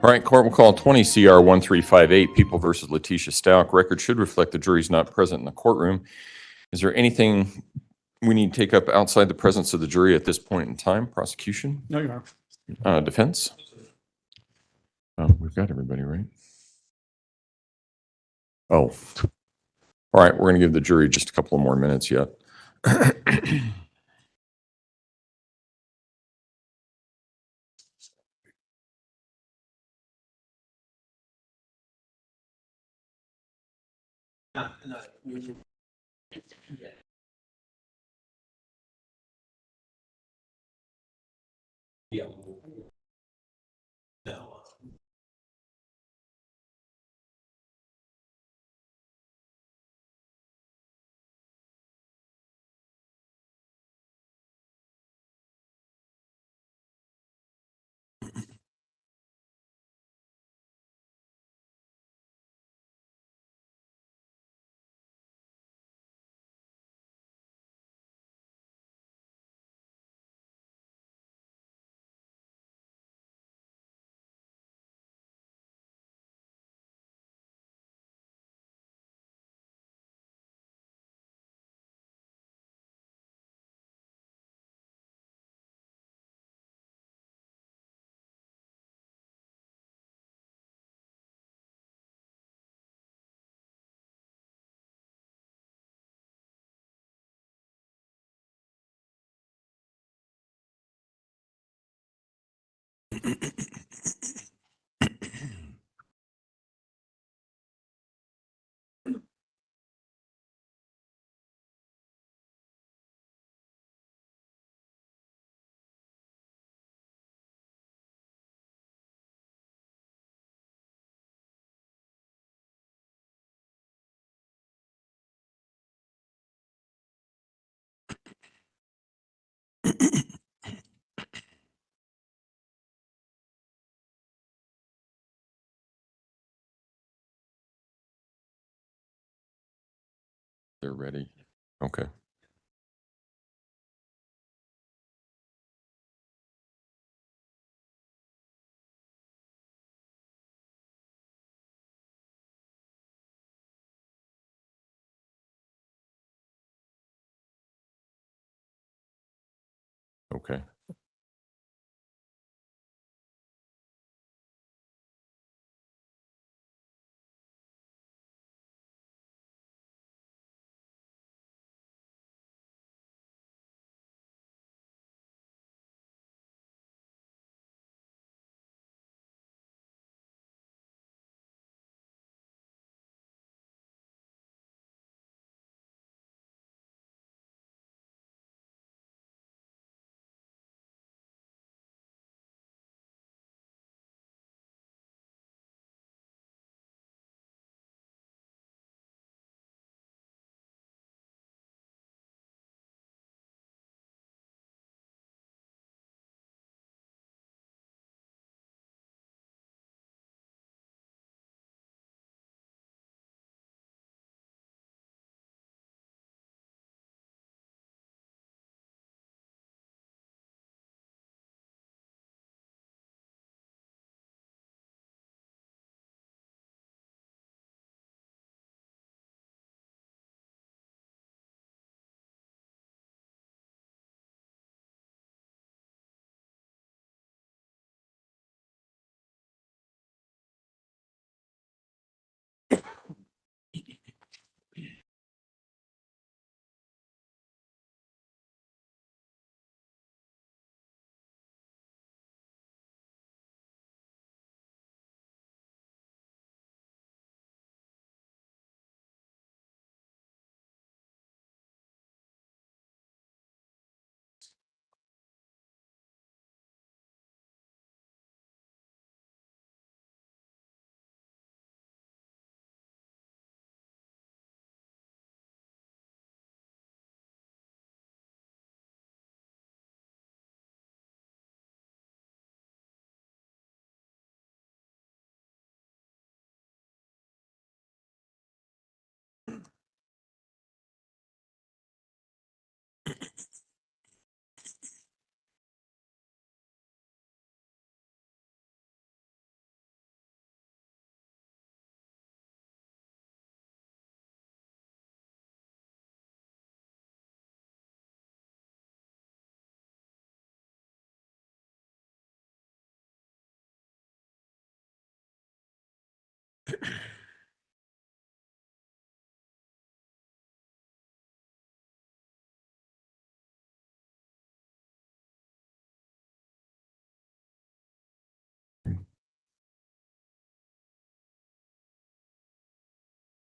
All right, court will call 20 CR 1358, People versus Letecia Stauch. Record should reflect the jury's not present in the courtroom. Is there anything we need to take up outside the presence of the jury at this point in time? Prosecution? No, Your Honor. Defense? We've got everybody, right? Oh, all right, we're going to give the jury just a couple of more minutes yet. They're ready. Okay. Okay.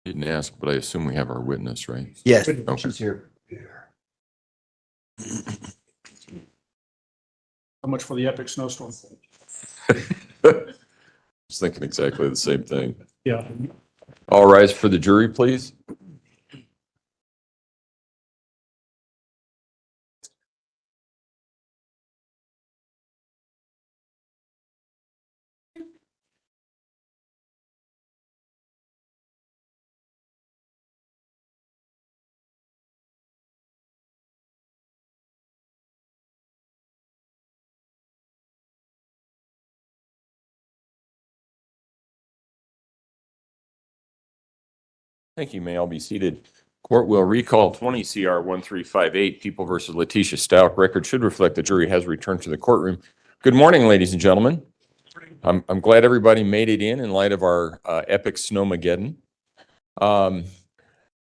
Didn't ask, but I assume we have our witness, right? Yes, Okay. she's here. How much for the epic snowstorm? Was thinking exactly the same thing. Yeah. All rise for the jury, please. Thank you. May all be seated. Court will recall 20 CR 1358, People versus Letecia Stauch. Record should reflect the jury has returned to the courtroom. Good morning, ladies and gentlemen. I'm glad everybody made it in light of our epic snowmageddon.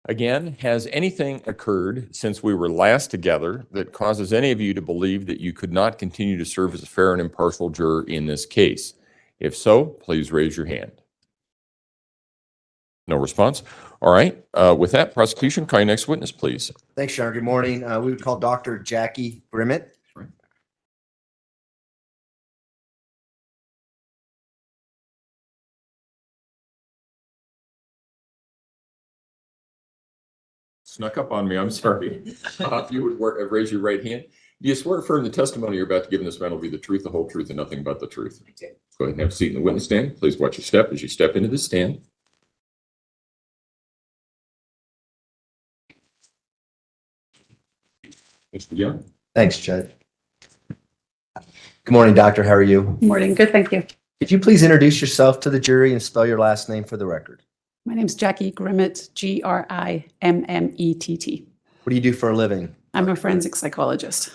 Again, has anything occurred since we were last together that causes any of you to believe that you could not continue to serve as a fair and impartial juror in this case? If so, please raise your hand. No response. All right. With that, prosecution, call your next witness, please. Thanks, Sean. Good morning. We would call Dr. Jackie Grimmett. Snuck up on me. I'm sorry. If you would raise your right hand. Do you swear affirm the testimony you're about to give in this matter will be the truth, the whole truth, and nothing but the truth? Go ahead and have a seat in the witness stand. Please watch your step as you step into the stand. Mr. Young. Thanks, Judge. Good morning, Doctor. How are you? Morning. Good, thank you. Could you please introduce yourself to the jury and spell your last name for the record? My name's Jackie Grimmett, Grimmett. What do you do for a living? I'm a forensic psychologist.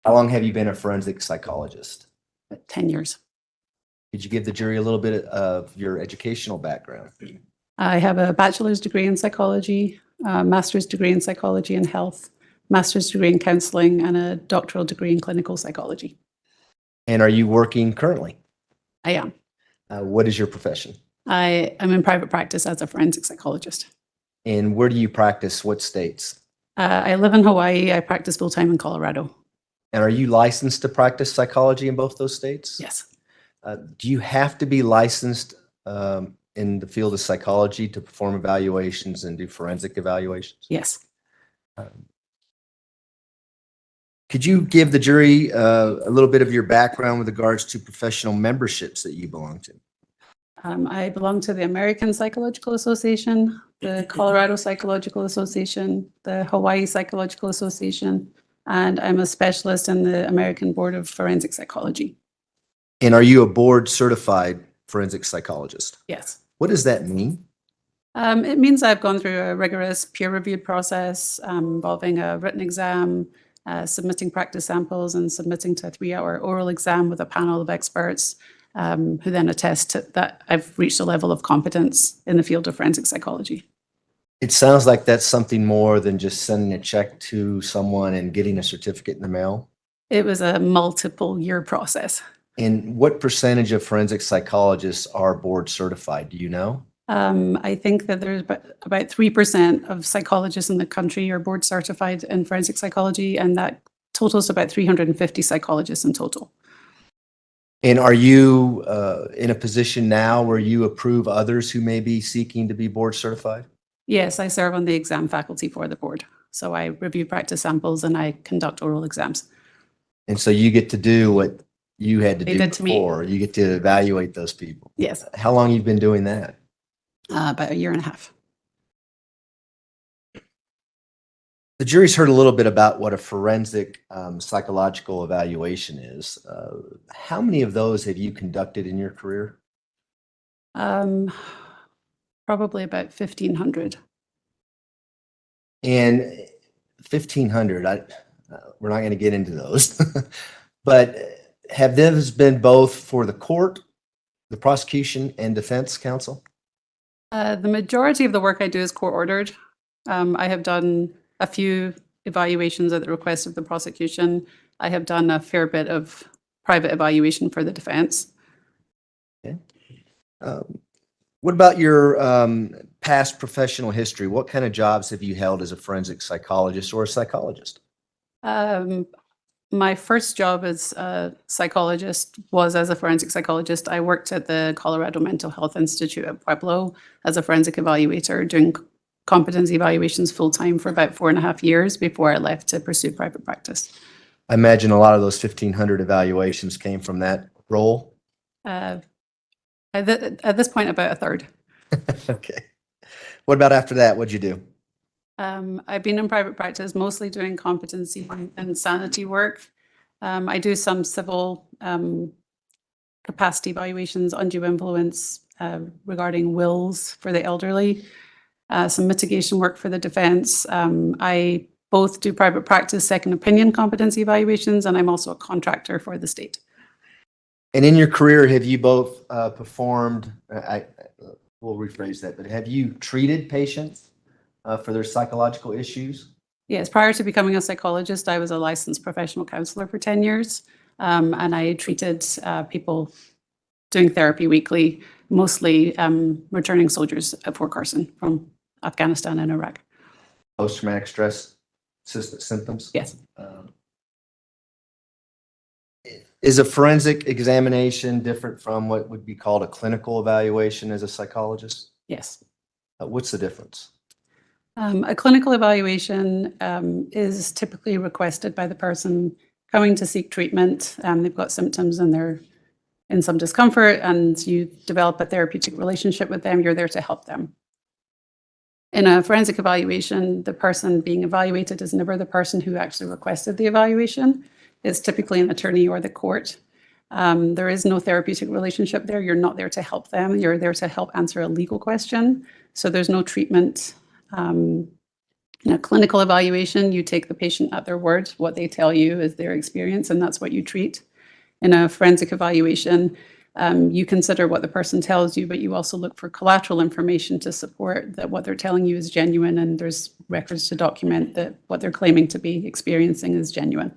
How long have you been a forensic psychologist? 10 years. Could you give the jury a little bit of your educational background? I have a bachelor's degree in psychology, a master's degree in psychology and health, master's degree in counseling, and a doctoral degree in clinical psychology. And are you working currently? I am. What is your profession? I am in private practice as a forensic psychologist. And where do you practice? What states? I live in Hawaii. I practice full-time in Colorado. And are you licensed to practice psychology in both those states? Yes. Do you have to be licensed in the field of psychology to perform evaluations and do forensic evaluations? Yes. Could you give the jury a little bit of your background with regards to professional memberships that you belong to? I belong to the American Psychological Association, the Colorado Psychological Association, the Hawaii Psychological Association, and I'm a specialist in the American Board of Forensic Psychology. And are you a board certified forensic psychologist? Yes. What does that mean? It means I've gone through a rigorous peer-reviewed process involving a written exam, submitting practice samples, and submitting to a 3-hour oral exam with a panel of experts who then attest to that I've reached a level of competence in the field of forensic psychology. It sounds like that's something more than just sending a check to someone and getting a certificate in the mail. It was a multiple year process. And what percentage of forensic psychologists are board certified? Do you know? I think that there's about 3% of psychologists in the country are board certified in forensic psychology, and that totals about 350 psychologists in total. And are you in a position now where you approve others who may be seeking to be board certified? Yes, I serve on the exam faculty for the board. So I review practice samples and I conduct oral exams. And so you get to do what you had to They do did to me. before. You get to evaluate those people. Yes, How long you've been doing that? about a year and a half. The jury's heard a little bit about what a forensic psychological evaluation is. How many of those have you conducted in your career? Probably about 1,500. And 1,500, we're not going to get into those, but have those been both for the court, the prosecution, and defense counsel? The majority of the work I do is court ordered. I have done a few evaluations at the request of the prosecution. I have done a fair bit of private evaluation for the defense. Okay. What about your past professional history, what kind of jobs have you held as a forensic psychologist or a psychologist? My first job as a psychologist was as a forensic psychologist. I worked at the Colorado Mental Health Institute at Pueblo as a forensic evaluator, doing competency evaluations full-time for about 4.5 years before I left to pursue private practice. I imagine a lot of those 1,500 evaluations came from that role. At this point, about a third. Okay. What about after that? What'd you do? I've been in private practice, mostly doing competency and sanity work. I do some civil capacity evaluations, undue influence regarding wills for the elderly, some mitigation work for the defense. I both do private practice, second opinion competency evaluations, and I'm also a contractor for the state. And in your career, have you both performed, we'll rephrase that, but have you treated patients for their psychological issues? Yes, prior to becoming a psychologist, I was a licensed professional counselor for 10 years, and I treated people doing therapy weekly, mostly returning soldiers at Fort Carson from Afghanistan and Iraq. Post-traumatic stress symptoms? Yes. Is a forensic examination different from what would be called a clinical evaluation as a psychologist? Yes. What's the difference? A clinical evaluation is typically requested by the person coming to seek treatment. They've got symptoms and they're in some discomfort, and you develop a therapeutic relationship with them. You're there to help them. In a forensic evaluation, the person being evaluated is never the person who actually requested the evaluation. It's typically an attorney or the court. There is no therapeutic relationship there. You're not there to help them. You're there to help answer a legal question. So there's no treatment. In a clinical evaluation, you take the patient at their word. What they tell you is their experience, and that's what you treat. In a forensic evaluation, you consider what the person tells you, but you also look for collateral information to support that what they're telling you is genuine, and there's records to document that what they're claiming to be experiencing is genuine.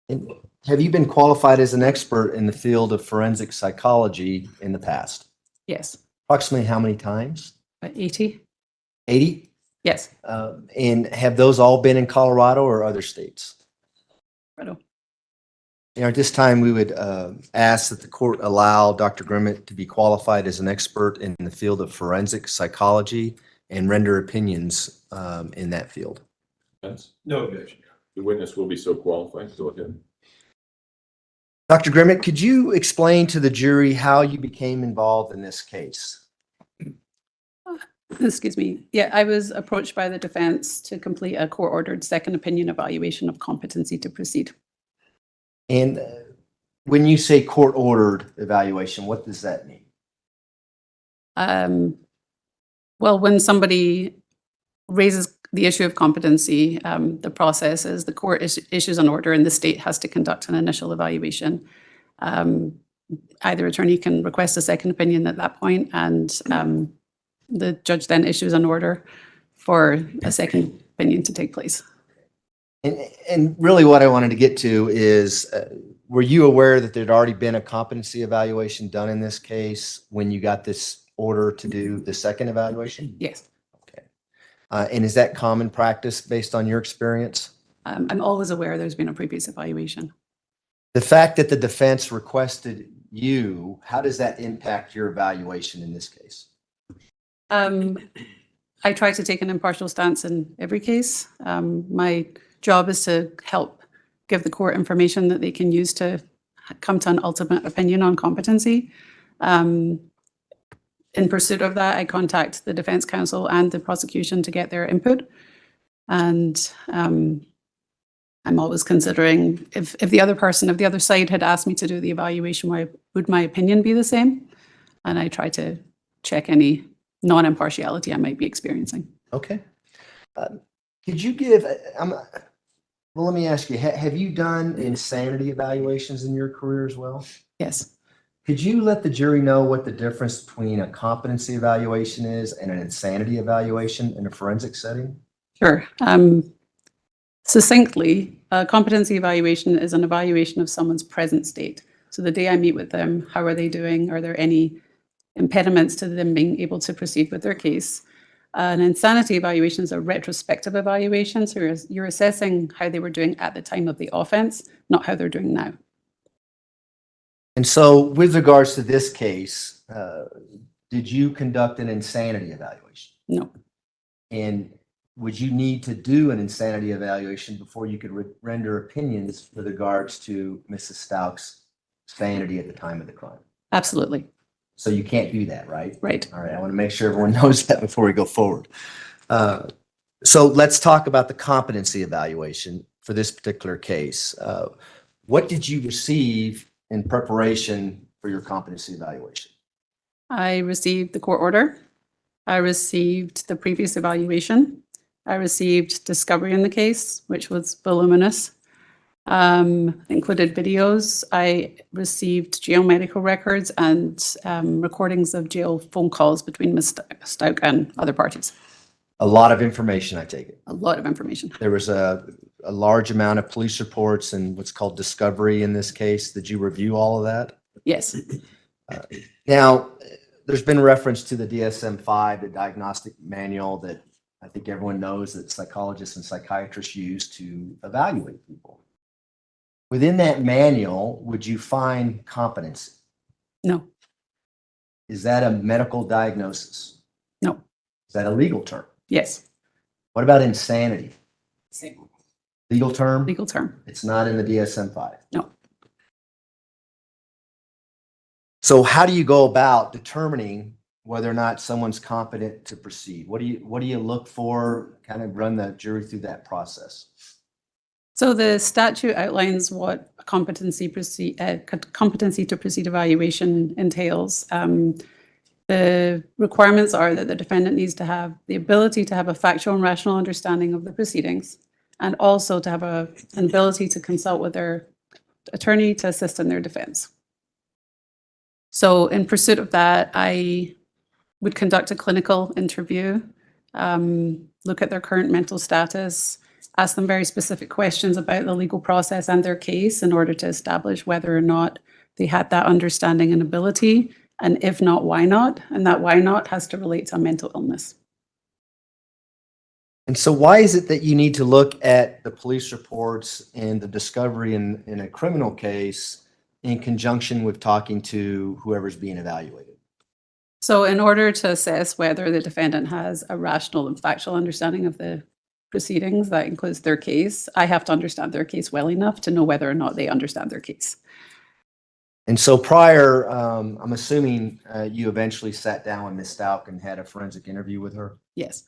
And have you been qualified as an expert in the field of forensic psychology in the past? Yes. Approximately how many times? 80? 80? Yes. And have those all been in Colorado or other states? Colorado. At this time, we would ask that the court allow Dr. Grimmett to be qualified as an expert in the field of forensic psychology and render opinions in that field. Yes. No objection. The witness will be so qualified. Go ahead. Dr. Grimmett, could you explain to the jury how you became involved in this case? Excuse me. Yeah, I was approached by the defense to complete a court-ordered second opinion evaluation of competency to proceed. And when you say court-ordered evaluation, what does that mean? Well, when somebody raises the issue of competency, the process is the court issues an order and the state has to conduct an initial evaluation. Either attorney can request a second opinion at that point, and the judge then issues an order for a second opinion to take place. And really what I wanted to get to is, were you aware that there'd already been a competency evaluation done in this case when you got this order to do the second evaluation? Yes. Okay. And is that common practice based on your experience? I'm always aware there's been a previous evaluation. The fact that the defense requested you, how does that impact your evaluation in this case? I try to take an impartial stance in every case. My job is to help give the court information that they can use to come to an ultimate opinion on competency. In pursuit of that, I contact the defense counsel and the prosecution to get their input. And I'm always considering if the other person, if the other side had asked me to do the evaluation, why would my opinion be the same? And I try to check any non-impartiality I might be experiencing. Okay. Could you give, well, let me ask you, have you done insanity evaluations in your career as well? Yes. Could you let the jury know what the difference between a competency evaluation is and an insanity evaluation in a forensic setting? Sure. Succinctly, a competency evaluation is an evaluation of someone's present state. So the day I meet with them, how are they doing? Are there any impediments to them being able to proceed with their case. An insanity evaluation is a retrospective evaluation, so you're assessing how they were doing at the time of the offense, not how they're doing now. And so with regards to this case, did you conduct an insanity evaluation? No. And would you need to do an insanity evaluation before you could render opinions with regards to Mrs. Stauch's sanity at the time of the crime? Absolutely. So you can't do that, right? Right. All right, I want to make sure everyone knows that before we go forward. So let's talk about the competency evaluation for this particular case. What did you receive in preparation for your competency evaluation? I received the court order. I received the previous evaluation. I received discovery in the case, which was voluminous. Included videos. I received jail medical records and recordings of jail phone calls between Ms. Stauch and other parties. A lot of information, I take it. A lot of information. There was a large amount of police reports and what's called discovery in this case. Did you review all of that? Yes. Now, there's been reference to the DSM-5, the diagnostic manual that I think everyone knows that psychologists and psychiatrists use to evaluate people. Within that manual, would you find competency? No. Is that a medical diagnosis? No. Is that a legal term? Yes. What about insanity? Same. Legal term? Legal term. It's not in the DSM-5. No. So how do you go about determining whether or not someone's competent to proceed? What do you look for? Kind of run the jury through that process. So the statute outlines what a competency to proceed evaluation entails. The requirements are that the defendant needs to have the ability to have a factual and rational understanding of the proceedings, and also to have an ability to consult with their attorney to assist in their defense. So in pursuit of that, I would conduct a clinical interview, look at their current mental status, ask them very specific questions about the legal process and their case in order to establish whether or not they had that understanding and ability, and if not, why not? And that why not has to relate to a mental illness. And so why is it that you need to look at the police reports and the discovery in a criminal case in conjunction with talking to whoever's being evaluated? So in order to assess whether the defendant has a rational and factual understanding of the proceedings, that includes their case, I have to understand their case well enough to know whether or not they understand their case. And so prior, I'm assuming you eventually sat down with Ms. Stauch and had a forensic interview with her? Yes.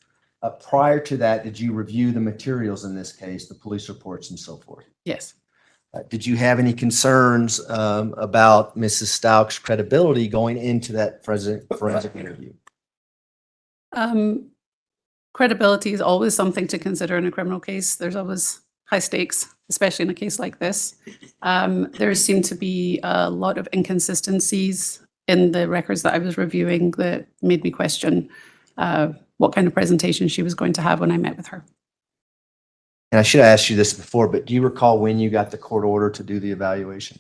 Prior to that, did you review the materials in this case, the police reports and so forth? Yes. Did you have any concerns about Mrs. Stauch's credibility going into that forensic interview? Credibility is always something to consider in a criminal case. There's always high stakes, especially in a case like this. There seemed to be a lot of inconsistencies in the records that I was reviewing that made me question what kind of presentation she was going to have when I met with her. And I should have asked you this before, but do you recall when you got the court order to do the evaluation?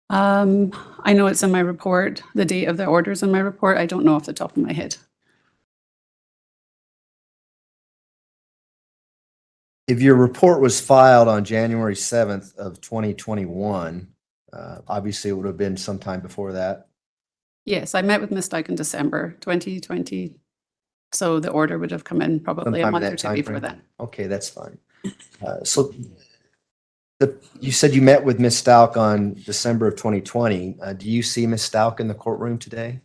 I know it's in my report. The date of the order's in my report. I don't know off the top of my head. If your report was filed on January 7th of 2021, obviously it would have been sometime before that. Yes, I met with Ms. Stauch in December 2020. So the order would have come in probably a month or two before that. Okay, that's fine. So you said you met with Ms. Stauch on December of 2020. Do you see Ms. Stauch in the courtroom today?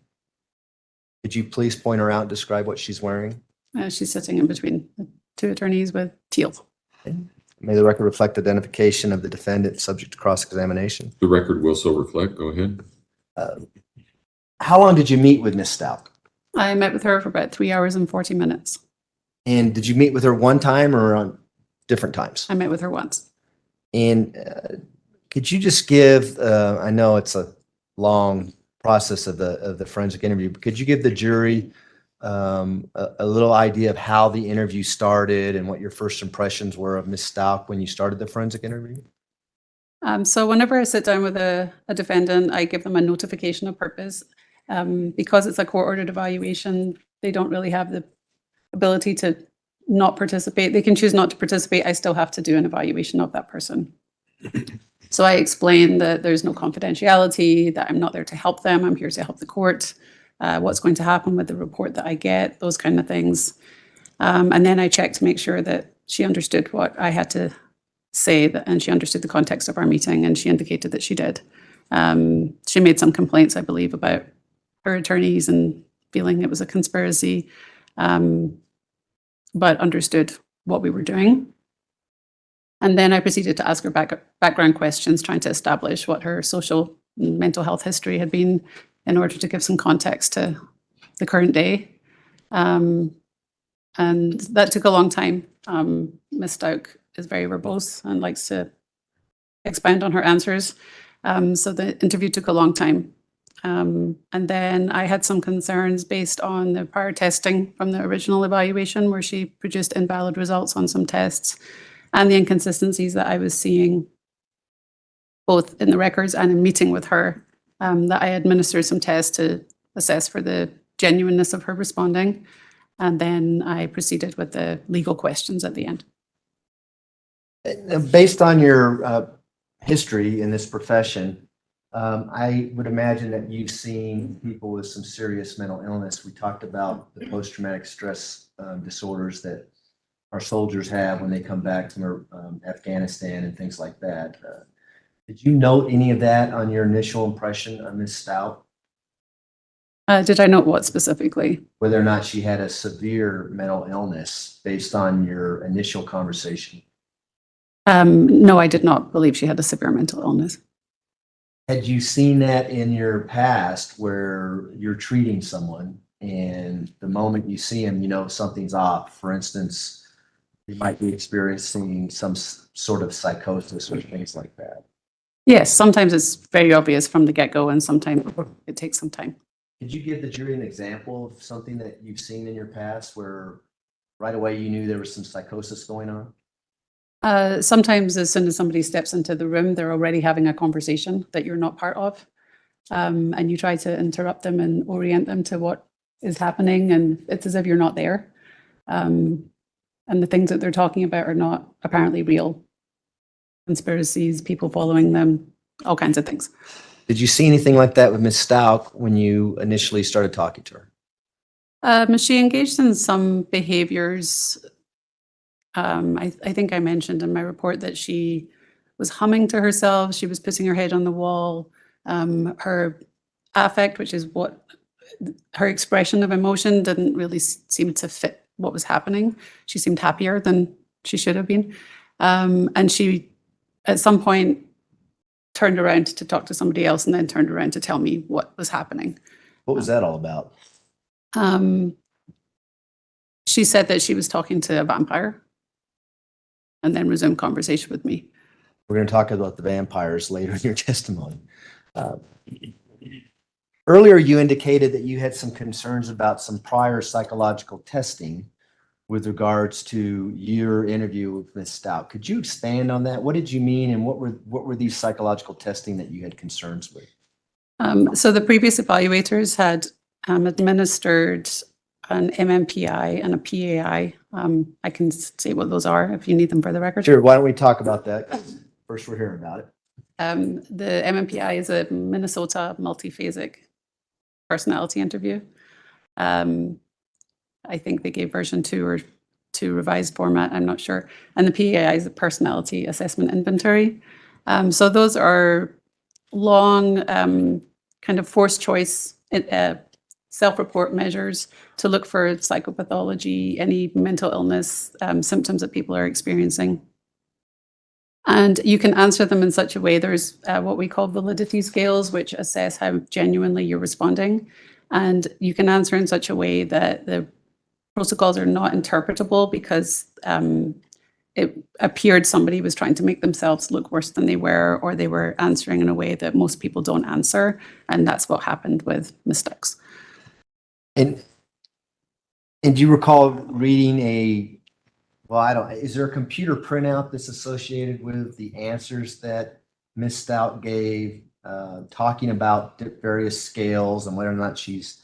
Could you please point her out and describe what she's wearing? She's sitting in between the two attorneys with teal. Okay. May the record reflect identification of the defendant subject to cross-examination. The record will so reflect. Go ahead. How long did you meet with Ms. Stauch? I met with her for about 3 hours and 40 minutes. And did you meet with her one time or on different times? I met with her once. And could you just give, I know it's a long process of the forensic interview, but could you give the jury a little idea of how the interview started and what your first impressions were of Ms. Stauch when you started the forensic interview? So whenever I sit down with a defendant, I give them a notification of purpose. Because it's a court-ordered evaluation, they don't really have the ability to not participate. They can choose not to participate. I still have to do an evaluation of that person. So I explain that there's no confidentiality, that I'm not there to help them. I'm here to help the court. What's going to happen with the report that I get, those kind of things. And then I check to make sure that she understood what I had to say, and she understood the context of our meeting, and she indicated that she did. She made some complaints, I believe, about her attorneys and feeling it was a conspiracy, but understood what we were doing. And then I proceeded to ask her background questions, trying to establish what her social and mental health history had been in order to give some context to the current day. And that took a long time. Ms. Stauch is very verbose and likes to expound on her answers. So the interview took a long time. And then I had some concerns based on the prior testing from the original evaluation, where she produced invalid results on some tests, and the inconsistencies that I was seeing both in the records and in meeting with her, that I administered some tests to assess for the genuineness of her responding. And then I proceeded with the legal questions at the end. Based on your history in this profession, I would imagine that you've seen people with some serious mental illness. We talked about the post-traumatic stress disorders that our soldiers have when they come back from Afghanistan and things like that. Did you note any of that on your initial impression of Ms. Stauch? Did I note what specifically? Whether or not she had a severe mental illness based on your initial conversation? No, I did not believe she had a severe mental illness. Had you seen that in your past where you're treating someone and the moment you see them, you know something's off? For instance, you might be experiencing some sort of psychosis or things like that. Yes, sometimes it's very obvious from the get-go, and sometimes it takes some time. Could you give the jury an example of something that you've seen in your past where right away you knew there was some psychosis going on? Sometimes as soon as somebody steps into the room, they're already having a conversation that you're not part of. And you try to interrupt them and orient them to what is happening, and it's as if you're not there. And the things that they're talking about are not apparently real. Conspiracies, people following them, all kinds of things. Did you see anything like that with Ms. Stauch when you initially started talking to her? She engaged in some behaviors. I think I mentioned in my report that she was humming to herself. She was putting her head on the wall. Her affect, which is what her expression of emotion, didn't really seem to fit what was happening. She seemed happier than she should have been. And she, at some point, turned around to talk to somebody else and then turned around to tell me what was happening. What was that all about? She said that she was talking to a vampire and then resumed conversation with me. We're going to talk about the vampires later in your testimony. Earlier, you indicated that you had some concerns about some prior psychological testing with regards to your interview with Ms. Stauch. Could you expand on that? What did you mean, and what were these psychological testing that you had concerns with? So the previous evaluators had administered an MMPI and a PAI. I can say what those are if you need them for the record. Sure. Why don't we talk about that? 'Cause first, we're hearing about it. The MMPI is a Minnesota multiphasic personality interview. I think they gave version 2 or 2 revised format, I'm not sure. And the PAI is a personality assessment inventory. So those are long kind of forced choice self-report measures to look for psychopathology, any mental illness symptoms that people are experiencing. And you can answer them in such a way. There's what we call validity scales, which assess how genuinely you're responding. And you can answer in such a way that the protocols are not interpretable because it appeared somebody was trying to make themselves look worse than they were, or they were answering in a way that most people don't answer. And that's what happened with Ms. Stauch. And do you recall reading is there a computer printout that's associated with the answers that Ms. Stout gave, talking about various scales and whether or not she's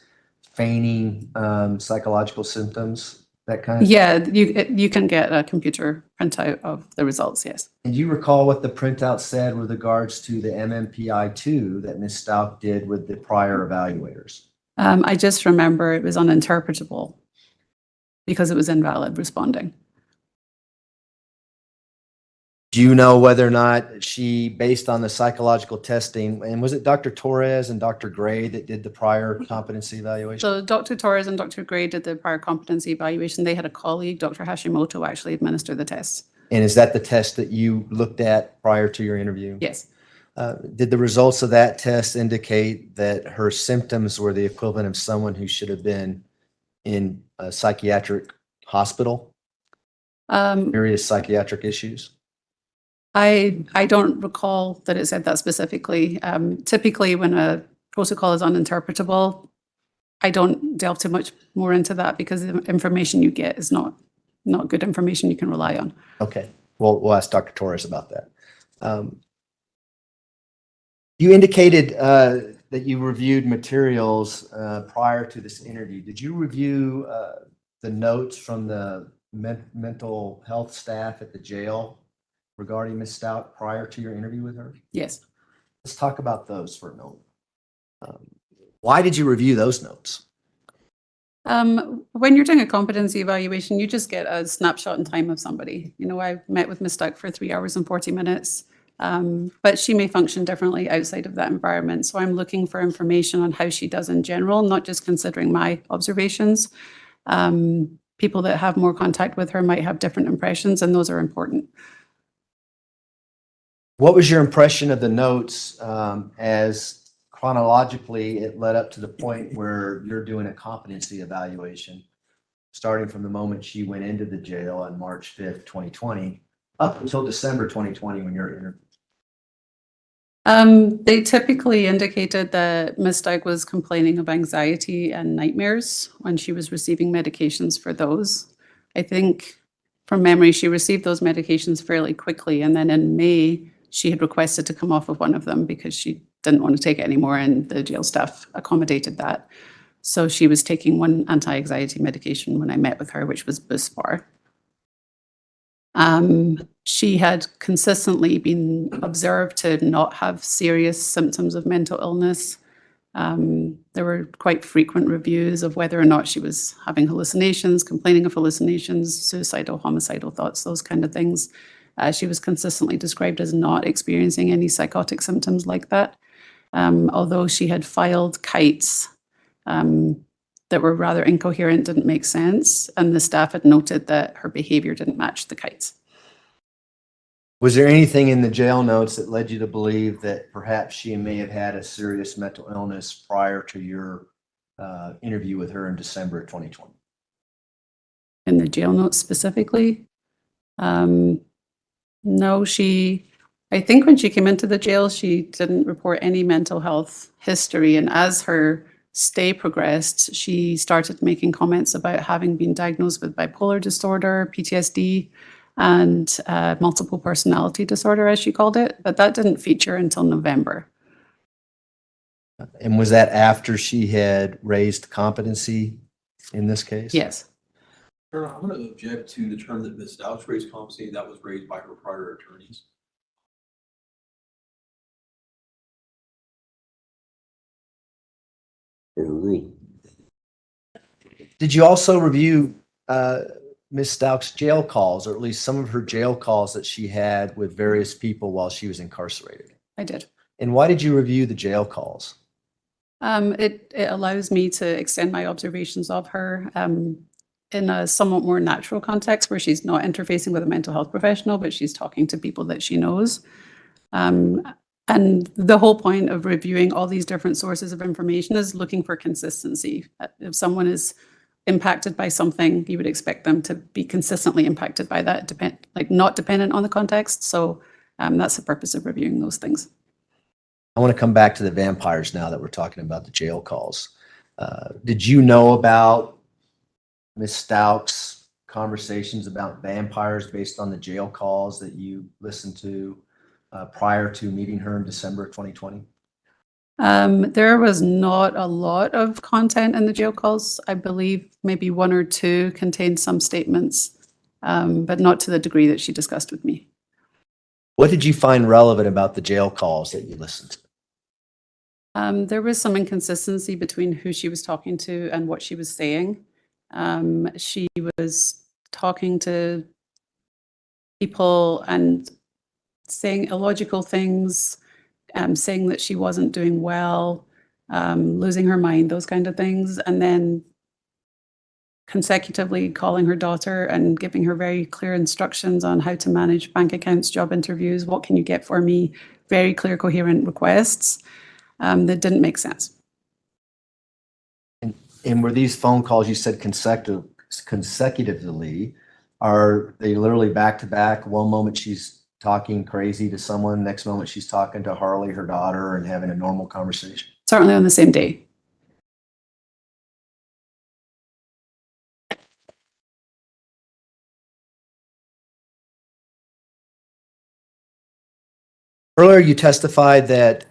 feigning psychological symptoms, that kind of? Yeah, you can get a computer printout of the results, yes. And do you recall what the printout said with regards to the MMPI-2 that Ms. Stout did with the prior evaluators? I just remember it was uninterpretable because it was invalid responding. Do you know whether or not she, based on the psychological testing, and was it Dr. Torres and Dr. Gray that did the prior competency evaluation? So Dr. Torres and Dr. Gray did the prior competency evaluation. They had a colleague, Dr. Hashimoto, actually administer the tests. And is that the test that you looked at prior to your interview? Yes. Did the results of that test indicate that her symptoms were the equivalent of someone who should have been in a psychiatric hospital? Various psychiatric issues? I don't recall that it said that specifically. Typically, when a protocol is uninterpretable, I don't delve too much more into that because the information you get is not good information you can rely on. Okay, well, we'll ask Dr. Torres about that. You indicated that you reviewed materials prior to this interview. Did you review the notes from the mental health staff at the jail regarding Ms. Stout prior to your interview with her? Yes. Let's talk about those for a moment. Why did you review those notes? When you're doing a competency evaluation, you just get a snapshot in time of somebody. You know, I met with Ms. Stauch for 3 hours and 40 minutes, but she may function differently outside of that environment. So I'm looking for information on how she does in general, not just considering my observations. People that have more contact with her might have different impressions, and those are important. What was your impression of the notes as chronologically it led up to the point where you're doing a competency evaluation, starting from the moment she went into the jail on March 5th, 2020, up until December 2020 when you're interviewed? They typically indicated that Ms. Stauch was complaining of anxiety and nightmares when she was receiving medications for those. I think from memory, she received those medications fairly quickly. And then in May, she had requested to come off of one of them because she didn't want to take it anymore, and the jail staff accommodated that. So she was taking one anti-anxiety medication when I met with her, which was Buspar. She had consistently been observed to not have serious symptoms of mental illness. There were quite frequent reviews of whether or not she was having hallucinations, complaining of hallucinations, suicidal, homicidal thoughts, those kind of things. She was consistently described as not experiencing any psychotic symptoms like that, although she had filed kites that were rather incoherent, didn't make sense, and the staff had noted that her behavior didn't match the kites. Was there anything in the jail notes that led you to believe that perhaps she may have had a serious mental illness prior to your interview with her in December of 2020? In the jail notes specifically? No, I think when she came into the jail, she didn't report any mental health history. And as her stay progressed, she started making comments about having been diagnosed with bipolar disorder, PTSD, and multiple personality disorder, as she called it. But that didn't feature until November. And was that after she had raised competency in this case? Yes. I'm going to object to the term that Ms. Stauch raised competency that was raised by her prior attorneys. Did you also review Ms. Stauch's jail calls, or at least some of her jail calls that she had with various people while she was incarcerated? I did. And why did you review the jail calls? It allows me to extend my observations of her in a somewhat more natural context where she's not interfacing with a mental health professional, but she's talking to people that she knows. And the whole point of reviewing all these different sources of information is looking for consistency. If someone is impacted by something, you would expect them to be consistently impacted by that, not dependent on the context. So that's the purpose of reviewing those things. I want to come back to the vampires now that we're talking about the jail calls. Did you know about Ms. Stauch's conversations about vampires based on the jail calls that you listened to prior to meeting her in December of 2020? There was not a lot of content in the jail calls. I believe maybe one or two contained some statements, but not to the degree that she discussed with me. What did you find relevant about the jail calls that you listened to? There was some inconsistency between who she was talking to and what she was saying. She was talking to people and saying illogical things, saying that she wasn't doing well, losing her mind, those kind of things, and then consecutively calling her daughter and giving her very clear instructions on how to manage bank accounts, job interviews, what can you get for me, very clear, coherent requests that didn't make sense. And were these phone calls you said consecutively? Are they literally back to back? One moment she's talking crazy to someone, next moment she's talking to Harley, her daughter, and having a normal conversation? Certainly on the same day. Earlier, you testified that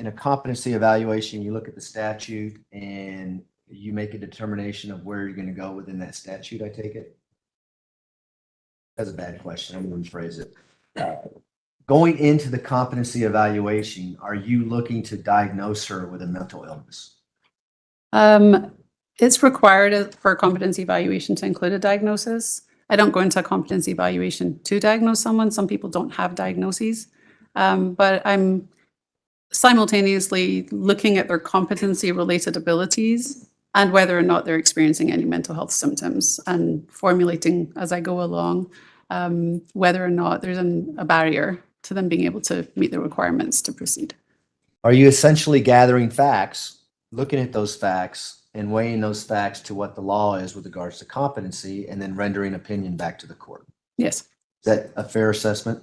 in a competency evaluation, you look at the statute and you make a determination of where you're going to go within that statute, I take it? That's a bad question. I'm going to rephrase it. Going into the competency evaluation, are you looking to diagnose her with a mental illness? It's required for a competency evaluation to include a diagnosis. I don't go into a competency evaluation to diagnose someone. Some people don't have diagnoses, but I'm simultaneously looking at their competency-related abilities and whether or not they're experiencing any mental health symptoms and formulating as I go along whether or not there's a barrier to them being able to meet the requirements to proceed. Are you essentially gathering facts, looking at those facts, and weighing those facts to what the law is with regards to competency, and then rendering opinion back to the court? Yes. Is that a fair assessment?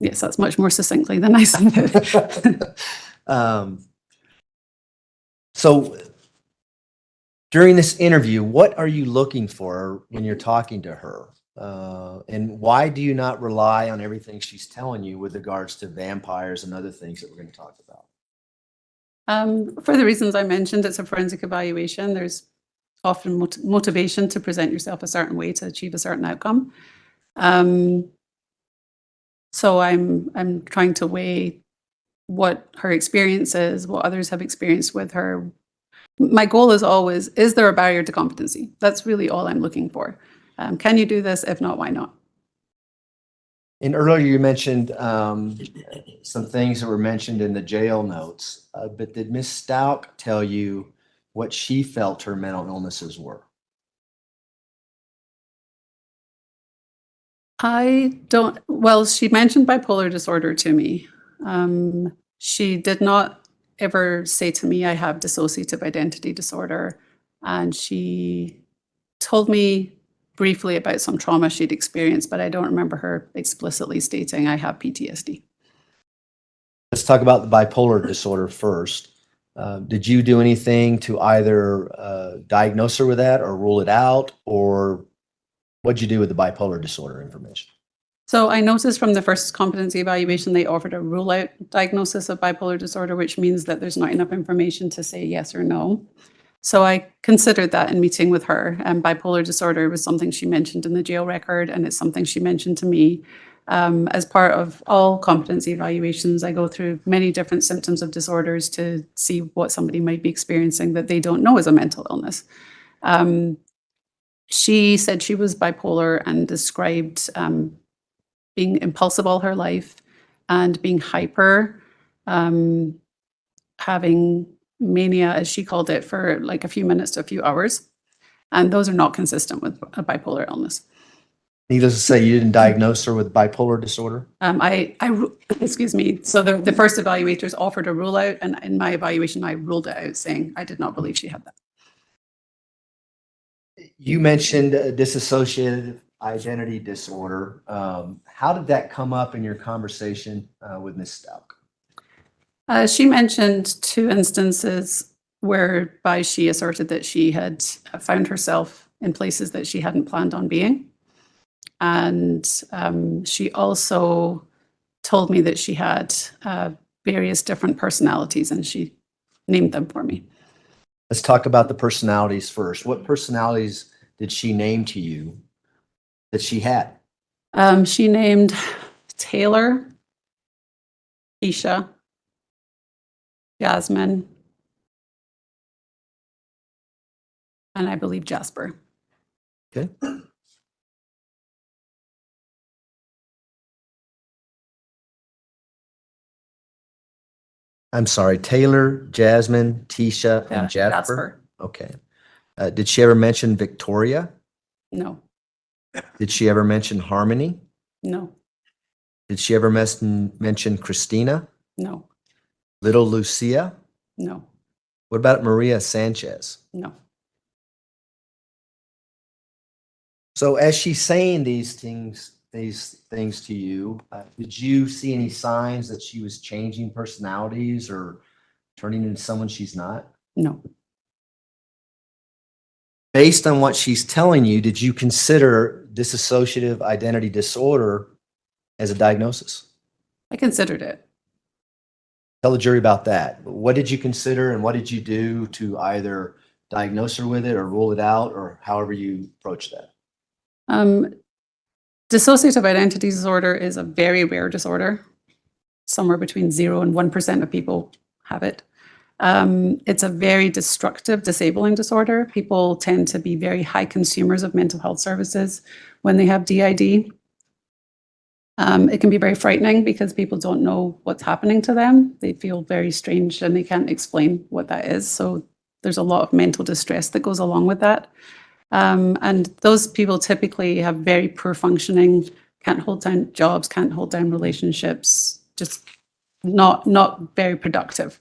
Yes, that's much more succinctly than I said it. So during this interview, what are you looking for when you're talking to her? And why do you not rely on everything she's telling you with regards to vampires and other things that we're going to talk about? For the reasons I mentioned, it's a forensic evaluation. There's often motivation to present yourself a certain way to achieve a certain outcome. So I'm trying to weigh what her experience is, what others have experienced with her. My goal is always, is there a barrier to competency? That's really all I'm looking for. Can you do this? If not, why not? And earlier you mentioned some things that were mentioned in the jail notes, but did Ms. Stauch tell you what she felt her mental illnesses were? Well, she mentioned bipolar disorder to me. She did not ever say to me, I have dissociative identity disorder. And she told me briefly about some trauma she'd experienced, but I don't remember her explicitly stating I have PTSD. Let's talk about the bipolar disorder first. Did you do anything to either diagnose her with that or rule it out, or what'd you do with the bipolar disorder information? So I noticed from the first competency evaluation, they offered a rule-out diagnosis of bipolar disorder, which means that there's not enough information to say yes or no. So I considered that in meeting with her. Bipolar disorder was something she mentioned in the jail record, and it's something she mentioned to me. As part of all competency evaluations, I go through many different symptoms of disorders to see what somebody might be experiencing that they don't know is a mental illness. She said she was bipolar and described being impulsive all her life and being hyper, having mania, as she called it, for like a few minutes to a few hours. And those are not consistent with a bipolar illness. Needless to say, you didn't diagnose her with bipolar disorder? Excuse me. So the first evaluators offered a rule out, and in my evaluation, I ruled it out, saying I did not believe she had that. You mentioned dissociative identity disorder. How did that come up in your conversation with Ms. Stauch? She mentioned two instances whereby she asserted that she had found herself in places that she hadn't planned on being. And she also told me that she had various different personalities, and she named them for me. Let's talk about the personalities first. What personalities did she name to you that she had? She named Taylor, Keisha, Jasmine, and I believe Jasper. Okay. I'm sorry, Taylor, Jasmine, Tisha, and Jasper? Okay. Did she ever mention Victoria? No, Did she ever mention Harmony? no, Did she ever mention Christina? no, Little Lucia? no, What about Maria Sanchez? no. So as she's saying these things to you, did you see any signs that she was changing personalities or turning into someone she's not? No. Based on what she's telling you, did you consider dissociative identity disorder as a diagnosis? I considered it. Tell the jury about that. What did you consider and what did you do to either diagnose her with it or rule it out or however you approach that? Dissociative identity disorder is a very rare disorder. Somewhere between 0 and 1% of people have it. It's a very destructive, disabling disorder. People tend to be very high consumers of mental health services when they have DID. It can be very frightening because people don't know what's happening to them. They feel very strange and they can't explain what that is. So there's a lot of mental distress that goes along with that. And those people typically have very poor functioning, can't hold down jobs, can't hold down relationships, just not very productive.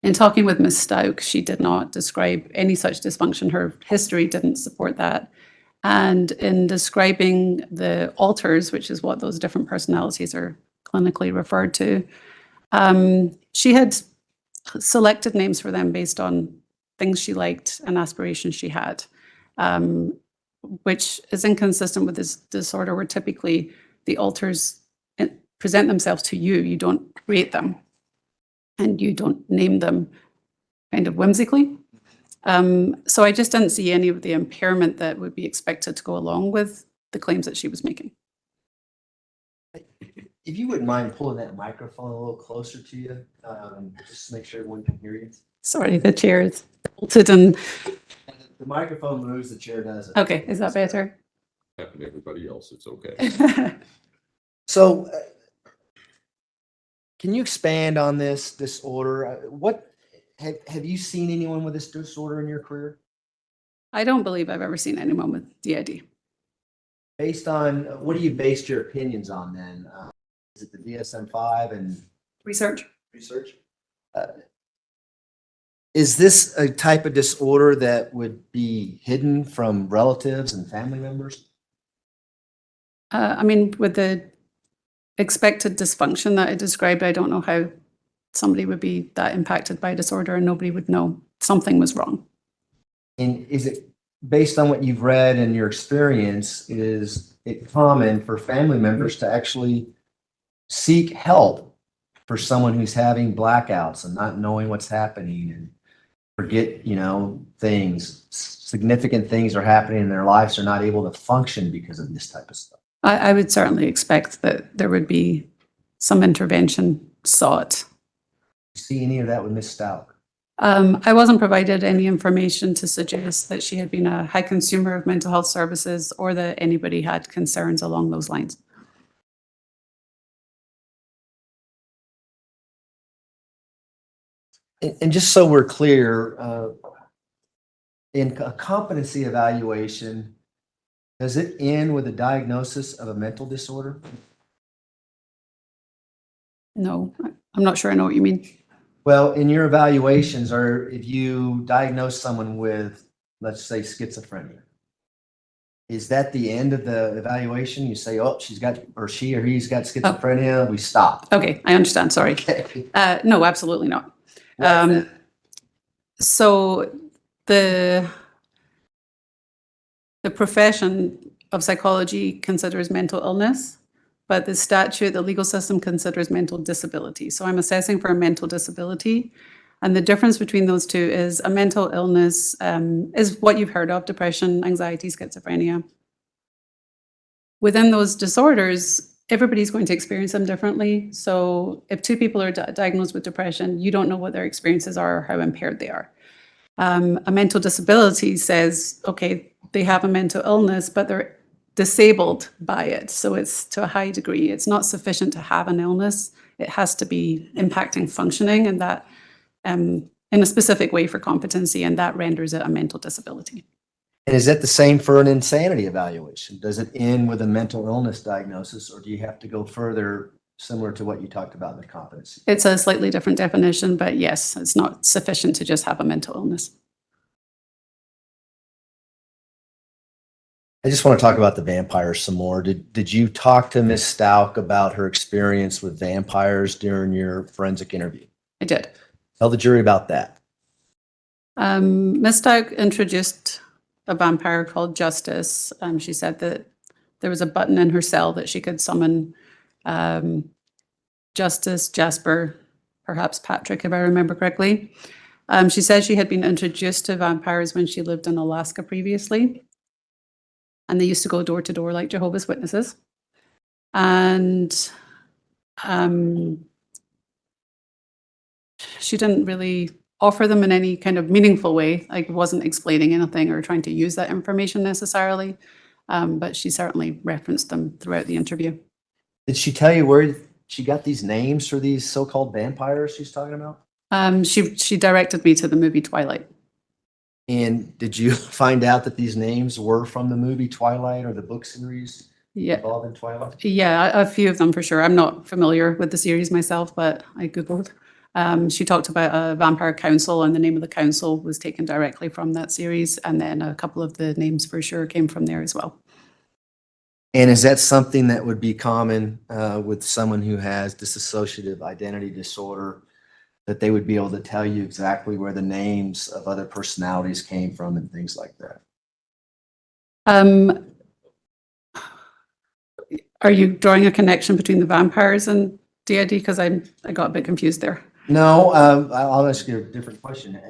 In talking with Ms. Stauch, she did not describe any such dysfunction. Her history didn't support that. And in describing the alters, which is what those different personalities are clinically referred to, she had selected names for them based on things she liked and aspirations she had, which is inconsistent with this disorder where typically the alters present themselves to you. You don't create them and you don't name them kind of whimsically. So I just didn't see any of the impairment that would be expected to go along with the claims that she was making. If you wouldn't mind pulling that microphone a little closer to you, just to make sure everyone can hear you. Sorry, the chair is tilted and, The microphone moves, the chair doesn't. okay, is that better? Happen to everybody else, it's okay. So, can you expand on this disorder? What have you seen anyone with this disorder in your career? I don't believe I've ever seen anyone with DID. Based on what do you base your opinions on then? Is it the DSM-5 and Research? research? Is this a type of disorder that would be hidden from relatives and family members? I mean, with the expected dysfunction that I described, I don't know how somebody would be that impacted by disorder and nobody would know something was wrong. And is it based on what you've read and your experience, is it common for family members to actually seek help for someone who's having blackouts and not knowing what's happening and forget, things, significant things are happening in their lives, they're not able to function because of this type of stuff? I would certainly expect that there would be some intervention sought. See any of that with Ms. Stauch? I wasn't provided any information to suggest that she had been a high consumer of mental health services or that anybody had concerns along those lines. And just so we're clear, in a competency evaluation, does it end with a diagnosis of a mental disorder? No, I'm not sure I know what you mean. Well, in your evaluations, or if you diagnose someone with, let's say, schizophrenia, is that the end of the evaluation? You say, oh, she's got, or she or he's got schizophrenia, we stop. Okay, I understand, sorry. Okay. No, absolutely not. Why is that? So the profession of psychology considers mental illness, but the statute, the legal system considers mental disability. So I'm assessing for a mental disability. And the difference between those two is a mental illness is what you've heard of: depression, anxiety, schizophrenia. Within those disorders, everybody's going to experience them differently. So if two people are diagnosed with depression, you don't know what their experiences are or how impaired they are. A mental disability says, okay, they have a mental illness, but they're disabled by it. So it's to a high degree. It's not sufficient to have an illness. It has to be impacting functioning, and that in a specific way for competency, and that renders it a mental disability. And is that the same for an insanity evaluation? Does it end with a mental illness diagnosis, or do you have to go further, similar to what you talked about in the competency? It's a slightly different definition, but yes, it's not sufficient to just have a mental illness. I just want to talk about the vampires some more. Did you talk to Ms. Stauch about her experience with vampires during your forensic interview? I did. Tell the jury about that. Ms. Stauch introduced a vampire called Justice. She said that there was a button in her cell that she could summon Justice, Jasper, perhaps Patrick, if I remember correctly. She said she had been introduced to vampires when she lived in Alaska previously, and they used to go door to door like Jehovah's Witnesses. And she didn't really offer them in any kind of meaningful way, like wasn't explaining anything or trying to use that information necessarily, but she certainly referenced them throughout the interview. Did she tell you where she got these names for these so-called vampires she's talking about? She directed me to the movie Twilight. And did you find out that these names were from the movie Twilight or the book series involved in Twilight? Yeah, a few of them for sure. I'm not familiar with the series myself, but I Googled. She talked about a vampire council, and the name of the council was taken directly from that series. And then a couple of the names for sure came from there as well. And is that something that would be common with someone who has dissociative identity disorder, that they would be able to tell you exactly where the names of other personalities came from and things like that? Are you drawing a connection between the vampires and DID? Because I got a bit confused there. No, I'll ask you a different question.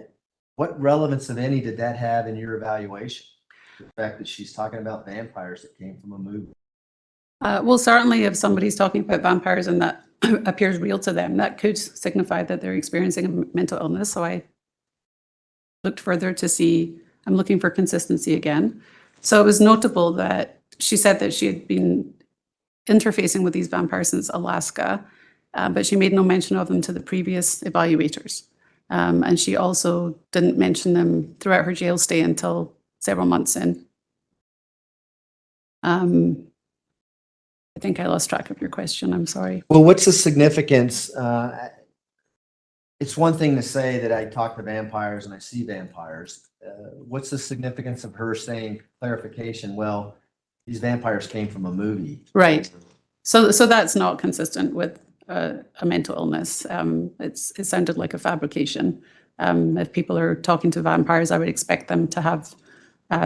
What relevance, if any, did that have in your evaluation? The fact that she's talking about vampires that came from a movie. Well, certainly if somebody's talking about vampires and that appears real to them, that could signify that they're experiencing a mental illness. So I looked further to see, I'm looking for consistency again. So it was notable that she said that she had been interfacing with these vampires since Alaska, but she made no mention of them to the previous evaluators. And she also didn't mention them throughout her jail stay until several months in. I think I lost track of your question. I'm sorry. Well, what's the significance? It's one thing to say that I talk to vampires and I see vampires. What's the significance of her saying clarification? Well, these vampires came from a movie. Right. So that's not consistent with a mental illness. It sounded like a fabrication. If people are talking to vampires, I would expect them to have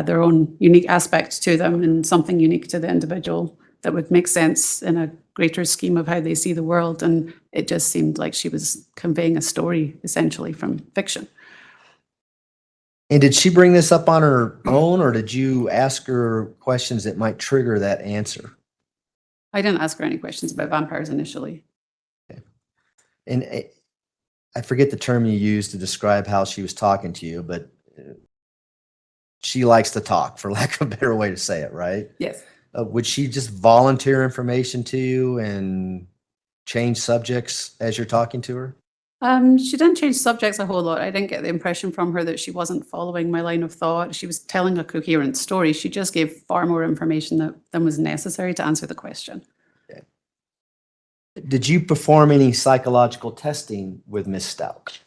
their own unique aspects to them and something unique to the individual that would make sense in a greater scheme of how they see the world. And it just seemed like she was conveying a story essentially from fiction. And did she bring this up on her own, or did you ask her questions that might trigger that answer? I didn't ask her any questions about vampires initially. Okay. And I forget the term you used to describe how she was talking to you, but she likes to talk, for lack of a better way to say it, right? Yes. Would she just volunteer information to you and change subjects as you're talking to her? She didn't change subjects a whole lot. I didn't get the impression from her that she wasn't following my line of thought. She was telling a coherent story. She just gave far more information than was necessary to answer the question. Okay. Did you perform any psychological testing with Ms. Stauch?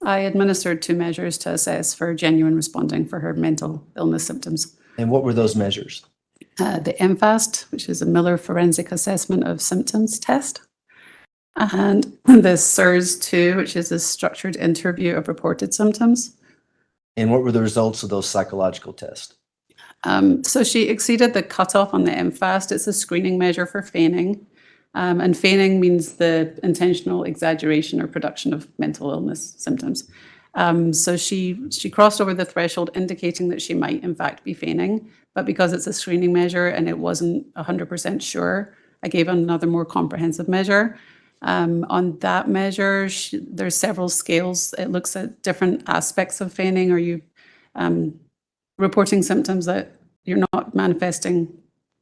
I administered 2 measures to assess for genuine responding for her mental illness symptoms. And what were those measures? The MFAST, which is a Miller Forensic Assessment of Symptoms test, and the SIRS-2, which is a structured interview of reported symptoms. And what were the results of those psychological tests? So she exceeded the cutoff on the MFAST. It's a screening measure for feigning. And feigning means the intentional exaggeration or production of mental illness symptoms. So she crossed over the threshold, indicating that she might in fact be feigning, but because it's a screening measure and it wasn't 100% sure, I gave another more comprehensive measure. On that measure, there's several scales. It looks at different aspects of feigning. Are you reporting symptoms that you're not manifesting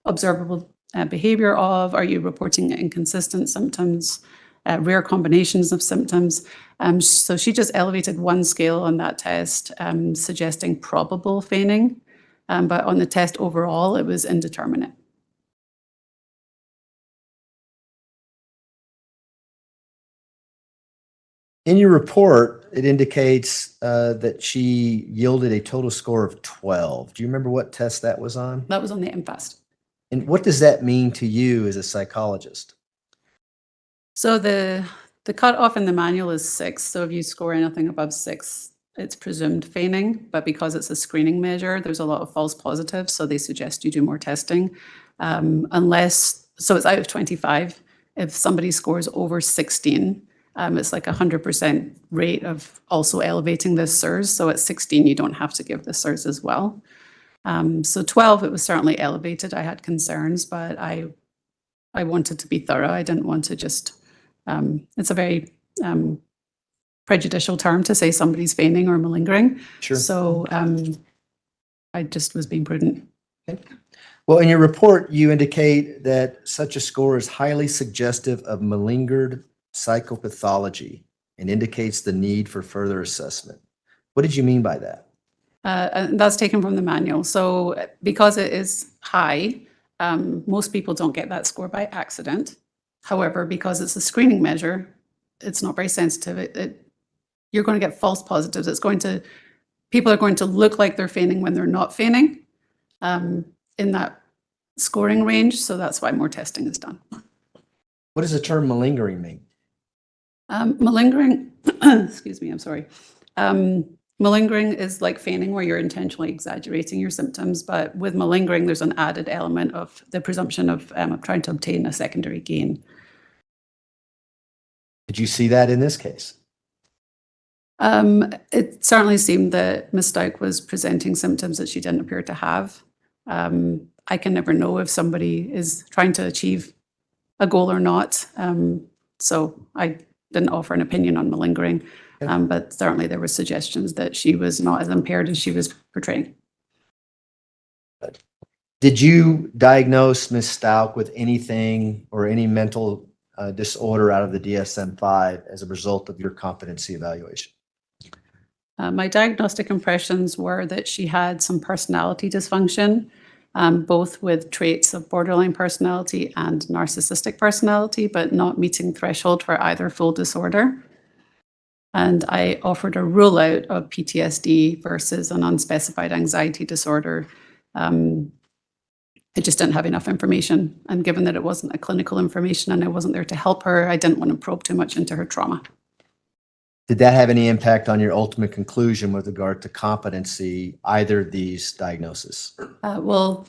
observable behavior of? Are you reporting inconsistent symptoms, rare combinations of symptoms? So she just elevated one scale on that test, suggesting probable feigning. But on the test overall, it was indeterminate. In your report, it indicates that she yielded a total score of 12. Do you remember what test that was on? That was on the MFAST. And what does that mean to you as a psychologist? So the cutoff in the manual is 6. So if you score anything above 6, it's presumed feigning. But because it's a screening measure, there's a lot of false positives. So they suggest you do more testing. So it's out of 25. If somebody scores over 16, it's like 100% rate of also elevating the SIRS. So at 16, you don't have to give the SIRS as well. So 12, it was certainly elevated. I had concerns, but I wanted to be thorough. I didn't want to just, it's a very prejudicial term to say somebody's feigning or malingering. Sure. So I just was being prudent. Okay. Well, in your report, you indicate that such a score is highly suggestive of malingered psychopathology and indicates the need for further assessment. What did you mean by that? And that's taken from the manual. So because it is high, most people don't get that score by accident. However, because it's a screening measure, it's not very sensitive. You're going to get false positives. People are going to look like they're feigning when they're not feigning in that scoring range. So that's why more testing is done. What does the term malingering mean? Malingering, excuse me, I'm sorry. Malingering is like feigning, where you're intentionally exaggerating your symptoms, but with malingering, there's an added element of the presumption of trying to obtain a secondary gain. Did you see that in this case? It certainly seemed that Ms. Stauch was presenting symptoms that she didn't appear to have. I can never know if somebody is trying to achieve a goal or not. So I didn't offer an opinion on malingering. But certainly there were suggestions that she was not as impaired as she was portraying. Did you diagnose Ms. Stauch with anything or any mental disorder out of the DSM-5 as a result of your competency evaluation? My diagnostic impressions were that she had some personality dysfunction, both with traits of borderline personality and narcissistic personality, but not meeting threshold for either full disorder. And I offered a rule out of PTSD versus an unspecified anxiety disorder. I just didn't have enough information. And given that it wasn't a clinical information and I wasn't there to help her, I didn't want to probe too much into her trauma. Did that have any impact on your ultimate conclusion with regard to competency, either of these diagnoses? Well,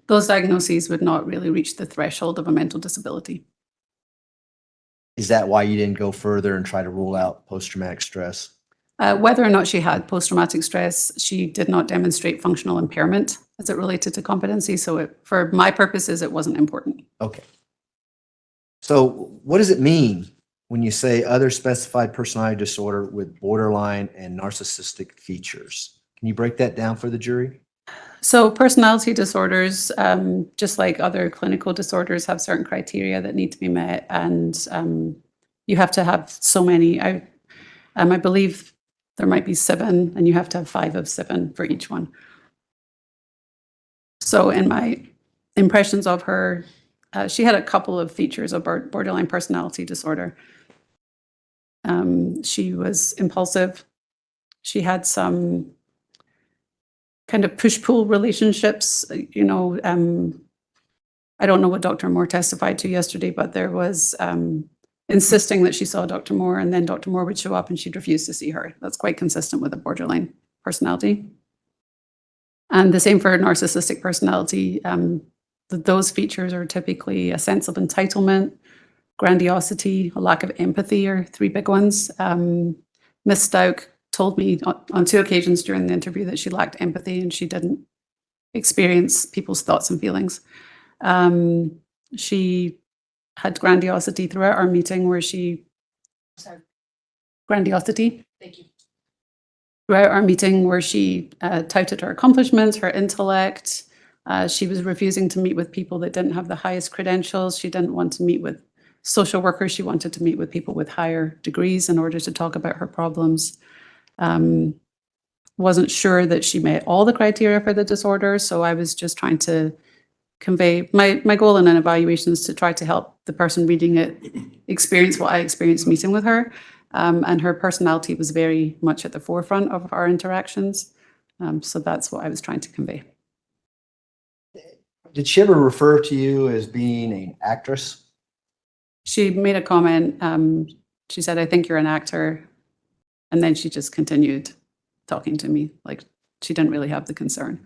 those diagnoses would not really reach the threshold of a mental disability. Is that why you didn't go further and try to rule out post-traumatic stress? Whether or not she had post-traumatic stress, she did not demonstrate functional impairment as it related to competency. So for my purposes, it wasn't important. Okay. So what does it mean when you say other specified personality disorder with borderline and narcissistic features? Can you break that down for the jury? So personality disorders, just like other clinical disorders, have certain criteria that need to be met, and you have to have so many. I believe there might be 7, and you have to have 5 of 7 for each one. So in my impressions of her, she had a couple of features of borderline personality disorder. She was impulsive. She had some kind of push-pull relationships. You know, I don't know what Dr. Moore testified to yesterday, but there was insisting that she saw Dr. Moore, and then Dr. Moore would show up and she'd refuse to see her. That's quite consistent with a borderline personality. And the same for narcissistic personality. Those features are typically a sense of entitlement, grandiosity, a lack of empathy are three big ones. Ms. Stauch told me on 2 occasions during the interview that she lacked empathy and she didn't experience people's thoughts and feelings. She had grandiosity throughout our meeting where she, grandiosity. Thank you. Throughout our meeting where she touted her accomplishments, her intellect. She was refusing to meet with people that didn't have the highest credentials. She didn't want to meet with social workers. She wanted to meet with people with higher degrees in order to talk about her problems. Wasn't sure that she met all the criteria for the disorder, so I was just trying to convey my goal in an evaluation is to try to help the person reading it experience what I experienced meeting with her. And her personality was very much at the forefront of our interactions. So that's what I was trying to convey. Did she ever refer to you as being an actress? She made a comment. She said, "I think you're an actor." And then she just continued talking to me. Like she didn't really have the concern.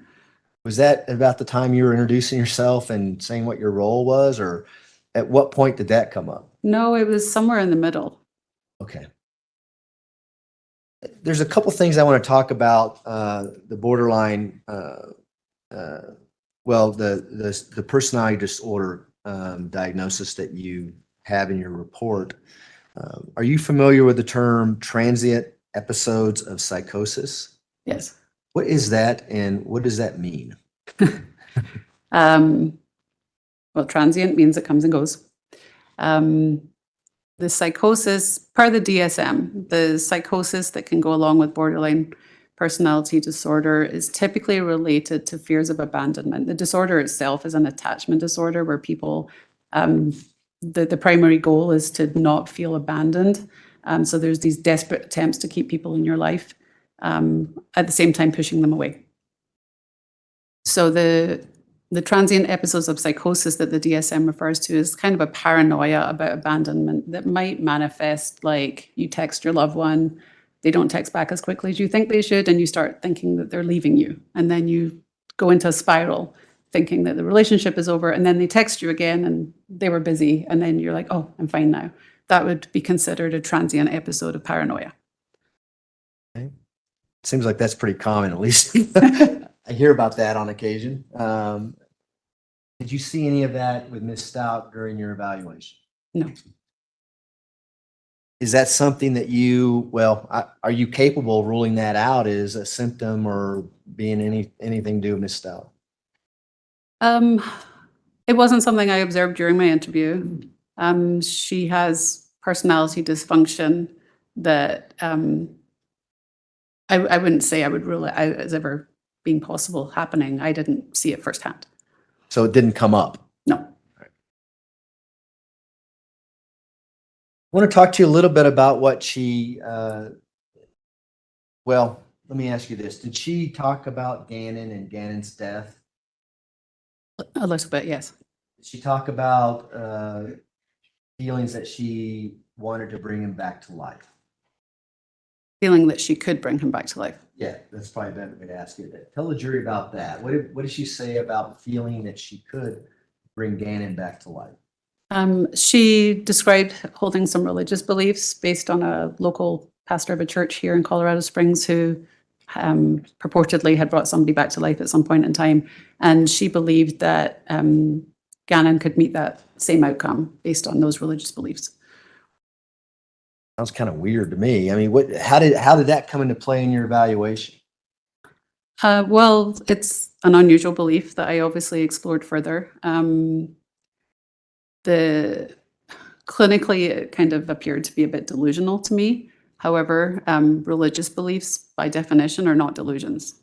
Was that about the time you were introducing yourself and saying what your role was, or at what point did that come up? No, it was somewhere in the middle. Okay. There's a couple things I want to talk about, the borderline, well, the personality disorder diagnosis that you have in your report. Are you familiar with the term transient episodes of psychosis? Yes. What is that and what does that mean? Well, transient means it comes and goes. The psychosis, per the DSM, the psychosis that can go along with borderline personality disorder is typically related to fears of abandonment. The disorder itself is an attachment disorder where people, the primary goal is to not feel abandoned. So there's these desperate attempts to keep people in your life, at the same time pushing them away. So the transient episodes of psychosis that the DSM refers to is kind of a paranoia about abandonment that might manifest like you text your loved one, they don't text back as quickly as you think they should, and you start thinking that they're leaving you. And then you go into a spiral thinking that the relationship is over, and then they text you again and they were busy, and then you're like, oh, I'm fine now. That would be considered a transient episode of paranoia. Okay. Seems like that's pretty common, at least. I hear about that on occasion. Did you see any of that with Ms. Stauch during your evaluation? No. Is that something that you, are you capable of ruling that out as a symptom or being anything to do with Ms. Stauch? It wasn't something I observed during my interview. She has personality dysfunction that I wouldn't say I would rule it out as ever being possible happening. I didn't see it firsthand. So it didn't come up? No. I want to talk to you a little bit about what she, well, let me ask you this. Did she talk about Gannon and Gannon's death? A little bit, yes. Did she talk about feelings that she wanted to bring him back to life? Feeling that she could bring him back to life. Yeah, that's probably a better way to ask you that. Tell the jury about that. What did she say about feeling that she could bring Gannon back to life? She described holding some religious beliefs based on a local pastor of a church here in Colorado Springs who purportedly had brought somebody back to life at some point in time. And she believed that Gannon could meet that same outcome based on those religious beliefs. Sounds kind of weird to me. I mean, how did that come into play in your evaluation? Well, it's an unusual belief that I obviously explored further. Clinically, it kind of appeared to be a bit delusional to me. However, religious beliefs, by definition, are not delusions.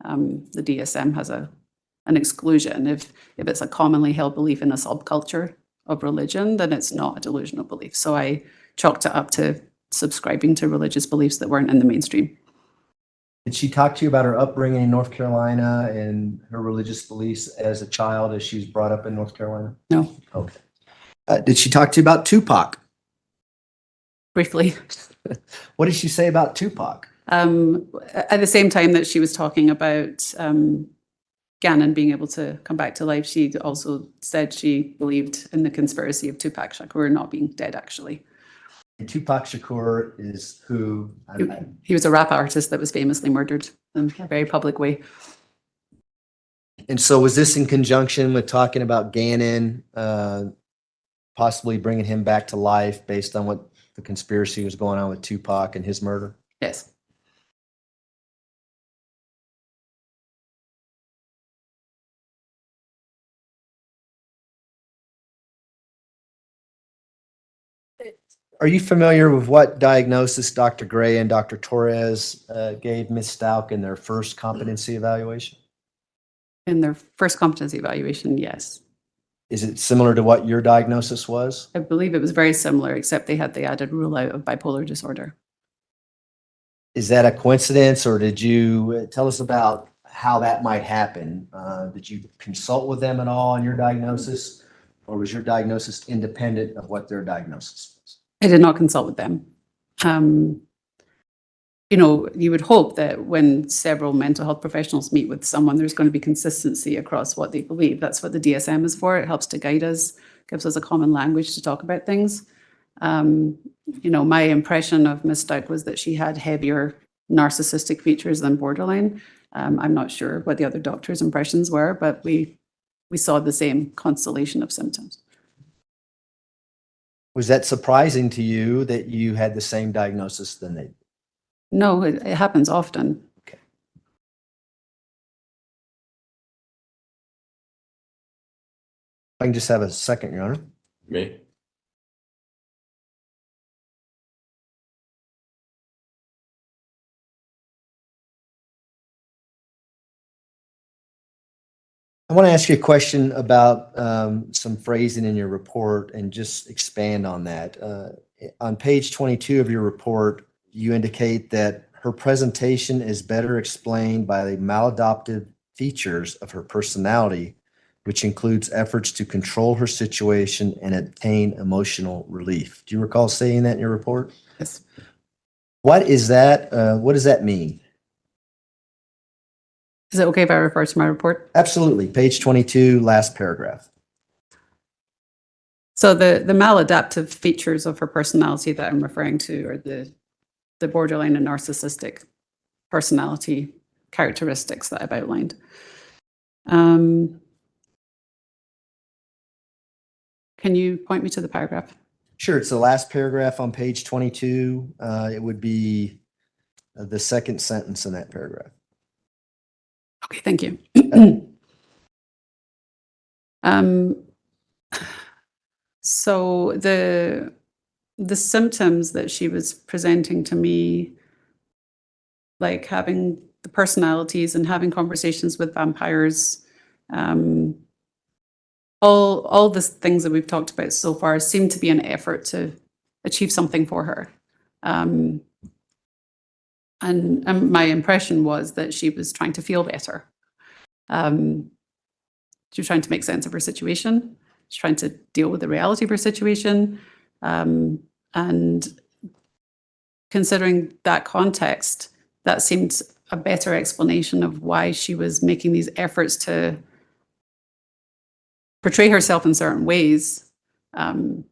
The DSM has an exclusion. If it's a commonly held belief in a subculture of religion, then it's not a delusional belief. So I chalked it up to subscribing to religious beliefs that weren't in the mainstream. Did she talk to you about her upbringing in North Carolina and her religious beliefs as a child as she was brought up in North Carolina? No. Okay. Did she talk to you about Tupac? Briefly. What did she say about Tupac? At the same time that she was talking about Gannon being able to come back to life, she also said she believed in the conspiracy of Tupac Shakur not being dead, actually. And Tupac Shakur is who? He was a rap artist that was famously murdered in a very public way. And so was this in conjunction with talking about Gannon, possibly bringing him back to life based on what the conspiracy was going on with Tupac and his murder? Yes. Are you familiar with what diagnosis Dr. Gray and Dr. Torres gave Ms. Stauch in their first competency evaluation? In their first competency evaluation, yes. Is it similar to what your diagnosis was? I believe it was very similar, except they had the added rule out of bipolar disorder. Is that a coincidence, or did you tell us about how that might happen? Did you consult with them at all on your diagnosis, or was your diagnosis independent of what their diagnosis was? I did not consult with them. You know, you would hope that when several mental health professionals meet with someone, there's going to be consistency across what they believe. That's what the DSM is for. It helps to guide us, gives us a common language to talk about things. You know, my impression of Ms. Stauch was that she had heavier narcissistic features than borderline. I'm not sure what the other doctors' impressions were, but we saw the same constellation of symptoms. Was that surprising to you that you had the same diagnosis than they did? No, it happens often. Okay. I can just have a second, Your Honor. Me? I want to ask you a question about some phrasing in your report and just expand on that. On page 22 of your report, you indicate that her presentation is better explained by the maladaptive features of her personality, which includes efforts to control her situation and obtain emotional relief. Do you recall saying that in your report? Yes. What is that? What does that mean? Is it okay if I refer to my report? Absolutely. Page 22, last paragraph. So the maladaptive features of her personality that I'm referring to are the borderline and narcissistic personality characteristics that I've outlined. Can you point me to the paragraph? Sure. It's the last paragraph on page 22. It would be the second sentence in that paragraph. Okay, thank you. So the symptoms that she was presenting to me, like having the personalities and having conversations with vampires, all the things that we've talked about so far seem to be an effort to achieve something for her. And my impression was that she was trying to feel better. She was trying to make sense of her situation. She's trying to deal with the reality of her situation. And considering that context, that seemed a better explanation of why she was making these efforts to portray herself in certain ways to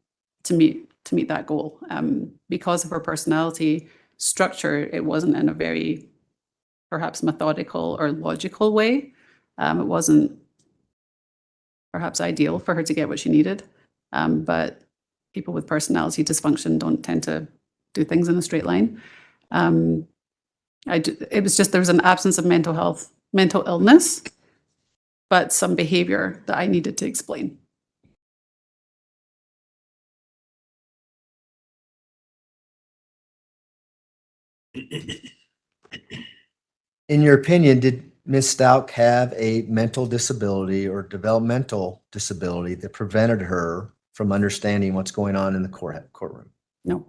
meet that goal. Because of her personality structure, it wasn't in a very perhaps methodical or logical way. It wasn't perhaps ideal for her to get what she needed. But people with personality dysfunction don't tend to do things in a straight line. It was just, there was an absence of mental illness, but some behavior that I needed to explain. In your opinion, did Ms. Stauch have a mental disability or developmental disability that prevented her from understanding what's going on in the courtroom? No.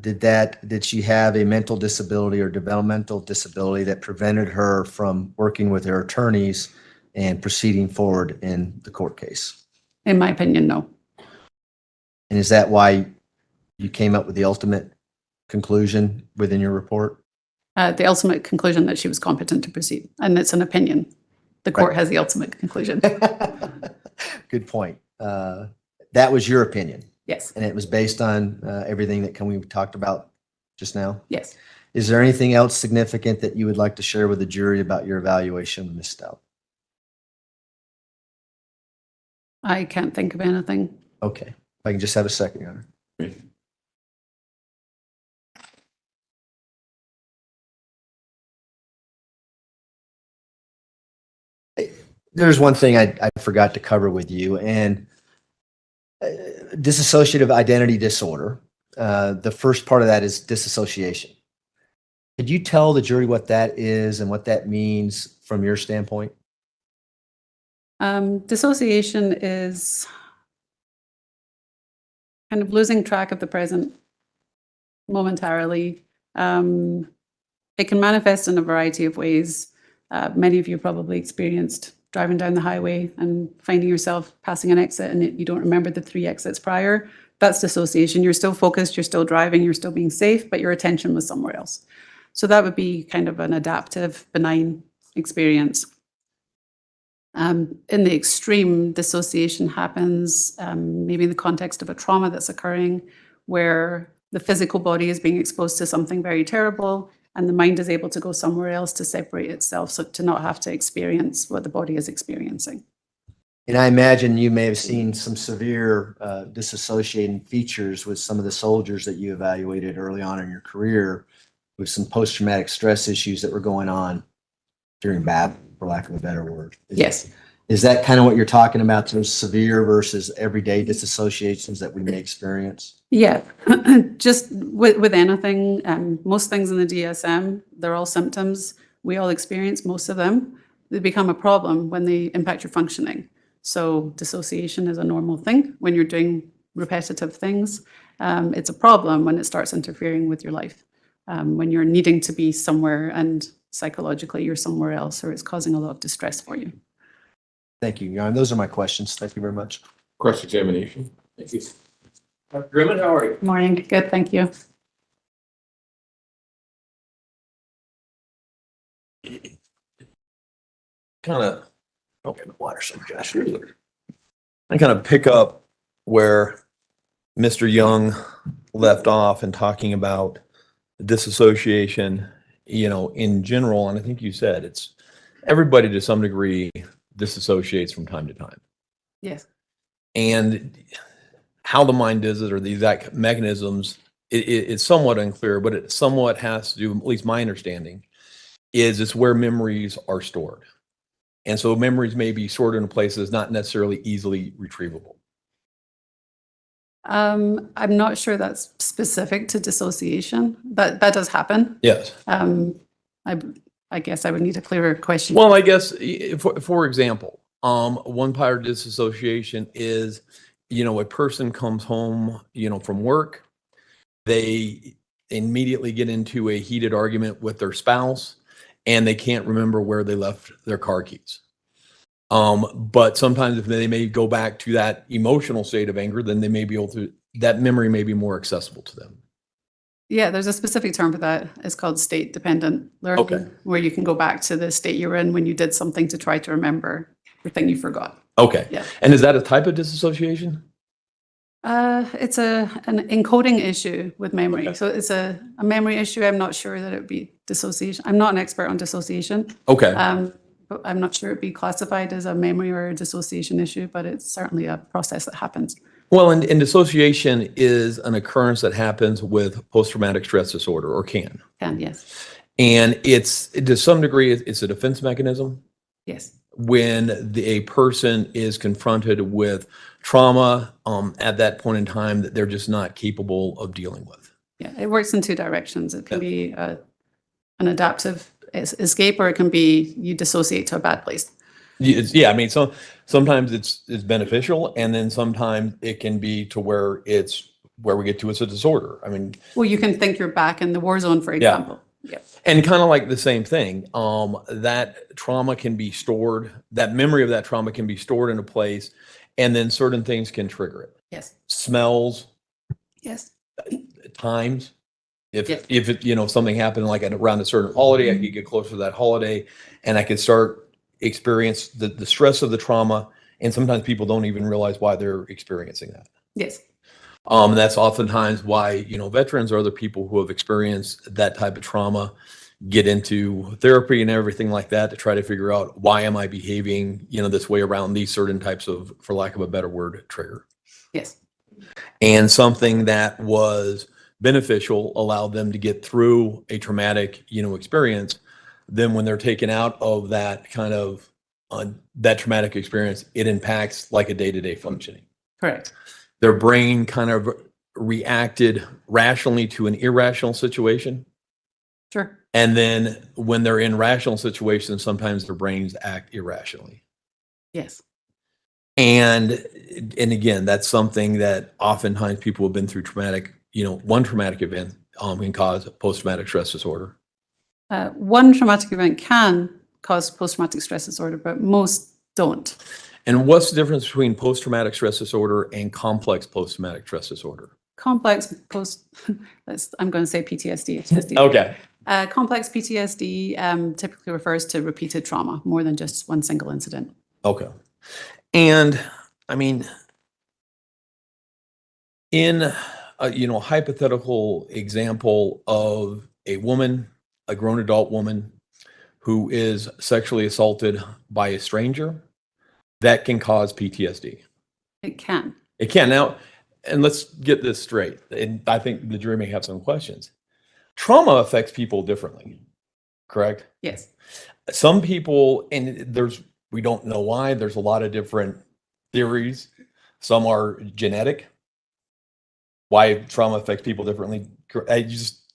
Did she have a mental disability or developmental disability that prevented her from working with her attorneys and proceeding forward in the court case? In my opinion, no. And is that why you came up with the ultimate conclusion within your report? The ultimate conclusion that she was competent to proceed, and it's an opinion. The court has the ultimate conclusion. Good point. That was your opinion, Yes, and it was based on everything that we talked about just now. yes. Is there anything else significant that you would like to share with the jury about your evaluation of Ms. Stout? I can't think of anything. Okay, if I can just have a second, Your Honor. There's one thing I forgot to cover with you, and dissociative identity disorder. The first part of that is dissociation. Could you tell the jury what that is and what that means from your standpoint? Dissociation is kind of losing track of the present momentarily. It can manifest in a variety of ways. Many of you probably experienced driving down the highway and finding yourself passing an exit and you don't remember the 3 exits prior. That's dissociation. You're still focused, you're still driving, you're still being safe, but your attention was somewhere else. So that would be kind of an adaptive, benign experience. In the extreme, dissociation happens maybe in the context of a trauma that's occurring where the physical body is being exposed to something very terrible and the mind is able to go somewhere else to separate itself so to not have to experience what the body is experiencing. And I imagine you may have seen some severe disassociating features with some of the soldiers that you evaluated early on in your career with some post-traumatic stress issues that were going on during battle, for lack of a better word. Yes. Is that kind of what you're talking about, those severe versus everyday disassociations that we may experience? Yeah, just with anything, most things in the DSM, they're all symptoms. We all experience most of them. They become a problem when they impact your functioning. So dissociation is a normal thing when you're doing repetitive things. It's a problem when it starts interfering with your life, when you're needing to be somewhere and psychologically you're somewhere else or it's causing a lot of distress for you. Thank you, Jan. Those are my questions. Thank you very much. Cross-examination. Thank you. Dr. Grimmett, how are you? Morning. Good. Thank you. Kind of, okay, the water some Josh. I kind of pick up where Mr. Young left off and talking about disassociation, in general, and I think you said it's everybody to some degree disassociates from time to time. Yes. And how the mind does it or the exact mechanisms, it's somewhat unclear, but it somewhat has to do, at least my understanding, is it's where memories are stored. And so memories may be stored in a place that's not necessarily easily retrievable. I'm not sure that's specific to dissociation, but that does happen. Yes. I guess I would need a clearer question. Well, I guess, for example, one part of disassociation is, a person comes home, from work, they immediately get into a heated argument with their spouse, and they can't remember where they left their car keys. But sometimes if they may go back to that emotional state of anger, then they may be able to, that memory may be more accessible to them. Yeah, there's a specific term for that. It's called state dependent learning, Okay. where you can go back to the state you were in when you did something to try to remember the thing you forgot. Okay. Yeah. And is that a type of disassociation? It's an encoding issue with memory. Okay. So it's a memory issue. I'm not sure that it would be dissociation. I'm not an expert on dissociation. Okay. But I'm not sure it'd be classified as a memory or a dissociation issue, but it's certainly a process that happens. Well, and dissociation is an occurrence that happens with post-traumatic stress disorder, or can. And yes, And it's, to some degree, it's a defense mechanism yes, when a person is confronted with trauma at that point in time that they're just not capable of dealing with. yeah. It works in 2 directions. It can Yeah. be an adaptive escape, or it can be you dissociate to a bad place. Yeah, I mean, sometimes it's beneficial, and then sometimes it can be to where we get to it's a disorder. I mean, Well, you can think you're back in the war zone, for example. Yeah. and kind of like the same thing, that trauma can be stored, that memory of that trauma can be stored in a place, and then certain things can trigger it. Yes. Smells, Yes. times. If Yes. if it, something happened like around a certain holiday, I could get closer to that holiday, and I could start experience the stress of the trauma, and sometimes people don't even realize why they're experiencing that. Yes. That's oftentimes why, you know, veterans or other people who have experienced that type of trauma get into therapy and everything like that to try to figure out, why am I behaving, you know, this way around these certain types of, for lack of a better word, trigger. Yes. And something that was beneficial allowed them to get through a traumatic, you know, experience. Then when they're taken out of that kind of that traumatic experience, it impacts like a day-to-day functioning. Correct. Their brain kind of reacted rationally to an irrational situation. Sure. And then when they're in rational situations, sometimes their brains act irrationally. Yes. And again, that's something that oftentimes people have been through traumatic, you know, one traumatic event can cause post-traumatic stress disorder. One traumatic event can cause post-traumatic stress disorder, but most don't. And what's the difference between post-traumatic stress disorder and complex post-traumatic stress disorder? Complex I'm going to say PTSD. It's just Okay. Complex PTSD typically refers to repeated trauma, more than just one single incident. Okay. And I mean, in a, you know, hypothetical example of a woman, a grown adult woman who is sexually assaulted by a stranger, that can cause PTSD. It can. It can. Now, and let's get this straight. And I think the jury may have some questions. Trauma affects people differently, correct? Yes. Some people, and we don't know why, there's a lot of different theories. Some are genetic, why trauma affects people differently.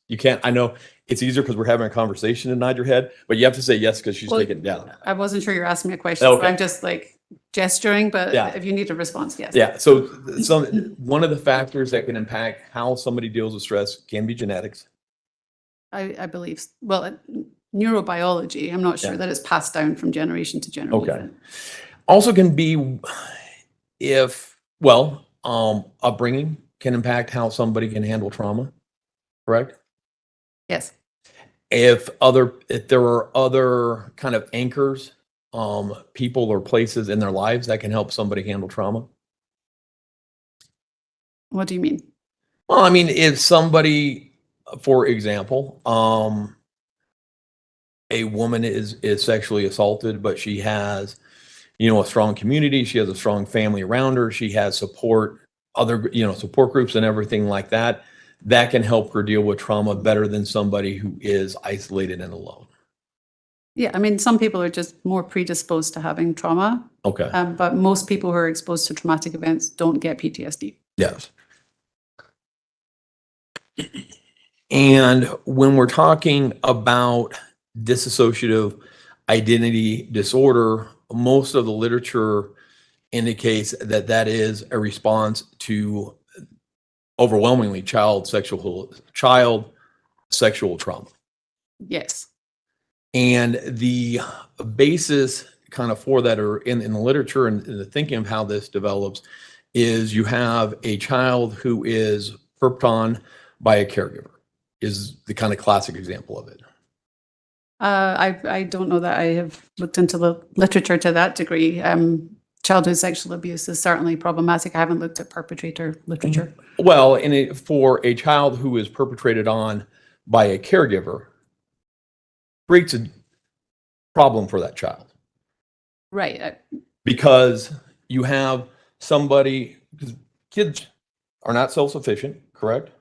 You can't, I know it's easier because we're having a conversation and nod your head, but you have to say yes because she's taking it down. I wasn't sure you're asking me a question, Okay. so I'm just like gesturing, but Yeah. if you need a response, yes. Yeah, so one of the factors that can impact how somebody deals with stress can be genetics. I believe, well, neurobiology, I'm not sure Yeah. that it's passed down from generation to generation. Okay. Also can be upbringing can impact how somebody can handle trauma, correct? Yes. If there are other kind of anchors, people or places in their lives that can help somebody handle trauma. What do you mean? Well, I mean, if somebody, for example, a woman is sexually assaulted, but she has, you know, a strong community, she has a strong family around her, she has support, other, you know, support groups and everything like that, that can help her deal with trauma better than somebody who is isolated and alone. Yeah, I mean, some people are just more predisposed to having trauma, Okay. but most people who are exposed to traumatic events don't get PTSD. Yes. And when we're talking about dissociative identity disorder, most of the literature indicates that that is a response to overwhelmingly child sexual trauma. Yes. And the basis kind of for that, or in the literature and the thinking of how this develops, is you have a child who is perped on by a caregiver, is the kind of classic example of it. I don't know that I have looked into the literature to that degree. Childhood sexual abuse is certainly problematic. I haven't looked at perpetrator literature. Well, for a child who is perpetrated on by a caregiver, creates a problem for that child. Right. Because you have somebody, because kids are not self-sufficient, correct?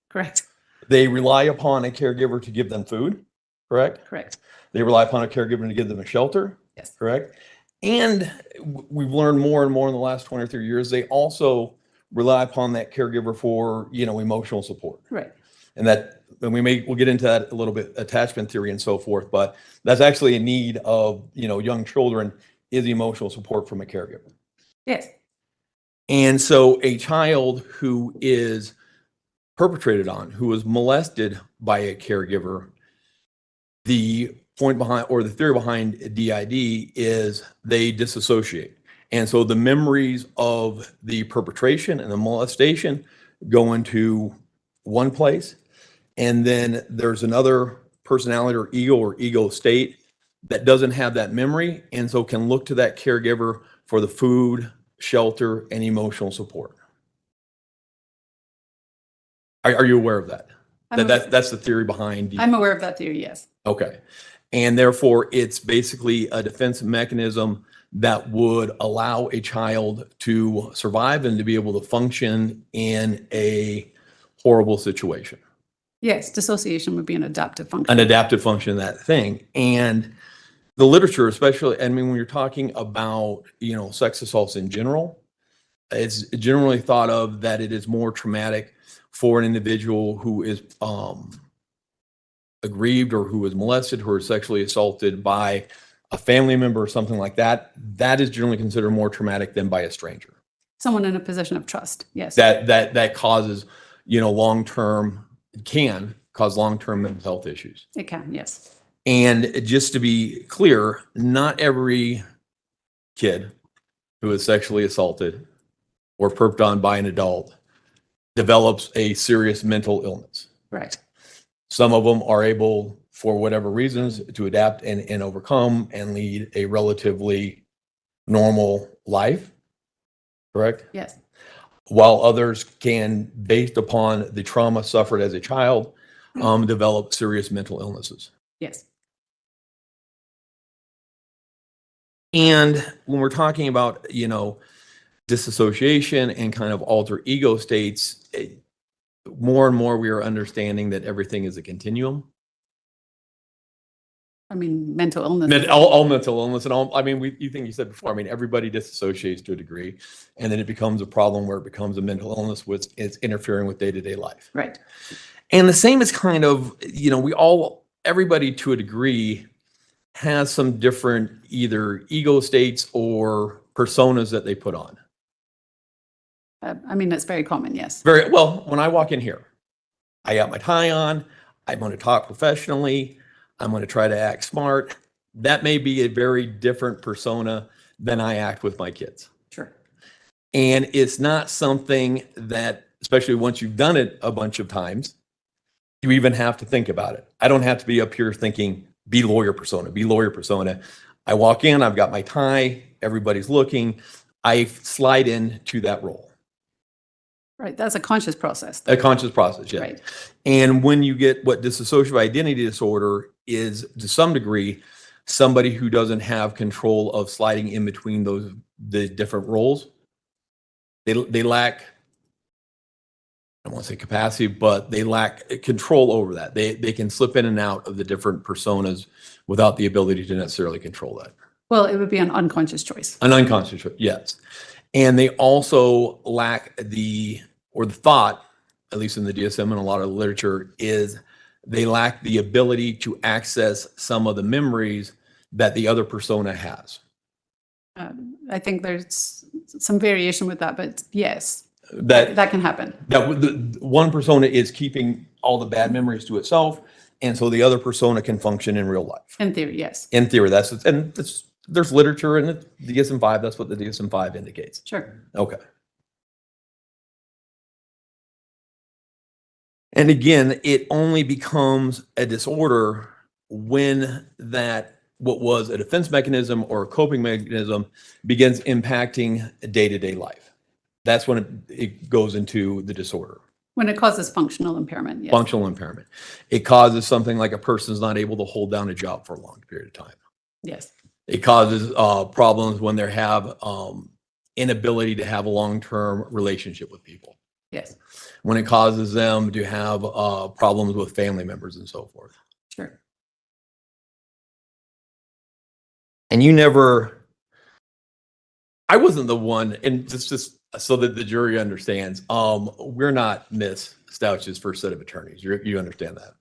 Correct. They rely upon a caregiver to give them food, correct? Correct. They rely upon a caregiver to give them a shelter, Yes. correct? And we've learned more and more in the last 20 or 30 years, they also rely upon that caregiver for, you know, emotional support. Right. And we'll get into that a little bit, attachment theory and so forth, but that's actually a need of, you know, young children, is emotional support from a caregiver. Yes. And so a child who is perpetrated on, who was molested by a caregiver, the point behind, or the theory behind DID, is they disassociate. And so the memories of the perpetration and the molestation go into one place. And then there's another personality or ego state that doesn't have that memory, and so can look to that caregiver for the food, shelter, and emotional support. Are you aware of that? That's the theory behind. I'm aware of that theory, yes. Okay. And therefore, it's basically a defense mechanism that would allow a child to survive and to be able to function in a horrible situation. Yes, dissociation would be an adaptive function. An adaptive function of that thing. And the literature, especially, I mean, when you're talking about, sex assaults in general, it's generally thought of that it is more traumatic for an individual who is aggrieved or who is molested, who is sexually assaulted by a family member or something like that. That is generally considered more traumatic than by a stranger. Someone in a position of trust, yes. That causes, can cause long-term mental health issues. It can, yes. And just to be clear, not every kid who is sexually assaulted or perped on by an adult develops a serious mental illness. Right. Some of them are able, for whatever reasons, to adapt and overcome and lead a relatively normal life, correct? Yes. While others can, based upon the trauma suffered as a child, develop serious mental illnesses. Yes. And when we're talking about, dissociation and kind of alter ego states, more and more we are understanding that everything is a continuum. I mean, mental illness. All mental illness and all, you said before, everybody disassociates to a degree, and then it becomes a problem where it becomes a mental illness, which is interfering with day-to-day life. Right. And the same is kind of, everybody to a degree has some different either ego states or personas that they put on. That's very common, yes. Very well, when I walk in here, I got my tie on, I'm going to talk professionally, I'm going to try to act smart. That may be a very different persona than I act with my kids. Sure. And it's not something that, especially once you've done it a bunch of times, you even have to think about it. I don't have to be up here thinking, be lawyer persona, be lawyer persona. I walk in, I've got my tie, everybody's looking, I slide into that role. Right, that's a conscious process. A conscious process, yeah. Right. And when you get what dissociative identity disorder is, to some degree, somebody who doesn't have control of sliding in between the different roles, they lack, I don't want to say capacity, but they lack control over that. They can slip in and out of the different personas without the ability to necessarily control that. Well, it would be an unconscious choice. An unconscious choice, yes. And they also lack the thought, at least in the DSM and a lot of the literature, is they lack the ability to access some of the memories that the other persona has. I think there's some variation with that, but yes, That can happen. the one persona is keeping all the bad memories to itself, and so the other persona can function in real life. In theory, yes. In theory, there's literature in the DSM-5. That's what the DSM-5 indicates. Sure. Okay. And again, it only becomes a disorder when what was a defense mechanism or a coping mechanism begins impacting day-to-day life. That's when it goes into the disorder. When it causes functional impairment, yes. Functional impairment. It causes something like a person's not able to hold down a job for a long period of time. Yes. It causes problems when they have inability to have a long-term relationship with people. Yes. When it causes them to have problems with family members and so forth. Sure. And I wasn't the one, and just so that the jury understands, we're not Miss Stauch's first set of attorneys. You understand that?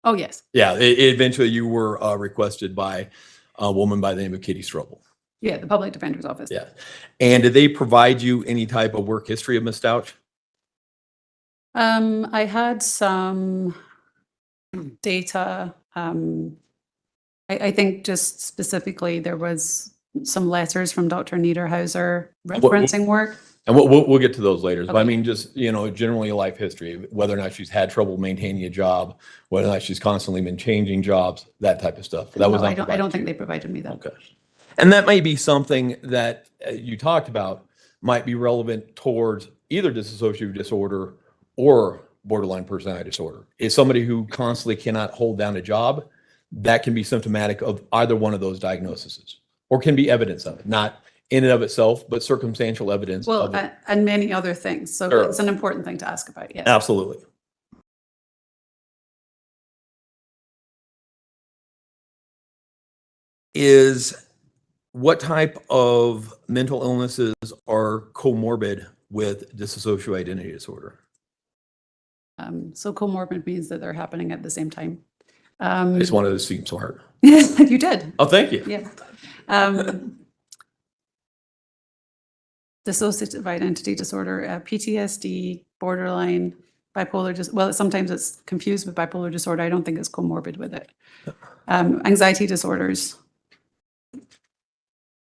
Oh, yes. Yeah, eventually you were requested by a woman by the name of Katie Strobel. Yeah, the public defender's office. Yeah. And did they provide you any type of work history of Miss Stauch? I had some data. I think just specifically there was some letters from Dr. Niederhauser referencing work. And we'll get to those later. But I Okay. mean, just, generally life history, whether or not she's had trouble maintaining a job, whether or not she's constantly been changing jobs, that type of stuff. That was No, not I provided don't to think you. they provided me that. Okay. And that may be something that you talked about might be relevant towards either dissociative disorder or borderline personality disorder. Is somebody who constantly cannot hold down a job, that can be symptomatic of either one of those diagnoses, or can be evidence of it, not in and of itself, but circumstantial evidence Well, of it. and many other things. So Sure. it's an important thing to ask about, yes. Absolutely. What type of mental illnesses are comorbid with dissociative identity disorder? So comorbid means that they're happening at the same time. I just wanted to seem smart. You did, Oh, thank you. yeah. Dissociative identity disorder, PTSD, borderline, bipolar, well, sometimes it's confused with bipolar disorder. I don't think it's comorbid with it. Anxiety disorders.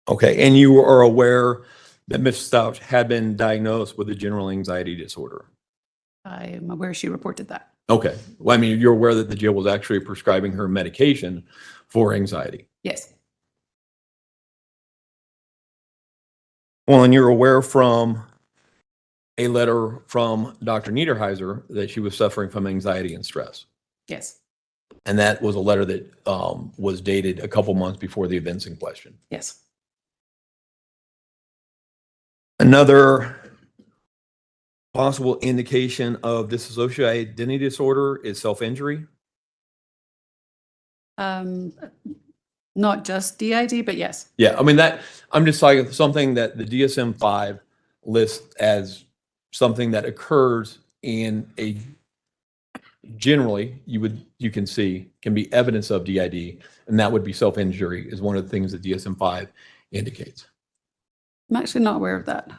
Okay, and you are aware that Ms. Stauch had been diagnosed with a general anxiety disorder? I am aware she reported that. Okay, well, I mean, you're aware that the jail was actually prescribing her medication for anxiety? Yes, Well, and you're aware from a letter from Dr. Niederheiser that she was suffering from anxiety and stress? yes, And that was a letter that was dated a couple months before the events in question. yes. Another possible indication of dissociative identity disorder is self-injury. Not just DID, but yes. Yeah, I mean I'm just like something that the DSM-5 lists as something that occurs in a, generally you can see can be evidence of DID, and that would be self-injury is one of the things that DSM-5 indicates. I'm actually not aware of that.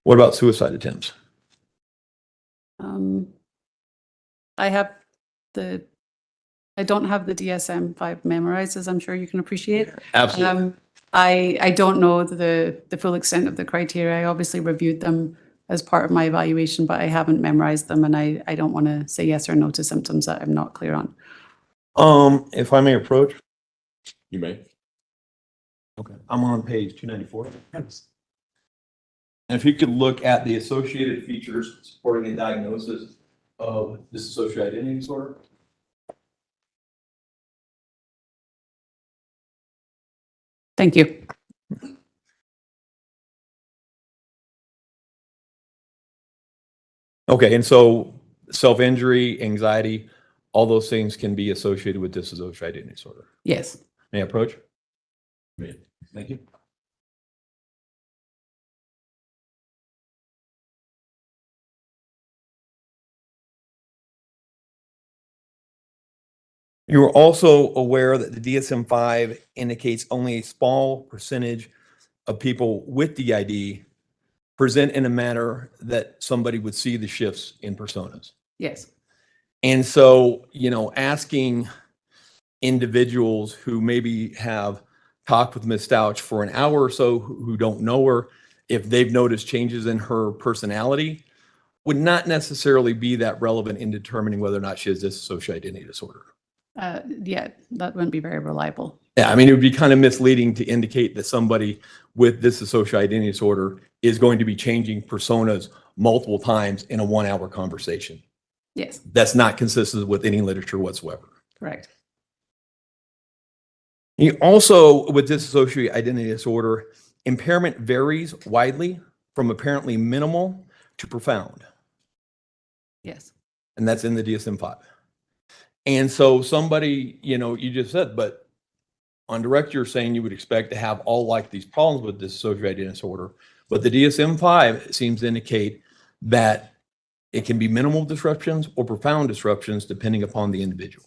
What about suicide attempts? I don't have the DSM-5 memorized, as I'm sure you can appreciate. Absolutely. I don't know the full extent of the criteria. I obviously reviewed them as part of my evaluation, but I haven't memorized them, and I don't want to say yes or no to symptoms that I'm not clear on. If I may approach. You may. Okay, I'm on page 294. And if you could look at the associated features supporting the diagnosis of dissociative identity disorder. Thank you. Okay, and so self-injury, anxiety, all those things can be associated with dissociative identity disorder. Yes. May I approach? Thank you. You are also aware that the DSM-5 indicates only a small percentage of people with DID present in a manner that somebody would see the shifts in personas. Yes. And so, asking individuals who maybe have talked with Ms. Stauch for an hour or so who don't know her, if they've noticed changes in her personality, would not necessarily be that relevant in determining whether or not she has dissociative identity disorder. Yeah, that wouldn't be very reliable. Yeah, I mean, it would be kind of misleading to indicate that somebody with dissociative identity disorder is going to be changing personas multiple times in a 1-hour conversation. Yes, That's not consistent with any literature whatsoever. correct. You also, with dissociative identity disorder, impairment varies widely from apparently minimal to profound. Yes. And that's in the DSM-5. And so somebody, you just said, but on direct, you're saying you would expect to have all like these problems with dissociative identity disorder, but the DSM-5 seems to indicate that it can be minimal disruptions or profound disruptions depending upon the individual.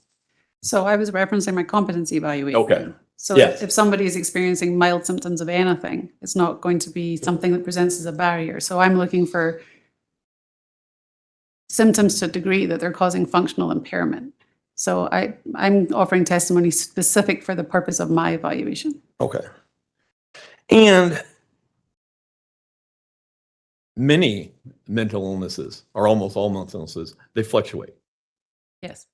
So I was referencing my competency evaluation. Okay. So Yes. if somebody is experiencing mild symptoms of anything, it's not going to be something that presents as a barrier. So I'm looking for symptoms to a degree that they're causing functional impairment. So I'm offering testimony specific for the purpose of my evaluation. Okay. And many mental illnesses, or almost all mental illnesses, they fluctuate. Yes,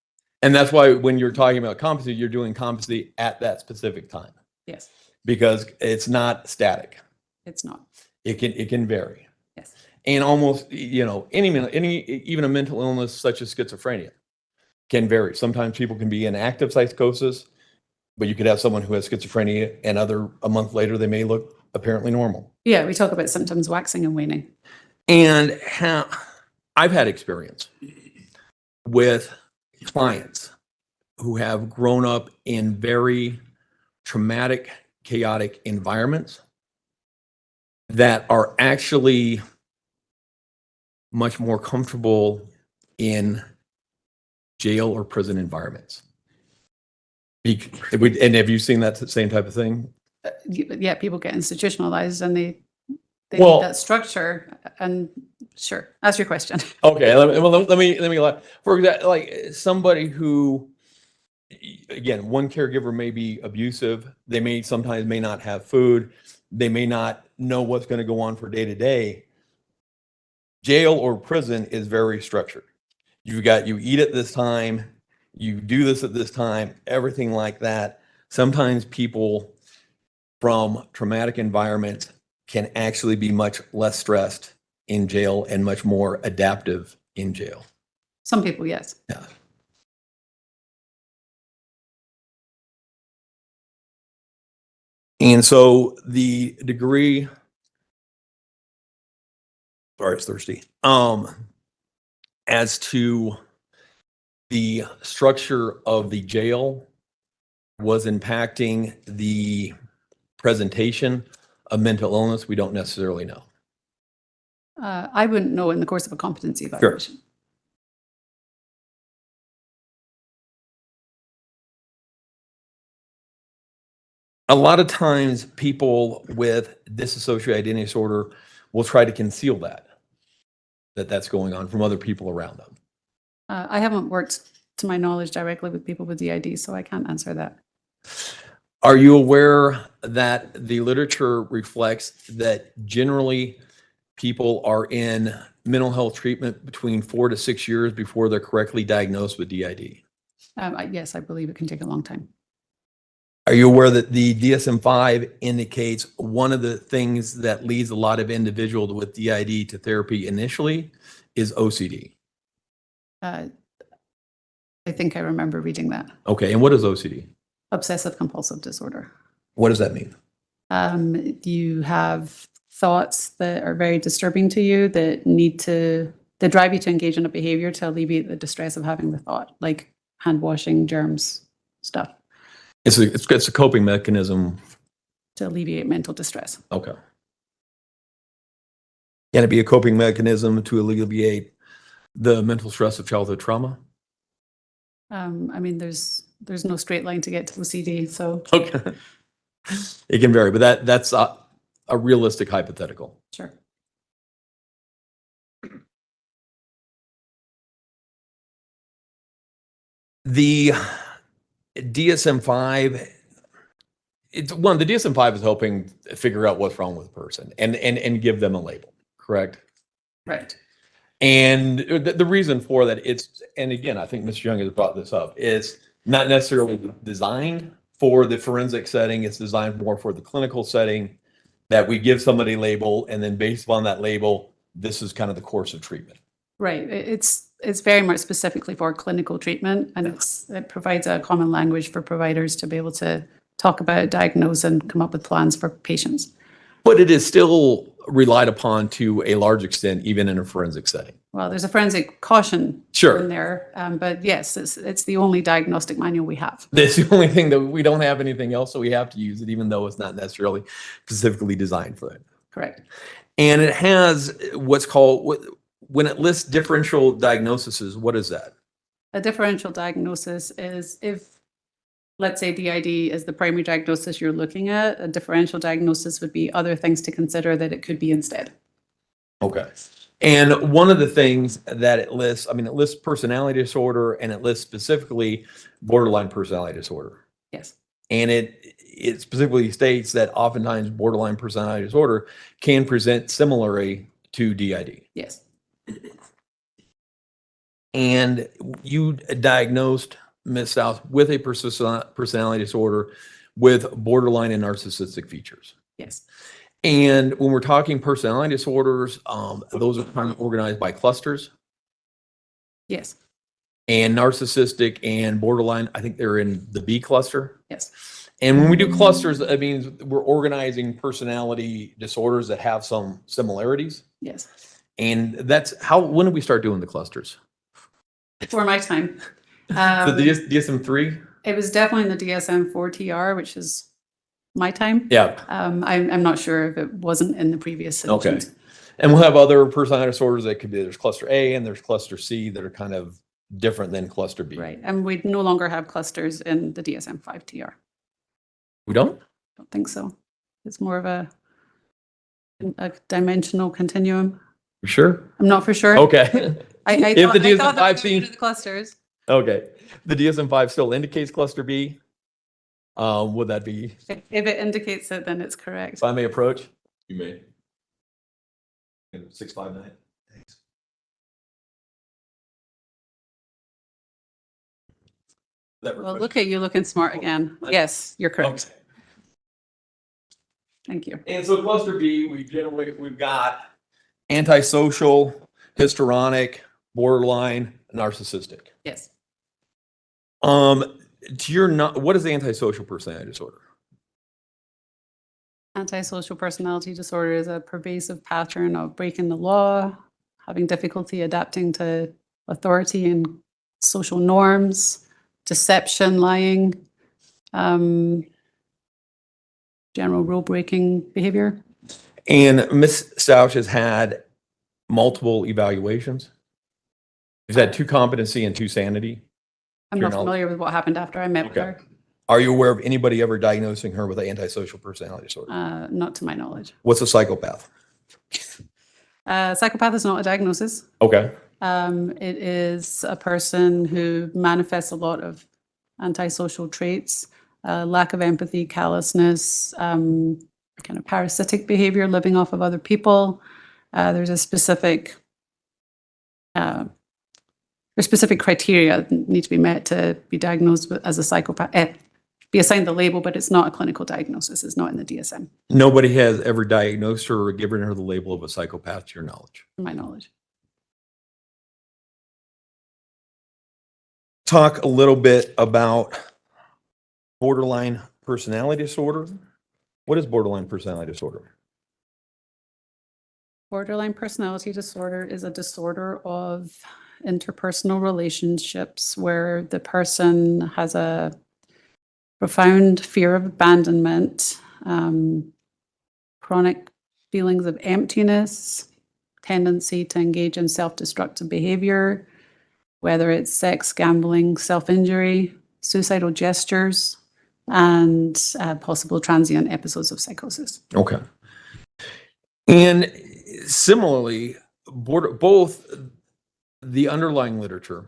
And that's why when you're talking about competency, you're doing competency at that specific time, yes, because it's not static. it's not. It can vary. Yes, And almost, any even a mental illness such as schizophrenia can vary. Sometimes people can be in active psychosis, but you could have someone who has schizophrenia and a month later they may look apparently normal. yeah, we talk about symptoms waxing and waning. And I've had experience with clients who have grown up in very traumatic, chaotic environments that are actually much more comfortable in jail or prison environments. And have you seen that same type of thing? Yeah, people get institutionalized and they Well- need that structure. And sure, ask your question. Okay, let me for example, like somebody who, again, one caregiver may be abusive. They sometimes may not have food. They may not know what's going to go on for day to day. Jail or prison is very structured. You eat at this time, you do this at this time, everything like that. Sometimes people from traumatic environments can actually be much less stressed in jail and much more adaptive in jail. Some people, yes. Yeah. And so the degree, sorry, it's thirsty. As to the structure of the jail was impacting the presentation of mental illness, we don't necessarily know. I wouldn't know in the course of a competency evaluation. A lot of times people with dissociative identity disorder will try to conceal that's going on from other people around them. I haven't worked, to my knowledge, directly with people with DID, so I can't answer that. Are you aware that the literature reflects that generally people are in mental health treatment between 4 to 6 years before they're correctly diagnosed with DID? Yes, I believe it can take a long time. Are you aware that the DSM-5 indicates one of the things that leads a lot of individuals with DID to therapy initially is OCD? I think I remember reading that. Okay, and what is OCD? Obsessive compulsive disorder. What does that mean? You have thoughts that are very disturbing to you that drive you to engage in a behavior to alleviate the distress of having the thought, like hand washing, germs, stuff. It's a coping mechanism. To alleviate mental distress. Okay. Can it be a coping mechanism to alleviate the mental stress of childhood trauma? I mean, there's no straight line to get to OCD, so Okay. It can vary, but that's a realistic hypothetical. sure. The DSM-5, the DSM-5 is helping figure out what's wrong with a person and give them a label, correct? Right. And the reason for that, and again, I think Mr. Young has brought this up, is not necessarily designed for the forensic setting. It's designed more for the clinical setting, that we give somebody a label, and then based upon that label, this is kind of the course of treatment. Right. It's very much specifically for clinical treatment, and it provides a common language for providers to be able to talk about, diagnose, and come up with plans for patients. But it is still relied upon to a large extent, even in a forensic setting. Well, there's a forensic caution Sure. in there, but yes, it's the only diagnostic manual we have. That's the only thing that we don't have anything else, so we have to use it, even though it's not necessarily specifically designed for that. Correct. And it has what's called, when it lists differential diagnoses, what is that? A differential diagnosis is if, let's say, DID is the primary diagnosis you're looking at, a differential diagnosis would be other things to consider that it could be instead. Okay. And one of the things that it lists, it lists personality disorder, and it lists specifically borderline personality disorder. Yes. And it specifically states that oftentimes borderline personality disorder can present similarly to DID. Yes. And you diagnosed Ms. Stauch with a persistent personality disorder with borderline and narcissistic features. Yes. And when we're talking personality disorders, those are kind of organized by clusters. Yes. And narcissistic and borderline, I think they're in the B cluster. Yes. And when we do clusters, that means we're organizing personality disorders that have some similarities. Yes. And that's how, when did we start doing the clusters? For my time. The DSM-3? It was definitely in the DSM-4 TR, which is my time. Yeah. I'm not sure if it wasn't in the previous Okay. editions. And we'll have other personality disorders that could be, there's cluster A and there's cluster C that are kind of different than cluster B. Right. And we no longer have clusters in the DSM-5 TR. We don't? Don't think so. It's more of a dimensional continuum. You sure? I'm not for sure. Okay. I If the thought that DSM-5 we were seems, the clusters. okay. The DSM-5 still indicates cluster B. Would that be, If it indicates it, then it's correct. if I may approach? You may. 659. Thanks. Well, look at you looking smart again. Yes, you're correct. Okay. Thank you. And so cluster B, we've got antisocial, histrionic, borderline, narcissistic. Yes. What is the antisocial personality disorder? Antisocial personality disorder is a pervasive pattern of breaking the law, having difficulty adapting to authority and social norms, deception, lying, general rule-breaking behavior. And Ms. Stauch has had multiple evaluations. She's had 2 competency and 2 sanity. I'm Your not knowledge. familiar with what happened after I met with Okay. her. Are you aware of anybody ever diagnosing her with an antisocial personality disorder? Not to my knowledge. What's a psychopath? Psychopath is not a diagnosis. Okay. It is a person who manifests a lot of antisocial traits, lack of empathy, callousness, kind of parasitic behavior, living off of other people. There's specific criteria that need to be met to be diagnosed as a psychopath, be assigned the label, but it's not a clinical diagnosis. It's not in the DSM, Nobody has ever diagnosed her or given her the label of a psychopath to your knowledge. to my knowledge. Talk a little bit about borderline personality disorder. What is borderline personality disorder? Borderline personality disorder is a disorder of interpersonal relationships where the person has a profound fear of abandonment, chronic feelings of emptiness, tendency to engage in self-destructive behavior, whether it's sex, gambling, self-injury, suicidal gestures, and possible transient episodes of psychosis. Okay. And similarly, both the underlying literature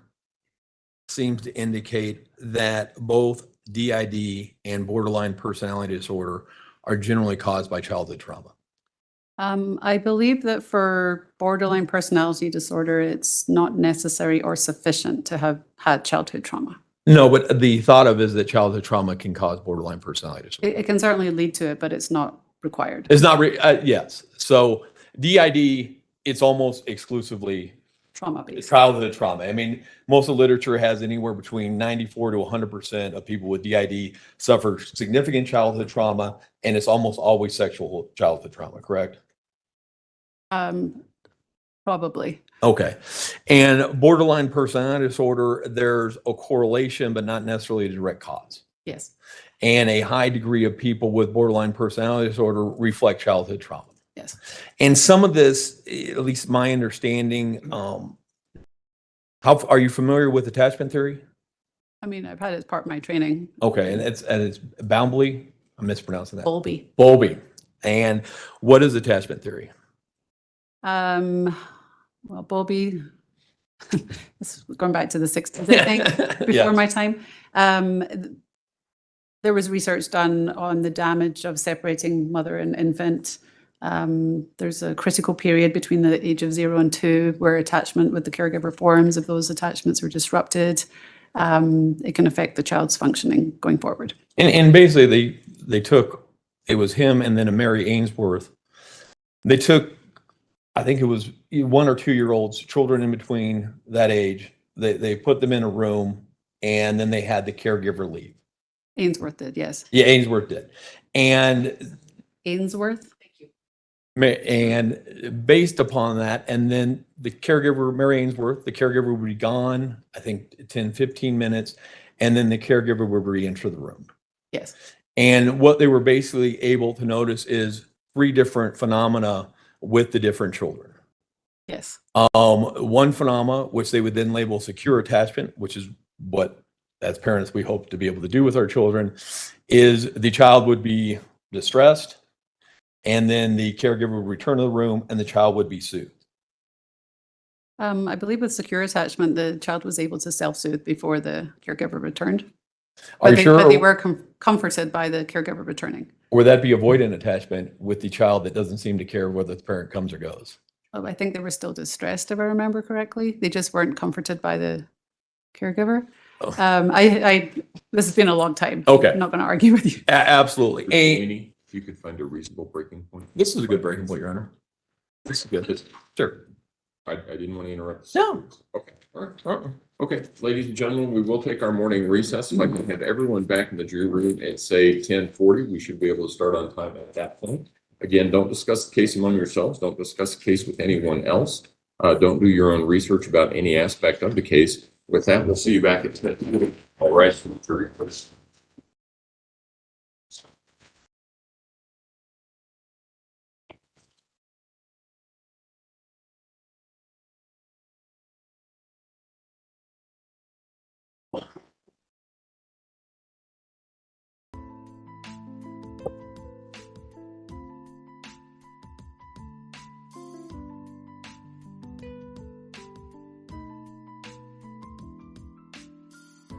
seems to indicate that both DID and borderline personality disorder are generally caused by childhood trauma. I believe that for borderline personality disorder, it's not necessary or sufficient to have had childhood trauma. No, but the thought of is that childhood trauma can cause borderline personality disorder. It can certainly lead to it, but it's not required. It's not, yes. So DID, it's almost exclusively Trauma-based. childhood trauma. I mean, most of the literature has anywhere between 94 to 100% of people with DID suffer significant childhood trauma, and it's almost always sexual childhood trauma, correct? Probably. Okay. And borderline personality disorder, there's a correlation, but not necessarily a direct cause. Yes. And a high degree of people with borderline personality disorder reflect childhood trauma. Yes. And some of this, at least my understanding, how are you familiar with attachment theory? I mean, I've had it as part of my training. Okay, and it's Boundley. I'm mispronouncing that. Bowlby. Bowlby. And what is attachment theory? Well, Bowlby, this is going back to the 60s, I think, before Yeah. my time. There was research done on the damage of separating mother and infant There's a critical period between the age of 0 and 2 where attachment with the caregiver forms. If those attachments are disrupted, it can affect the child's functioning going forward. And basically they took, it was him and then a Mary Ainsworth. They took, I think it was 1 or 2 year olds, children in between that age. They put them in a room and then they had the caregiver leave. Ainsworth did, yes. Yeah, Ainsworth did. And Ainsworth? And based upon that, and then the caregiver, Mary Ainsworth, the caregiver would be gone, I think 10, 15 minutes, and then the caregiver would re-enter the room. Yes. And what they were basically able to notice is 3 different phenomena with the different children. Yes. One phenomena, which they would then label secure attachment, which is what as parents we hope to be able to do with our children, is the child would be distressed, and then the caregiver would return to the room and the child would be soothed. I believe with secure attachment, the child was able to self-soothe before the caregiver returned. Are you sure? But they were comforted by the caregiver returning. Or that be avoidant attachment with the child that doesn't seem to care whether the parent comes or goes? I think they were still distressed, if I remember correctly. They just weren't comforted by the caregiver. Oh. This has been a long time. Okay. I'm not going to argue with you. Absolutely. If you could find a reasonable breaking point. This is a good breaking point, Your Honor. This is good. Sure. I didn't want to interrupt. No. Okay. All right. Okay, ladies and gentlemen, we will take our morning recess. If I can have everyone back in the jury room at say 10:40, we should be able to start on time at that point. Again, don't discuss the case among yourselves. Don't discuss the case with anyone else. Don't do your own research about any aspect of the case. With that, we'll see you back at 10:40. All right, for the jury, please.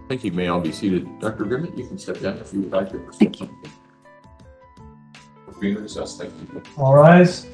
Thank you. May all be seated. Dr. Grimmett, you can step down if you would like to present something. We're being recessed. Thank you. All rise.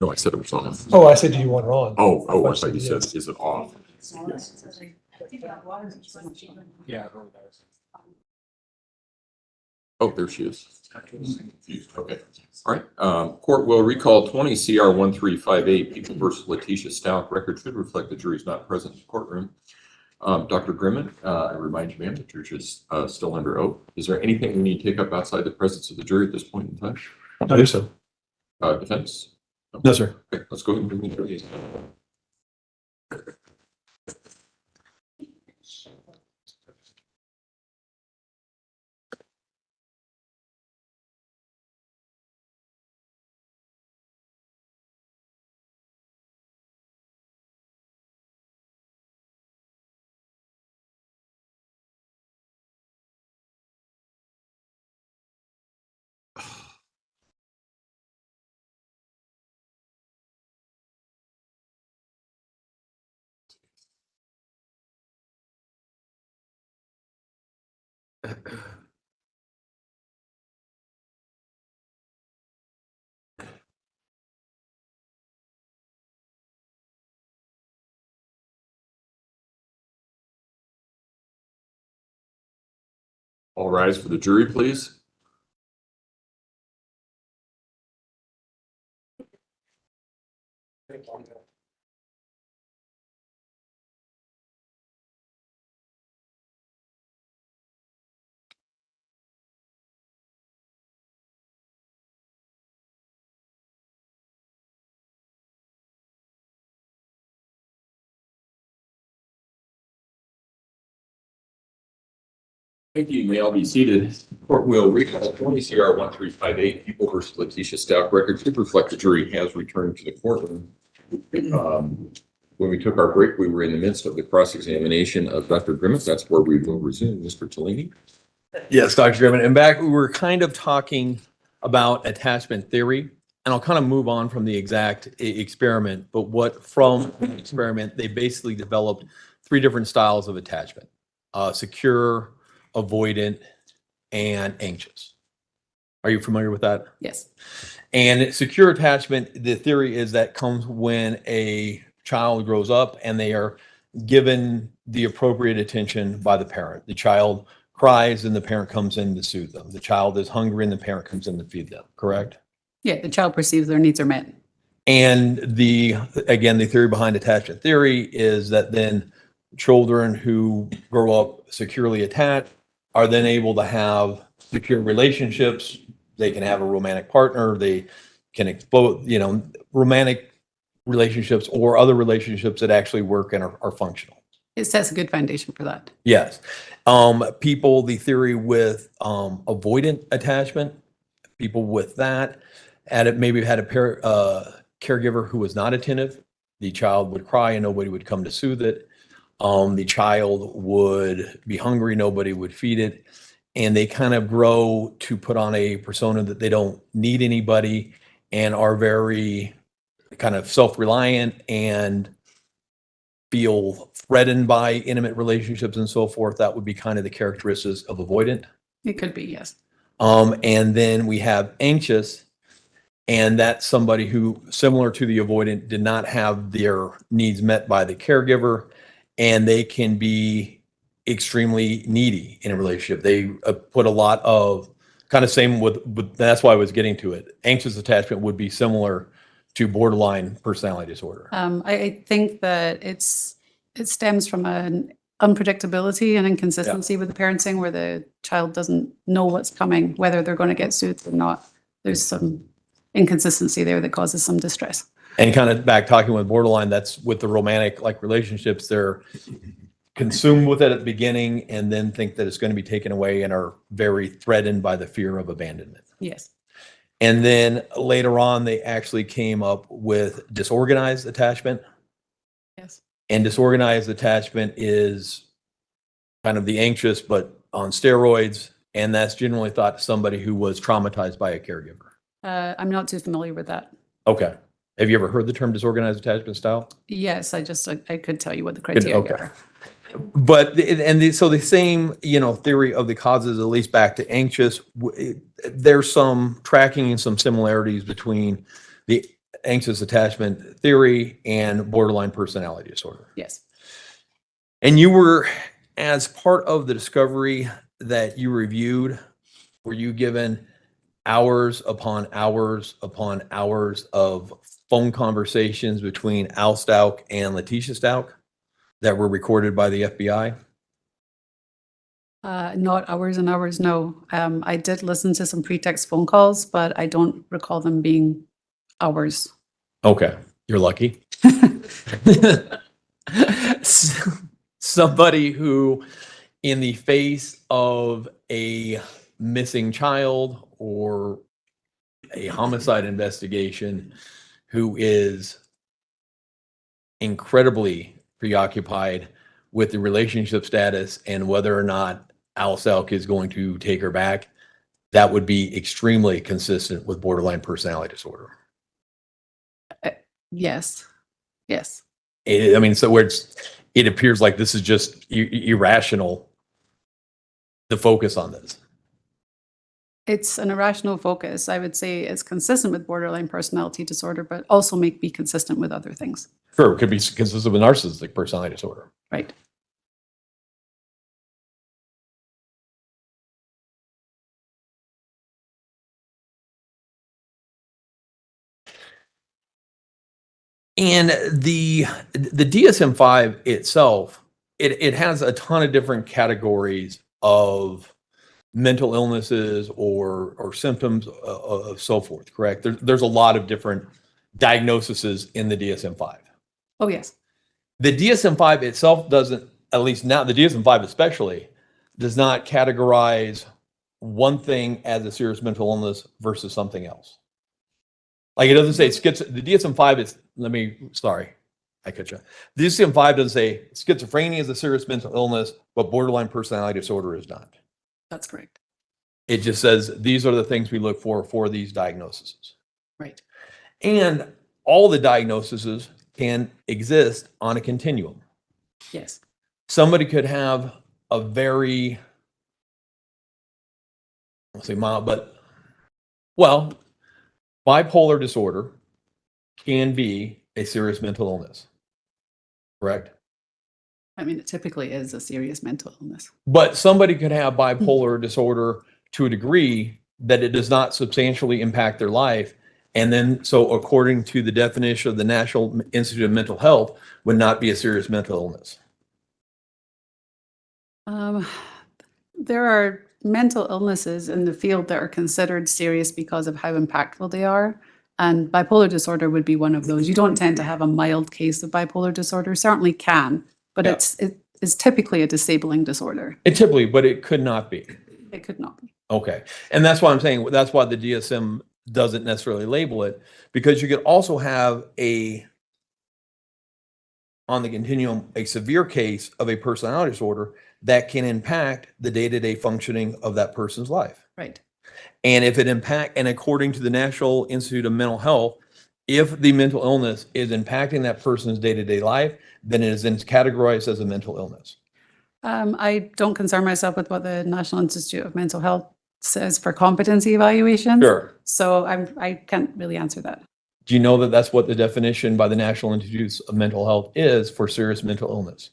No, I said it was on. Oh, I said, do you want her on? Oh, I thought you said, is it off? Yeah. Oh, there she is. Okay. All right. Court will recall 20 CR 1358, People versus Letecia Stauch. Record should reflect the jury's not present in the courtroom. Dr. Grimmin, I remind you, ma'am, that you're just still under oath. Is there anything we need to take up outside the presence of the jury at this point in time? I do so. Defense? No, sir. Okay, let's go ahead and bring the jury. All rise for the jury, please. Thank you. You may all be seated. Court will recall 20 CR 1358, People versus Letecia Stauch. Record should reflect the jury has returned to the courtroom. When we took our break, we were in the midst of the cross-examination of Dr. Grimmett. That's where we will resume. Mr. Tellini. Yes, Dr. Grimmett. And back, we were kind of talking about attachment theory, and I'll kind of move on from the exact experiment, but what from the experiment, they basically developed 3 different styles of attachment, secure, avoidant, and anxious. Are you familiar with that? Yes. And secure attachment, the theory is that comes when a child grows up and they are given the appropriate attention by the parent. The child cries and the parent comes in to soothe them. The child is hungry and the parent comes in to feed them, correct? Yeah, the child perceives their needs are met. And again, the theory behind attachment theory is that then children who grow up securely attached are then able to have secure relationships. They can have a romantic partner. They can explode, romantic relationships or other relationships that actually work and are functional. It sets a good foundation for that. Yes. The theory with avoidant attachment, people with that, maybe had a caregiver who was not attentive. The child would cry and nobody would come to soothe it. The child would be hungry, nobody would feed it. And they kind of grow to put on a persona that they don't need anybody and are very kind of self-reliant and feel threatened by intimate relationships and so forth. That would be kind of the characteristics of avoidant. It could be, yes. And then we have anxious, and that's somebody who, similar to the avoidant, did not have their needs met by the caregiver, and they can be extremely needy in a relationship. They put a lot of kind of same with that's why I was getting to it. Anxious attachment would be similar to borderline personality disorder. I think that it stems from an unpredictability and inconsistency with the parenting, where the child doesn't know what's coming, whether they're going to get soothed or not. There's some inconsistency there that causes some distress. And kind of back talking with borderline, that's with the romantic relationships, they're consumed with it at the beginning and then think that it's going to be taken away and are very threatened by the fear of abandonment. Yes. And then later on, they actually came up with disorganized attachment. Yes. And disorganized attachment is kind of the anxious, but on steroids. And that's generally thought to somebody who was traumatized by a caregiver. I'm not too familiar with that. Okay. Have you ever heard the term disorganized attachment style? Yes, I could tell you what the criteria Okay. are. But so the same theory of the causes, at least back to anxious, there's some tracking and some similarities between the anxious attachment theory and borderline personality disorder. Yes. And you were, as part of the discovery that you reviewed, were you given hours upon hours upon hours of phone conversations between Al Stauch and Letecia Stauch that were recorded by the FBI? Not hours and hours, no. I did listen to some pretext phone calls, but I don't recall them being hours. Okay, you're lucky. Somebody who, in the face of a missing child or a homicide investigation, who is incredibly preoccupied with the relationship status and whether or not Al Stauch is going to take her back, that would be extremely consistent with borderline personality disorder. Yes. Yes. So where it appears like this is just irrational to focus on this. It's an irrational focus. I would say it's consistent with borderline personality disorder, but also be consistent with other things. Sure, it could be consistent with narcissistic personality disorder. Right. And the DSM-5 itself, it has a ton of different categories of mental illnesses or symptoms of so forth, correct? There's a lot of different diagnoses in the DSM-5. Oh, yes. The DSM-5 itself doesn't, at least now, the DSM-5 especially, does not categorize one thing as a serious mental illness versus something else. Like it doesn't say the DSM-5 is, I cut you. The DSM-5 doesn't say schizophrenia is a serious mental illness, but borderline personality disorder is not. That's correct. It just says, these are the things we look for these diagnoses. Right. And all the diagnoses can exist on a continuum. Yes. Somebody could have a very, I'll say mild, but, well, bipolar disorder can be a serious mental illness, correct? I mean, it typically is a serious mental illness. But somebody could have bipolar disorder to a degree that it does not substantially impact their life. And then, so according to the definition of the National Institute of Mental Health, would not be a serious mental illness. There are mental illnesses in the field that are considered serious because of how impactful they are. And bipolar disorder would be one of those. You don't tend to have a mild case of bipolar disorder, certainly can, but Yeah. it is typically a disabling disorder. It typically, but it could not be. It could not be. Okay. And that's why I'm saying, that's why the DSM doesn't necessarily label it, because you could also have on the continuum, a severe case of a personality disorder that can impact the day-to-day functioning of that person's life. Right. And if it and according to the National Institute of Mental Health, if the mental illness is impacting that person's day-to-day life, then it is then categorized as a mental illness. I don't concern myself with what the National Institute of Mental Health says for competency evaluations. Sure. So I can't really answer that. Do you know that that's what the definition by the National Institute of Mental Health is for serious mental illness?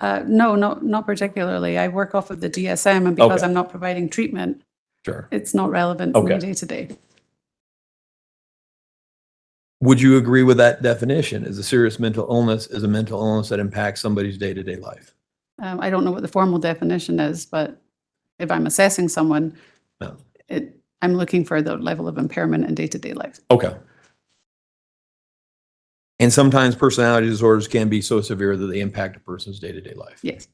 No, not particularly. I work off of the DSM, and because Okay. I'm not providing treatment, Sure. it's not relevant for me Okay. day to day. Would you agree with that definition? Is a serious mental illness is a mental illness that impacts somebody's day-to-day life? I don't know what the formal definition is, but if I'm assessing someone, No. I'm looking for the level of impairment in day to day life. Okay. And sometimes personality disorders can be so severe that they impact a person's day-to-day life. Yes.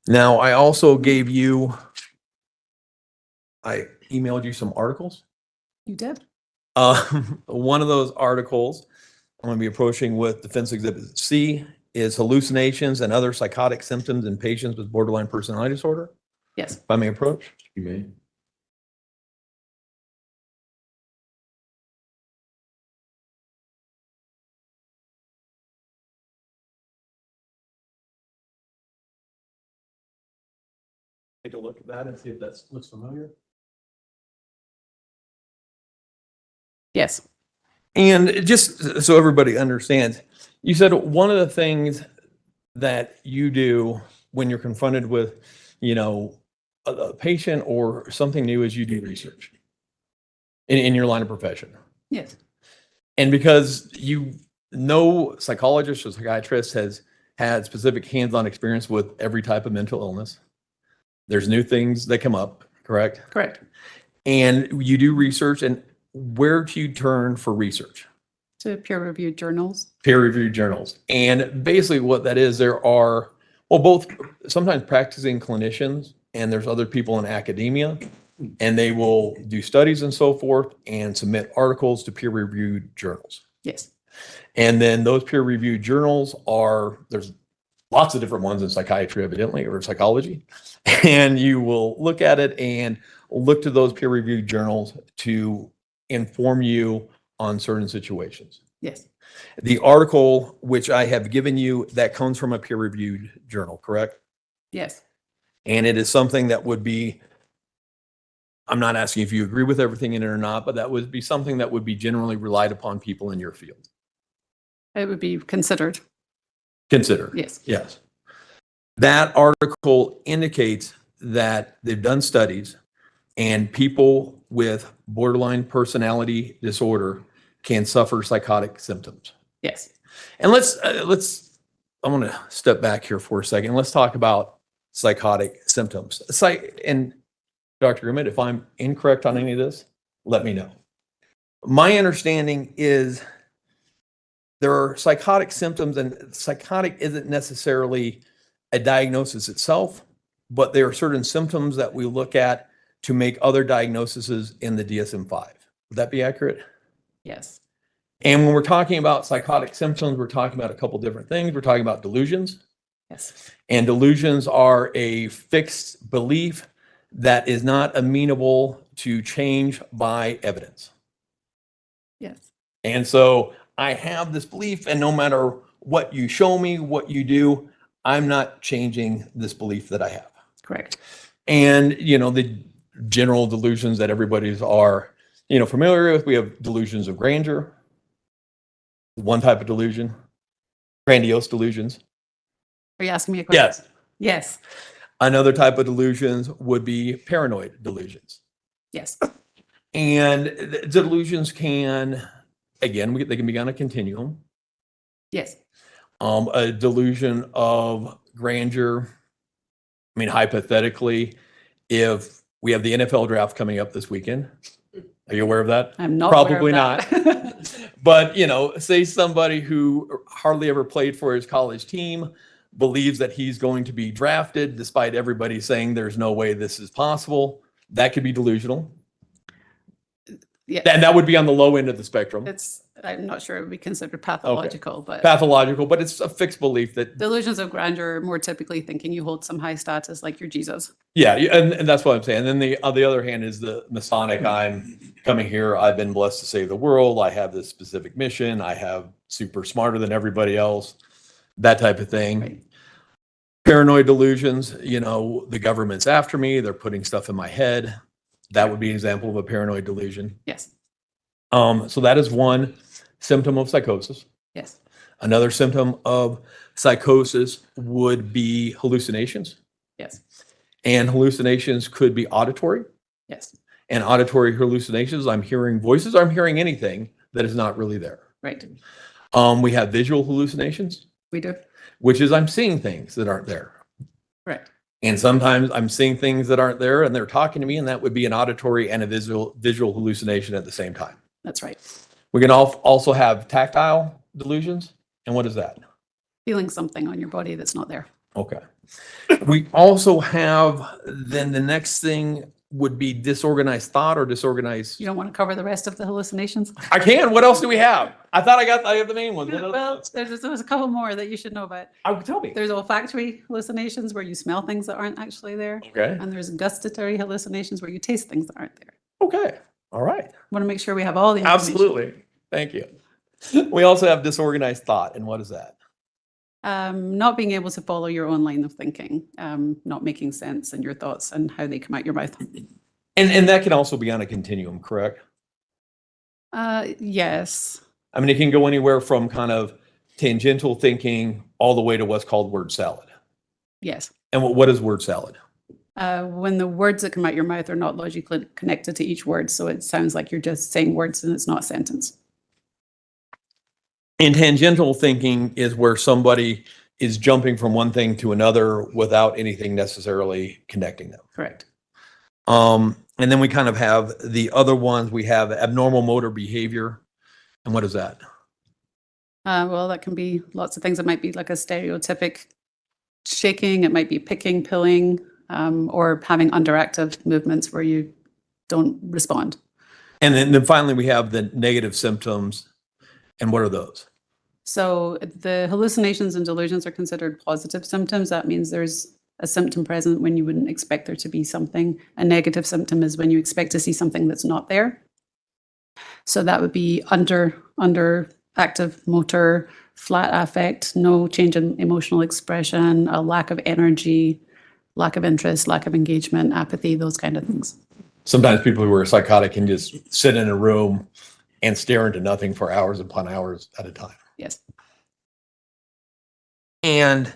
Now, I also gave you, I emailed you some articles. You did? One of those articles I'm going to be approaching with Defense Exhibit C is hallucinations and other psychotic symptoms in patients with borderline personality disorder. Yes. If I may approach. You may. Take a look at that and see if that looks familiar. Yes. And just so everybody understands, you said one of the things that you do when you're confronted with, a patient or something new is you do research in your line of profession. Yes. And because psychologist or psychiatrist has had specific hands-on experience with every type of mental illness, there's new things that come up, correct? Correct. And you do research, and where do you turn for research? To peer reviewed journals. Peer-reviewed journals. And basically what that is, there are, both sometimes practicing clinicians, and there's other people in academia, and they will do studies and so forth and submit articles to peer-reviewed journals. Yes. And then those peer-reviewed journals there's lots of different ones in psychiatry, evidently, or psychology. And you will look at it and look to those peer-reviewed journals to inform you on certain situations. Yes. The article which I have given you, that comes from a peer-reviewed journal, correct? Yes. And it is something that would be, I'm not asking if you agree with everything in it or not, but that would be something that would be generally relied upon people in your field. It would be considered. Consider. Yes. Yes. That article indicates that they've done studies and people with borderline personality disorder can suffer psychotic symptoms. Yes. And I want to step back here for a second. Let's talk about psychotic symptoms. And Dr. Grimmett, if I'm incorrect on any of this, let me know. My understanding is there are psychotic symptoms, and psychotic isn't necessarily a diagnosis itself, but there are certain symptoms that we look at to make other diagnoses in the DSM-5. Would that be accurate? Yes. And when we're talking about psychotic symptoms, we're talking about a couple different things. We're talking about delusions. Yes. And delusions are a fixed belief that is not amenable to change by evidence. Yes. And so I have this belief, and no matter what you show me, what you do, I'm not changing this belief that I have. Correct. And, the general delusions that everybody's are, familiar with, we have delusions of grandeur, one type of delusion, grandiose delusions. Are you asking me a question? Yes. Yes. Another type of delusions would be paranoid delusions. Yes. And the delusions can, again, they can be on a continuum. Yes. A delusion of grandeur. I mean, hypothetically, if we have the NFL draft coming up this weekend, are you aware of that? I'm not Probably aware of that. But, say somebody who hardly ever played for his college team believes that he's going to be drafted despite everybody saying there's no way this is possible. That could be delusional. Yeah. And that would be on the low end of the spectrum. I'm not sure it would be considered pathological, but Pathological, but it's a fixed belief that, delusions of grandeur are more typically thinking you hold some high status like you're Jesus. yeah, and that's what I'm saying. And then on the other hand is the Masonic, I'm coming here, I've been blessed to save the world, I have this specific mission, I have super smarter than everybody else, that type of thing. Right. Paranoid delusions, the government's after me, they're putting stuff in my head. That would be an example of a paranoid delusion. Yes. So that is one symptom of psychosis. Yes. Another symptom of psychosis would be hallucinations. Yes. And hallucinations could be auditory. Yes. And auditory hallucinations, I'm hearing voices, I'm hearing anything that is not really there. Right. We have visual hallucinations, We do. which is I'm seeing things that aren't there. Right. And sometimes I'm seeing things that aren't there and they're talking to me, and that would be an auditory and a visual hallucination at the same time. That's right. We can also have tactile delusions. And what is that? Feeling something on your body that's not there. Okay. We also have, then the next thing would be disorganized thought or disorganized. You don't want to cover the rest of the hallucinations? I can. What else do we have? I thought I have the main ones. What else? Well, there's a couple more that you should know about. Tell me. There's olfactory hallucinations where you smell things that aren't actually there. Okay. And there's gustatory hallucinations where you taste things that aren't there. Okay. All right. Want to make sure we have all the information. Absolutely. Thank you. We also have disorganized thought. And what is that? Not being able to follow your own line of thinking, not making sense in your thoughts and how they come out your mouth. And that can also be on a continuum, correct? Yes. I mean, it can go anywhere from kind of tangential thinking all the way to what's called word salad. Yes. And what is word salad? When the words that come out your mouth are not logically connected to each word, so it sounds like you're just saying words and it's not a sentence. And tangential thinking is where somebody is jumping from one thing to another without anything necessarily connecting them. Correct. And then we kind of have the other ones. We have abnormal motor behavior. And what is that? Well, that can be lots of things. It might be like a stereotypic shaking. It might be picking, pilling, or having underactive movements where you don't respond. And then finally, we have the negative symptoms. And what are those? So the hallucinations and delusions are considered positive symptoms. That means there's a symptom present when you wouldn't expect there to be something. A negative symptom is when you expect to see something that's not there. So that would be underactive motor, flat affect, no change in emotional expression, a lack of energy, lack of interest, lack of engagement, apathy, those kind of things. Sometimes people who are psychotic can just sit in a room and stare into nothing for hours upon hours at a time. Yes. And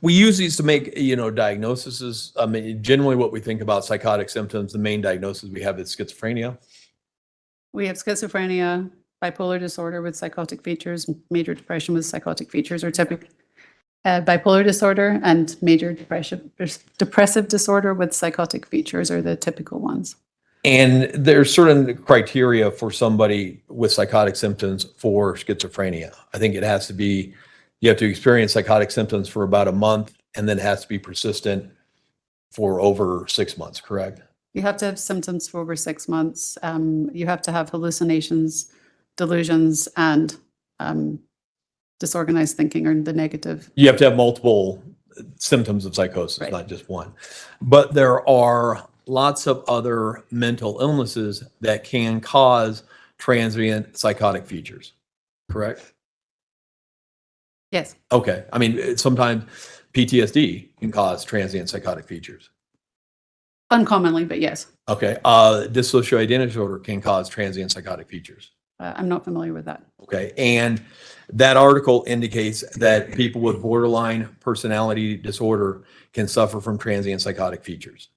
we use these to make, diagnoses. I mean, generally what we think about psychotic symptoms, the main diagnosis we have is schizophrenia. We have schizophrenia, bipolar disorder with psychotic features, major depression with psychotic features, or typically bipolar disorder and major depressive disorder with psychotic features are the typical ones. And there's certain criteria for somebody with psychotic symptoms for schizophrenia. I think it has to be, you have to experience psychotic symptoms for about a month, and then it has to be persistent for over 6 months, correct? You have to have symptoms for over 6 months. You have to have hallucinations, delusions, and disorganized thinking, or the negative. You have to have multiple symptoms of psychosis, Right. not just one. But there are lots of other mental illnesses that can cause transient psychotic features, correct? Yes, Okay. I mean, sometimes PTSD can cause transient psychotic features. uncommonly, but yes. Okay. Dissociative identity disorder can cause transient psychotic features. I'm not familiar with that. Okay. And that article indicates that people with borderline personality disorder can suffer from transient psychotic features.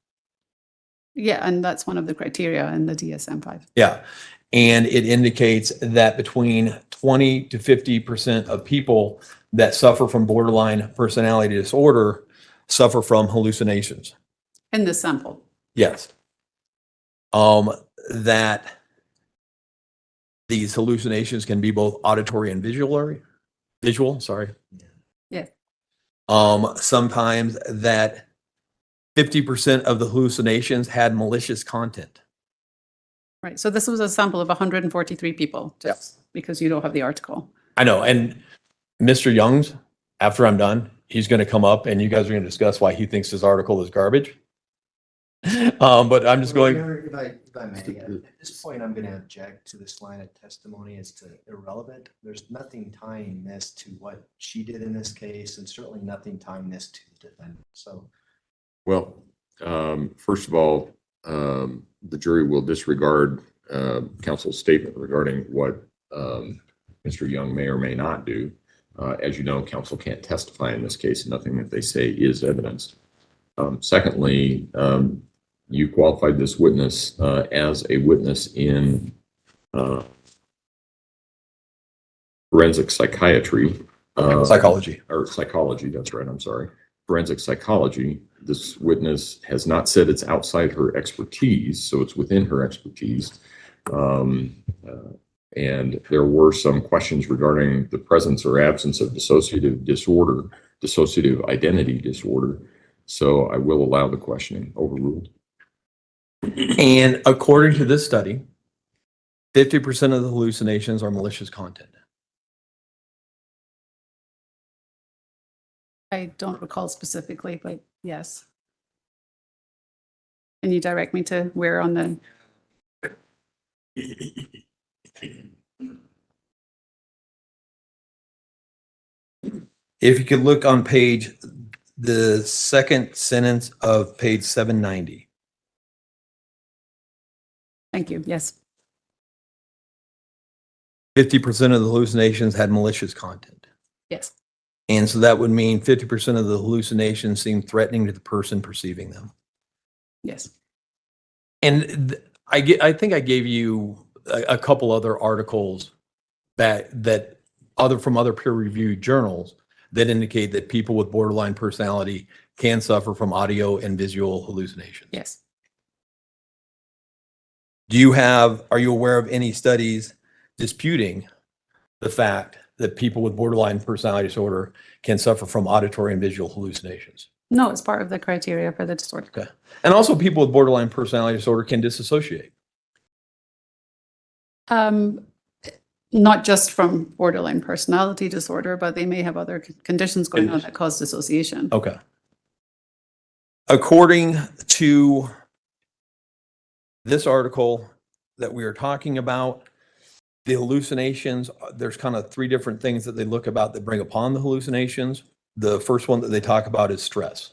Yeah, and that's one of the criteria in the DSM-5. Yeah. And it indicates that between 20 to 50% of people that suffer from borderline personality disorder suffer from hallucinations. In this sample. Yes. That these hallucinations can be both auditory and visual, sorry. Yeah. Sometimes that 50% of the hallucinations had malicious content. Right. So this was a sample of 143 people, just because you don't have the article. I know. And Mr. Young's, after I'm done, he's going to come up and you guys are going to discuss why he thinks his article is garbage. But I'm just going. If I may, at this point, I'm going to object to this line of testimony as to irrelevant. There's nothing tying this to what she did in this case, and certainly nothing tying this to the defendant. So, Well, first of all, the jury will disregard counsel's statement regarding what Mr. Young may or may not do. As you know, counsel can't testify in this case, and nothing that they say is evidence. Secondly, you qualified this witness as a witness in forensic psychiatry. Psychology. Or psychology, that's right, I'm sorry. Forensic psychology. This witness has not said it's outside her expertise, so it's within her expertise. And there were some questions regarding the presence or absence of dissociative disorder, dissociative identity disorder. So I will allow the questioning. Overruled. And according to this study, 50% of the hallucinations are malicious content. I don't recall specifically, but yes. Can you direct me to where on the, If you could look on the second sentence of page 790. thank you, yes. 50% of the hallucinations had malicious content. Yes, And so that would mean 50% of the hallucinations seem threatening to the person perceiving them. yes. And I think I gave you a couple other articles that from other peer-reviewed journals that indicate that people with borderline personality can suffer from audio and visual hallucinations. Yes. Are you aware of any studies disputing the fact that people with borderline personality disorder can suffer from auditory and visual hallucinations? No, it's part of the criteria for the disorder. Okay. And also people with borderline personality disorder can disassociate. Not just from borderline personality disorder, but they may have other conditions going on that cause dissociation. Okay. According to this article that we are talking about, the hallucinations, there's kind of three different things that they look about that bring upon the hallucinations. The first one that they talk about is stress.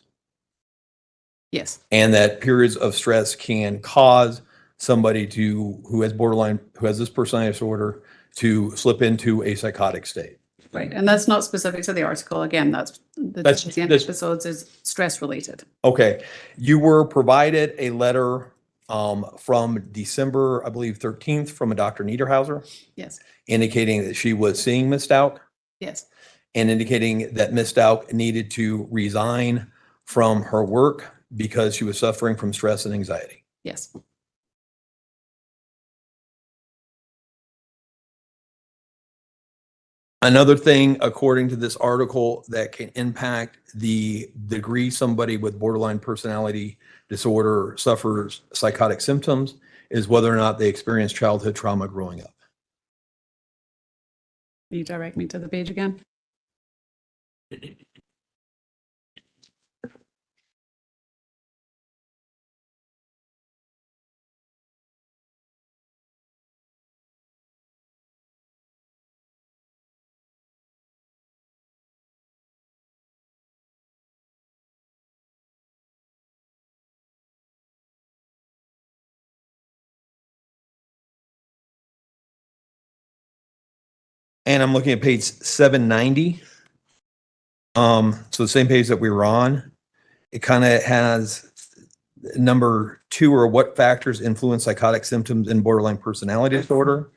Yes, And that periods of stress can cause somebody who has this personality disorder to slip into a psychotic state. right. And that's not specific to the article. Again, that's the That's- episodes is stress related. Okay. You were provided a letter from December, I believe, 13th from a Dr. Niederhauser Yes, indicating that she was seeing Ms. Stauch yes, and indicating that Ms. Stauch needed to resign from her work because she was suffering from stress and anxiety. yes. Another thing, according to this article, that can impact the degree somebody with borderline personality disorder suffers psychotic symptoms is whether or not they experience childhood trauma growing up. Can you direct me to the page again? And I'm looking at page 790. So the same page that we were on, it kind of has number 2 or what factors influence psychotic symptoms in borderline personality disorder.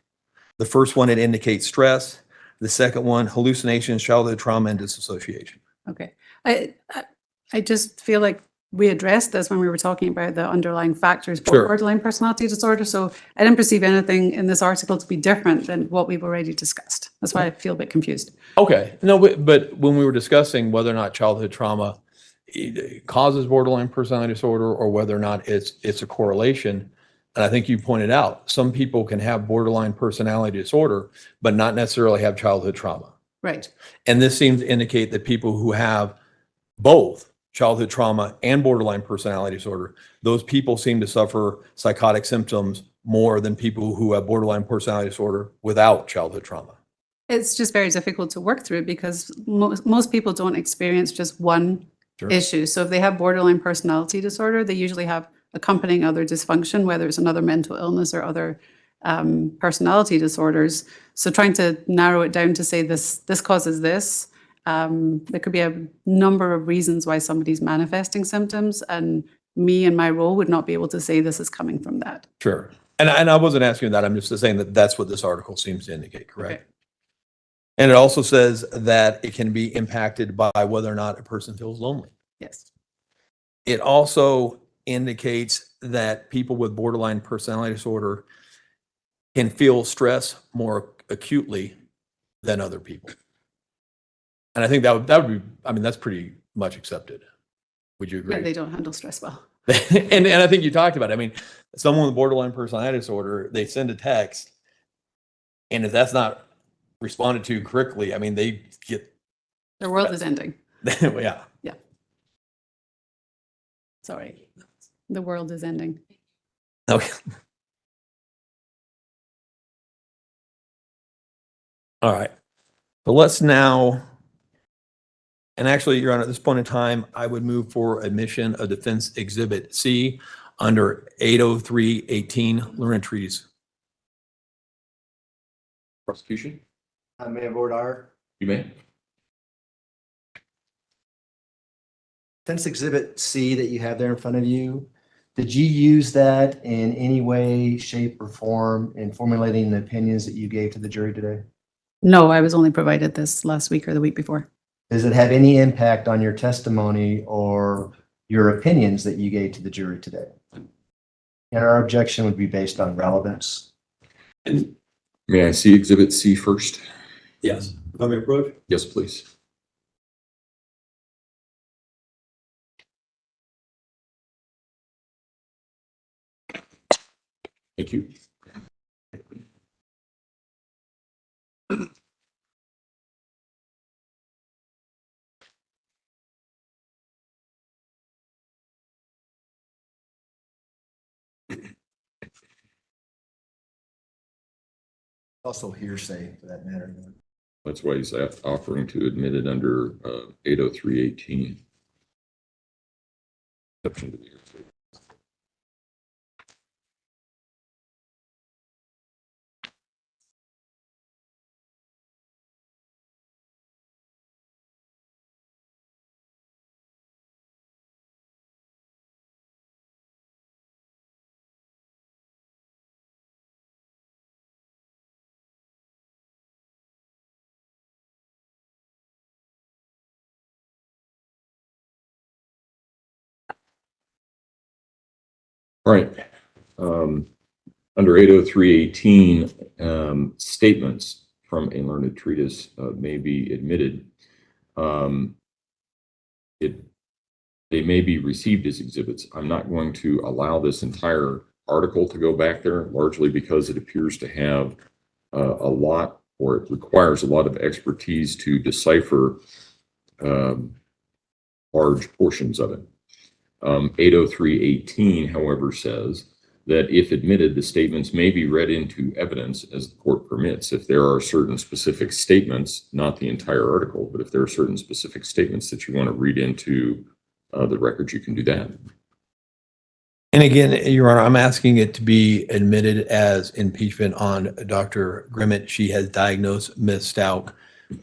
The first one, it indicates stress. The second one, hallucinations, childhood trauma, and dissociation. Okay. I just feel like we addressed this when we were talking about the underlying factors for Sure. borderline personality disorder. So I didn't perceive anything in this article to be different than what we've already discussed. That's why I feel a bit confused. Okay, no, but when we were discussing whether or not childhood trauma causes borderline personality disorder or whether or not it's a correlation, and I think you pointed out, some people can have borderline personality disorder, but not necessarily have childhood trauma. Right. And this seems to indicate that people who have both childhood trauma and borderline personality disorder, those people seem to suffer psychotic symptoms more than people who have borderline personality disorder without childhood trauma. It's just very difficult to work through because most people don't experience just one Sure. issue. So if they have borderline personality disorder, they usually have accompanying other dysfunction, whether it's another mental illness or other personality disorders. So trying to narrow it down to say this causes this, there could be a number of reasons why somebody's manifesting symptoms, and me and my role would not be able to say this is coming from that. Sure. And I wasn't asking that. I'm just saying that that's what this article seems to indicate, correct? Okay. And it also says that it can be impacted by whether or not a person feels lonely. Yes. It also indicates that people with borderline personality disorder can feel stress more acutely than other people. And I think that would be, I mean, that's pretty much accepted. Would you agree? Yeah, they don't handle stress well. and I think you talked about it. I mean, someone with borderline personality disorder, they send a text, and if that's not responded to correctly, I mean, they get, Their world is ending. yeah. Sorry. The world is ending. Okay. All right. So let's now, and actually, Your Honor, at this point in time, I would move for admission of Defense Exhibit C under 803-18 Learned Treatise. Prosecution? May I vote aye? You may. Defense Exhibit C that you have there in front of you, did you use that in any way, shape, or form in formulating the opinions that you gave to the jury today? No, I was only provided this last week or the week before. Does it have any impact on your testimony or your opinions that you gave to the jury today? And our objection would be based on relevance. And may I see Exhibit C first? Yes. Let me approach. Yes, please. Thank you. Also hearsay for that matter. That's why he's offering to admit it under 803-18. Exception to the hearsay. All right. Under 803-18, statements from a learned treatise may be admitted. They may be received as exhibits. I'm not going to allow this entire article to go back there, largely because it appears to have a lot, or it requires a lot of expertise to decipher large portions of it. 803-18, however, says that if admitted, the statements may be read into evidence as the court permits. If there are certain specific statements, not the entire article, but if there are certain specific statements that you want to read into the record, you can do that. And again, Your Honor, I'm asking it to be admitted as impeachment on Dr. Grimmett. She has diagnosed Ms. Stauch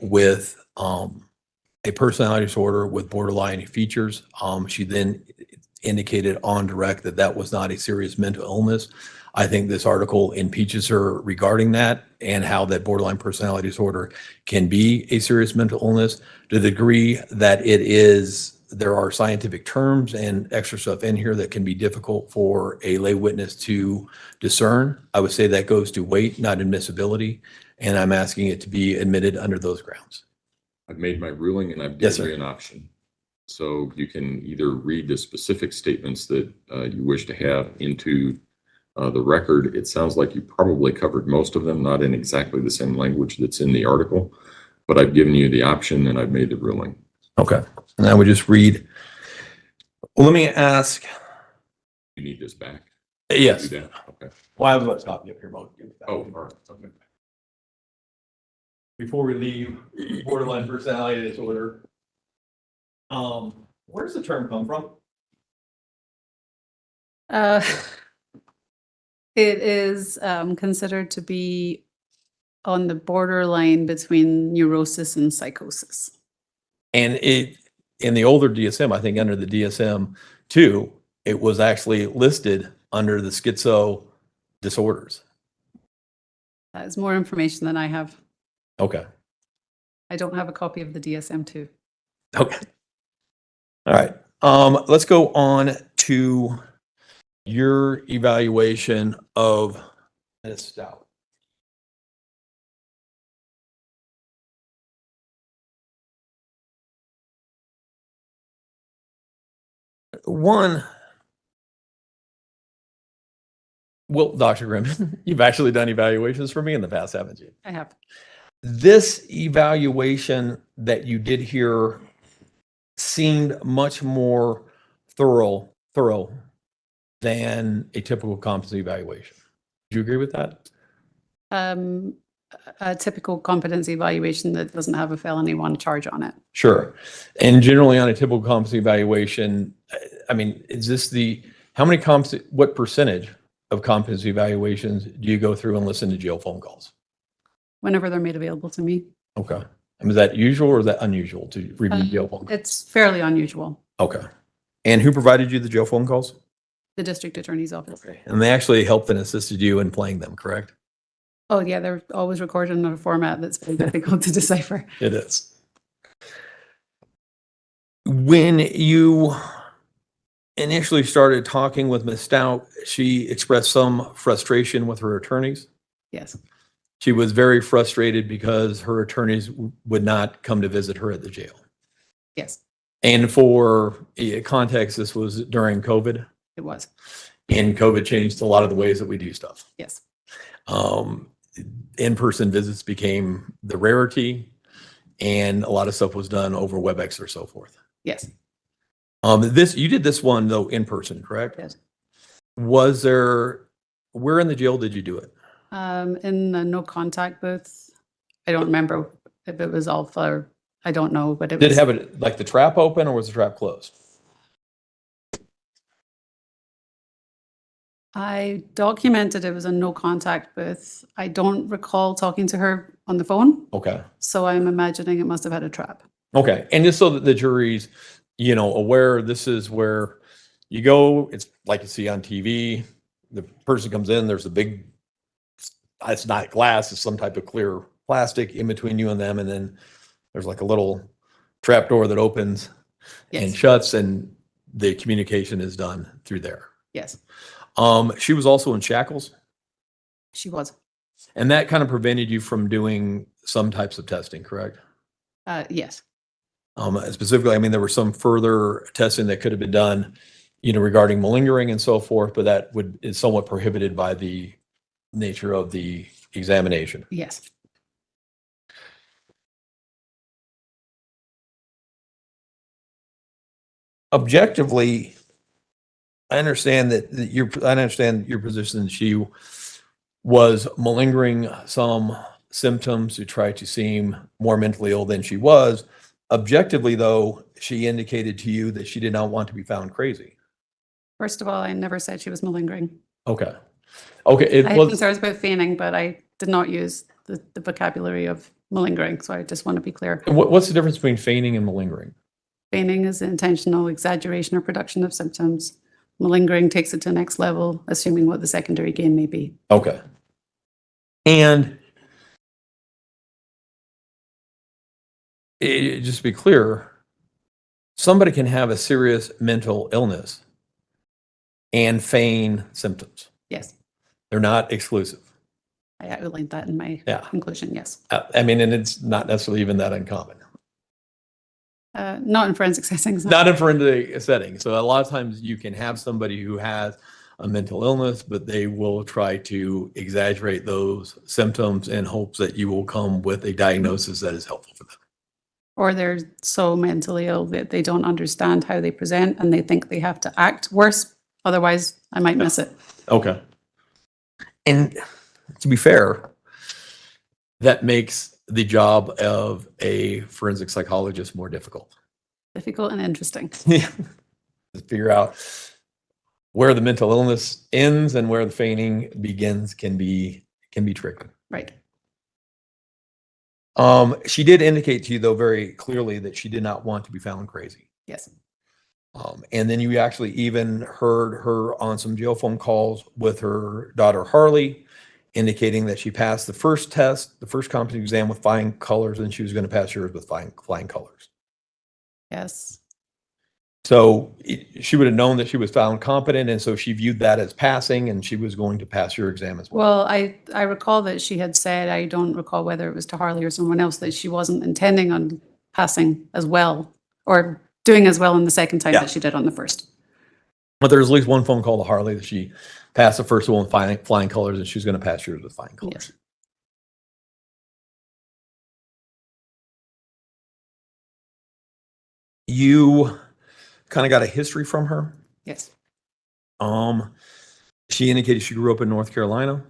with a personality disorder with borderline features. She then indicated on direct that that was not a serious mental illness. I think this article impeaches her regarding that and how that borderline personality disorder can be a serious mental illness to the degree that it is. There are scientific terms and extra stuff in here that can be difficult for a lay witness to discern. I would say that goes to weight, not admissibility, and I'm asking it to be admitted under those grounds. I've made my ruling and I've Yes, given sir. you an option. So you can either read the specific statements that you wish to have into the record. It sounds like you probably covered most of them, not in exactly the same language that's in the article, but I've given you the option and I've made the ruling. Okay, and I would just read. Well, let me ask. You need this back? Yes. Do that? Okay. Well, I have a copy up here. Oh, all right. Okay. Before we leave borderline personality disorder, where does the term come from? It is considered to be on the borderline between neurosis and psychosis. And it, in the older DSM, I think under the DSM-2, it was actually listed under the schizo disorders. That is more information than I have. Okay. I don't have a copy of the DSM-2. Okay. All right. Let's go on to your evaluation of Ms. Stauch. One, well, Dr. Grimm, you've actually done evaluations for me in the past, haven't you? I have. This evaluation that you did here seemed much more thorough than a typical competency evaluation. Do you agree with that? A typical competency evaluation that doesn't have a felony one charge on it. Sure. And generally on a typical competency evaluation, I mean, is this what percentage of competency evaluations do you go through and listen to jail phone calls? Whenever they're made available to me. Okay. And is that usual or is that unusual to review jail phone calls? It's fairly unusual. Okay. And who provided you the jail phone calls? The district attorney's office. Okay. And they actually helped and assisted you in playing them, correct? Oh yeah, they're always recorded in a format that's very difficult to decipher. It is. When you initially started talking with Ms. Stauch, she expressed some frustration with her attorneys. Yes. She was very frustrated because her attorneys would not come to visit her at the jail. Yes, And for context, this was during COVID, it was. and COVID changed a lot of the ways that we do stuff. Yes. In-person visits became the rarity, and a lot of stuff was done over WebEx or so forth. Yes. You did this one though in person, correct? Yes. Where in the jail did you do it? In the no contact booth. I don't remember if it was Alpha or I don't know, but it Did was. it have it like the trap open or was the trap closed? I documented it was a no contact booth. I don't recall talking to her on the phone, Okay. so I'm imagining it must have had a trap. Okay. And just so that the jury's, aware, this is where you go. It's like you see on TV. The person comes in, there's a big, it's not glass, it's some type of clear plastic in between you and them. And then there's like a little trap door that opens and Yes. shuts, and the communication is done through there. Yes, She was also in shackles, she was. and that kind of prevented you from doing some types of testing, correct? Yes. Specifically, I mean, there was some further testing that could have been done, regarding malingering and so forth, but that is somewhat prohibited by the nature of the examination. Yes. Objectively, I understand your position that she was malingering some symptoms to try to seem more mentally ill than she was. Objectively, though, she indicated to you that she did not want to be found crazy. First of all, I never said she was malingering. Okay. Okay. It I had was, concerns about feigning, but I did not use the vocabulary of malingering. So I just want to be clear. what's the difference between feigning and malingering? Feigning is intentional exaggeration or production of symptoms. Malingering takes it to the next level, assuming what the secondary gain may be. Okay. And just to be clear, somebody can have a serious mental illness and feign symptoms. Yes, They're not exclusive. I outlined that in my Yeah. conclusion, yes. I mean, and it's not necessarily even that uncommon. Not in forensic settings. no. Not in forensic setting. So a lot of times you can have somebody who has a mental illness, but they will try to exaggerate those symptoms in hopes that you will come with a diagnosis that is helpful for them. Or they're so mentally ill that they don't understand how they present and they think they have to act worse. Otherwise, I might miss it. Okay. And to be fair, that makes the job of a forensic psychologist more difficult. Difficult and interesting. Yeah. To figure out where the mental illness ends and where the feigning begins can be tricky. Right. She did indicate to you though very clearly that she did not want to be found crazy. Yes. And then you actually even heard her on some jail phone calls with her daughter Harley, indicating that she passed the first test, the first competency exam with flying colors, and she was going to pass yours with flying colors. Yes. So she would have known that she was found competent, and so she viewed that as passing, and she was going to pass your exam as well. Well, I recall that she had said, I don't recall whether it was to Harley or someone else, that she wasn't intending on passing as well or doing as well in the second time Yeah. that she did on the first. But there's at least one phone call to Harley that she passed the first one with flying colors, and she was going to pass yours with flying colors. Yes. You kind of got a history from her. Yes. She indicated she grew up in North Carolina.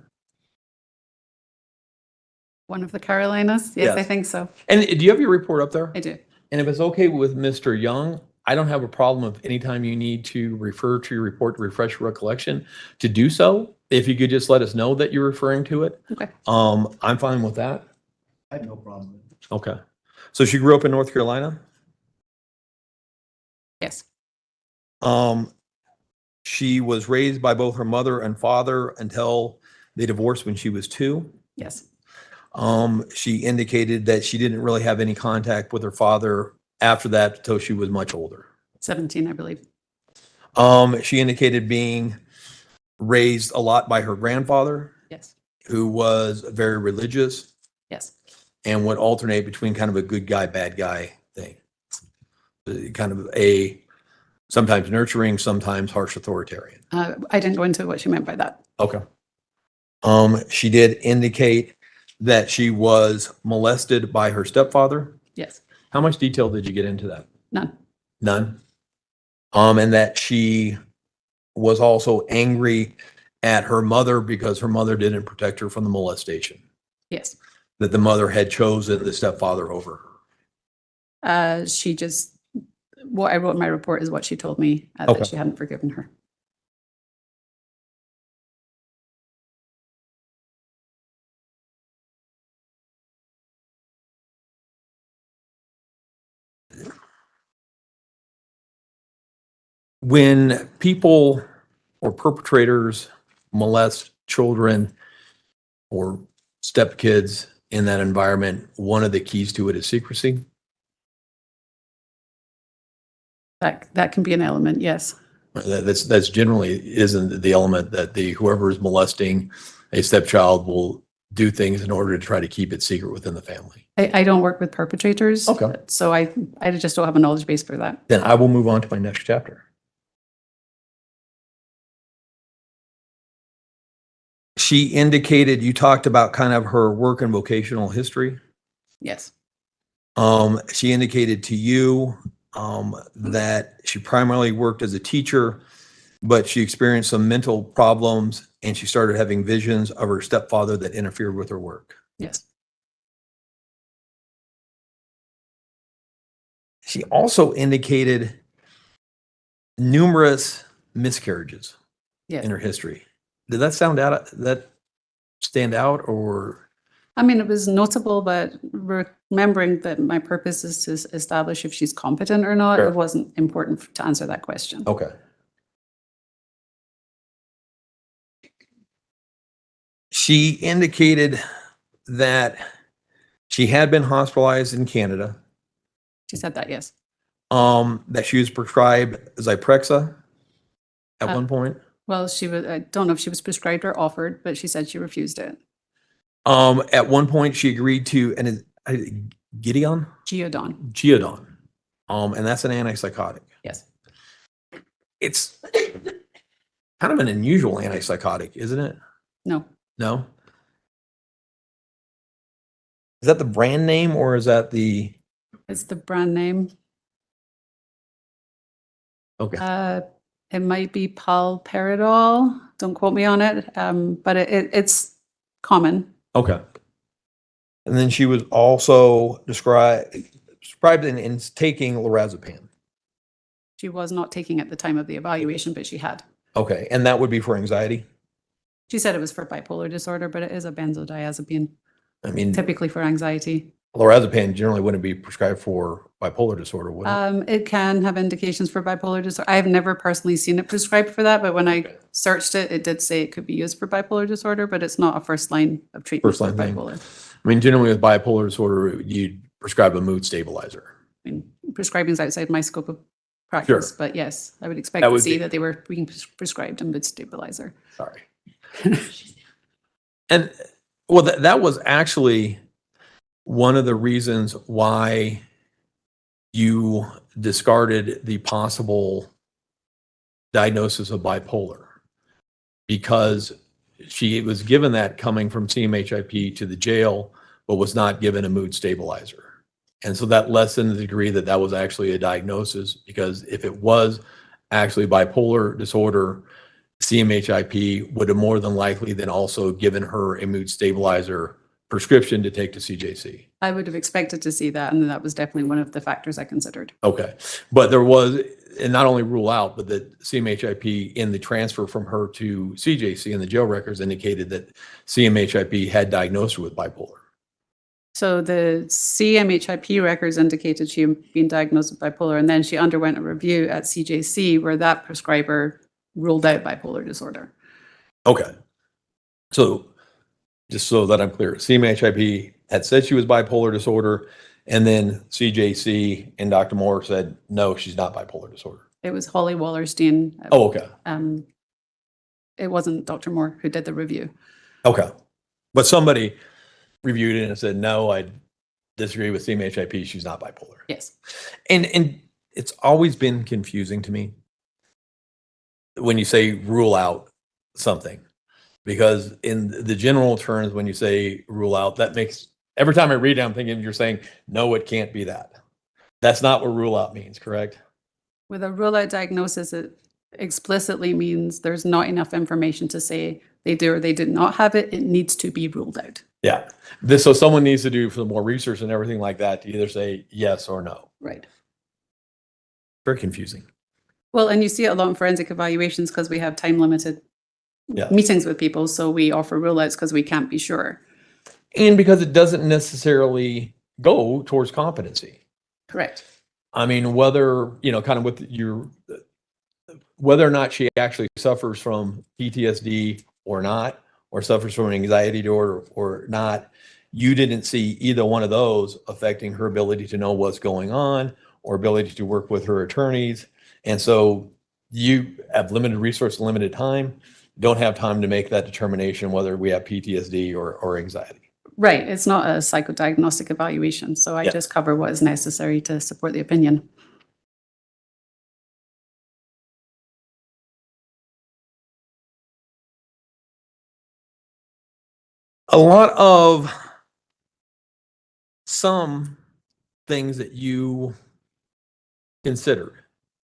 One of the Carolinas. Yes, I Yes. think so. And do you have your report up there? I do. And if it's okay with Mr. Young, I don't have a problem if anytime you need to refer to your report to refresh your recollection to do so. If you could just let us know that you're referring to it. Okay. I'm fine with that. I have no problem. Okay. So she grew up in North Carolina. Yes. She was raised by both her mother and father until they divorced when she was 2. Yes. She indicated that she didn't really have any contact with her father after that until she was much older. 17, I believe. She indicated being raised a lot by her grandfather, Yes. who was very religious Yes. and would alternate between kind of a good guy, bad guy thing. Kind of a sometimes nurturing, sometimes harsh authoritarian. I didn't go into what she meant by that. Okay. She did indicate that she was molested by her stepfather. Yes. How much detail did you get into that? None. None. And that she was also angry at her mother because her mother didn't protect her from the molestation. Yes. That the mother had chosen the stepfather over her. She just, what I wrote in my report is what she told me, Okay. that she hadn't forgiven her. When people or perpetrators molest children or stepkids in that environment, one of the keys to it is secrecy. That can be an element, yes. That's generally isn't the element that whoever is molesting a stepchild will do things in order to try to keep it secret within the family. I don't work with perpetrators. Okay. So I just don't have a knowledge base for that. Then I will move on to my next chapter. She indicated, you talked about kind of her work and vocational history. Yes. She indicated to you that she primarily worked as a teacher, but she experienced some mental problems and she started having visions of her stepfather that interfered with her work. Yes. She also indicated numerous miscarriages Yes. in her history. Did that stand out, or? I mean, it was notable, but remembering that my purpose is to establish if she's competent or not, Sure. it wasn't important to answer that question. Okay. She indicated that she had been hospitalized in Canada, She said that, yes. that she was prescribed Zyprexa at Uh, one point. Well, I don't know if she was prescribed or offered, but she said she refused it. At one point she agreed to Gideon? Geodon, And that's an antipsychotic. yes. It's kind of an unusual antipsychotic, isn't it? No, No? Is that the brand name, or is that the? it's the brand name. Okay. It might be Palperidol. Don't quote me on it. But it's common. Okay. And then she was also described in taking lorazepam. She was not taking at the time of the evaluation, but she had. Okay. And that would be for anxiety? She said it was for bipolar disorder, but it is a benzodiazepine, I mean, typically for anxiety. lorazepam generally wouldn't be prescribed for bipolar disorder, would it? It can have indications for bipolar disorder. I've never personally seen it prescribed for that, but when I searched it, it did say it could be used for bipolar disorder, but it's not a first line of treatment for First line thing. bipolar. I mean, generally with bipolar disorder, you'd prescribe a mood stabilizer. I mean, prescribing is outside my scope of practice, but yes, I would expect That to would see be- that they were being prescribed a mood stabilizer. Sorry. And well, that was actually one of the reasons why you discarded the possible diagnosis of bipolar, because she was given that coming from CMHIP to the jail, but was not given a mood stabilizer. And so that lessened the degree that that was actually a diagnosis, because if it was actually bipolar disorder, CMHIP would have more than likely then also given her a mood stabilizer prescription to take to CJC. I would have expected to see that, and that was definitely one of the factors I considered. Okay. But there was, and not only rule out, but that CMHIP in the transfer from her to CJC in the jail records indicated that CMHIP had diagnosed her with bipolar. So the CMHIP records indicated she had been diagnosed with bipolar, and then she underwent a review at CJC where that prescriber ruled out bipolar disorder. Okay. So just so that I'm clear, CMHIP had said she was bipolar disorder, and then CJC and Dr. Moore said, no, she's not bipolar disorder. It was Holly Wallerstein. Oh, okay. It wasn't Dr. Moore who did the review. Okay. But somebody reviewed it and said, no, I disagree with CMHIP. She's not bipolar. Yes. And it's always been confusing to me when you say rule out something, because in the general terms, when you say rule out, that makes, every time I read it, I'm thinking you're saying, no, it can't be that. That's not what rule out means, correct? With a rule out diagnosis, it explicitly means there's not enough information to say they do or they did not have it. It needs to be ruled out. Yeah. So someone needs to do some more research and everything like that to either say yes or no. Right. Very confusing. Well, and you see it a lot in forensic evaluations because we have time limited Yeah. meetings with people. So we offer rule outs because we can't be sure. And because it doesn't necessarily go towards competency. Correct. I mean, whether, kind of with whether or not she actually suffers from PTSD or not, or suffers from an anxiety disorder or not, you didn't see either one of those affecting her ability to know what's going on or ability to work with her attorneys. And so you have limited resource, limited time, don't have time to make that determination whether we have PTSD or anxiety. Right. It's not a psychodiagnostic evaluation. So I Yeah. just cover what is necessary to support the opinion. A lot of some things that you considered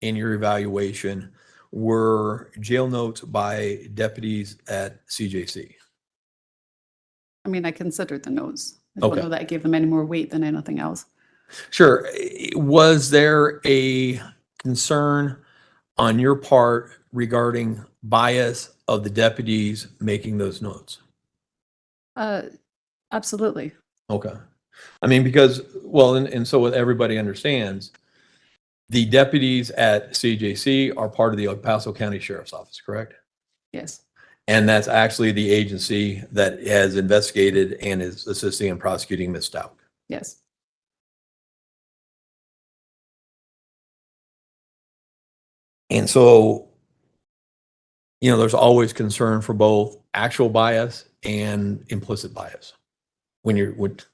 in your evaluation were jail notes by deputies at CJC. I mean, I considered the notes. I don't Okay. know that I gave them any more weight than anything else. Sure. Was there a concern on your part regarding bias of the deputies making those notes? Absolutely. Okay. I mean, because, well, and so what everybody understands, the deputies at CJC are part of the El Paso County Sheriff's Office, correct? Yes. And that's actually the agency that has investigated and is assisting in prosecuting Ms. Stauch. Yes. And so, you know, there's always concern for both actual bias and implicit bias. When you're, would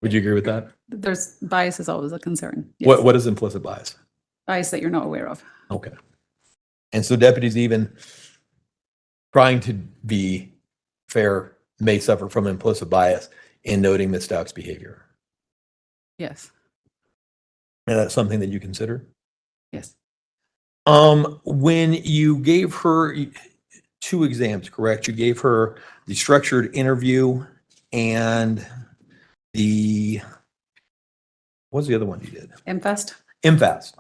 you agree with that? There's bias is always a concern. Yes. What is implicit bias? Bias that you're not aware of. Okay. And so deputies even trying to be fair may suffer from implicit bias in noting Ms. Stauch's behavior. Yes. And that's something that you consider? Yes. When you gave her 2 exams, correct? You gave her the structured interview and what's the other one you did? MFAST. MFAST.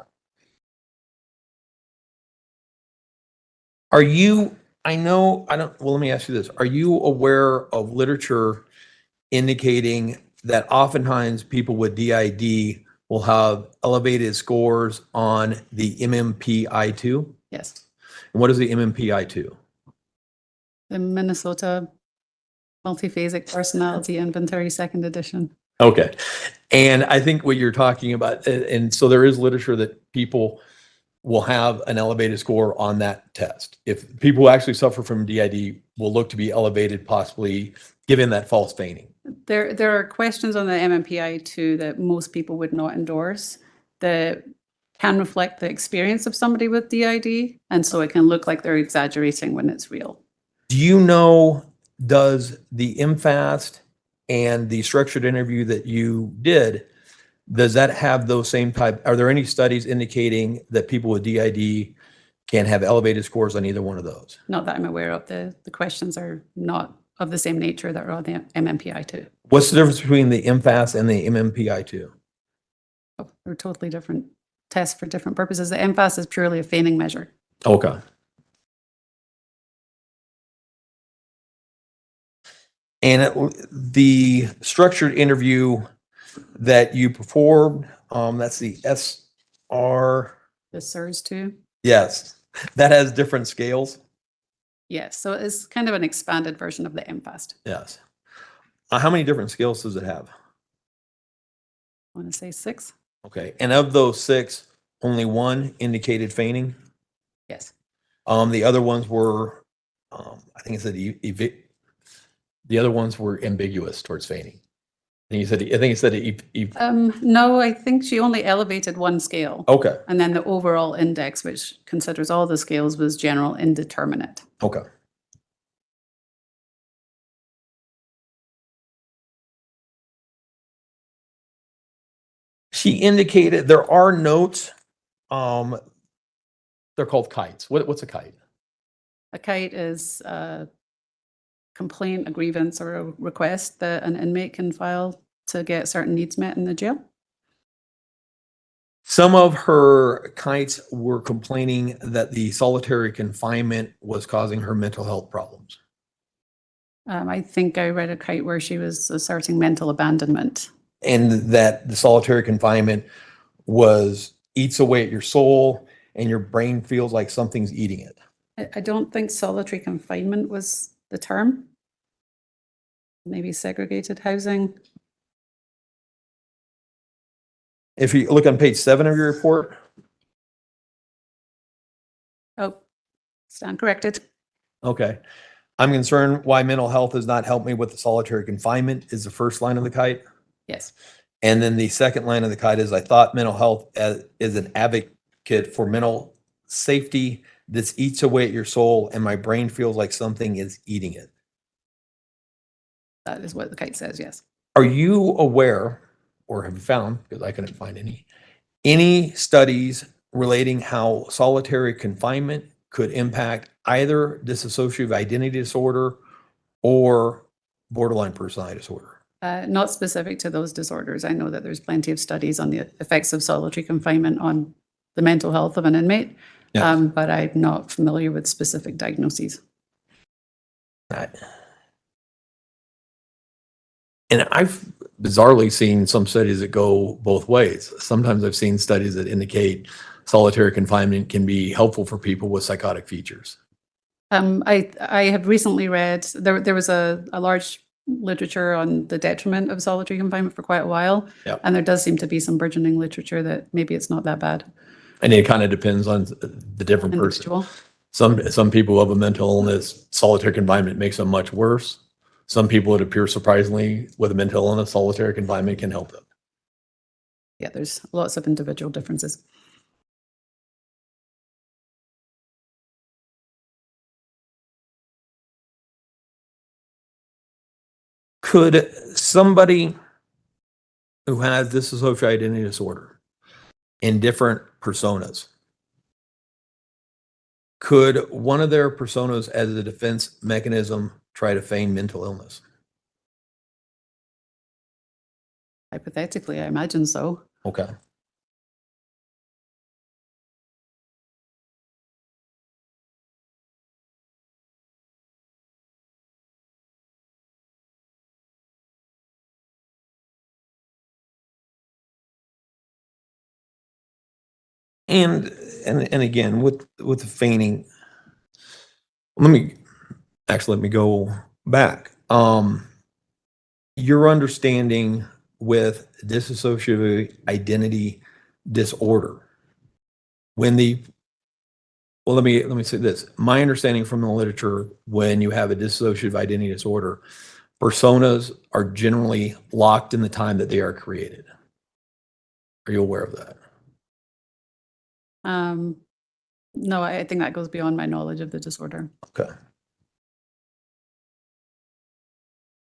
Are you, well, let me ask you this. Are you aware of literature indicating that oftentimes people with DID will have elevated scores on the MMPI-2? Yes. And what is the MMPI-2? The Minnesota Multiphasic Personality Inventory, 2nd edition. Okay. And I think what you're talking about, and so there is literature that people will have an elevated score on that test. If people who actually suffer from DID will look to be elevated, possibly given that false feigning. There are questions on the MMPI-2 that most people would not endorse that can reflect the experience of somebody with DID, and so it can look like they're exaggerating when it's real. Do you know, does the MFAST and the structured interview that you did, does that have those same type? Are there any studies indicating that people with DID can have elevated scores on either one of those? Not that I'm aware of. The questions are not of the same nature that are on the MMPI-2. What's the difference between the MFAST and the MMPI-2? Oh, they're totally different tests for different purposes. The MFAST is purely a feigning measure. Okay. And the structured interview that you performed, that's the SR. The SIRS-2. Yes, that has different scales. Yes, so it's kind of an expanded version of the MFAST. Yes. How many different scales does it have? I want to say 6. Okay, and of those 6, only 1 indicated feigning. Yes. The other ones were, I think it said the other ones were ambiguous towards feigning. I think it said No, I think she only elevated 1 scale. Okay. And then the overall index, which considers all the scales, was general indeterminate. Okay. She indicated there are notes. They're called kites. What's a kite? A kite is a complaint, a grievance, or a request that an inmate can file to get certain needs met in the jail. Some of her kites were complaining that the solitary confinement was causing her mental health problems. I think I read a kite where she was asserting mental abandonment. And that the solitary confinement eats away at your soul and your brain feels like something's eating it. I don't think solitary confinement was the term. Maybe segregated housing. If you look on page 7 of your report. Oh, stand corrected. Okay. I'm concerned why mental health has not helped me with the solitary confinement is the first line of the kite. Yes. And then the second line of the kite is, I thought mental health is an advocate for mental safety. This eats away at your soul and my brain feels like something is eating it. That is what the kite says, yes. Are you aware, or have you found, because I couldn't find any studies relating how solitary confinement could impact either dissociative identity disorder or borderline personality disorder? Not specific to those disorders. I know that there's plenty of studies on the effects of solitary confinement on the mental health of an inmate. Yeah. but I'm not familiar with specific diagnoses. And I've bizarrely seen some studies that go both ways. Sometimes I've seen studies that indicate solitary confinement can be helpful for people with psychotic features. I have recently read, there was a large literature on the detriment of solitary confinement for quite a while. Yep. And there does seem to be some burgeoning literature that maybe it's not that bad. And it kind of depends on the different person. Individual. Some people who have a mental illness, solitary confinement makes them much worse. Some people, it appears surprisingly, with a mental illness, solitary confinement can help them. Yeah, there's lots of individual differences. Could somebody who has dissociative identity disorder in different personas, could one of their personas as a defense mechanism try to feign mental illness? Hypothetically, I imagine so. Okay. And again, with the feigning, let me go back. Your understanding with dissociative identity disorder, let me say this. My understanding from the literature, when you have a dissociative identity disorder, personas are generally locked in the time that they are created. Are you aware of that? No, I think that goes beyond my knowledge of the disorder. Okay.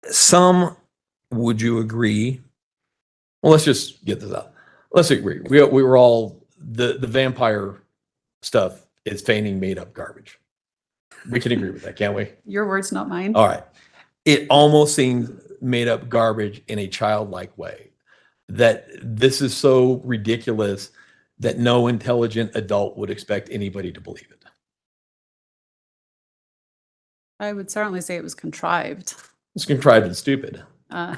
Some, would you agree? Well, let's just get this out. Let's agree. We were all, the vampire stuff is feigning made up garbage. We can agree with that, can't we? Your words, not mine. All right. It almost seems made up garbage in a childlike way, that this is so ridiculous that no intelligent adult would expect anybody to believe it. I would certainly say it was contrived. It's contrived and stupid. I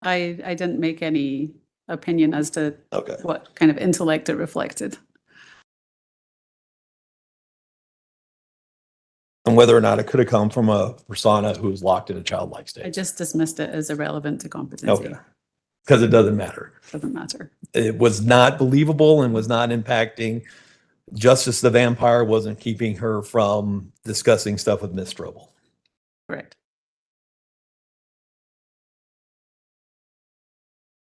didn't make any opinion as to Okay. what kind of intellect it reflected. And whether or not it could have come from a persona who was locked in a childlike I state. just dismissed it as irrelevant to competency. Okay. Because it doesn't matter. Doesn't matter. It was not believable and was not impacting. Justice the Vampire wasn't keeping her from discussing stuff with Miss Strobel. Correct.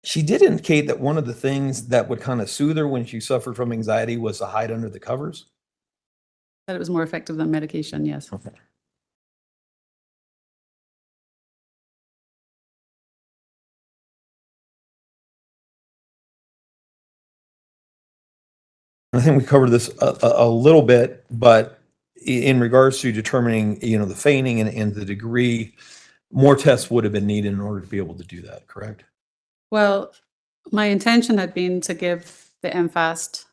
She did indicate that one of the things that would kind of soothe her when she suffered from anxiety was to hide under the covers. That it was more effective than medication, yes. Okay. I think we covered this a little bit, but in regards to determining, the feigning and the degree, more tests would have been needed in order to be able to do that, correct? Well, my intention had been to give the MFAST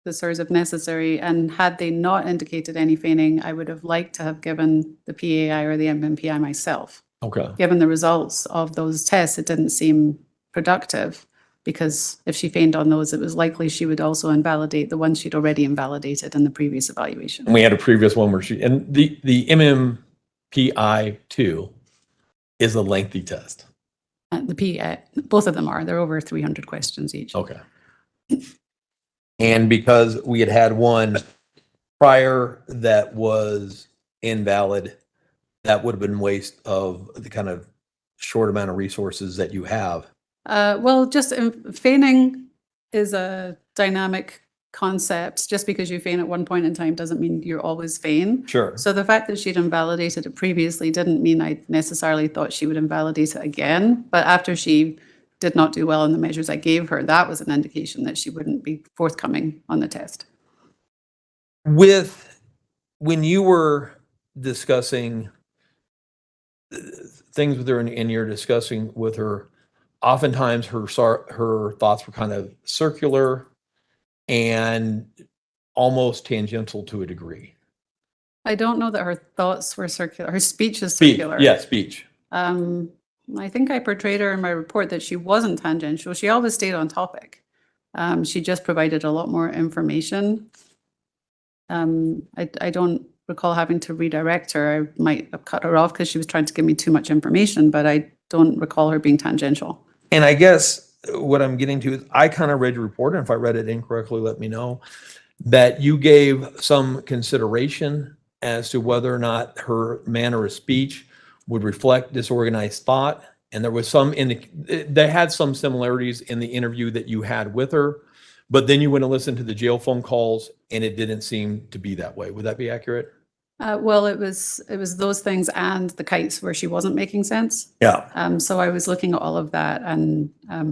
the SIRS if necessary, and had they not indicated any feigning, I would have liked to have given the PAI or the MMPI myself. Okay. Given the results of those tests, it didn't seem productive, because if she feigned on those, it was likely she would also invalidate the ones she'd already invalidated in the previous evaluation. And we had a previous one where the MMPI 2 is a lengthy test. The PAI, both of them are. They're over 300 questions each. Okay. And because we had one prior that was invalid, that would have been waste of the kind of short amount of resources that you have. Well, just feigning is a dynamic concept. Just because you feign at one point in time doesn't mean you're always feign. Sure. So the fact that she'd invalidated it previously didn't mean I necessarily thought she would invalidate it again. But after she did not do well in the measures I gave her, that was an indication that she wouldn't be forthcoming on the test. When you were discussing things with her and you're discussing with her, oftentimes her thoughts were kind of circular. and almost tangential to a degree. I don't know that her thoughts were circular. Her speech is Speech, circular. yeah, speech. I think I portrayed her in my report that she wasn't tangential. She always stayed on topic. She just provided a lot more information. I don't recall having to redirect her. I might have cut her off because she was trying to give me too much information, but I don't recall her being tangential. And I guess what I'm getting to is I kind of read your report, and if I read it incorrectly, let me know, that you gave some consideration as to whether or not her manner of speech would reflect disorganized thought. And there was they had some similarities in the interview that you had with her, but then you went and listened to the jail phone calls and it didn't seem to be that way. Would that be accurate? Well, it was those things and the kites where she wasn't making sense. Yeah. So I was looking at all of that, and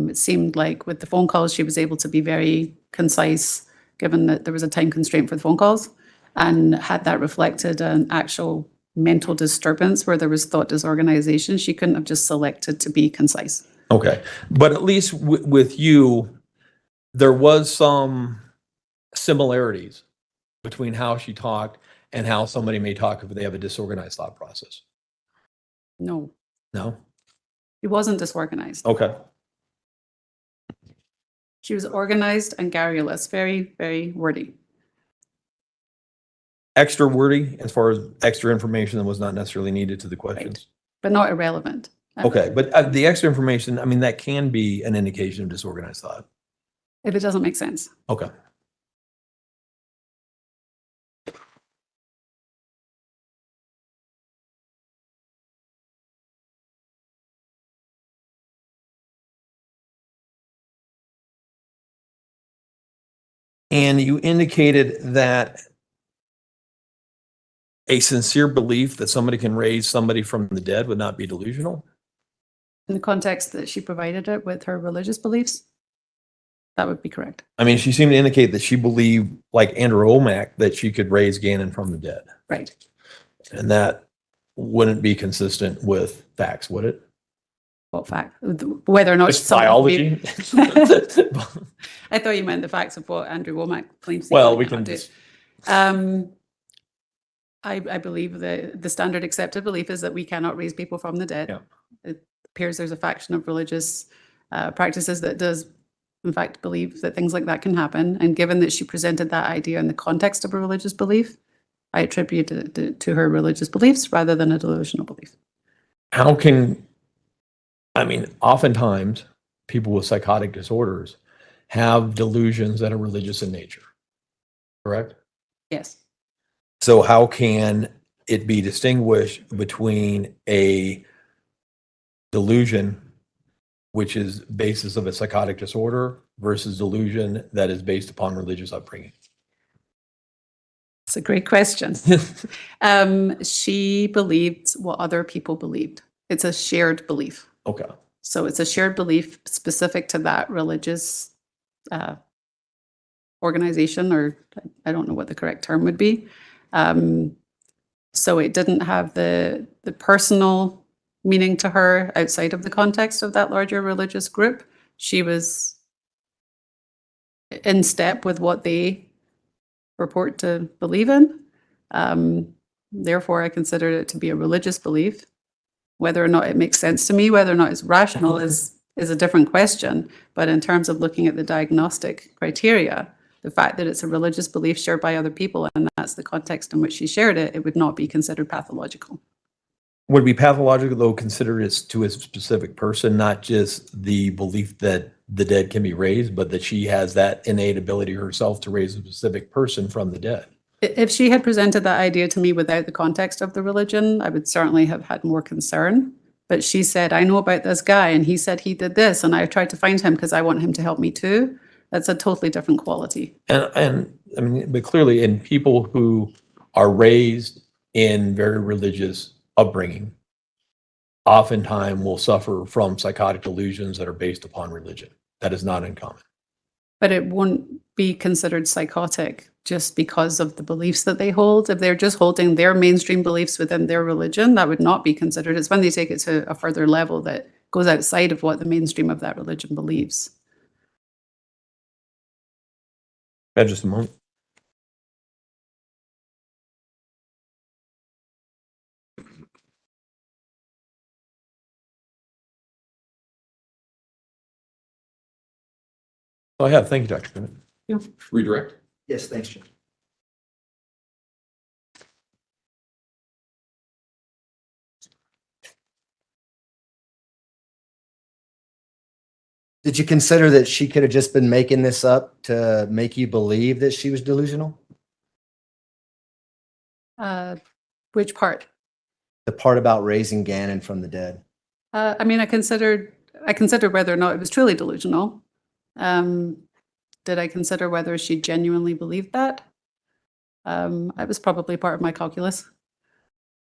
it seemed like with the phone calls, she was able to be very concise, given that there was a time constraint for the phone calls, and had that reflected an actual mental disturbance where there was thought disorganization, she couldn't have just selected to be concise. Okay. But at least with you, there was some similarities between how she talked and how somebody may talk if they have a disorganized thought process. No, No? she wasn't disorganized. Okay. She was organized and garrulous, very, very wordy. Extra wordy as far as extra information that was not necessarily needed to the questions. But not irrelevant. Okay. But the extra information, I mean, that can be an indication of disorganized thought. If it doesn't make sense. Okay. And you indicated that a sincere belief that somebody can raise somebody from the dead would not be delusional? In the context that she provided it with her religious beliefs, that would be correct. I mean, she seemed to indicate that she believed, like Andrew Womack, that she could raise Gannon from the dead. Right. And that wouldn't be consistent with facts, would it? What fact? Whether or not It's someone biology. I thought you meant the facts of what Andrew Womack claims. Well, we can do. I believe the standard accepted belief is that we cannot raise people from the dead. Yeah. It appears there's a faction of religious practices that does, in fact, believe that things like that can happen. And given that she presented that idea in the context of a religious belief, I attribute it to her religious beliefs rather than a delusional belief. How can, I mean, oftentimes people with psychotic disorders have delusions that are religious in nature, correct? Yes. So how can it be distinguished between a delusion, which is basis of a psychotic disorder, versus delusion that is based upon religious upbringing? It's a great question. She believed what other people believed. It's a shared belief. Okay. So it's a shared belief specific to that religious organization, or I don't know what the correct term would be. So it didn't have the personal meaning to her outside of the context of that larger religious group. She was in step with what they purport to believe in. Therefore, I consider it to be a religious belief. Whether or not it makes sense to me, whether or not it's rational is a different question. But in terms of looking at the diagnostic criteria, the fact that it's a religious belief shared by other people, and that's the context in which she shared it, it would not be considered pathological. Would it be pathological, though, considered as to a specific person, not just the belief that the dead can be raised, but that she has that innate ability herself to raise a specific person from the dead? If she had presented that idea to me without the context of the religion, I would certainly have had more concern. But she said, I know about this guy, and he said he did this, and I tried to find him because I want him to help me too. That's a totally different quality. And I mean, but clearly in people who are raised in very religious upbringing, oftentimes will suffer from psychotic delusions that are based upon religion. That is not uncommon. But it won't be considered psychotic just because of the beliefs that they hold. If they're just holding their mainstream beliefs within their religion, that would not be considered. It's when they take it to a further level that goes outside of what the mainstream of that religion believes. Just a moment. Oh, I have. Thank you, Dr. Bennett. Redirect. Yes, thanks, Jim. Did you consider that she could have just been making this up to make you believe that she was delusional? Which part? The part about raising Gannon from the dead. I mean, I considered whether or not it was truly delusional. Did I consider whether she genuinely believed that? It was probably part of my calculus.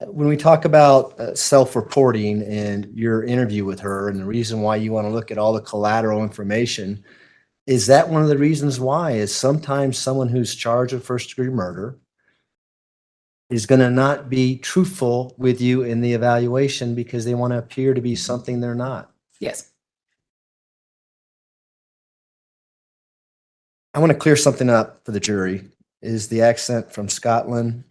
When we talk about self-reporting and your interview with her and the reason why you want to look at all the collateral information, is that one of the reasons why is sometimes someone who's charged with first-degree murder is going to not be truthful with you in the evaluation because they want to appear to be something they're not. Yes. I want to clear something up for the jury. Is the accent from Scotland?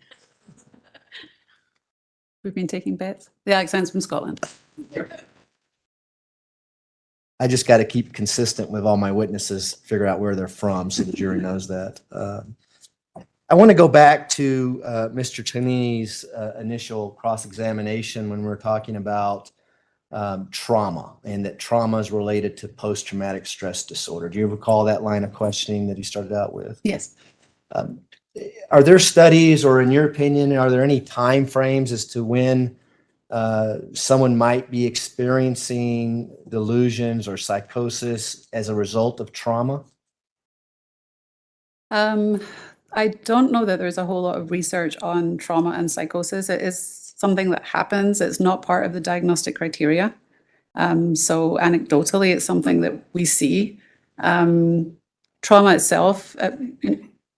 We've been taking bets. The accent's from Scotland. I just got to keep consistent with all my witnesses, figure out where they're from so the jury knows that. I want to go back to Mr. Cheney's initial cross-examination when we were talking about trauma and that trauma is related to post-traumatic stress disorder. Do you recall that line of questioning that he started out with? Yes. Are there studies, or in your opinion, are there any time frames as to when someone might be experiencing delusions or psychosis as a result of trauma? I don't know that there's a whole lot of research on trauma and psychosis. It is something that happens. It's not part of the diagnostic criteria. So anecdotally, it's something that we see. Trauma itself,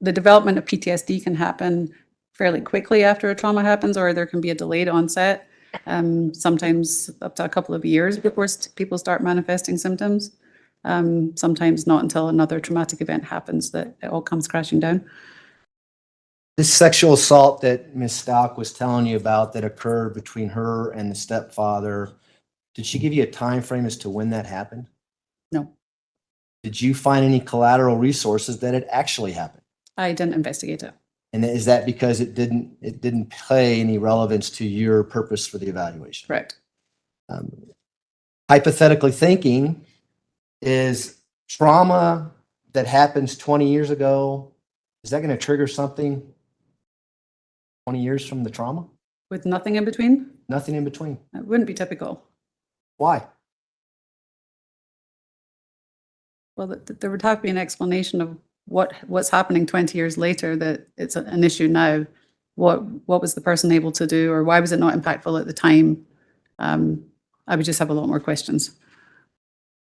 the development of PTSD can happen fairly quickly after a trauma happens, or there can be a delayed onset, sometimes up to a couple of years before people start manifesting symptoms. Sometimes not until another traumatic event happens that it all comes crashing down. This sexual assault that Ms. Stauch was telling you about that occurred between her and the stepfather, did she give you a time frame as to when that happened? No, Did you find any collateral resources that it actually happened? I didn't investigate it. And is that because it didn't play any relevance to your purpose for the evaluation? Correct. Hypothetically thinking, is trauma that happens 20 years ago, is that going to trigger something 20 years from the trauma? With nothing in between? Nothing in between. It wouldn't be typical. Why? Well, there would have to be an explanation of what's happening 20 years later that it's an issue now. What was the person able to do, or why was it not impactful at the time? I would just have a lot more questions.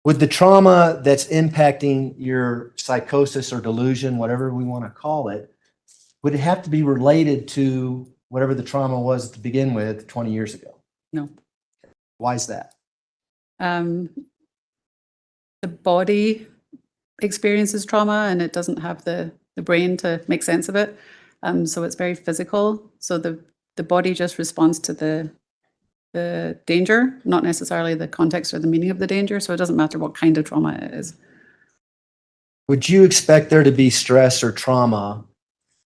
Would the trauma that's impacting your psychosis or delusion, whatever we want to call it, would it have to be related to whatever the trauma was to begin with 20 years ago? No. Why is that? The body experiences trauma and it doesn't have the brain to make sense of it. So it's very physical. So the body just responds to the danger, not necessarily the context or the meaning of the danger. So it doesn't matter what kind of trauma it is. Would you expect there to be stress or trauma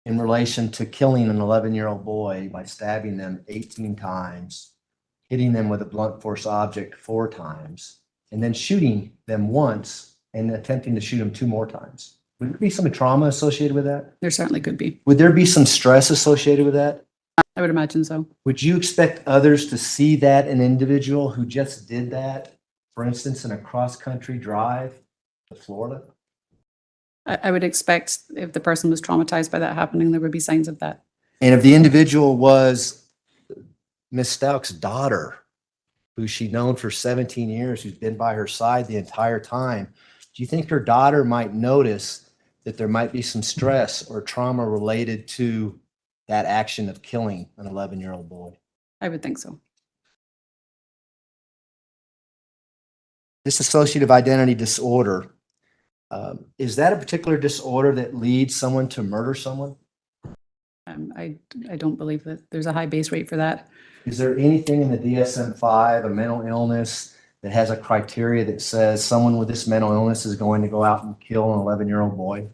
in relation to killing an 11-year-old boy by stabbing them 18 times, hitting them with a blunt force object 4 times, and then shooting them once and attempting to shoot them 2 more times? Would there be some trauma associated with that? There certainly could be. Would there be some stress associated with that? I would imagine so. Would you expect others to see that an individual who just did that, for instance, in a cross-country drive to Florida? I would expect if the person was traumatized by that happening, there would be signs of that. And if the individual was Ms. Stauch's daughter, who she'd known for 17 years, who's been by her side the entire time, do you think her daughter might notice that there might be some stress or trauma related to that action of killing an 11-year-old boy? I would think so. Dissociative identity disorder Is that a particular disorder that leads someone to murder someone? I don't believe that there's a high base rate for that. Is there anything in the DSM-5, a mental illness, that has a criteria that says someone with this mental illness is going to go out and kill an 11-year-old boy?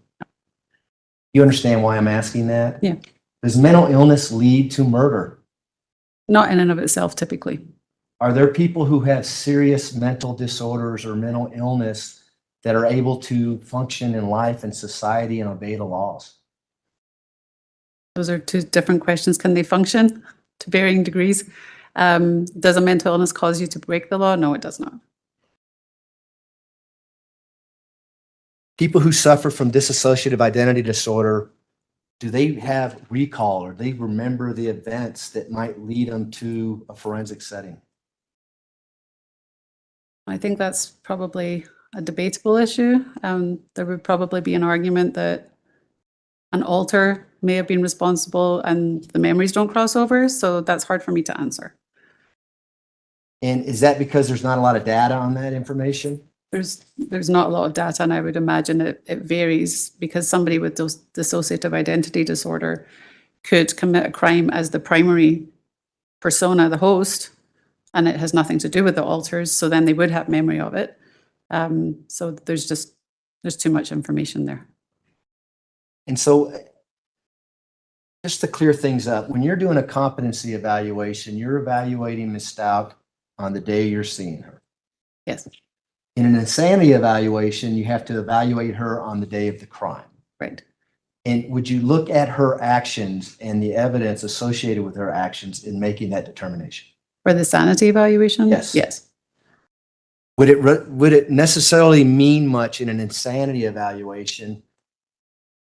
You understand why I'm asking that? Yeah. Does mental illness lead to murder? Not in and of itself, typically. Are there people who have serious mental disorders or mental illness that are able to function in life and society and obey the laws? Those are two different questions. Can they function to varying degrees? Does a mental illness cause you to break the law? No, it does not. People who suffer from dissociative identity disorder, do they have recall or they remember the events that might lead them to a forensic setting? I think that's probably a debatable issue. There would probably be an argument that an alter may have been responsible and the memories don't cross over. So that's hard for me to answer. And is that because there's not a lot of data on that information? There's not a lot of data, and I would imagine it varies because somebody with dissociative identity disorder could commit a crime as the primary persona, the host, and it has nothing to do with the alters. So then they would have memory of it. So there's too much information there. And so just to clear things up, when you're doing a competency evaluation, you're evaluating Ms. Stauch on the day you're seeing her. Yes, In an insanity evaluation, you have to evaluate her on the day of the crime. right. And would you look at her actions and the evidence associated with her actions in making that determination? For the sanity evaluation? Yes. Yes. Would it necessarily mean much in an insanity evaluation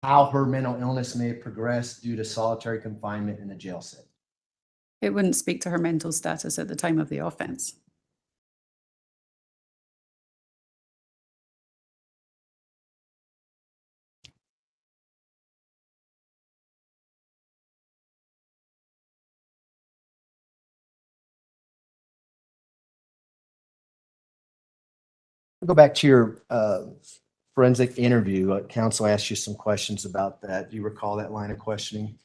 how her mental illness may have progressed due to solitary confinement in a jail setting? It wouldn't speak to her mental status at the time of the offense. Go back to your forensic interview. Counsel asked you some questions about that. Do you recall that line of questioning?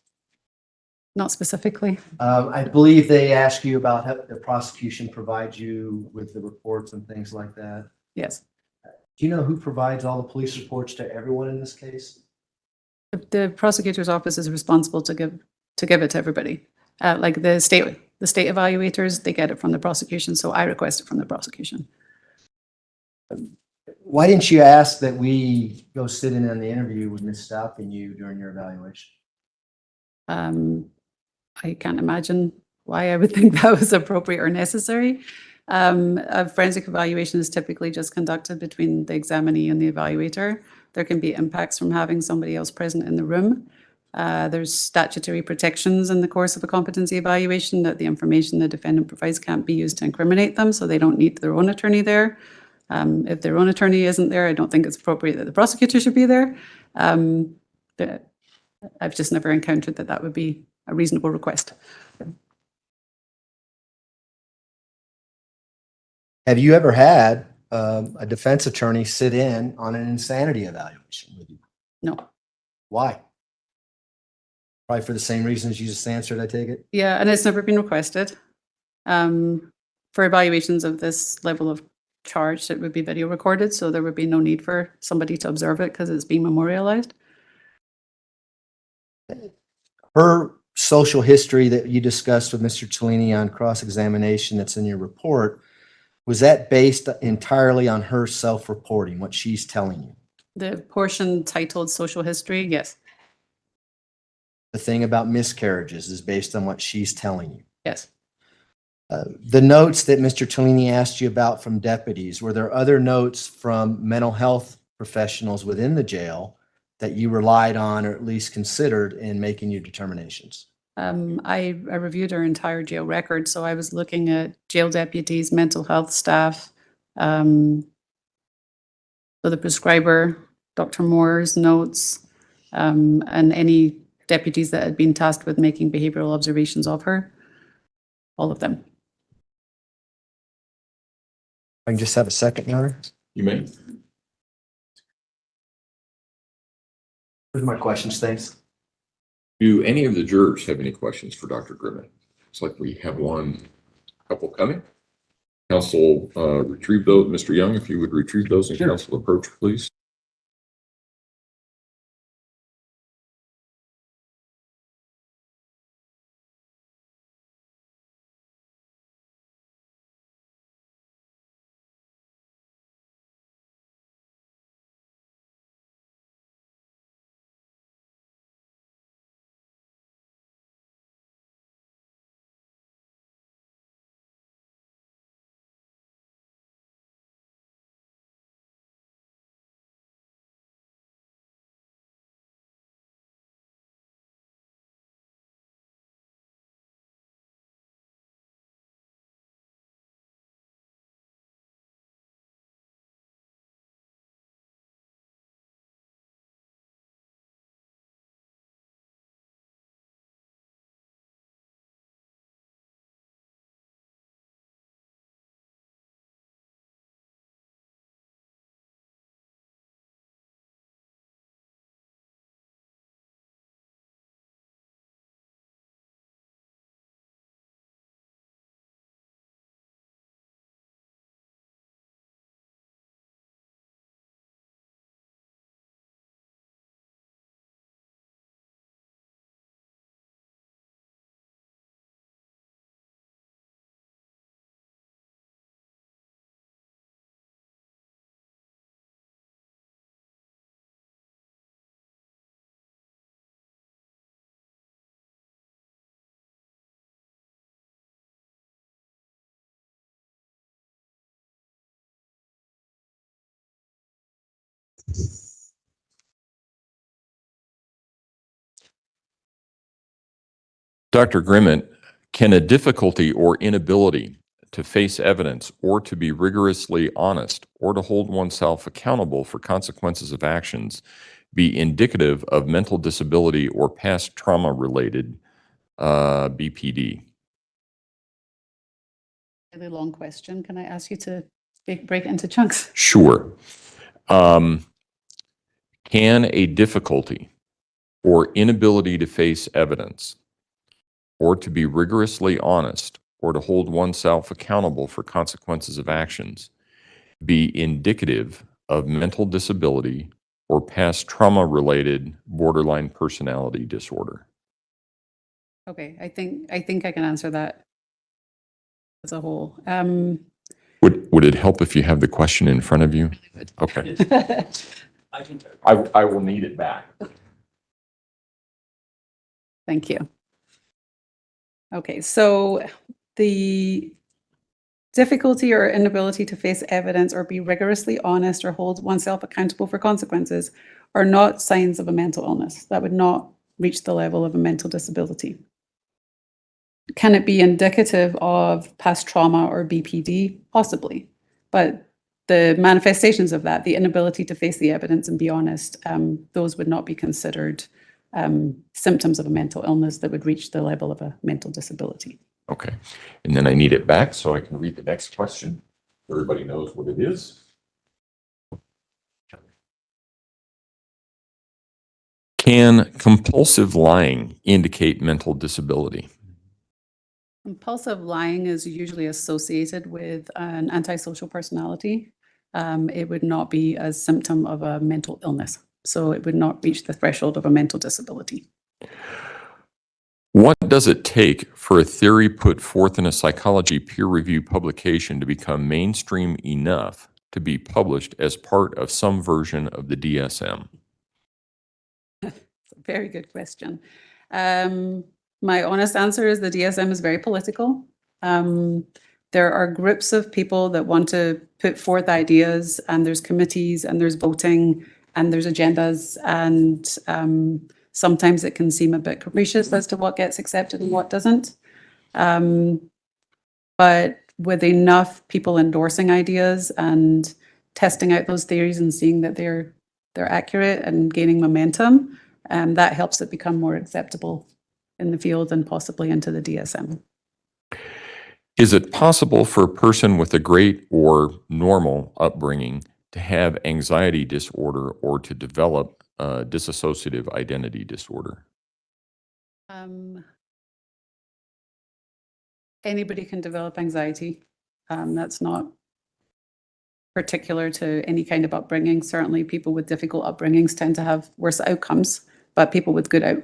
Not specifically. I believe they asked you about how the prosecution provides you with the reports and things like that. Yes. Do you know who provides all the police reports to everyone in this case? The prosecutor's office is responsible to give it to everybody. Like the state evaluators, they get it from the prosecution. So I request it from the prosecution. Why didn't you ask that we go sit in on the interview with Ms. Stauch and you during your evaluation? I can't imagine why I would think that was appropriate or necessary. A forensic evaluation is typically just conducted between the examinee and the evaluator. There can be impacts from having somebody else present in the room. There's statutory protections in the course of a competency evaluation that the information the defendant provides can't be used to incriminate them, so they don't need their own attorney there. If their own attorney isn't there, I don't think it's appropriate that the prosecutor should be there. But I've just never encountered that would be a reasonable request. Have you ever had a defense attorney sit in on an insanity evaluation with you? No. Why? Probably for the same reasons you just answered, I take it? Yeah, and it's never been requested. For evaluations of this level of charge, it would be video recorded, so there would be no need for somebody to observe it because it's being memorialized. Her social history that you discussed with Mr. Cellini on cross-examination that's in your report, was that based entirely on her self-reporting, what she's telling you? The portion titled social history, yes, The thing about miscarriages is based on what she's telling you. yes. The notes that Mr. Cellini asked you about from deputies, were there other notes from mental health professionals within the jail that you relied on or at least considered in making your determinations? I reviewed our entire jail record, so I was looking at jail deputies, mental health staff, so the prescriber, Dr. Moore's notes, and any deputies that had been tasked with making behavioral observations of her, all of them. I can just have a second, Your Honor. You may. Those are my questions. Thanks. Do any of the jurors have any questions for Dr. Grimmett? It's like we have one couple coming. Counsel, retrieve those. Mr. Young, if you would retrieve those and counsel approach, please. Dr. Grimmett, can a difficulty or inability to face evidence or to be rigorously honest or to hold oneself accountable for consequences of actions be indicative of mental disability or past trauma-related BPD? Really long question. Can I ask you to break it into chunks? Sure. Can a difficulty or inability to face evidence or to be rigorously honest or to hold oneself accountable for consequences of actions be indicative of mental disability or past trauma-related borderline personality disorder? Okay, I think I can answer that as a whole. Would it help if you have the question in front of you? Okay. I will need it back. Thank you. Okay, so the difficulty or inability to face evidence or be rigorously honest or hold oneself accountable for consequences are not signs of a mental illness. That would not reach the level of a mental disability. Can it be indicative of past trauma or BPD? Possibly, but the manifestations of that, the inability to face the evidence and be honest, those would not be considered symptoms of a mental illness that would reach the level of a mental disability. Okay. And then I need it back so I can read the next question. Everybody knows what it is. Can compulsive lying indicate mental disability? Compulsive lying is usually associated with an antisocial personality. It would not be a symptom of a mental illness, so it would not reach the threshold of a mental disability. What does it take for a theory put forth in a psychology peer-reviewed publication to become mainstream enough to be published as part of some version of the DSM? Very good question. My honest answer is the DSM is very political. There are groups of people that want to put forth ideas, and there's committees, and there's voting, and there's agendas, and sometimes it can seem a bit capricious as to what gets accepted and what doesn't. But with enough people endorsing ideas and testing out those theories and seeing that they're accurate and gaining momentum, that helps it become more acceptable in the field and possibly into the DSM. Is it possible for a person with a great or normal upbringing to have anxiety disorder or to develop dissociative identity disorder? Anybody can develop anxiety. That's not particular to any kind of upbringing. Certainly people with difficult upbringings tend to have worse outcomes, but people with good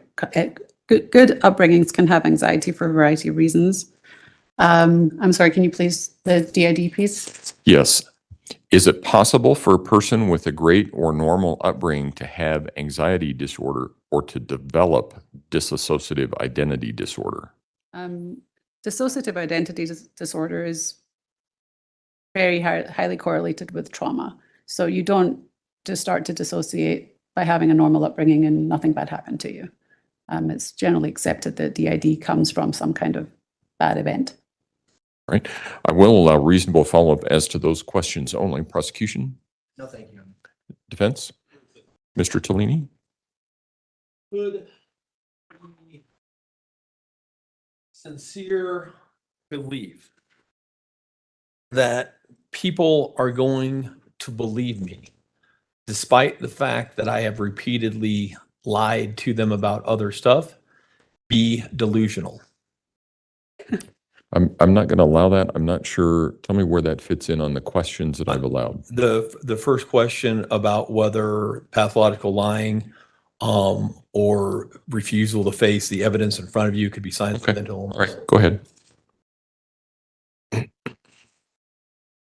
upbringings can have anxiety for a variety of reasons. I'm sorry, can you please, the DID piece? Yes. Is it possible for a person with a great or normal upbringing to have anxiety disorder or to develop dissociative identity disorder? Dissociative identity disorder is very highly correlated with trauma. So you don't just start to dissociate by having a normal upbringing and nothing bad happened to you. It's generally accepted that DID comes from some kind of bad event. Right. I will allow reasonable follow-up as to those questions only. Prosecution? No, thank you. Defense? Mr. Tellini? Could we sincere belief that people are going to believe me, despite the fact that I have repeatedly lied to them about other stuff, be delusional? I'm not going to allow that. I'm not sure. Tell me where that fits in on the questions that I've allowed. The first question about whether pathological lying or refusal to face the evidence in front of you could be signs Okay. of mental illness. All right. Go ahead.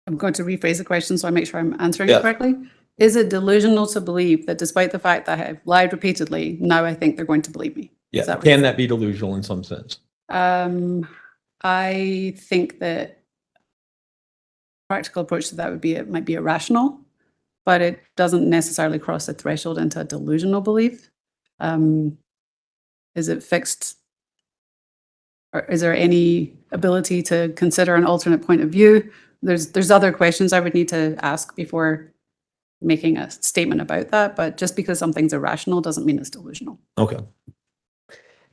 I'm going to rephrase the question so I make sure I'm answering Yes. it correctly. Is it delusional to believe that despite the fact that I have lied repeatedly, now I think they're going to believe me? Yeah. Is that what Can you're that be delusional in some sense? I think that practical approach to that would be it might be irrational, but it doesn't necessarily cross the threshold into a delusional belief. Is it fixed? Or is there any ability to consider an alternate point of view? There's other questions I would need to ask before making a statement about that, but just because something's irrational doesn't mean it's delusional. Okay.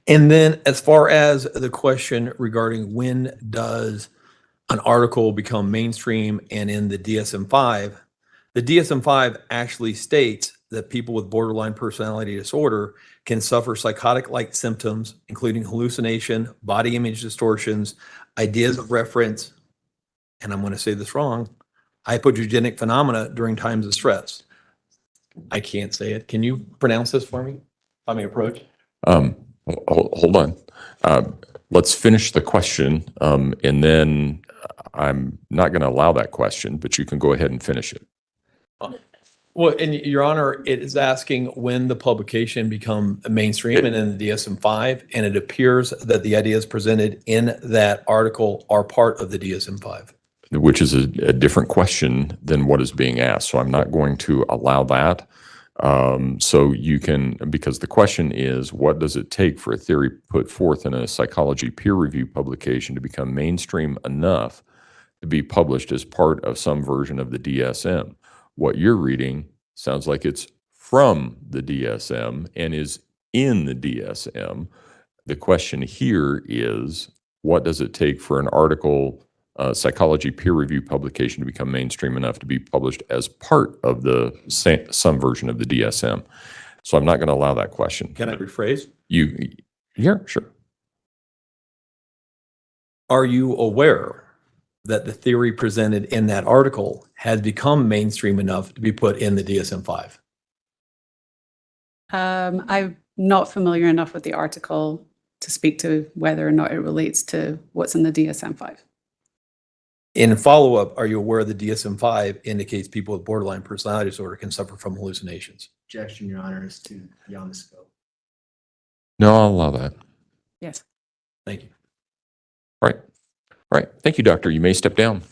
And then as far as the question regarding when does an article become mainstream and in the DSM-5, the DSM-5 actually states that people with borderline personality disorder can suffer psychotic-like symptoms, including hallucination, body image distortions, ideas of reference, and I'm going to say this wrong, hypogenic phenomena during times of stress. I can't say it. Can you pronounce this for me? Let me approach. Hold on. Let's finish the question, and then I'm not going to allow that question, but you can go ahead and finish it. Well, and Your Honor, it is asking when the publication become mainstream and in the DSM-5, and it appears that the ideas presented in that article are part of the DSM-5. Which is a different question than what is being asked. So I'm not going to allow that. So you can, because the question is, what does it take for a theory put forth in a psychology peer review publication to become mainstream enough to be published as part of some version of the DSM? What you're reading sounds like it's from the DSM and is in the DSM. The question here is, what does it take for an article, psychology peer review publication to become mainstream enough to be published as part of the some version of the DSM? So I'm not going to allow that question. Can I rephrase? Yeah, sure. Are you aware that the theory presented in that article has become mainstream enough to be put in the DSM-5? I'm not familiar enough with the article to speak to whether or not it relates to what's in the DSM-5. In follow-up, are you aware the DSM-5 indicates people with borderline personality disorder can suffer from hallucinations? Objection, Your Honor, is to beyond the scope. No, I'll allow that. Yes. Thank you. Right. Right. Thank you, Doctor. You may step down.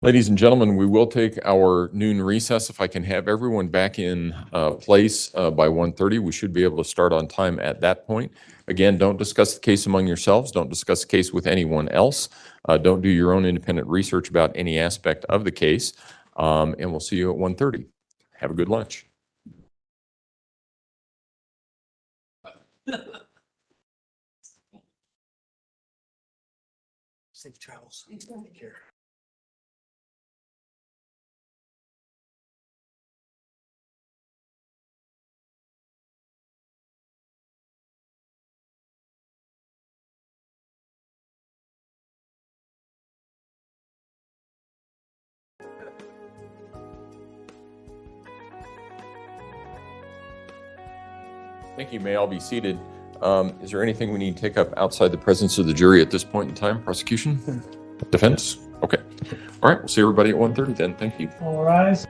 Ladies and gentlemen, we will take our noon recess. If I can have everyone back in place by 1:30, we should be able to start on time at that point. Again, don't discuss the case among yourselves. Don't discuss the case with anyone else. Don't do your own independent research about any aspect of the case. And we'll see you at 1:30. Have a good lunch. Safe travels. Take care. Thank you. May all be seated. Is there anything we need to take up outside the presence of the jury at this point in time? Prosecution? Defense? Okay. All right, we'll see everybody at 1:30 then. Thank you. All rise.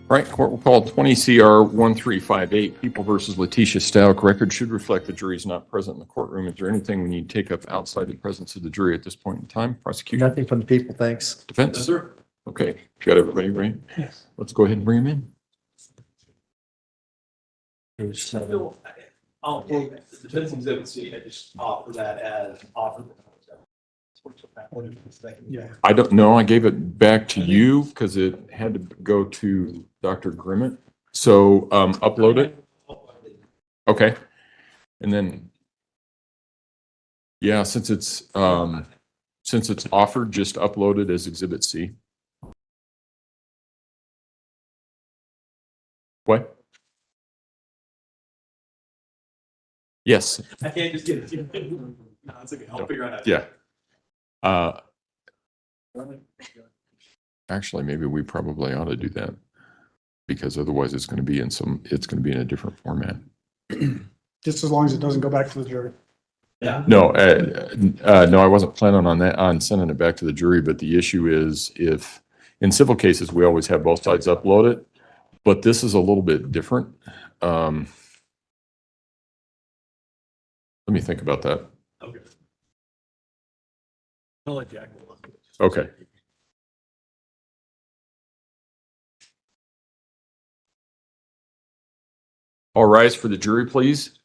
Right, court will call 20 CR 1358, People versus Letecia Stauch. Record should reflect the jury is not present in the courtroom. Is there anything we need to take up outside the presence of the jury at this point in time? Prosecution? Nothing from the people, thanks. Defense? Yes, sir. Okay, got everybody ready? Yes. Let's go ahead and bring them in. I'll the defense exhibit C, I just offer that as offered. Yeah. I don't know, I gave it back to you because it had to go to Dr. Grimmett. So upload it. Okay. And then, yeah, since it's offered, just upload it as Exhibit C. What? Yes. I can't just get it. No, it's okay. I'll figure it out. Yeah. Actually, maybe we probably ought to do that because otherwise it's going to be in a different format. Just as long as it doesn't go back to the jury. Yeah. No, no, I wasn't planning on sending it back to the jury, but the issue is if in civil cases, we always have both sides upload it, but this is a little bit different. Let me think about that. Okay. I'll let Jack. Okay. All rise for the jury, please.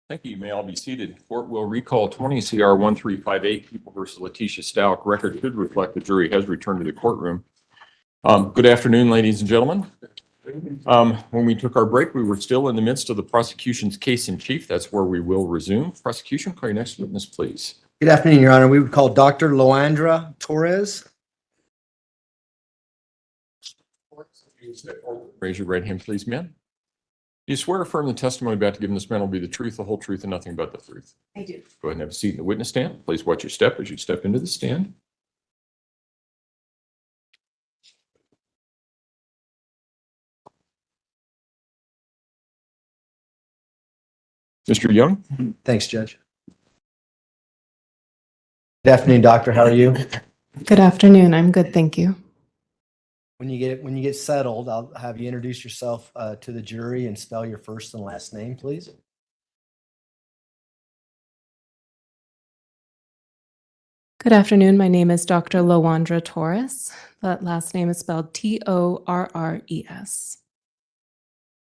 Thank you. You may all be seated. Court will recall 20 CR 1358, People versus Letecia Stauch. Record should reflect the jury has returned to the courtroom. Good afternoon, ladies and gentlemen. When we took our break, we were still in the midst of the prosecution's case in chief. That's where we will resume. Prosecution, call your next witness, please. Good afternoon, Your Honor. We would call Dr. Loandra Torres. Raise your right hand, please, ma'am. Do you swear or affirm the testimony about to give in this man will be the truth, the whole truth, and nothing but the truth? I do. Go ahead and have a seat in the witness stand. Please watch your step as you step into the stand. Mr. Young? Thanks, Judge. Good afternoon, Doctor. How are you? Good afternoon. I'm good, thank you. When you get settled, I'll have you introduce yourself to the jury and spell your first and last name, please. Good afternoon. My name is Dr. Loandra Torres. That last name is spelled Torres.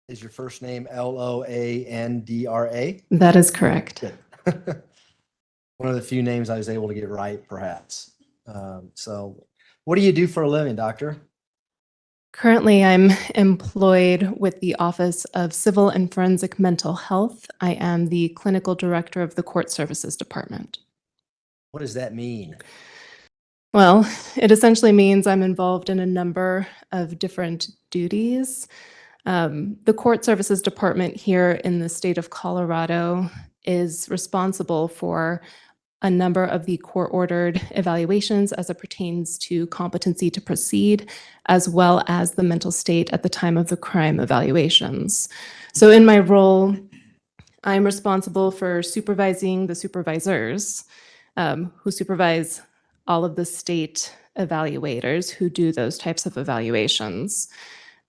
Is your first name Loandra? That is correct. Good. One of the few names I was able to get right, perhaps. So what do you do for a living, doctor? Currently, I'm employed with the Office of Civil and Forensic Mental Health. I am the clinical director of the Court Services Department. What does that mean? Well, it essentially means I'm involved in a number of different duties. The Court Services Department here in the state of Colorado is responsible for a number of the court-ordered evaluations as it pertains to competency to proceed, as well as the mental state at the time of the crime evaluations. So in my role, I'm responsible for supervising the supervisors who supervise all of the state evaluators who do those types of evaluations.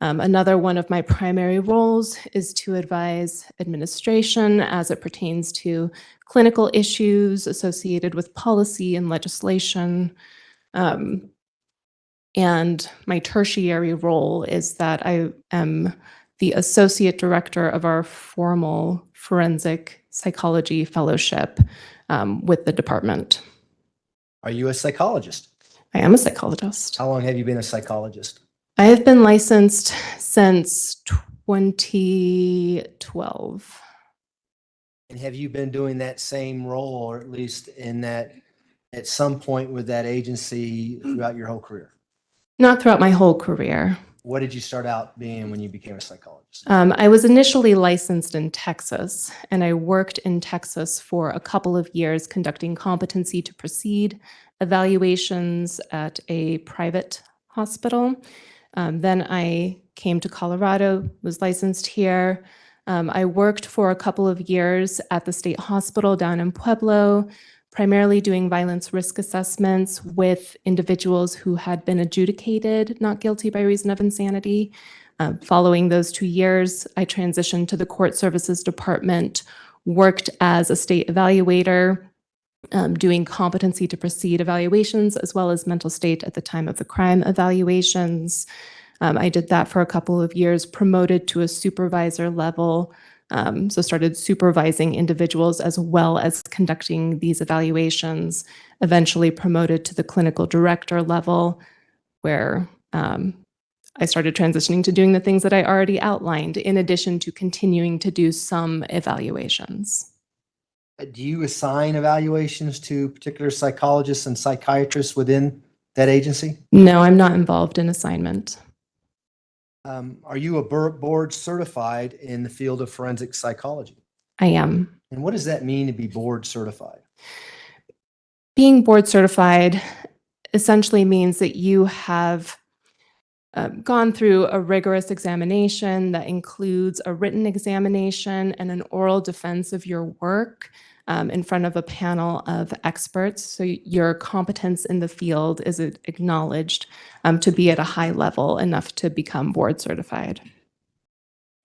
Another one of my primary roles is to advise administration as it pertains to clinical issues associated with policy and legislation. And my tertiary role is that I am the associate director of our formal forensic psychology fellowship with the department. Are you a psychologist? I am a psychologist. How long have you been a psychologist? I have been licensed since 2012. And have you been doing that same role, or at least in that, at some point with that agency throughout your whole career? Not throughout my whole career. What did you start out being when you became a psychologist? I was initially licensed in Texas, and I worked in Texas for a couple of years conducting competency to proceed evaluations at a private hospital. Then I came to Colorado, was licensed here. I worked for a couple of years at the state hospital down in Pueblo, primarily doing violence risk assessments with individuals who had been adjudicated not guilty by reason of insanity. Following those 2 years, I transitioned to the Court Services Department, worked as a state evaluator, doing competency to proceed evaluations, as well as mental state at the time of the crime evaluations. I did that for a couple of years, promoted to a supervisor level, so started supervising individuals as well as conducting these evaluations, eventually promoted to the clinical director level, where I started transitioning to doing the things that I already outlined, in addition to continuing to do some evaluations. Do you assign evaluations to particular psychologists and psychiatrists within that agency? No, I'm not involved in assignment. Are you a board certified in the field of forensic psychology? I am. And what does that mean to be board certified? Being board certified essentially means that you have gone through a rigorous examination that includes a written examination and an oral defense of your work in front of a panel of experts. So your competence in the field is acknowledged to be at a high level enough to become board certified.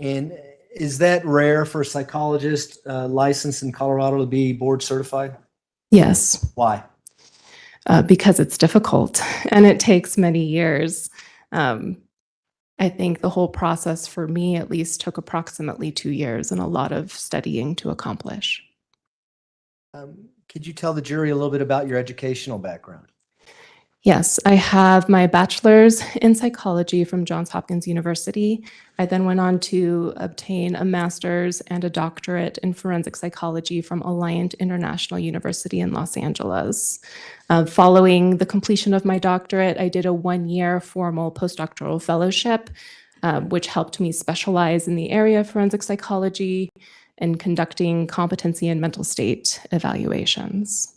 And is that rare for a psychologist licensed in Colorado to be board certified? Yes. Why? Because it's difficult and it takes many years. I think the whole process for me at least took approximately 2 years and a lot of studying to accomplish. Could you tell the jury a little bit about your educational background? Yes, I have my bachelor's in psychology from Johns Hopkins University. I then went on to obtain a master's and a doctorate in forensic psychology from Alliant International University in Los Angeles. Following the completion of my doctorate, I did a 1-year formal postdoctoral fellowship, which helped me specialize in the area of forensic psychology and conducting competency and mental state evaluations.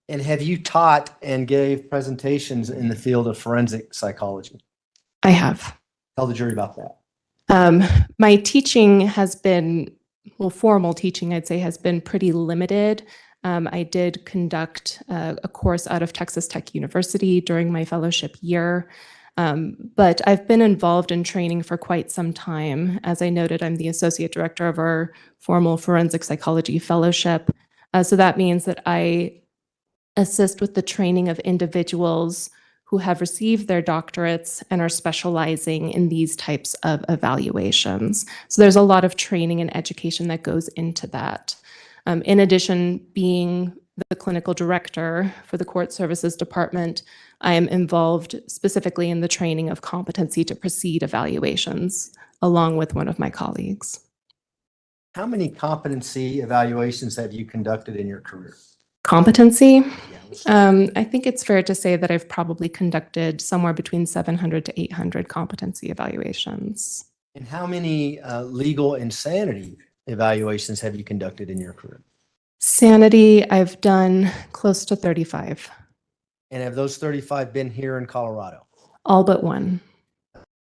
And have you taught and gave presentations in the field of forensic psychology? I have. Tell the jury about that. My teaching has been, well, formal teaching, I'd say, has been pretty limited. I did conduct a course out of Texas Tech University during my fellowship year, but I've been involved in training for quite some time. As I noted, I'm the associate director of our formal forensic psychology fellowship. So that means that I assist with the training of individuals who have received their doctorates and are specializing in these types of evaluations. So there's a lot of training and education that goes into that. In addition, being the clinical director for the Court Services Department, I am involved specifically in the training of competency to proceed evaluations, along with one of my colleagues. How many competency evaluations have you conducted in your career? Competency? I think it's fair to say that I've probably conducted somewhere between 700 to 800 competency evaluations. And how many legal insanity evaluations have you conducted in your career? Sanity, I've done close to 35. And have those 35 been here in Colorado? All but one.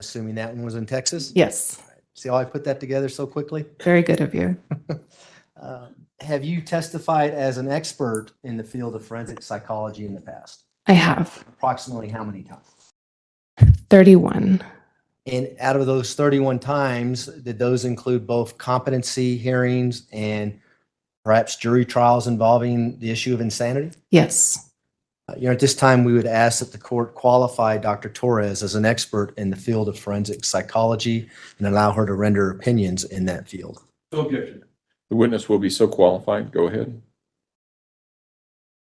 Assuming that one was in Texas? Yes. See how I put that together so quickly? Very good of you. Have you testified as an expert in the field of forensic psychology in the past? I have. Approximately how many times? 31. And out of those 31 times, did those include both competency hearings and perhaps jury trials involving the issue of insanity? Yes. At this time, we would ask that the court qualify Dr. Torres as an expert in the field of forensic psychology and allow her to render opinions in that field. No objection. The witness will be so qualified. Go ahead.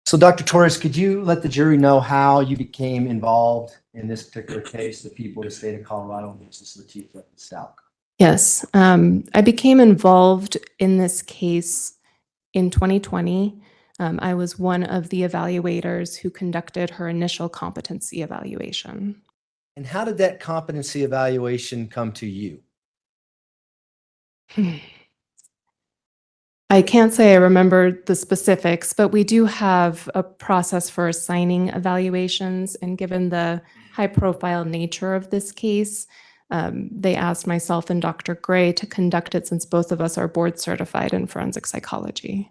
So, Dr. Torres, could you let the jury know how you became involved in this particular case, the people of the state of Colorado versus Letecia Stauch? Yes. I became involved in this case in 2020. I was one of the evaluators who conducted her initial competency evaluation. And how did that competency evaluation come to you? I can't say I remember the specifics, but we do have a process for assigning evaluations. And given the high profile nature of this case, they asked myself and Dr. Gray to conduct it since both of us are board certified in forensic psychology.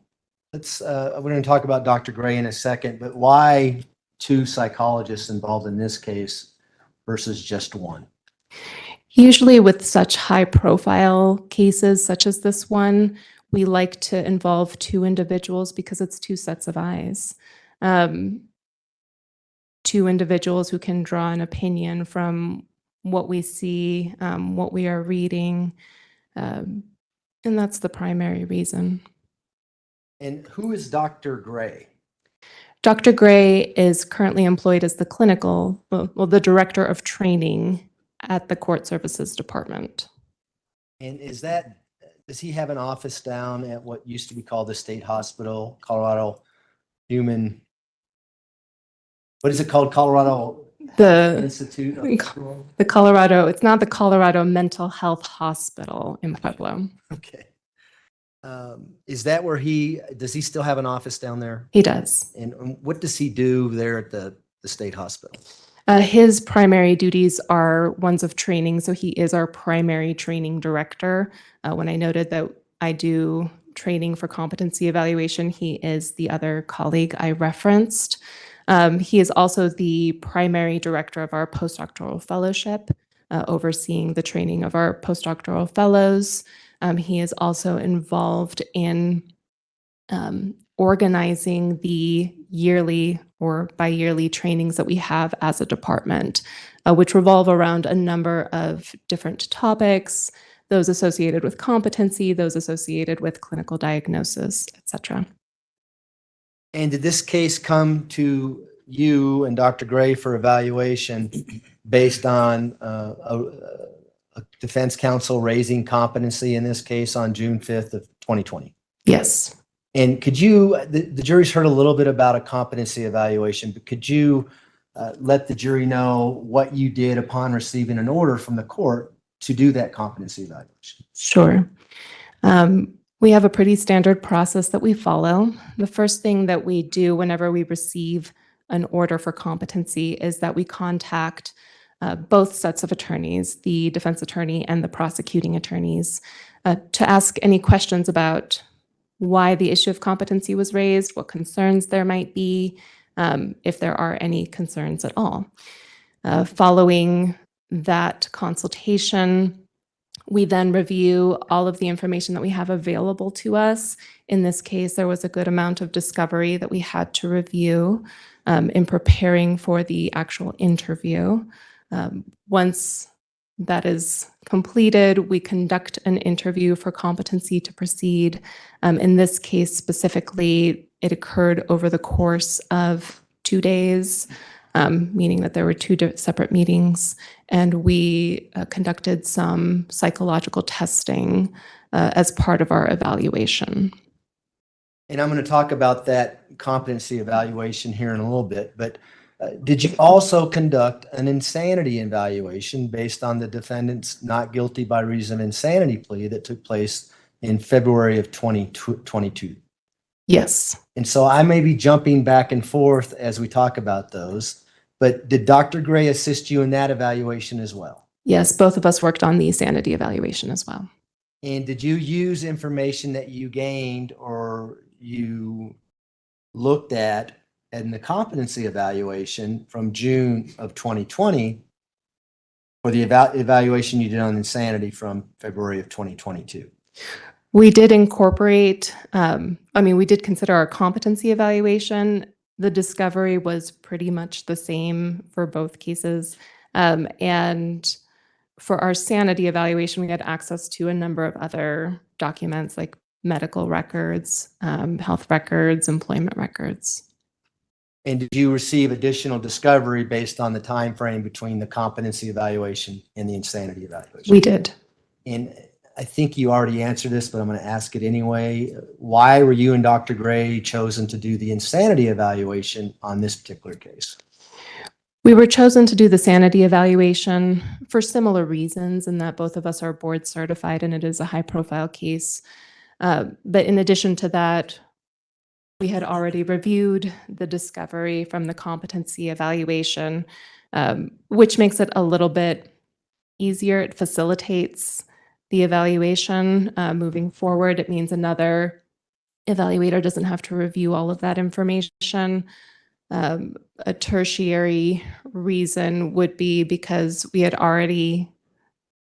We're going to talk about Dr. Gray in a second, but why 2 psychologists involved in this case versus just 1? Usually with such high profile cases such as this one, we like to involve 2 individuals because it's 2 sets of eyes. 2 individuals who can draw an opinion from what we see, what we are reading, and that's the primary reason. And who is Dr. Gray? Dr. Gray is currently employed as the the director of training at the Court Services Department. And does he have an office down at what used to be called the State Hospital, Colorado what is it called? Colorado Institute? The Colorado, it's not the Colorado Mental Health Hospital in Pueblo. Okay. Is that where does he still have an office down there? He does. And what does he do there at the state hospital? His primary duties are ones of training, so he is our primary training director. When I noted that I do training for competency evaluation, he is the other colleague I referenced. He is also the primary director of our postdoctoral fellowship, overseeing the training of our postdoctoral fellows. He is also involved in organizing the yearly or bi-yearly trainings that we have as a department, which revolve around a number of different topics, those associated with competency, those associated with clinical diagnosis, et cetera. And did this case come to you and Dr. Gray for evaluation based on a defense counsel raising competency in this case on June 5th of 2020? Yes. And could you, the jury's heard a little bit about a competency evaluation, but could you let the jury know what you did upon receiving an order from the court to do that competency evaluation? Sure. We have a pretty standard process that we follow. The first thing that we do whenever we receive an order for competency is that we contact both sets of attorneys, the defense attorney and the prosecuting attorneys, to ask any questions about why the issue of competency was raised, what concerns there might be, if there are any concerns at all. Following that consultation, we then review all of the information that we have available to us. In this case, there was a good amount of discovery that we had to review in preparing for the actual interview. Once that is completed, we conduct an interview for competency to proceed. In this case specifically, it occurred over the course of 2 days, meaning that there were 2 separate meetings, and we conducted some psychological testing as part of our evaluation. And I'm going to talk about that competency evaluation here in a little bit, but did you also conduct an insanity evaluation based on the defendant's not guilty by reason of insanity plea that took place in February of 2022? Yes. And so I may be jumping back and forth as we talk about those, but did Dr. Gray assist you in that evaluation as well? Yes, both of us worked on the sanity evaluation as well. And did you use information that you gained or you looked at in the competency evaluation from June of 2020 or the evaluation you did on insanity from February of 2022? We did incorporate, we did consider our competency evaluation. The discovery was pretty much the same for both cases. And for our sanity evaluation, we had access to a number of other documents like medical records, health records, employment records. And did you receive additional discovery based on the time frame between the competency evaluation and the insanity evaluation? We did. And I think you already answered this, but I'm going to ask it anyway. Why were you and Dr. Gray chosen to do the insanity evaluation on this particular case? We were chosen to do the sanity evaluation for similar reasons in that both of us are board certified and it is a high profile case. But in addition to that, we had already reviewed the discovery from the competency evaluation, which makes it a little bit easier. It facilitates the evaluation moving forward. It means another evaluator doesn't have to review all of that information. A tertiary reason would be because we had already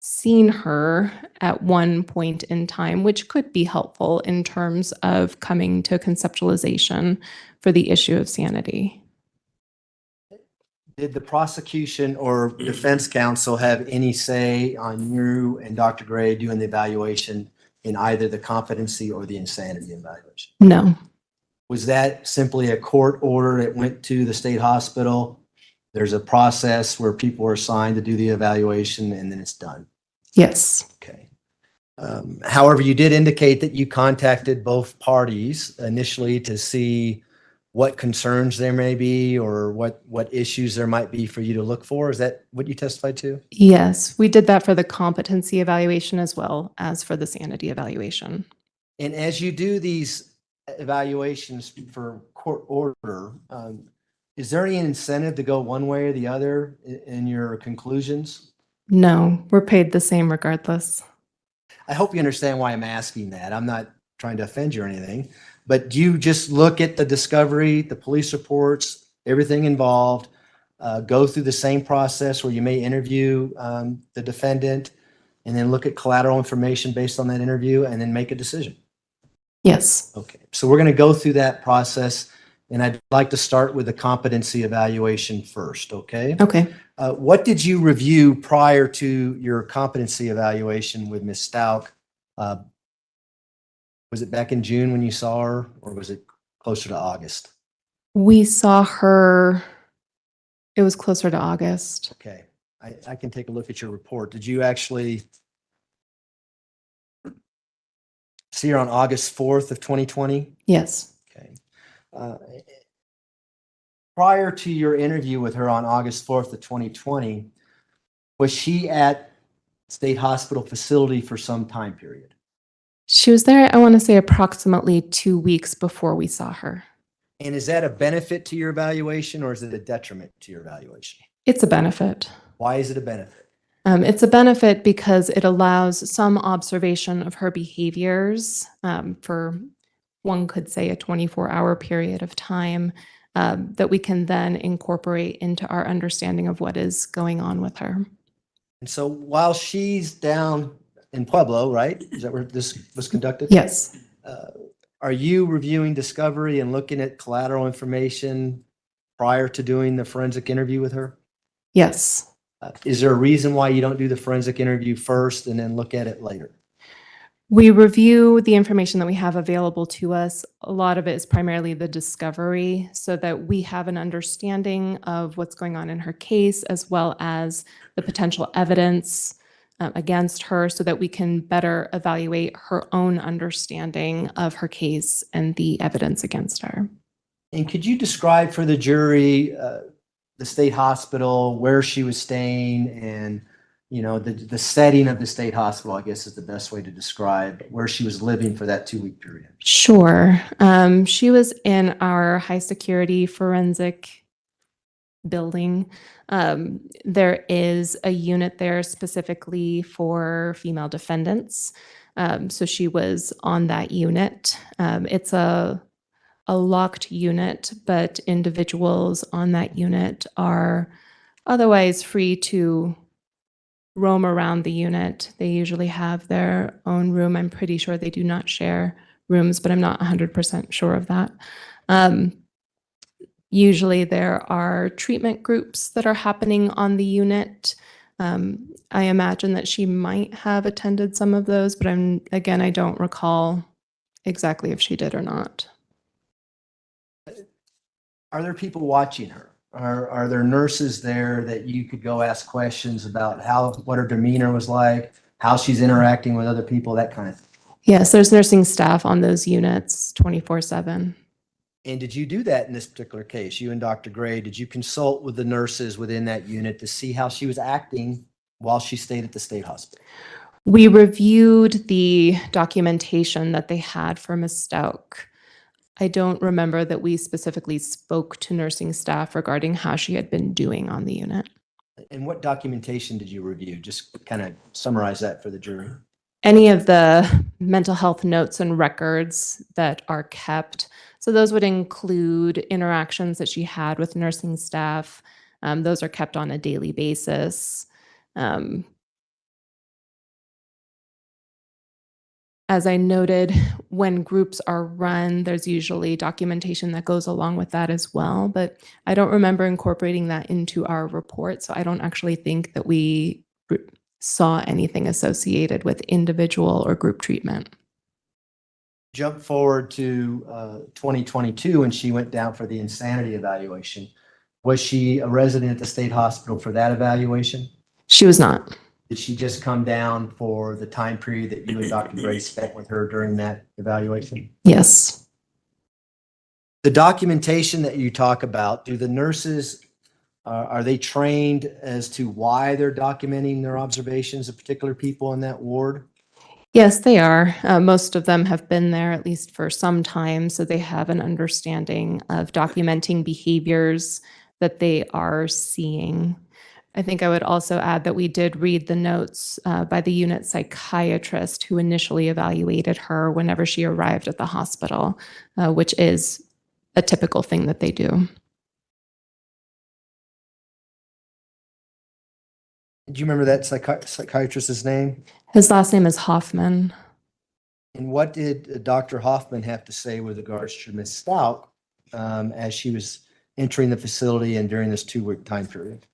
seen her at one point in time, which could be helpful in terms of coming to conceptualization for the issue of sanity. Did the prosecution or defense counsel have any say on you and Dr. Gray doing the evaluation in either the competency or the insanity evaluation? No. Was that simply a court order that went to the state hospital? There's a process where people are assigned to do the evaluation and then it's done. Yes. Okay. However, you did indicate that you contacted both parties initially to see what concerns there may be or what issues there might be for you to look for. Is that what you testified to? Yes, we did that for the competency evaluation as well as for the sanity evaluation. And as you do these evaluations for court order, is there any incentive to go one way or the other in your conclusions? No, we're paid the same regardless. I hope you understand why I'm asking that. I'm not trying to offend you or anything, but do you just look at the discovery, the police reports, everything involved, go through the same process where you may interview the defendant and then look at collateral information based on that interview and then make a decision? Yes. Okay, so we're going to go through that process, and I'd like to start with the competency evaluation first, okay? Okay. What did you review prior to your competency evaluation with Ms. Stauch? Was it back in June when you saw her, or was it closer to August? We saw her, it was closer to August. Okay, I can take a look at your report. Did you actually see her on August 4th of 2020? Yes. Okay. Prior to your interview with her on August 4th of 2020, was she at state hospital facility for some time period? She was there, I want to say, approximately 2 weeks before we saw her. And is that a benefit to your evaluation or is it a detriment to your evaluation? It's a benefit. Why is it a benefit? It's a benefit because it allows some observation of her behaviors for, one could say, a 24-hour period of time that we can then incorporate into our understanding of what is going on with her. And so while she's down in Pueblo, right? Is that where this was conducted? Yes. Are you reviewing discovery and looking at collateral information prior to doing the forensic interview with her? Yes. Is there a reason why you don't do the forensic interview first and then look at it later? We review the information that we have available to us. A lot of it is primarily the discovery so that we have an understanding of what's going on in her case, as well as the potential evidence against her so that we can better evaluate her own understanding of her case and the evidence against her. And could you describe for the jury the state hospital, where she was staying, and the setting of the state hospital, I guess is the best way to describe where she was living for that 2-week period? Sure. She was in our high security forensic building. There is a unit there specifically for female defendants. So she was on that unit. It's a locked unit, but individuals on that unit are otherwise free to roam around the unit. They usually have their own room. I'm pretty sure they do not share rooms, but I'm not 100% sure of that. Usually there are treatment groups that are happening on the unit. I imagine that she might have attended some of those, but I don't recall exactly if she did or not. Are there people watching her? Are there nurses there that you could go ask questions about what her demeanor was like, how she's interacting with other people, that kind of thing? Yes, there's nursing staff on those units 24/7. And did you do that in this particular case? You and Dr. Gray, did you consult with the nurses within that unit to see how she was acting while she stayed at the state hospital? We reviewed the documentation that they had for Ms. Stauch. I don't remember that we specifically spoke to nursing staff regarding how she had been doing on the unit. And what documentation did you review? Just kind of summarize that for the jury. Any of the mental health notes and records that are kept. So those would include interactions that she had with nursing staff. Those are kept on a daily basis. As I noted, when groups are run, there's usually documentation that goes along with that as well, but I don't remember incorporating that into our report, so I don't actually think that we saw anything associated with individual or group treatment. Jump forward to 2022 when she went down for the insanity evaluation. Was she a resident at the state hospital for that evaluation? She was not. Did she just come down for the time period that you and Dr. Gray spent with her during that evaluation? Yes. The documentation that you talk about, do the nurses, are they trained as to why they're documenting their observations of particular people in that ward? Yes, they are. Most of them have been there at least for some time, so they have an understanding of documenting behaviors that they are seeing. I think I would also add that we did read the notes by the unit psychiatrist who initially evaluated her whenever she arrived at the hospital, which is a typical thing that they do. Do you remember that psychiatrist's name? His last name is Hoffman. And what did Dr. Hoffman have to say with regards to Ms. Stauch as she was entering the facility and during this 2-week time period?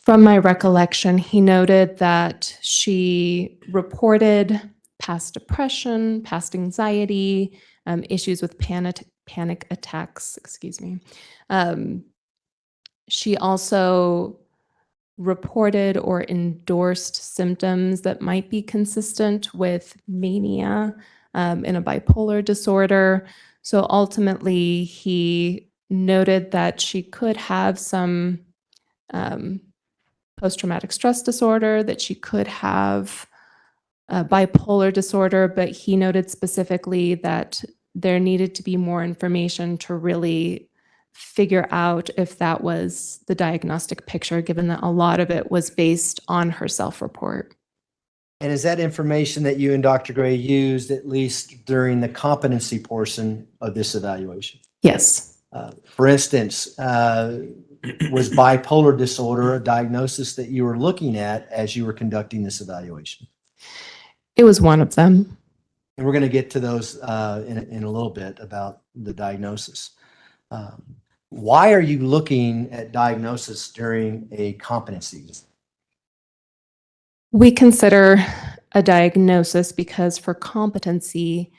From my recollection, he noted that she reported past depression, past anxiety, issues with panic attacks, excuse me. She also reported or endorsed symptoms that might be consistent with mania in a bipolar disorder. So ultimately, he noted that she could have some post-traumatic stress disorder, that she could have bipolar disorder, but he noted specifically that there needed to be more information to really figure out if that was the diagnostic picture, given that a lot of it was based on her self-report. And is that information that you and Dr. Gray used at least during the competency portion of this evaluation? Yes. For instance, was bipolar disorder a diagnosis that you were looking at as you were conducting this evaluation? It was one of them. And we're going to get to those in a little bit about the diagnosis. Why are you looking at diagnosis during a competency? We consider a diagnosis because for competency,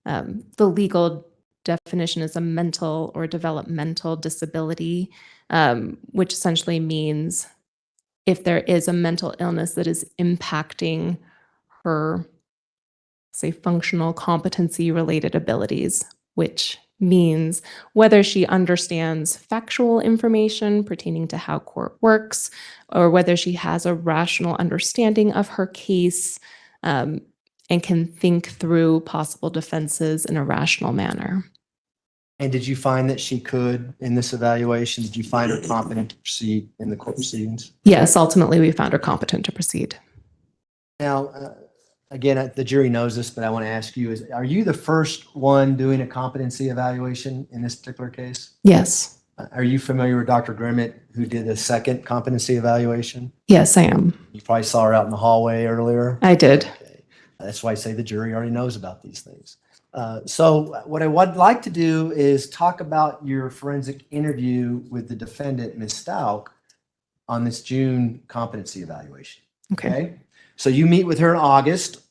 the legal definition is a mental or developmental disability, which essentially means if there is a mental illness that is impacting her, say, functional competency related abilities, which means whether she understands factual information pertaining to how court works, or whether she has a rational understanding of her case and can think through possible defenses in a rational manner. And did you find that she could in this evaluation? Did you find her competent to proceed in the court proceedings? Yes, ultimately we found her competent to proceed. Now, again, the jury knows this, but I want to ask you, are you the first one doing a competency evaluation in this particular case? Yes. Are you familiar with Dr. Grimmett, who did the second competency evaluation? Yes, I am. You probably saw her out in the hallway earlier. I did. Okay. That's why I say the jury already knows about these things. So what I would like to do is talk about your forensic interview with the defendant, Ms. Stauch, on this June competency evaluation. Okay. So you meet with her in August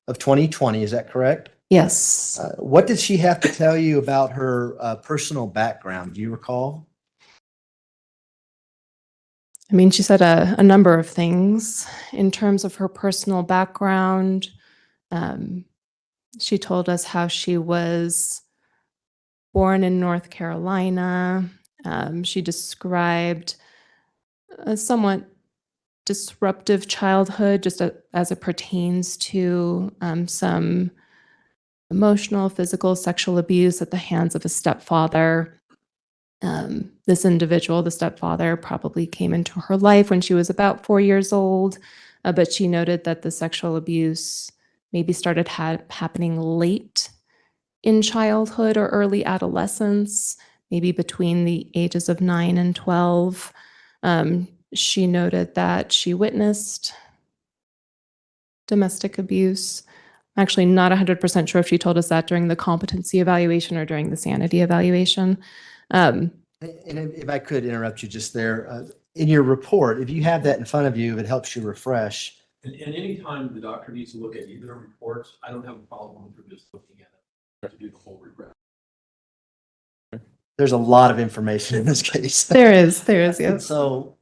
of 2020, is that correct? Yes. What did she have to tell you about her personal background? Do you recall? I mean, she said a number of things in terms of her personal background. She told us how she was born in North Carolina. She described a somewhat disruptive childhood, just as it pertains to some emotional, physical, sexual abuse at the hands of a stepfather. This individual, the stepfather, probably came into her life when she was about 4 years old, but she noted that the sexual abuse maybe started happening late in childhood or early adolescence, maybe between the ages of 9 and 12. She noted that she witnessed domestic abuse. I'm actually not 100% sure if she told us that during the competency evaluation or during the sanity evaluation. And if I could interrupt you just there, in your report, if you have that in front of you, if it helps you refresh. And any time the doctor needs to look at either reports, I don't have a problem for just looking at it to do the whole regret. There's a lot of information in this case. There is, And yes. so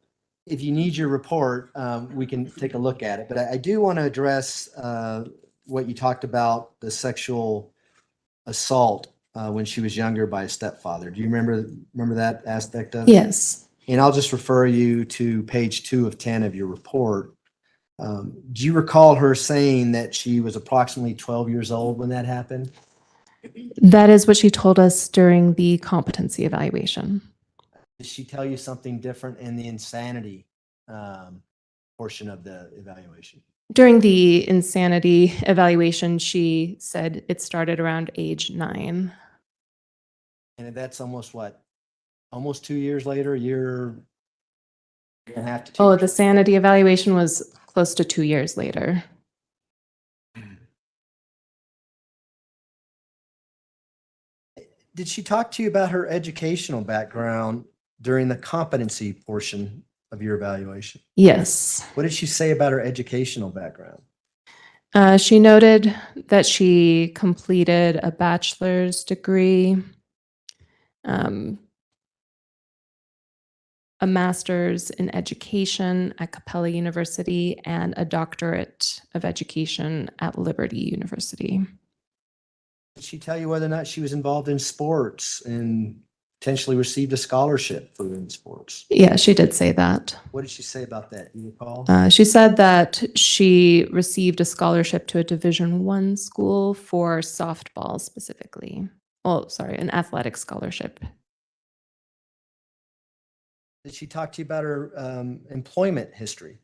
if you need your report, we can take a look at it. But I do want to address what you talked about, the sexual assault when she was younger by a stepfather. Do you remember that aspect of it? Yes. And I'll just refer you to page 2 of 10 of your report. Do you recall her saying that she was approximately 12 years old when that happened? That is what she told us during the competency evaluation. Did she tell you something different in the insanity portion of the evaluation? During the insanity evaluation, she said it started around age 9. And that's almost what? Almost 2 years later, a year and a half to 2 Oh, years the later? sanity evaluation was close to 2 years later. Did she talk to you about her educational background during the competency portion of your evaluation? Yes. What did she say about her educational background? She noted that she completed a bachelor's degree, a master's in education at Capella University, and a doctorate of education at Liberty University. Did she tell you whether or not she was involved in sports and potentially received a scholarship for in sports? Yeah, she did say that. What did she say about that? Do you recall? She said that she received a scholarship to a Division I school for softball specifically. Oh, sorry, an athletic scholarship. Did she talk to you about her employment history?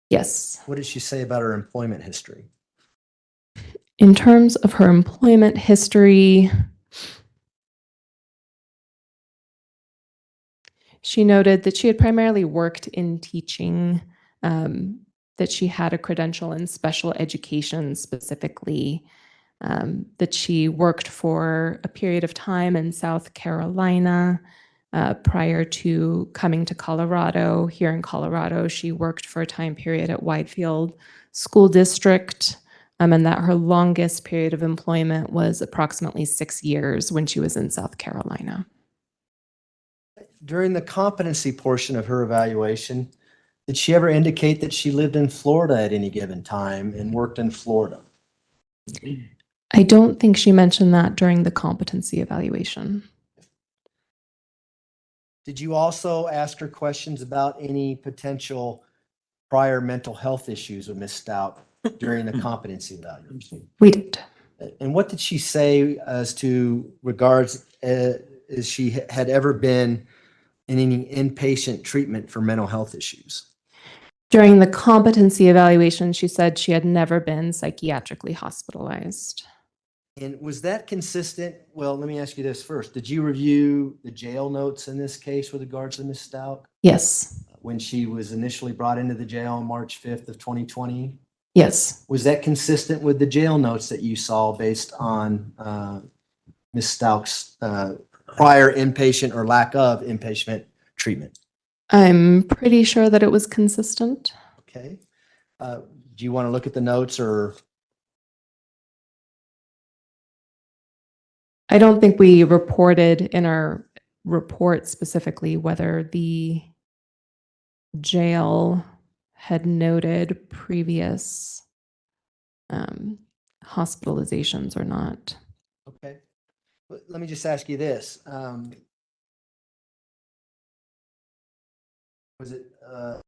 Yes. What did she say about her employment history? In terms of her employment history, she noted that she had primarily worked in teaching, that she had a credential in special education specifically, that she worked for a period of time in South Carolina prior to coming to Colorado. Here in Colorado, she worked for a time period at Whitefield School District, and that her longest period of employment was approximately 6 years when she was in South Carolina. During the competency portion of her evaluation, did she ever indicate that she lived in Florida at any given time and worked in Florida? I don't think she mentioned that during the competency evaluation. Did you also ask her questions about any potential prior mental health issues with Ms. Stauch during the competency evaluation? We did. And what did she say as to regards as she had ever been in any inpatient treatment for mental health issues? During the competency evaluation, she said she had never been psychiatrically hospitalized. And was that consistent? Well, let me ask you this first. Did you review the jail notes in this case with regards to Ms. Stauch Yes. when she was initially brought into the jail on March 5th of 2020? Yes. Was that consistent with the jail notes that you saw based on Ms. Stauch's prior inpatient or lack of inpatient treatment? I'm pretty sure that it was consistent. Okay. Do you want to look at the notes or? I don't think we reported in our report specifically whether the jail had noted previous hospitalizations or not. Okay. Let me just ask you this. Was it,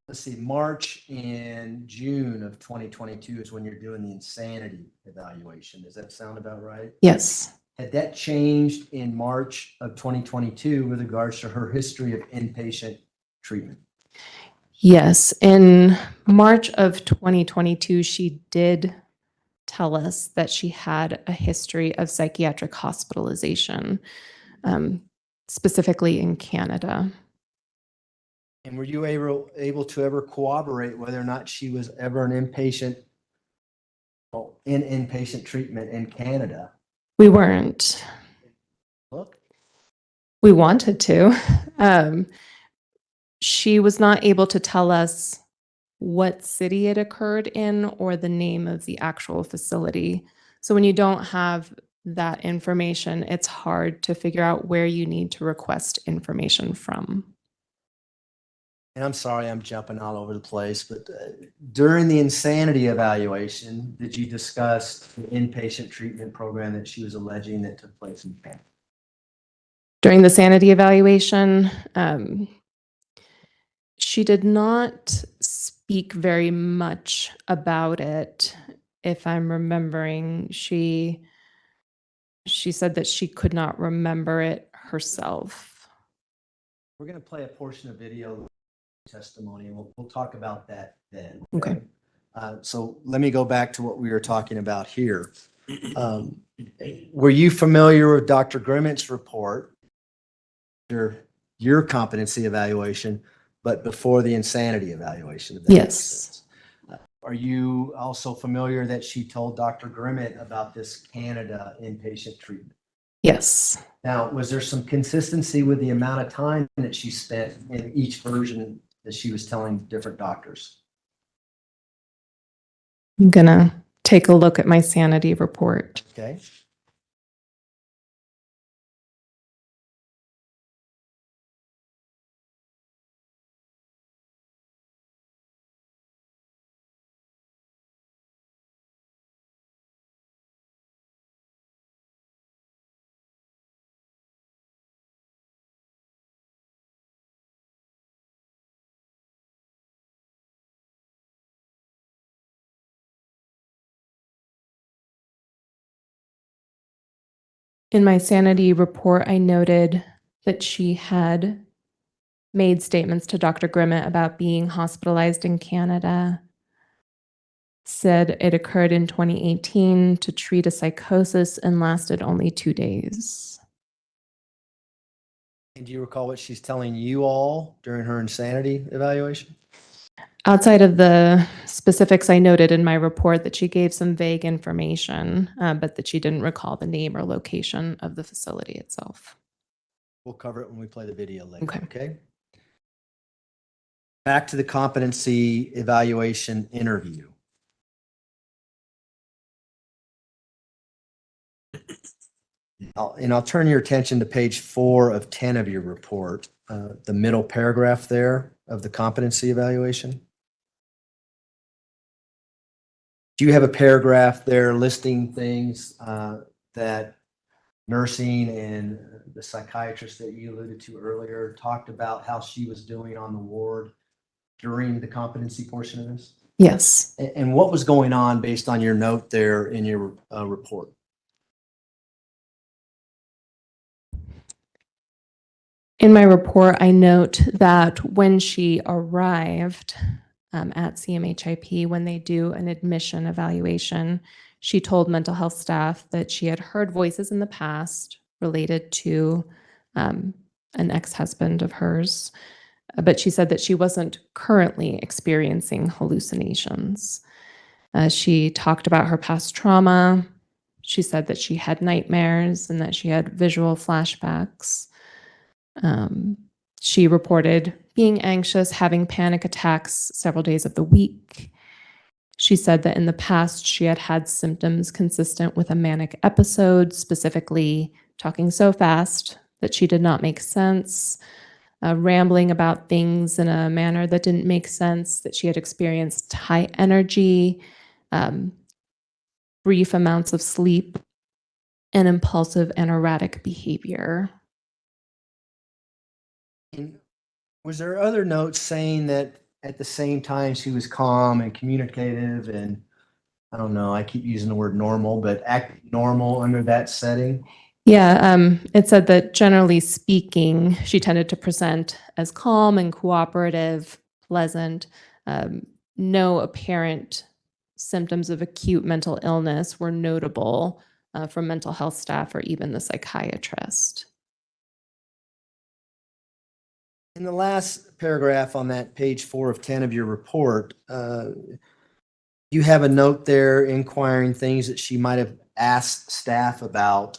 let's see, March and June of 2022 is when you're doing the insanity evaluation. Does that sound about right? Yes. Had that changed in March of 2022 with regards to her history of inpatient treatment? Yes. In March of 2022, she did tell us that she had a history of psychiatric hospitalization, specifically in Canada. And were you able to ever corroborate whether or not she was ever an inpatient, well, in inpatient treatment in Canada? We weren't. Look, We wanted to. She was not able to tell us what city it occurred in or the name of the actual facility. So when you don't have that information, it's hard to figure out where you need to request information from. and I'm sorry, I'm jumping all over the place, but during the insanity evaluation, did you discuss the inpatient treatment program that she was alleging that took place in Canada? During the sanity evaluation, she did not speak very much about it. If I'm remembering, she said that she could not remember it herself. We're going to play a portion of video testimony, and we'll talk about that then. Okay. So let me go back to what we were talking about here. Were you familiar with Dr. Grimmett's report, your competency evaluation, but before the insanity evaluation? If that makes Yes. sense? Are you also familiar that she told Dr. Grimmett about this Canada inpatient treatment? Yes. Now, was there some consistency with the amount of time that she spent in each version that she was telling different doctors? I'm gonna take a look at my sanity report. Okay. In my sanity report, I noted that she had made statements to Dr. Grimmett about being hospitalized in Canada, said it occurred in 2018 to treat a psychosis and lasted only 2 days. And do you recall what she's telling you all during her insanity evaluation? Outside of the specifics, I noted in my report that she gave some vague information, but that she didn't recall the name or location of the facility itself. We'll cover it when we play the video later. Okay. Okay. Back to the competency evaluation interview. I'll turn your attention to page 4 of 10 of your report, the middle paragraph there of the competency evaluation. Do you have a paragraph there listing things that nursing and the psychiatrist that you alluded to earlier talked about how she was doing on the ward during the competency portion of this? Yes. And what was going on based on your note there in your report? In my report, I note that when she arrived at CMHIP, when they do an admission evaluation, she told mental health staff that she had heard voices in the past related to an ex-husband of hers, but she said that she wasn't currently experiencing hallucinations. She talked about her past trauma. She said that she had nightmares and that she had visual flashbacks. She reported being anxious, having panic attacks several days of the week. She said that in the past she had had symptoms consistent with a manic episode, specifically talking so fast that she did not make sense, rambling about things in a manner that didn't make sense, that she had experienced high energy, brief amounts of sleep, and impulsive and erratic behavior. And was there other notes saying that at the same time she was calm and communicative and, I don't know, I keep using the word normal, but acting normal under that setting? Yeah, it said that generally speaking, she tended to present as calm and cooperative, pleasant. No apparent symptoms of acute mental illness were notable from mental health staff or even the psychiatrist. In the last paragraph on that page 4 of 10 of your report, you have a note there inquiring things that she might have asked staff about,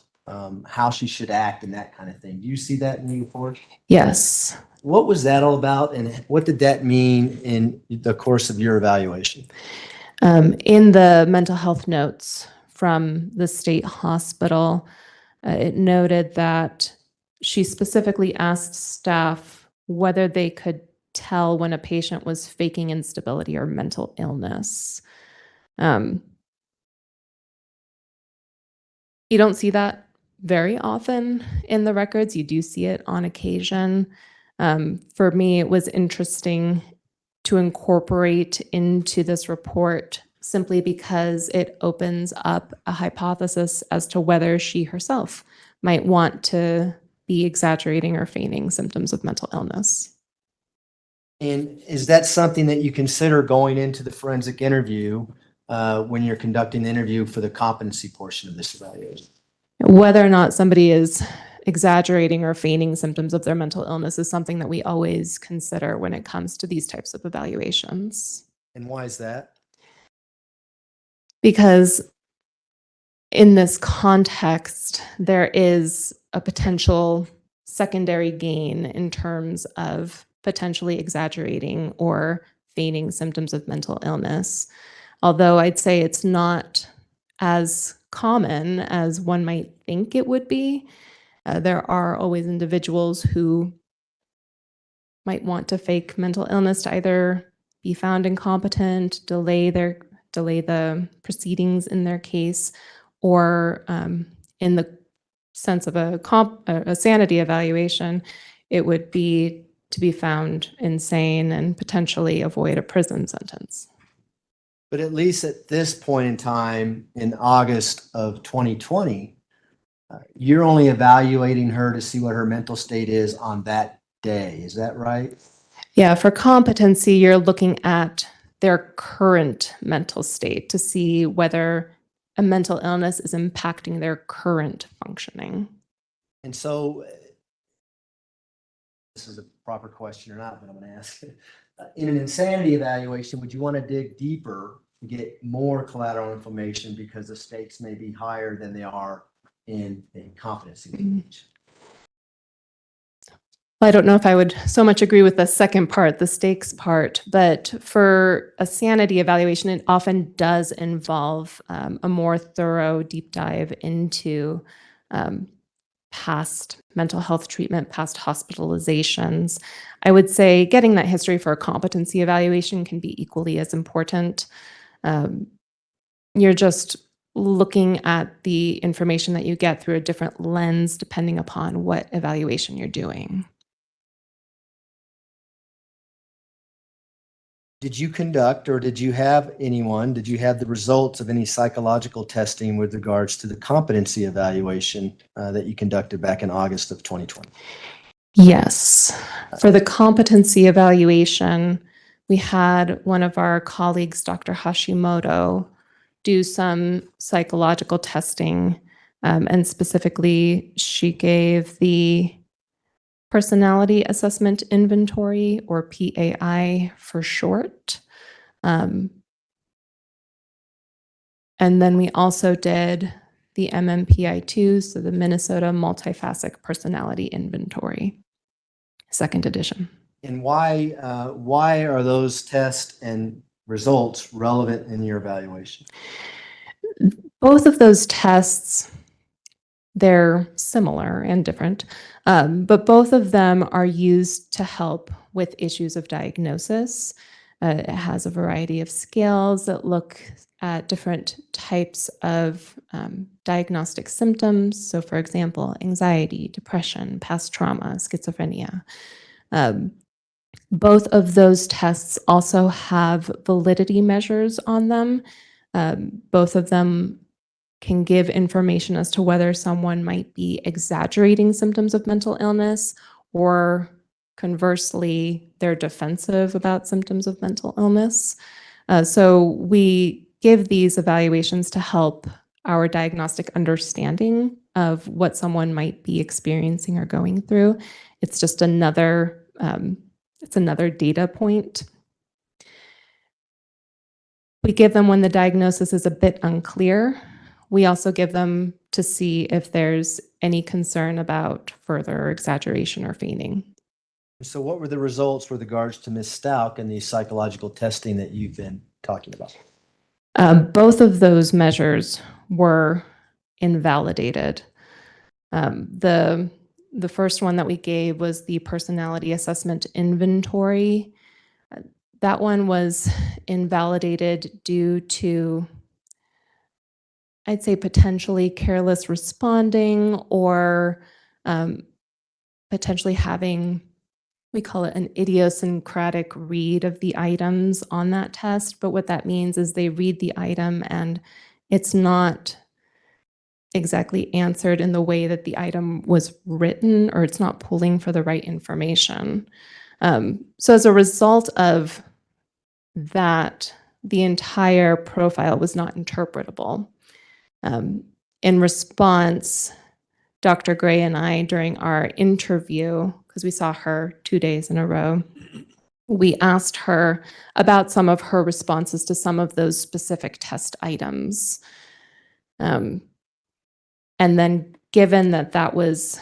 how she should act and that kind of thing. Do you see that in the report? Yes. What was that all about, and what did that mean in the course of your evaluation? In the mental health notes from the state hospital, it noted that she specifically asked staff whether they could tell when a patient was faking instability or mental illness. You don't see that very often in the records. You do see it on occasion. For me, it was interesting to incorporate into this report simply because it opens up a hypothesis as to whether she herself might want to be exaggerating or feigning symptoms of mental illness. And is that something that you consider going into the forensic interview when you're conducting the interview for the competency portion of this evaluation? Whether or not somebody is exaggerating or feigning symptoms of their mental illness is something that we always consider when it comes to these types of evaluations. And why is that? Because in this context, there is a potential secondary gain in terms of potentially exaggerating or feigning symptoms of mental illness. Although I'd say it's not as common as one might think it would be. There are always individuals who might want to fake mental illness to either be found incompetent, delay the proceedings in their case, or in the sense of a sanity evaluation, it would be to be found insane and potentially avoid a prison sentence. But at least at this point in time, in August of 2020, you're only evaluating her to see what her mental state is on that day. Is that right? Yeah, for competency, you're looking at their current mental state to see whether a mental illness is impacting their current functioning. And so, this is a proper question or not, but I'm going to ask it. In an insanity evaluation, would you want to dig deeper to get more collateral information because the stakes may be higher than they are in a competency evaluation? I don't know if I would so much agree with the second part, the stakes part, but for a sanity evaluation, it often does involve a more thorough deep dive into past mental health treatment, past hospitalizations. I would say getting that history for a competency evaluation can be equally as important. You're just looking at the information that you get through a different lens depending upon what evaluation you're doing. Did you conduct, or did you have the results of any psychological testing with regards to the competency evaluation that you conducted back in August of 2020? Yes. For the competency evaluation, we had one of our colleagues, Dr. Hashimoto, do some psychological testing, and specifically, she gave the Personality Assessment Inventory, or PAI for short. And then we also did the MMPI-2, so the Minnesota Multifaceted Personality Inventory, 2nd edition. And why are those tests and results relevant in your evaluation? Both of those tests, they're similar and different, but both of them are used to help with issues of diagnosis. It has a variety of scales that look at different types of diagnostic symptoms. So, for example, anxiety, depression, past trauma, schizophrenia. Both of those tests also have validity measures on them. Both of them can give information as to whether someone might be exaggerating symptoms of mental illness, or conversely, they're defensive about symptoms of mental illness. So we give these evaluations to help our diagnostic understanding of what someone might be experiencing or going through. It's just another data point. We give them when the diagnosis is a bit unclear. We also give them to see if there's any concern about further exaggeration or feigning. So what were the results with regards to Ms. Stauch and the psychological testing that you've been talking about? Both of those measures were invalidated. The first one that we gave was the personality assessment inventory. That one was invalidated due to, I'd say, potentially careless responding, or potentially having, we call it an idiosyncratic read of the items on that test. But what that means is they read the item and it's not exactly answered in the way that the item was written, or it's not pulling for the right information. So as a result of that, the entire profile was not interpretable. In response, Dr. Gray and I, during our interview, because we saw her 2 days in a row, we asked her about some of her responses to some of those specific test items. And then given that that was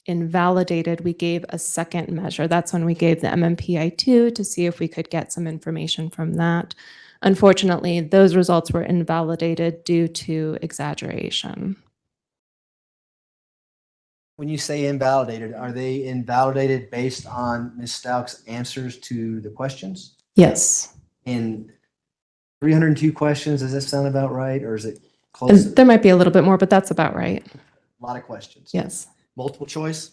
invalidated, we gave a second measure. That's when we gave the MMPI-2 to see if we could get some information from that. Unfortunately, those results were invalidated due to exaggeration. When you say invalidated, are they invalidated based on Ms. Stauch's answers to the questions? Yes. In 302 questions, does that sound about right? Or is it close? There might be a little bit more, but that's about right. A lot of questions. Yes. Multiple choice?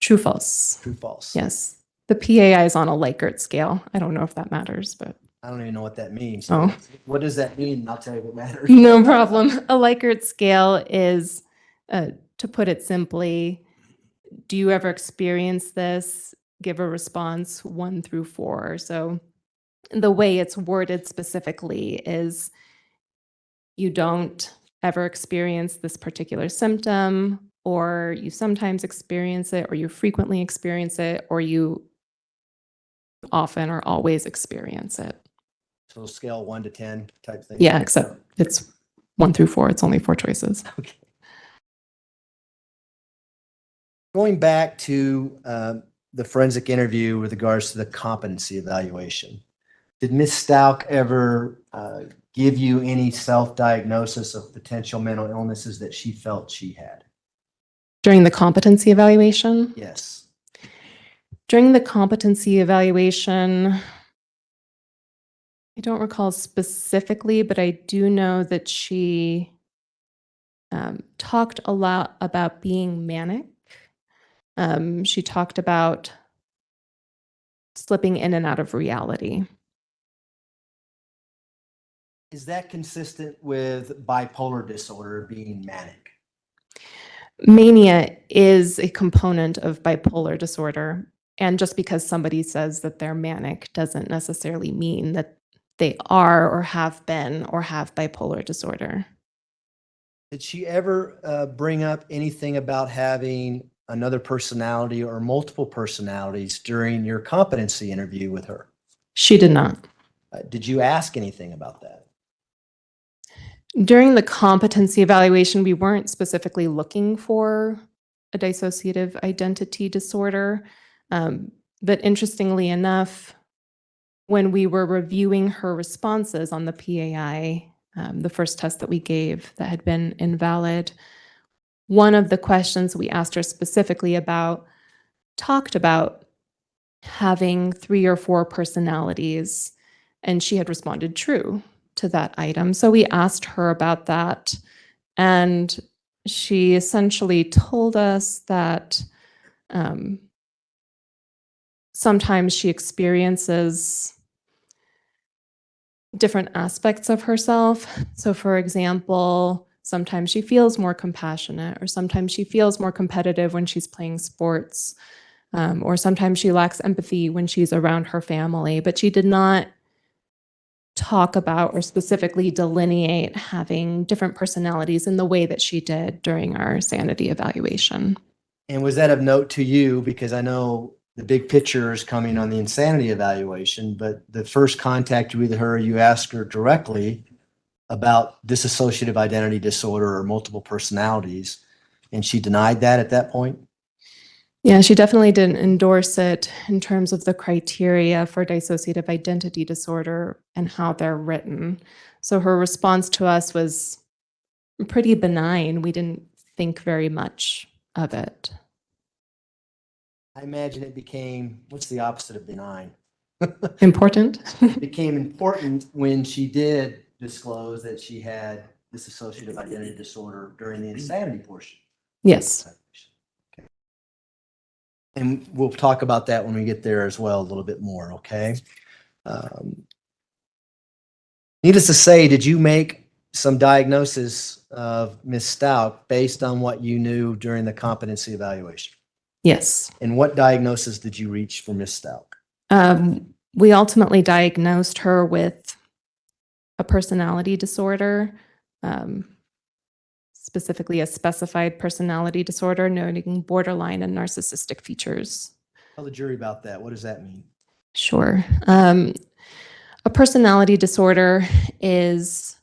True, false. True, false? Yes. The PAI is on a Likert scale. I don't know if that matters, but. I don't even know what that means. Oh. What does that mean? I'll tell you what matters. No problem. A Likert scale is, to put it simply, do you ever experience this? Give a response 1 through 4. So the way it's worded specifically is, you don't ever experience this particular symptom, or you sometimes experience it, or you frequently experience it, or you often or always experience it. So scale 1 to 10 type thing? Yeah, except it's 1 through 4. It's only 4 choices. Okay. Going back to the forensic interview with regards to the competency evaluation, did Ms. Stauch ever give you any self-diagnosis of potential mental illnesses that she felt she had? During the competency evaluation? Yes. During the competency evaluation, I don't recall specifically, but I do know that she talked a lot about being manic. She talked about slipping in and out of reality. Is that consistent with bipolar disorder being manic? Mania is a component of bipolar disorder. And just because somebody says that they're manic doesn't necessarily mean that they are or have been or have bipolar disorder. Did she ever bring up anything about having another personality or multiple personalities during your competency interview with her? She did not. Did you ask anything about that? During the competency evaluation, we weren't specifically looking for a dissociative identity disorder. But interestingly enough, when we were reviewing her responses on the PAI, the first test that we gave that had been invalid, one of the questions we asked her specifically about talked about having 3 or 4 personalities. And she had responded true to that item. So we asked her about that. And she essentially told us that sometimes she experiences different aspects of herself. So for example, sometimes she feels more compassionate, or sometimes she feels more competitive when she's playing sports, or sometimes she lacks empathy when she's around her family. But she did not talk about or specifically delineate having different personalities in the way that she did during our sanity evaluation. And was that of note to you? Because I know the big picture is coming on the insanity evaluation, but the first contact with her, you asked her directly about dissociative identity disorder or multiple personalities, and she denied that at that point? Yeah, she definitely didn't endorse it in terms of the criteria for dissociative identity disorder and how they're written. So her response to us was pretty benign. We didn't think very much of it. I imagine it became, what's the opposite of benign? Important. It became important when she did disclose that she had dissociative identity disorder during the insanity portion. Yes. Okay. And we'll talk about that when we get there as well a little bit more, okay? Needless to say, did you make some diagnosis of Ms. Stauch based on what you knew during the competency evaluation? Yes. And what diagnosis did you reach for Ms. Stauch? We ultimately diagnosed her with a personality disorder, specifically a specified personality disorder, noting borderline and narcissistic features. Tell the jury about that. What does that mean? Sure. A personality disorder is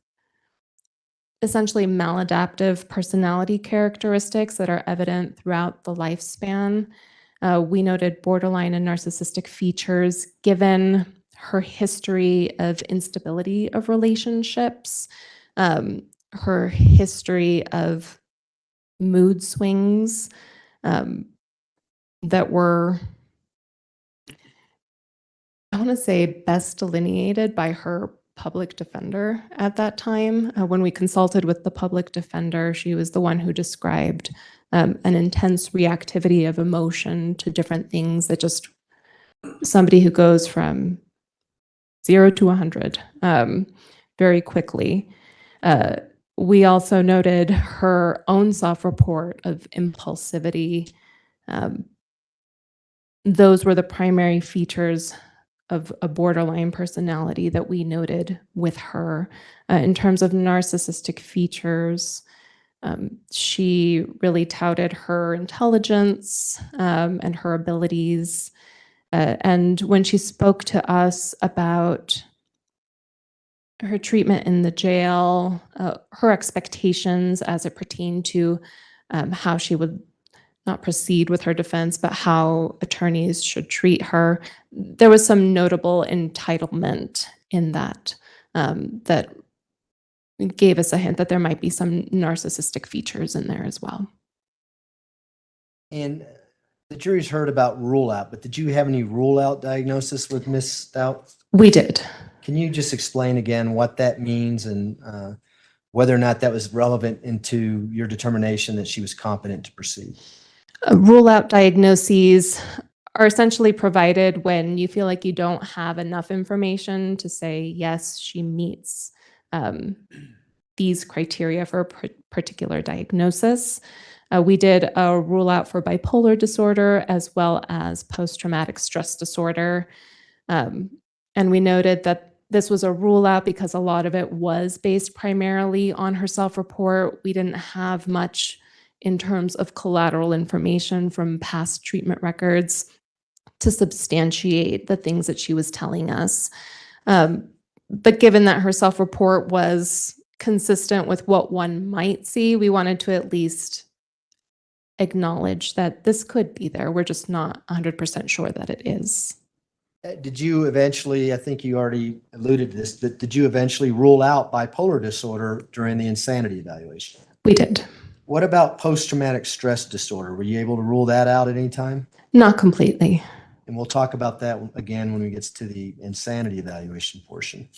essentially maladaptive personality characteristics that are evident throughout the lifespan. We noted borderline and narcissistic features given her history of instability of relationships, her history of mood swings that were, I want to say, best delineated by her public defender at that time. When we consulted with the public defender, she was the one who described an intense reactivity of emotion to different things, that just somebody who goes from 0 to 100 very quickly. We also noted her own self-report of impulsivity. Those were the primary features of a borderline personality that we noted with her. In terms of narcissistic features, she really touted her intelligence and her abilities. And when she spoke to us about her treatment in the jail, her expectations as it pertained to how she would not proceed with her defense, but how attorneys should treat her, there was some notable entitlement in that that gave us a hint that there might be some narcissistic features in there as well. And the jury's heard about rule out, but did you have any rule out diagnosis with Ms. Stauch? We did. Can you just explain again what that means and whether or not that was relevant into your determination that she was competent to proceed? Rule out diagnoses are essentially provided when you feel like you don't have enough information to say, yes, she meets these criteria for a particular diagnosis. We did a rule out for bipolar disorder as well as post-traumatic stress disorder. And we noted that this was a rule out because a lot of it was based primarily on her self-report. We didn't have much in terms of collateral information from past treatment records to substantiate the things that she was telling us. But given that her self-report was consistent with what one might see, we wanted to at least acknowledge that this could be there. We're just not 100% sure that it is. Did you eventually, I think you already alluded to this, but did you eventually rule out bipolar disorder during the insanity evaluation? We did. What about post-traumatic stress disorder? Were you able to rule that out at any time? Not completely. And we'll talk about that again when we get to the insanity evaluation portion.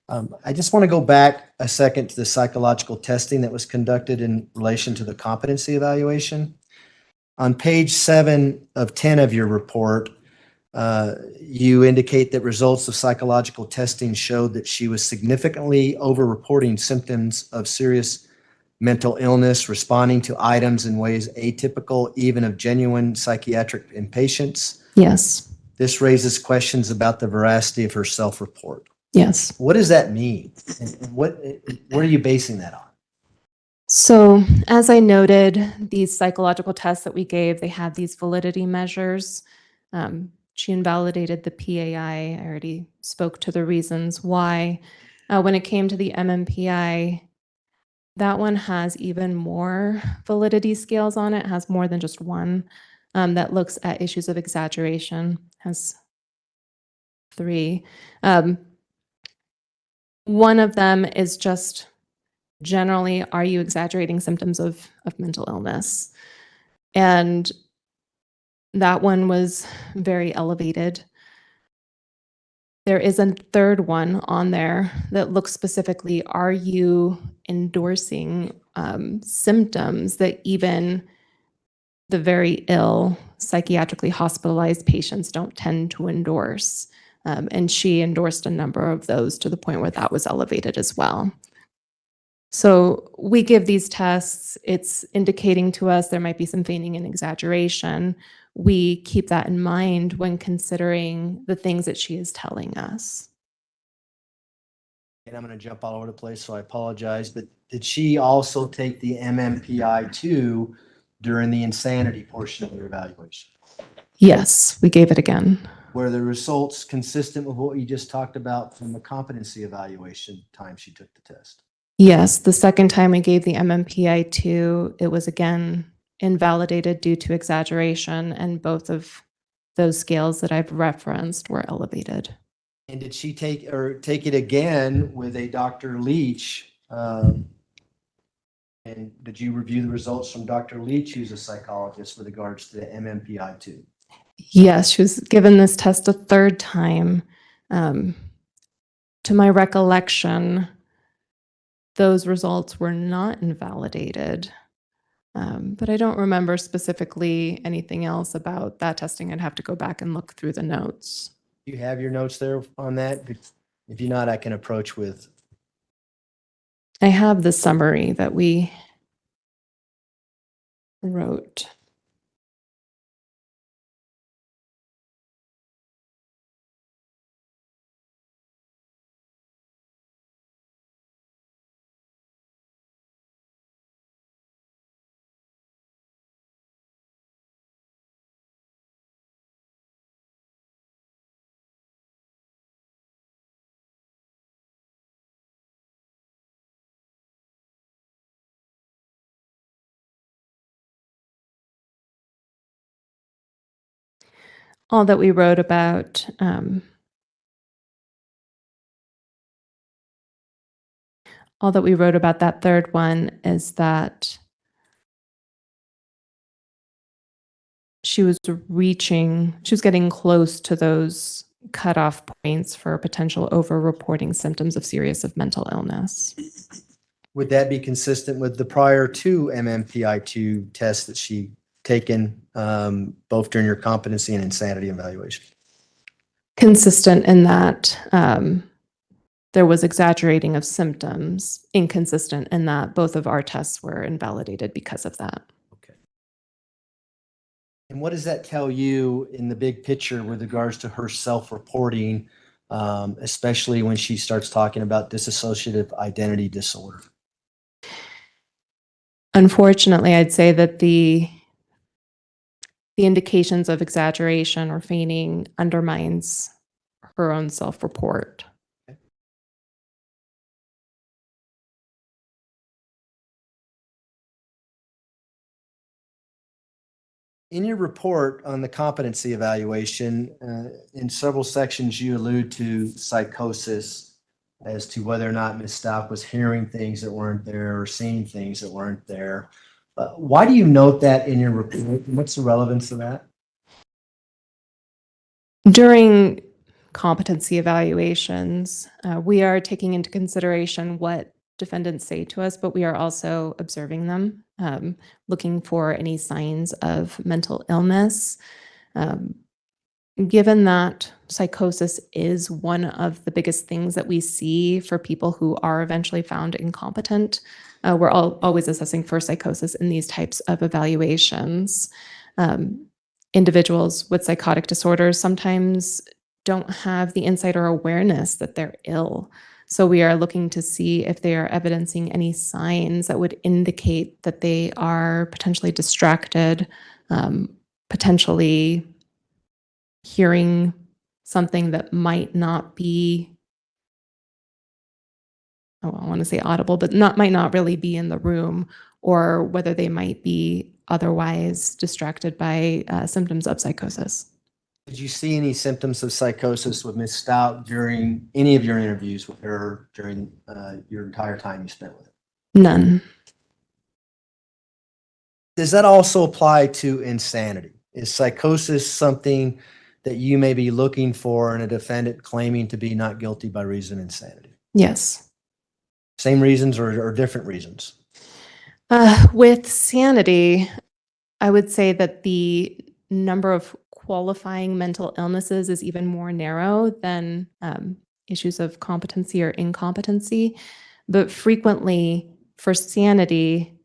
I just want to go back a second to the psychological testing that was conducted in relation to the competency evaluation. On page 7 of 10 of your report, you indicate that results of psychological testing showed that she was significantly over-reporting symptoms of serious mental illness, responding to items in ways atypical even of genuine psychiatric impatience. Yes. This raises questions about the veracity of her self-report. Yes. What does that mean? And what are you basing that on? So as I noted, these psychological tests that we gave, they had these validity measures. She invalidated the PAI. I already spoke to the reasons why. When it came to the MMPI, that one has even more validity scales on it, has more than just one that looks at issues of exaggeration, has 3. One of them is just generally, are you exaggerating symptoms of mental illness? And that one was very elevated. There is a third one on there that looks specifically, are you endorsing symptoms that even the very ill, psychiatrically hospitalized patients don't tend to endorse? And she endorsed a number of those to the point where that was elevated as well. So we give these tests, it's indicating to us there might be some feigning and exaggeration. We keep that in mind when considering the things that she is telling us. And I'm going to jump all over the place, so I apologize, but did she also take the MMPI-2 during the insanity portion of your evaluation? Yes, we gave it again. Were the results consistent with what you just talked about from the competency evaluation time she took the test? Yes, the second time we gave the MMPI-2, it was again invalidated due to exaggeration, and both of those scales that I've referenced were elevated. And did she take it again with a Dr. Leach? And did you review the results from Dr. Leach, who's a psychologist, with regards to the MMPI-2? Yes, she was given this test a third time. To my recollection, those results were not invalidated, but I don't remember specifically anything else about that testing. I'd have to go back and look through the notes. Do you have your notes there on that? If you're not, I can approach with. I have the summary that we wrote. All that we wrote about that third one is that she was getting close to those cutoff points for potential over-reporting symptoms of serious mental illness. Would that be consistent with the prior 2 MMPI-2 tests that she taken both during your competency and insanity evaluation? Consistent in that there was exaggerating of symptoms, inconsistent in that both of our tests were invalidated because of that. Okay. And what does that tell you in the big picture with regards to her self-reporting, especially when she starts talking about dissociative identity disorder? Unfortunately, I'd say that the indications of exaggeration or feigning undermines her own self-report. In your report on the competency evaluation, in several sections, you allude to psychosis as to whether or not Ms. Stauch was hearing things that weren't there or seeing things that weren't there. Why do you note that in your report? What's the relevance of that? During competency evaluations, we are taking into consideration what defendants say to us, but we are also observing them, looking for any signs of mental illness. Given that psychosis is one of the biggest things that we see for people who are eventually found incompetent, we're always assessing for psychosis in these types of evaluations. Individuals with psychotic disorders sometimes don't have the insight or awareness that they're ill. So we are looking to see if they are evidencing any signs that would indicate that they are potentially distracted, potentially hearing something that might not be, I want to say audible, but might not really be in the room, or whether they might be otherwise distracted by symptoms of psychosis. Did you see any symptoms of psychosis with Ms. Stauch during any of your interviews with her during your entire time you spent with her? None. Does that also apply to insanity? Is psychosis something that you may be looking for in a defendant claiming to be not guilty by reason of insanity? Yes. Same reasons or different reasons? With sanity, I would say that the number of qualifying mental illnesses is even more narrow than issues of competency or incompetency. But frequently, for sanity,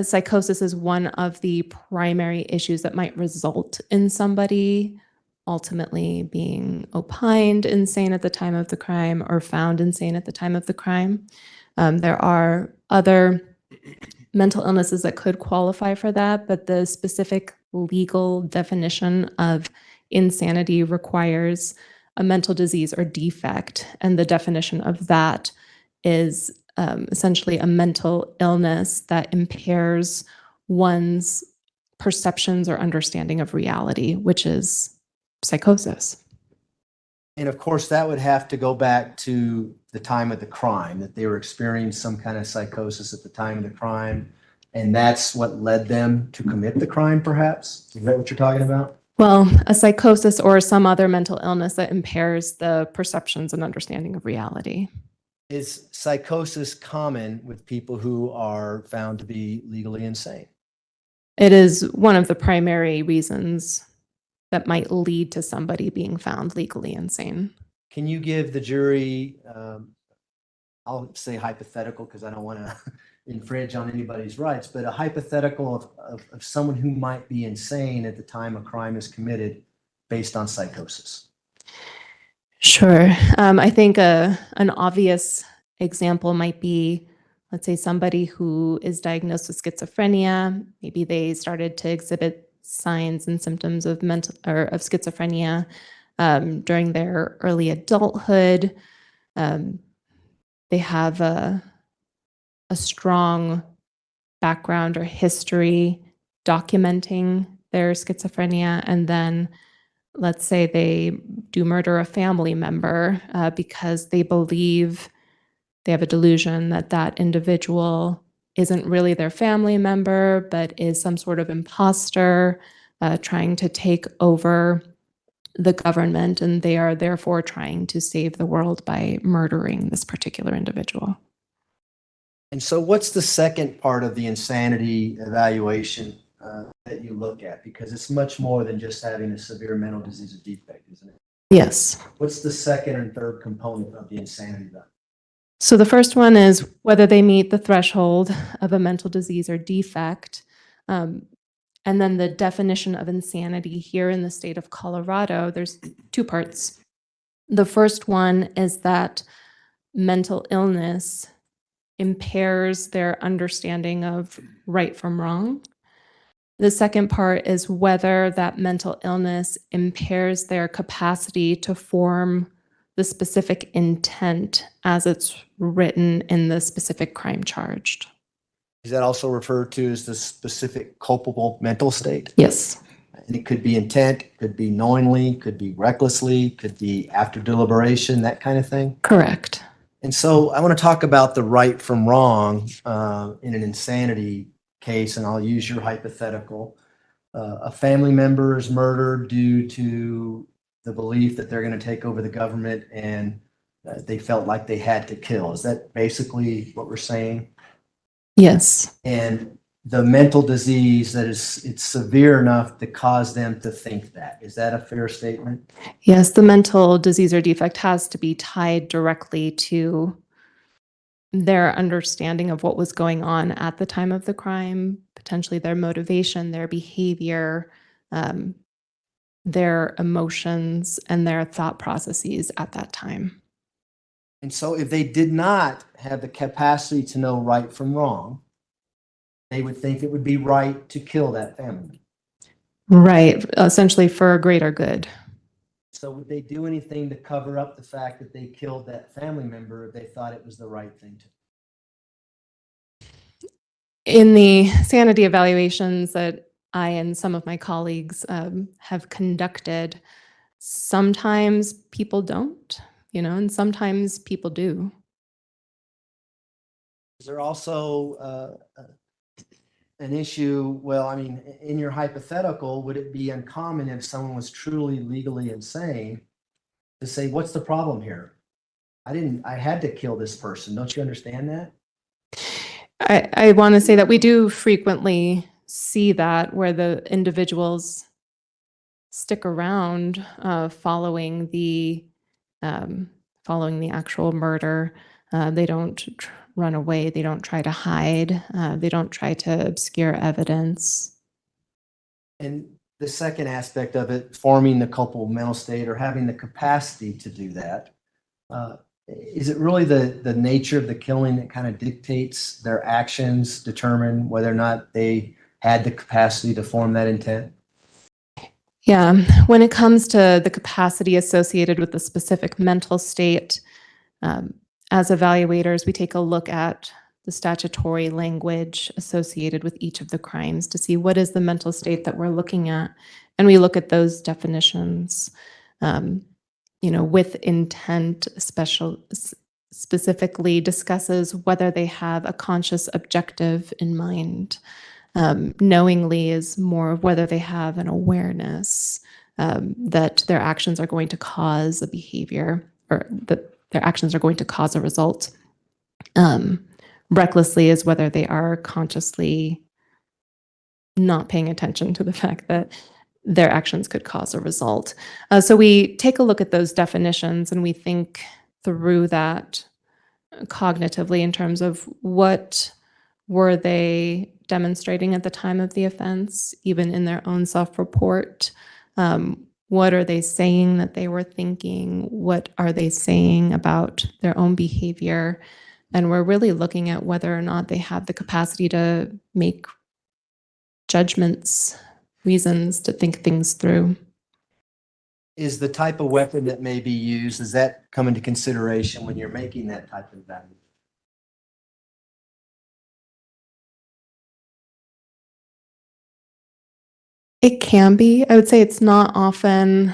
psychosis is one of the primary issues that might result in somebody ultimately being opined insane at the time of the crime or found insane at the time of the crime. There are other mental illnesses that could qualify for that, but the specific legal definition of insanity requires a mental disease or defect, and the definition of that is essentially a mental illness that impairs one's perceptions or understanding of reality, which is psychosis. And of course, that would have to go back to the time of the crime, that they were experiencing some kind of psychosis at the time of the crime. And that's what led them to commit the crime, perhaps? Is that what you're talking about? Well, a psychosis or some other mental illness that impairs the perceptions and understanding of reality. Is psychosis common with people who are found to be legally insane? It is one of the primary reasons that might lead to somebody being found legally insane. Can you give the jury, I'll say hypothetical because I don't want to infringe on anybody's rights, but a hypothetical of someone who might be insane at the time a crime is committed based on psychosis? Sure. I think an obvious example might be, let's say, somebody who is diagnosed with schizophrenia. Maybe they started to exhibit signs and symptoms of schizophrenia during their early adulthood. They have a strong background or history documenting their schizophrenia, and then let's say they do murder a family member because they believe they have a delusion that that individual isn't really their family member, but is some sort of imposter trying to take over the government, and they are therefore trying to save the world by murdering this particular individual. And so what's the second part of the insanity evaluation that you look at? Because it's much more than just having a severe mental disease or defect, isn't it? Yes. What's the second and third component of the insanity evaluation? So the first one is whether they meet the threshold of a mental disease or defect. And then the definition of insanity here in the state of Colorado, there's two parts. The first one is that mental illness impairs their understanding of right from wrong. The second part is whether that mental illness impairs their capacity to form the specific intent as it's written in the specific crime charged. Is that also referred to as the specific culpable mental state? Yes. And it could be intent, could be knowingly, could be recklessly, could be after deliberation, that kind of thing? Correct. And so I want to talk about the right from wrong in an insanity case, and I'll use your hypothetical. A family member is murdered due to the belief that they're going to take over the government and they felt like they had to kill. Is that basically what we're saying? Yes. And the mental disease that it's severe enough to cause them to think that. Is that a fair statement? Yes, the mental disease or defect has to be tied directly to their understanding of what was going on at the time of the crime, potentially their motivation, their behavior, their emotions, and their thought processes at that time. And so if they did not have the capacity to know right from wrong, they would think it would be right to kill that family. Right, essentially for a greater good. So would they do anything to cover up the fact that they killed that family member if they thought it was the right thing to? In the sanity evaluations that I and some of my colleagues have conducted, sometimes people don't, and sometimes people do. Is there also an issue? Well, I mean, in your hypothetical, would it be uncommon if someone was truly legally insane to say, what's the problem here? I had to kill this person. Don't you understand that? I want to say that we do frequently see that where the individuals stick around following the actual murder. They don't run away. They don't try to hide. They don't try to obscure evidence. And the second aspect of it, forming the culpable mental state or having the capacity to do that, is it really the nature of the killing that kind of dictates their actions, determine whether or not they had the capacity to form that intent? Yeah, when it comes to the capacity associated with the specific mental state, as evaluators, we take a look at the statutory language associated with each of the crimes to see what is the mental state that we're looking at. And we look at those definitions, with intent, specifically discusses whether they have a conscious objective in mind. Knowingly is more of whether they have an awareness that their actions are going to cause a behavior or that their actions are going to cause a result. Recklessly is whether they are consciously not paying attention to the fact that their actions could cause a result. So we take a look at those definitions and we think through that cognitively in terms of what were they demonstrating at the time of the offense, even in their own self-report. What are they saying that they were thinking? What are they saying about their own behavior? And we're really looking at whether or not they have the capacity to make judgments, reasons to think things through. Is the type of weapon that may be used, does that come into consideration when you're making that type of evaluation? It can be. I would say it's not often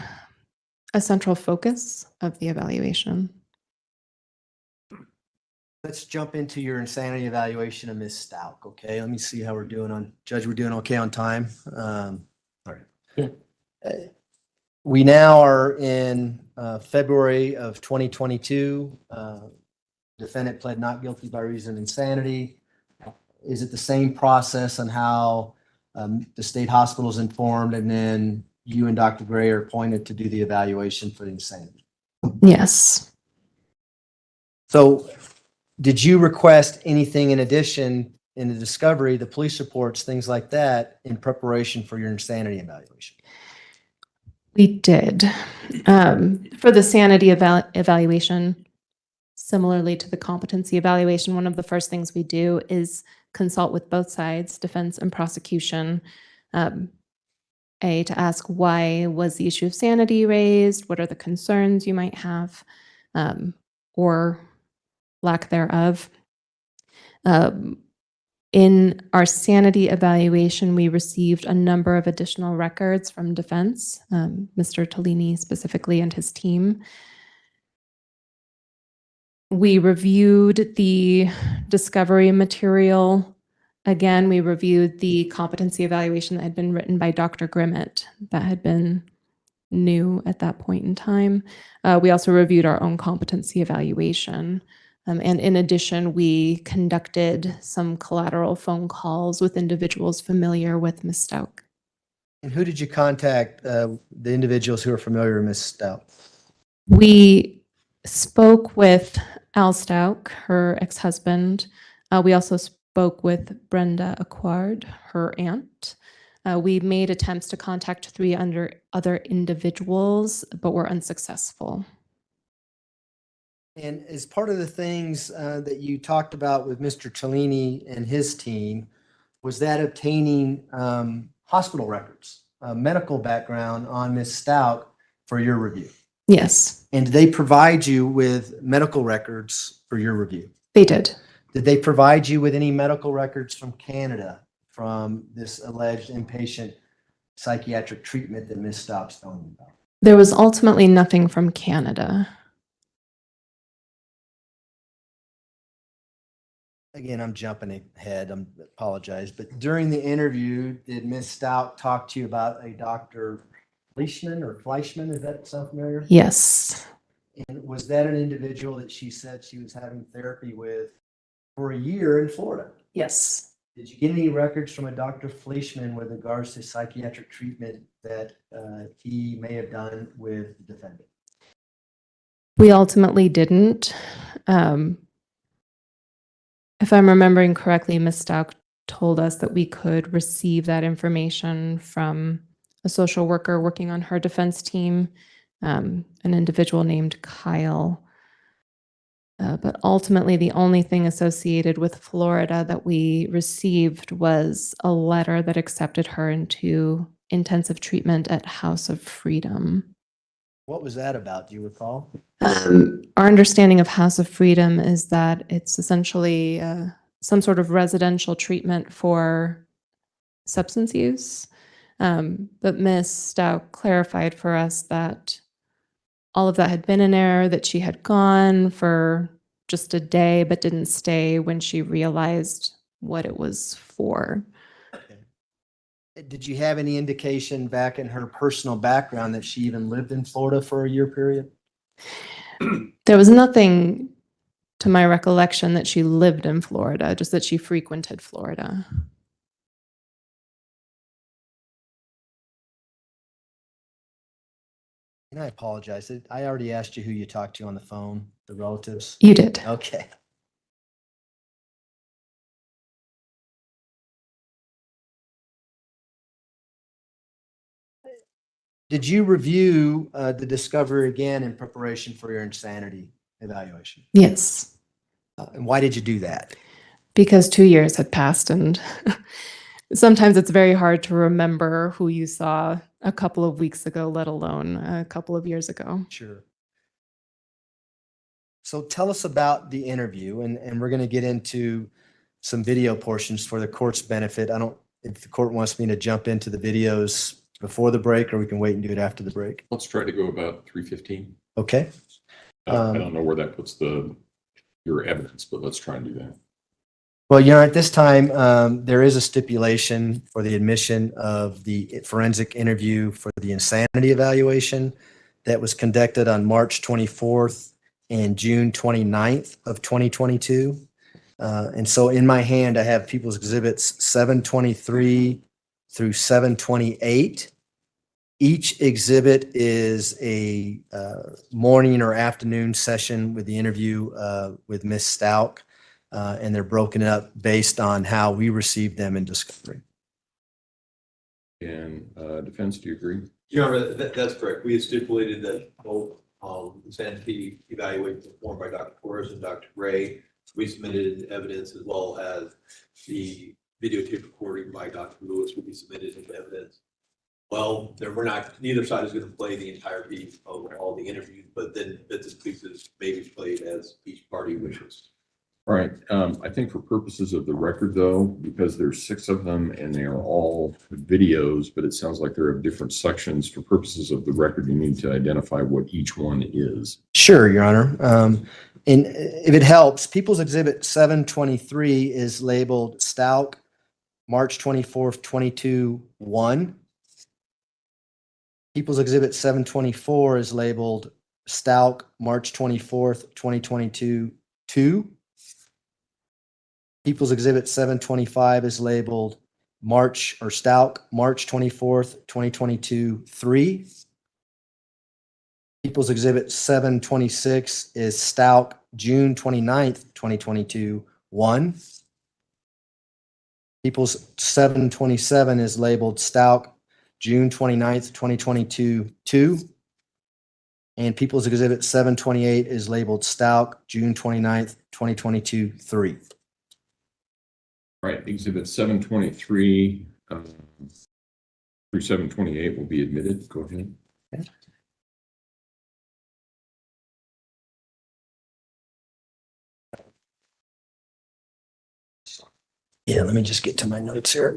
a central focus of the evaluation. Let's jump into your insanity evaluation of Ms. Stauch, okay? Let me see how we're doing on, Judge, we're doing okay on time? All right. Yeah. We now are in February of 2022. Defendant pled not guilty by reason of insanity. Is it the same process on how the state hospital is informed and then you and Dr. Gray are appointed to do the evaluation for the insanity? Yes. So did you request anything in addition in the discovery, the police reports, things like that, in preparation for your insanity evaluation? We did. For the sanity evaluation, similarly to the competency evaluation, one of the first things we do is consult with both sides, defense and prosecution, to ask why was the issue of sanity raised, what are the concerns you might have, or lack thereof. In our sanity evaluation, we received a number of additional records from defense, Mr. Tolini specifically and his team. We reviewed the discovery material. Again, we reviewed the competency evaluation that had been written by Dr. Grimmett that had been new at that point in time. We also reviewed our own competency evaluation. And in addition, we conducted some collateral phone calls with individuals familiar with Ms. Stauch. And who did you contact, the individuals who are familiar with Ms. Stauch? We spoke with Al Stauch, her ex-husband. We also spoke with Brenda Acquard, her aunt. We made attempts to contact 3 other individuals, but were unsuccessful. And as part of the things that you talked about with Mr. Cellini and his team, was that obtaining hospital records, medical background on Ms. Stauch for your review? Yes, And did they provide you with medical records for your review? they did. Did they provide you with any medical records from Canada from this alleged inpatient psychiatric treatment that Ms. Stauch's telling you about? There was ultimately nothing from Canada. Again, I'm jumping ahead. I apologize. But during the interview, did Ms. Stauch talk to you about a Dr. Fleischman? Does that sound familiar? Yes, And was that an individual that she said she was having therapy with for a year in Florida? yes. Did you get any records from a Dr. Fleischman with regards to psychiatric treatment that he may have done with the defendant? We ultimately didn't. If I'm remembering correctly, Ms. Stauch told us that we could receive that information from a social worker working on her defense team, an individual named Kyle. But ultimately, the only thing associated with Florida that we received was a letter that accepted her into intensive treatment at House of Freedom. What was that about? Do you recall? Our understanding of House of Freedom is that it's essentially some sort of residential treatment for substance use. But Ms. Stauch clarified for us that all of that had been an error, that she had gone for just a day but didn't stay when she realized what it was for. Did you have any indication back in her personal background that she even lived in Florida for a year period? There was nothing to my recollection that she lived in Florida, just that she frequented Florida. And I apologize. I already asked you who you talked to on the phone, the relatives. You did. Okay. Did you review the discovery again in preparation for your insanity evaluation? Yes, And why did you do that? because 2 years had passed, and sometimes it's very hard to remember who you saw a couple of weeks ago, let alone a couple of years ago. Sure. So tell us about the interview, and we're going to get into some video portions for the court's benefit. I don't, if the court wants me to jump into the videos before the break, or we can wait and do it after the break. Let's try to go about 3:15. Okay. I don't know where that puts your evidence, but let's try and do that. Well, at this time, there is a stipulation for the admission of the forensic interview for the insanity evaluation that was conducted on March 24th and June 29th of 2022. And so in my hand, I have People's Exhibits 723 through 728. Each exhibit is a morning or afternoon session with the interview with Ms. Stauch, and they're broken up based on how we received them in discovery. And defense, do you agree? Your Honor, that's correct. We had stipulated that both insanity evaluations performed by Dr. Torres and Dr. Gray. We submitted evidence, as well as the videotape recording by Dr. Lewis will be submitted into evidence. Well, neither side is going to play the entirety of all the interviews, but then bits and pieces may be played as each party wishes. All right. I think for purposes of the record, though, because there's 6 of them and they are all videos, but it sounds like they're of different sections. For purposes of the record, you need to identify what each one is. Sure, Your Honor. And if it helps, People's Exhibit 723 is labeled Stauch, March 24th, 22-1. People's Exhibit 724 is labeled Stauch, March 24th, 2022, 2. People's Exhibit 725 is labeled Stauch, March 24th, 2022, 3. People's Exhibit 726 is Stauch, June 29th, 2022, 1. People's 727 is labeled Stauch, June 29th, 2022, 2. And People's Exhibit 728 is labeled Stauch, June 29th, 2022, 3. All right, Exhibit 723 through 728 will be admitted. Go ahead. Yeah, let me just get to my notes here.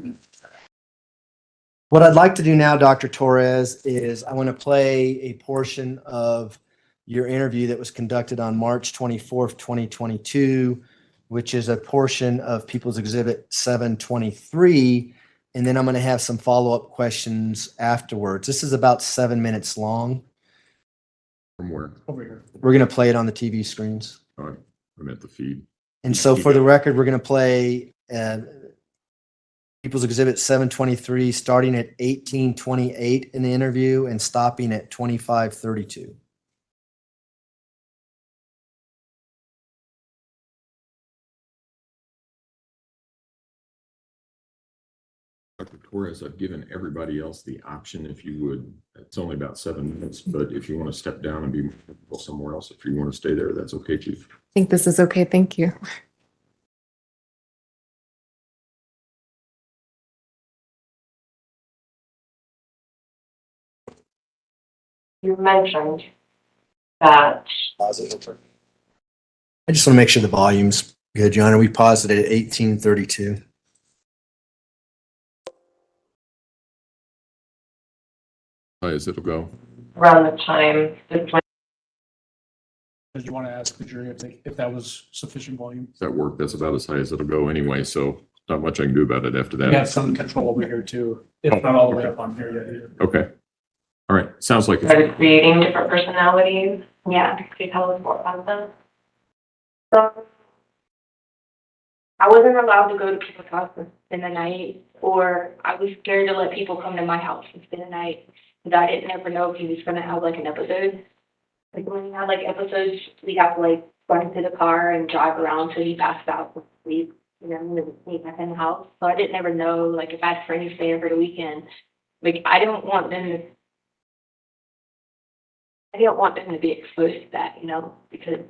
What I'd like to do now, Dr. Torres, is I want to play a portion of your interview that was conducted on March 24th, 2022, which is a portion of People's Exhibit 723. And then I'm going to have some follow-up questions afterwards. This is about 7 minutes long. From where? Over here. We're going to play it on the TV screens. All right, I'm at the feed. And so for the record, we're going to play People's Exhibit 723, starting at 1828 in the interview and stopping at 2532. Dr. Torres, I've given everybody else the option if you would. It's only about 7 minutes, but if you want to step down and be somewhere else, if you want to stay there, that's okay too. I think this is okay. Thank you. You mentioned that I just want to make sure the volume's good, Your Honor. We paused it at 1832. As it'll go. around the time the Did you want to ask the jury if that was sufficient volume? Does that work? That's about as high as it'll go anyway, so not much I can do about it after We have that. some control over here too. It's not all the way up on here yet either. Okay. All right, sounds like started creating different personalities. Yeah, could you tell us more about them? So I wasn't allowed to go to people's houses in the night, or I was scared to let people come to my house and spend the night because I didn't ever know if he was going to have like an episode. Like when he had like episodes, we'd have to like run to the car and drive around till he passed out and sleep, you know, and then sneak back in the house. So I didn't ever know, like if I had friends stay over the weekend, like I didn't want them to be exposed to that, you know, because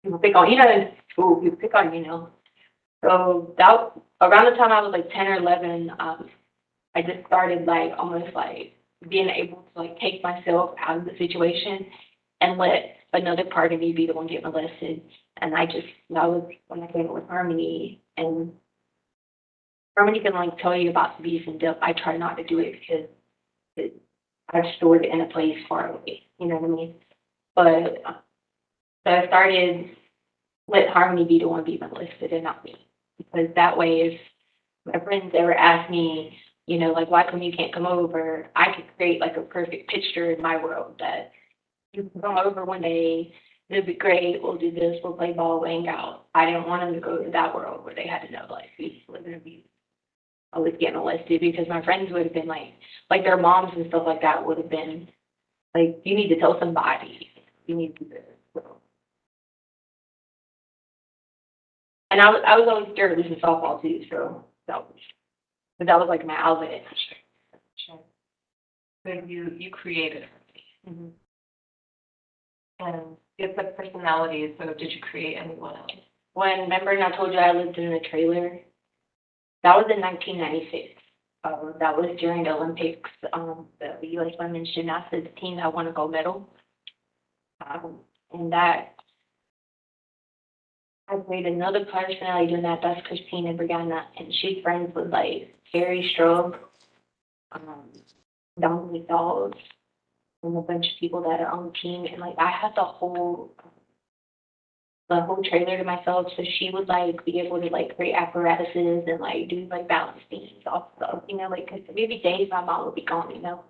people pick on, you know, in school, people pick on, you know. So that, around the time I was like 10 or 11, I just started like almost like being able to like take myself out of the situation and let another part of me be the one get molested. And that was when I came up with Harmony. And Harmony can like tell you about the beef and dip. I try not to do it because I've stored it in a place far away, you know what I mean? But so I started let Harmony be the one be molested and not me. Because that way, if my friends ever ask me, you know, like, why come you can't come over? I could create like a perfect picture in my world that you can come over one day, it'll be great, we'll do this, we'll play ball, we'll hang out. I didn't want them to go to that world where they had to know, like, who's living abuse. I was getting molested because my friends would have been like their moms and stuff like that would have been like, you need to tell somebody, you need to do this. So. And I was always scared of losing softball too, so that was like my outlet. Sure. So you created her. Mm-hmm. And it's a personality, so did you create anyone else? When, remember, and I told you I lived in a trailer? That was in 1996. That was during the Olympics, the U.S. women's gymnastics team that won a gold medal. And that, I played another personality doing that. That's Christina Brigana, and she's friends with like Harry Strub, Dominic Dawes, and a bunch of people that are on the team. And like I had the whole trailer to myself, so she would like be able to like create apparatuses and like do like balance beams off stuff, you know, like because maybe days my mom would be gone, you know.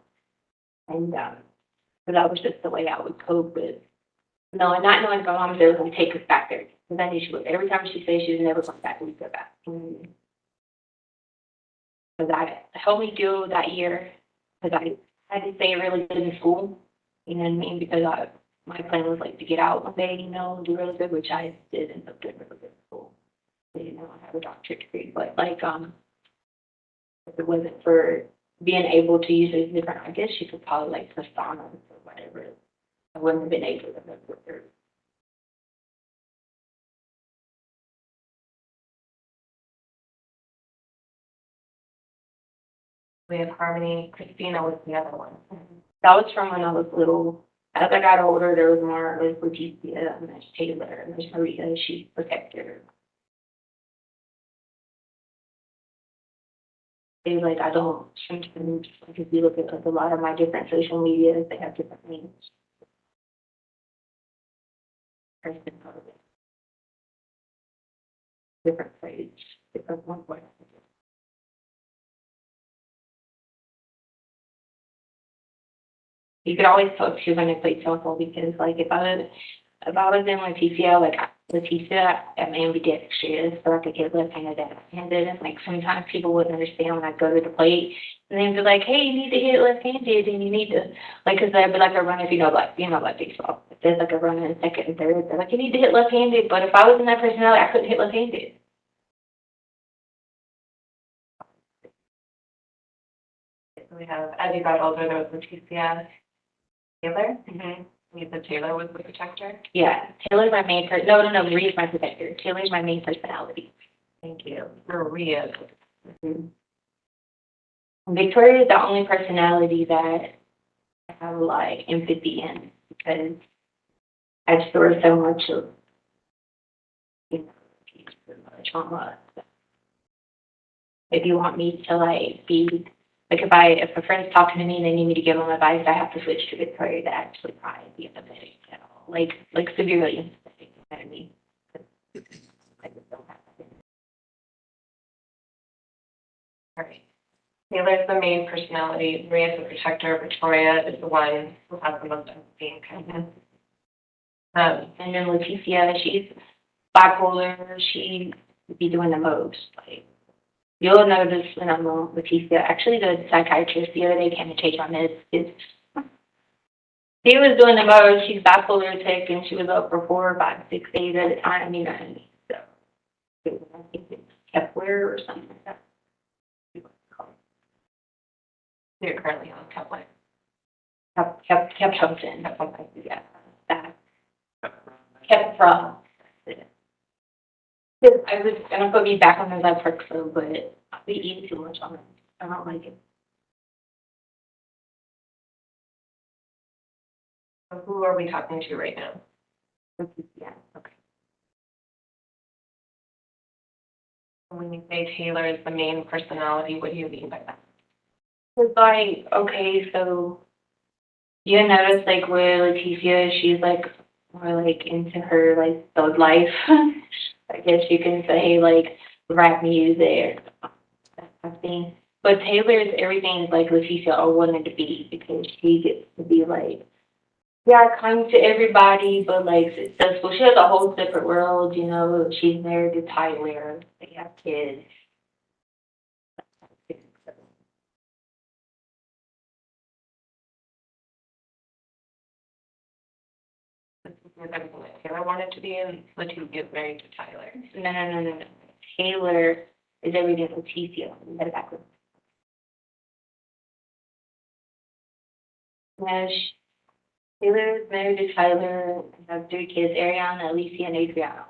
And, so that was just the way I would cope with, no, and not knowing if my mom was going to take us back there. Because I knew she would. Every time she said she was never going back, we'd go back. So that helped me deal that year, because I had to stay really good in school. You know what I mean? Because my plan was like to get out one day, you know, and do really good, which I did end up doing really good in school. You know, I have a doctorate degree, but like, if it wasn't for being able to use those different, I guess you could probably like personas or whatever, I wouldn't have been able to live with her. We have Harmony. Christina was the other one. That was from when I was little. As I got older, there was more, there's Letecia, and there's Taylor, and there's Maria, she's protector. It's like, I don't, sometimes, like, if you look at like, a lot of my different social medias, they have different names. Person part of it. Different page, different one way. You could always tell if you're going to play softball, because like if I was in Letecia, like Letecia I'm ambidextrous, so I could get left-handed and left-handed, and like sometimes people wouldn't understand when I go to the plate, and they'd be like, "Hey, you need to hit left-handed, and you need to like," because there'd be like a run, if you know like baseball. If there's like a run in second and third, they're like, "You need to hit left-handed," but if I was in that personality, I couldn't hit left-handed. We have, as you got older, there was Letecia. Taylor? Mm-hmm. You said Taylor was the protector? Yeah, Taylor's my main person. No, Maria's my protector. Taylor's my main personality. Thank you. Maria. Mm-hmm. Victoria is the only personality that I have like empathy in, because I store so much of, you know, trauma. If you want me to like be like, if a friend's talking to me and they need me to give them advice, I have to switch to Victoria to actually try and be empathetic at all. Like severely empathetic, you know what I mean? I just don't have that. All right. Taylor's the main personality. Maria's the protector. Victoria is the one who has the most empathy and kindness. And then Letecia, she's bipolar. She would be doing the most. Like, you'll notice when I'm on Letecia, actually the psychiatrist the other day came to take my meds. She was doing the most. She's bipolar sick, and she was up for 4, 5, 6 days at a time, you know. So I think it's Kepler or something like that. You're currently on Kepler. Kept something. Yeah, that. Kept from. I was gonna put me back on those Zyprexa, but I'll be eating too much on it. I don't like it. So who are we talking to right now? Yeah. Okay. When you say Taylor is the main personality, what do you mean by that? It's like, okay, so you notice like where Letecia, she's like more like into her like thug life. I guess you can say like rap music, that kind of thing. But Taylor's everything is like Letecia all wanted to be, because she gets to be like, yeah, kind to everybody, but like successful. She has a whole separate world, you know. She's married to Tyler. They have kids. Everything that Taylor wanted to be, and Letecia is married to Tyler. No. Taylor is everything Letecia. You got it backwards. No, Taylor is married to Tyler and have 3 kids, Ariana, Alicia, and Adriano.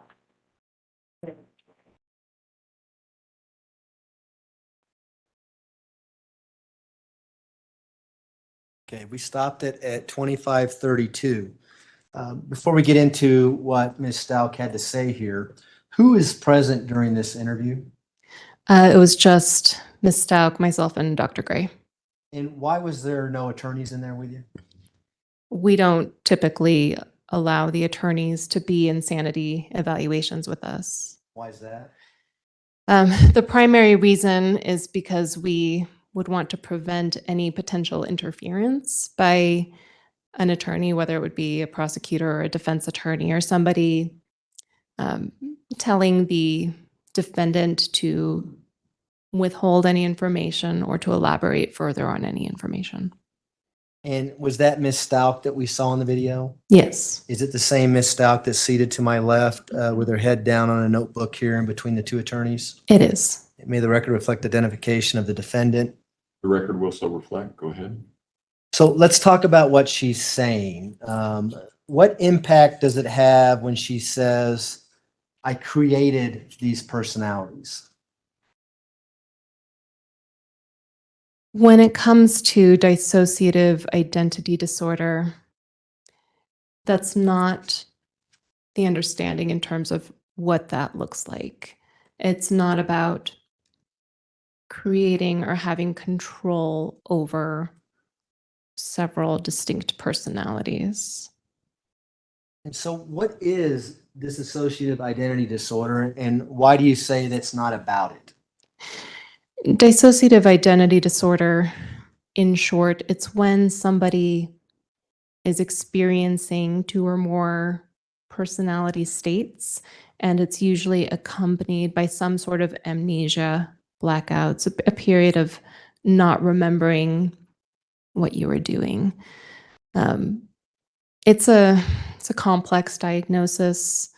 Okay, we stopped it at 25:32. Before we get into what Ms. Stauch had to say here, who is present during this interview? It was just Ms. Stauch, myself, and Dr. Gray. And why was there no attorneys in there with you? We don't typically allow the attorneys to be in sanity evaluations with us. Why is that? The primary reason is because we would want to prevent any potential interference by an attorney, whether it would be a prosecutor or a defense attorney or somebody telling the defendant to withhold any information or to elaborate further on any information. And was that Miss Stauch that we saw in the video? Yes, Is it the same Miss Stauch that's seated to my left with her head down on a notebook here in between the two attorneys? it is. May the record reflect identification of the defendant. The record will so reflect. Go ahead. So let's talk about what she's saying. What impact does it have when she says, I created these personalities? When it comes to dissociative identity disorder, that's not the understanding in terms of what that looks like. It's not about creating or having control over several distinct personalities. And so what is dissociative identity disorder, and why do you say that's not about it? Dissociative identity disorder, in short, it's when somebody is experiencing two or more personality states, and it's usually accompanied by some sort of amnesia, blackouts, a period of not remembering what you were doing. It's a complex diagnosis.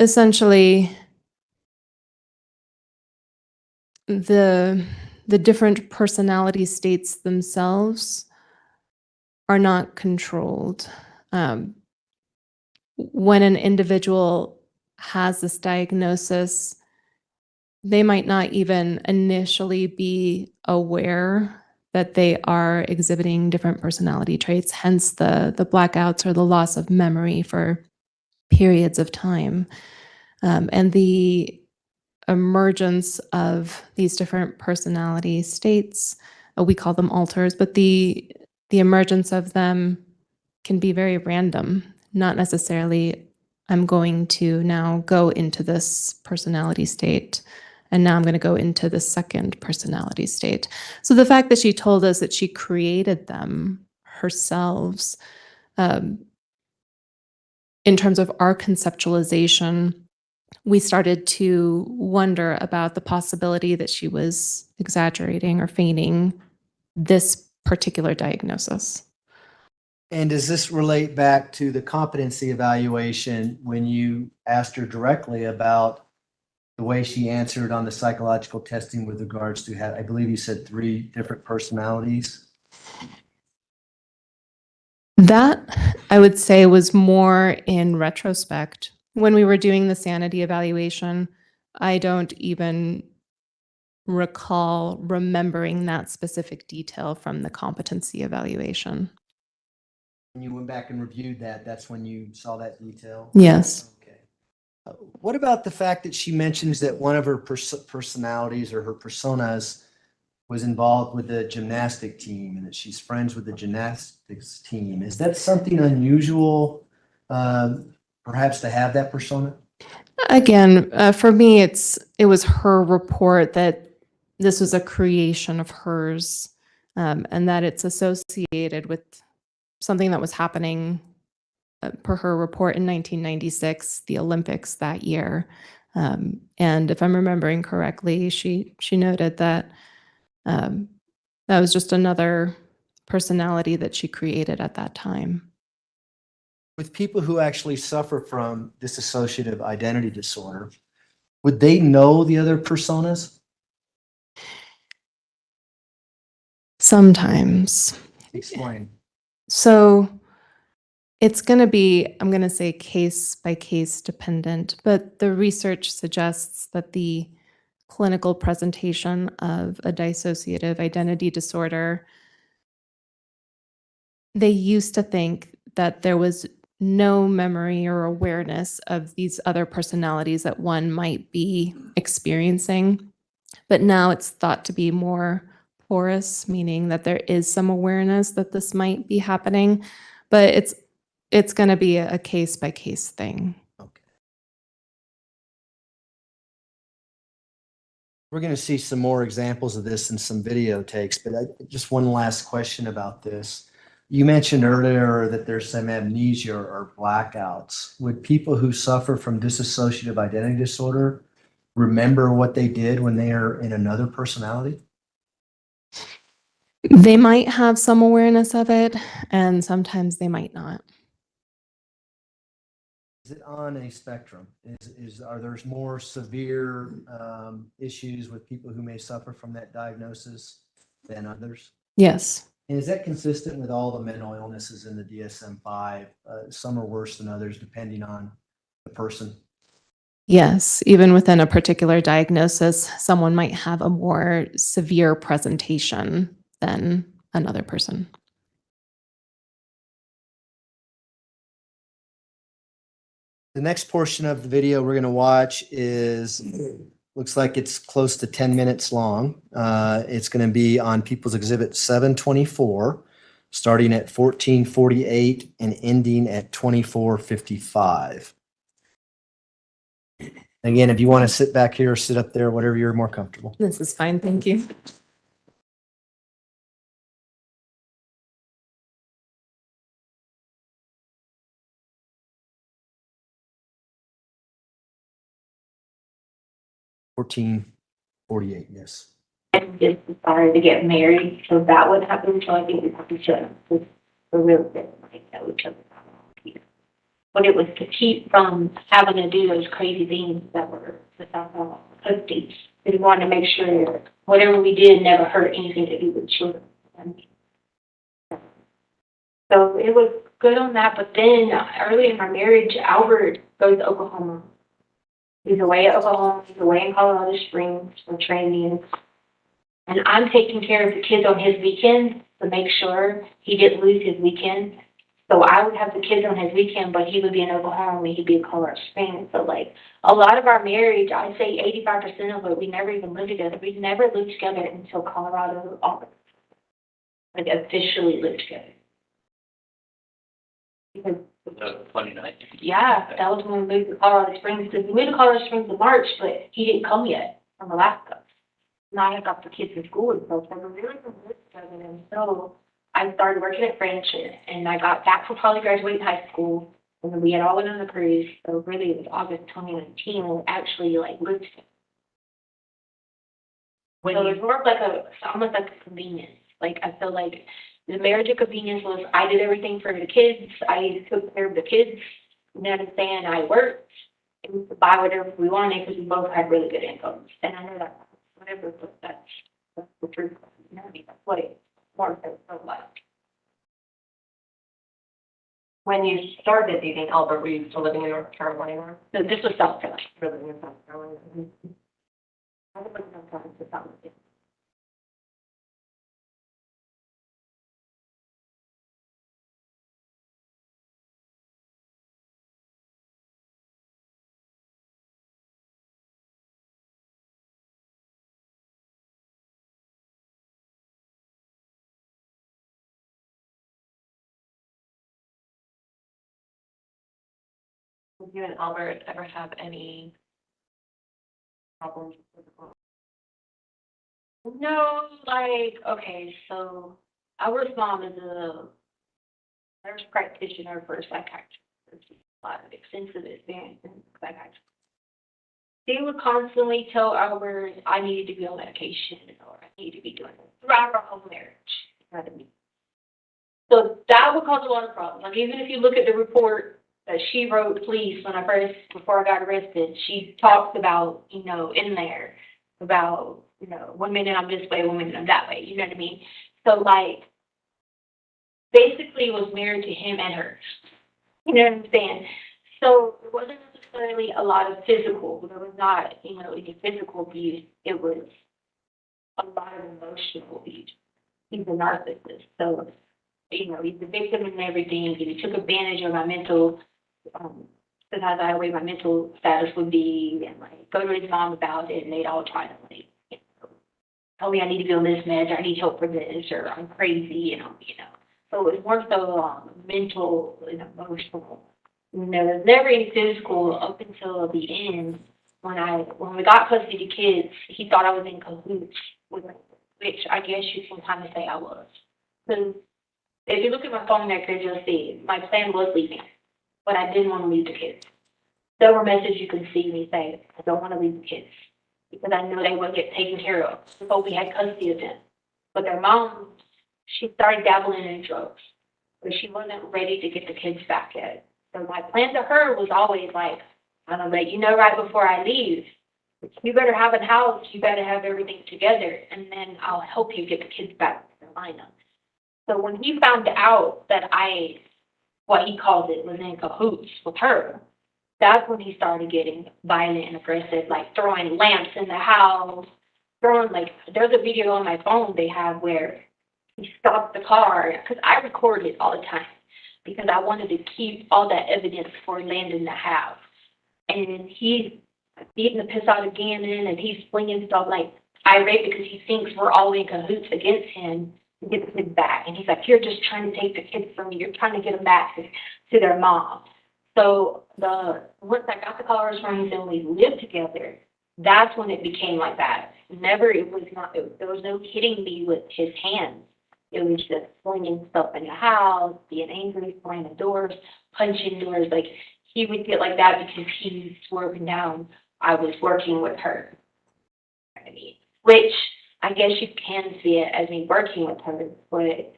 Essentially, the different personality states themselves are not controlled. When an individual has this diagnosis, they might not even initially be aware that they are exhibiting different personality traits, hence the blackouts or the loss of memory for periods of time. And the emergence of these different personality states, we call them alters, but the emergence of them can be very random, not necessarily I'm going to now go into this personality state and now I'm going to go into the second personality state. So the fact that she told us that she created them herself, in terms of our conceptualization, we started to wonder about the possibility that she was exaggerating or feigning this particular diagnosis. And does this relate back to the competency evaluation when you asked her directly about the way she answered on the psychological testing with regards to, I believe you said 3 different personalities? That, I would say, was more in retrospect. When we were doing the sanity evaluation, I don't even recall remembering that specific detail from the competency evaluation. When you went back and reviewed that, that's when you saw that detail? Yes. Okay. What about the fact that she mentions that one of her personalities or her personas was involved with the gymnastic team and that she's friends with the gymnastics team? Is that something unusual, perhaps, to have that persona? Again, for me, it was her report that this was a creation of hers, and that it's associated with something that was happening, per her report, in 1996, the Olympics that year. And if I'm remembering correctly, she noted that that was just another personality that she created at that time. With people who actually suffer from dissociative identity disorder, would they know the other personas? Sometimes. Explain. So it's going to be, I'm going to say, case by case dependent, but the research suggests that the clinical presentation of a dissociative identity disorder, they used to think that there was no memory or awareness of these other personalities that one might be experiencing. But now it's thought to be more porous, meaning that there is some awareness that this might be happening, but it's going to be a case by case thing. We're going to see some more examples of this in some videotapes, but just one last question about this. You mentioned earlier that there's some amnesia or blackouts. Would people who suffer from dissociative identity disorder remember what they did when they are in another personality? They might have some awareness of it, and sometimes they might not. Is it on a spectrum? Are there more severe issues with people who may suffer from that diagnosis than others? Yes. And is that consistent with all the mental illnesses in the DSM-5? Some are worse than others depending on the person. Yes, even within a particular diagnosis, someone might have a more severe presentation than another person. The next portion of the video we're going to watch looks like it's close to 10 minutes long. It's going to be on People's Exhibit 724, starting at 1448 and ending at 2455. Again, if you want to sit back here or sit up there, whatever you're more comfortable. This is fine, thank you. Yes. And just decided to get married, so that would happen, so I think we probably should. We're really good, like, know each other. But it was to keep from having to do those crazy things that were custody. We wanted to make sure whatever we did never hurt anything to do with children. So it was good on that, but then early in our marriage, Albert goes to Oklahoma. He's away at Oklahoma, he's away in Colorado Springs for training. And I'm taking care of the kids on his weekends to make sure he didn't lose his weekend. So I would have the kids on his weekend, but he would be in Oklahoma and he'd be in Colorado Springs. So like a lot of our marriage, I'd say 85% of it, we never even lived together. We never lived together until Colorado, like officially lived together. Because, yeah, that was when we moved to Colorado Springs. Because we moved to Colorado Springs in March, but he didn't come yet from Alaska. And I had got the kids in school and stuff, so we really didn't live together. And so I started working at French, and I got back from probably graduating high school, and then we had all went on the cruise. So really, it was August 2019 when we actually like lived together. So it was more of like almost like a convenience. Like I feel like the marriage of convenience was I did everything for the kids. I took care of the kids. You know what I'm saying? I worked and we could buy whatever we wanted because we both had really good incomes. And I know that whatever, but that's the truth. You know, that's what it more so like. When you started dating Albert, were you still living in North Carolina? So this was South Carolina. Living in South Carolina. I was living in South Carolina. Did you and Albert ever have any problems with physical? No, like, okay, so our mom is a nurse practitioner for a psychiatrist. A lot of extensive experience in psychiatry. She would constantly tell Albert, I needed to be on medication or I need to be doing it throughout our whole marriage. You know what I mean? So that would cause a lot of problems. Like even if you look at the report that she wrote to police before I got arrested, she talks about, you know, in there about, you know, 1 minute I'm this way, 1 minute I'm that way. You know what I mean? So like, basically was married to him and her. You know what I'm saying? So it wasn't necessarily a lot of physical. There was not, you know, any physical abuse. It was a lot of emotional abuse. He's a narcissist. So, you know, he's the victim and everything. He took advantage of my mental, because I way my mental status would be, and like go to his mom about it, and they'd all try to like, you know, tell me I need to be on this meds, or I need help for this, or I'm crazy, and you know. So it was more so mental and emotional. You know, there's never any physical up until the end when we got custody of the kids, he thought I was in cahoots with her, which I guess you can kind of say I was. Because if you look at my phone record, you'll see my plan was leaving, but I didn't want to leave the kids. There were messages you can see me say, I don't want to leave the kids because I know they would get taken care of. So we had custody of them. But their mom, she started dabbling in drugs, but she wasn't ready to get the kids back yet. So my plan to her was always like, I'm gonna let you know right before I leave. You better have a house, you better have everything together, and then I'll help you get the kids back to Carolina. So when he found out that I, what he calls it, was in cahoots with her, that's when he started getting violent and aggressive, like throwing lamps in the house, throwing, like, there's a video on my phone they have where he stopped the car, because I record it all the time, because I wanted to keep all that evidence for Landon to have. And he's beating the piss out of Gannon, and he's flinging stuff like irate because he thinks we're all in cahoots against him to get the kids back. And he's like, you're just trying to take the kids from me. You're trying to get them back to their mom. So once I got the Colorado Springs and we lived together, that's when it became like that. There was no hitting me with his hands. It was just flinging stuff in the house, being angry, slamming doors, punching doors. Like, he would get like that because he was working down. I was working with her. I mean, which I guess you can see it as me working with her, but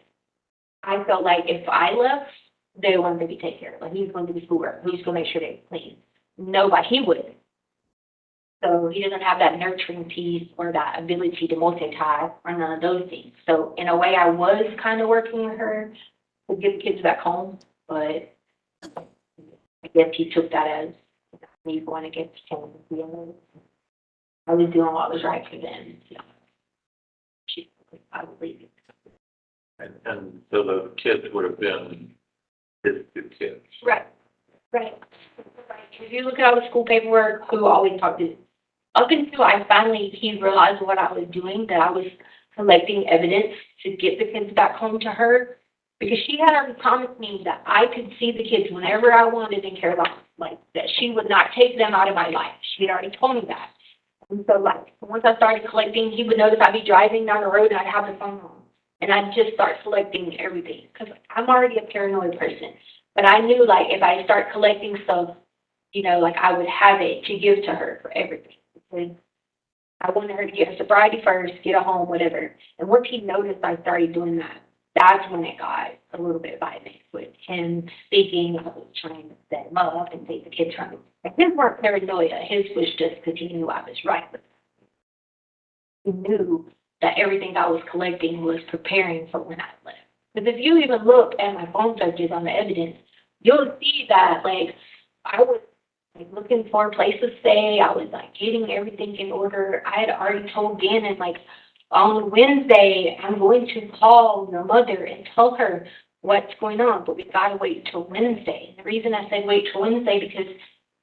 I felt like if I left, they wanted to be taken care of. Like, he was going to do schoolwork. He was going to make sure they were clean. Nobody, he wouldn't. So he doesn't have that nurturing piece or that ability to multitask or none of those things. So in a way, I was kind of working with her to get the kids back home, but I guess he took that as me going against him. I was doing what was right for them. I would leave it. And so the kids would have been his two kids. Right. If you look at all the school paperwork, who always talked to, up until he realized what I was doing, that I was collecting evidence to get the kids back home to her, because she had already promised me that I could see the kids whenever I wanted in Carolina, like that she would not take them out of my life. She had already told me that. And so, like, once I started collecting, he would notice I'd be driving down the road and I'd have the phone on. And I'd just start collecting everything, because I'm already a paranoid person. But I knew, like, if I start collecting stuff, you know, like, I would have it to give to her for everything. Because I wanted her to get her sobriety first, get a home, whatever. And once he noticed I started doing that, that's when it got a little bit violent with him speaking. I was trying to set him up and take the kids from him. Like, his weren't paranoia. His was just because he knew I was right. He knew that everything I was collecting was preparing for when I left. Because if you even look at my phone searches on the evidence, you'll see that, like, I was looking for a place to stay. I was, like, getting everything in order. I had already told Gannon, like, on Wednesday, I'm going to call your mother and tell her what's going on, but we got to wait till Wednesday. And the reason I said wait till Wednesday, because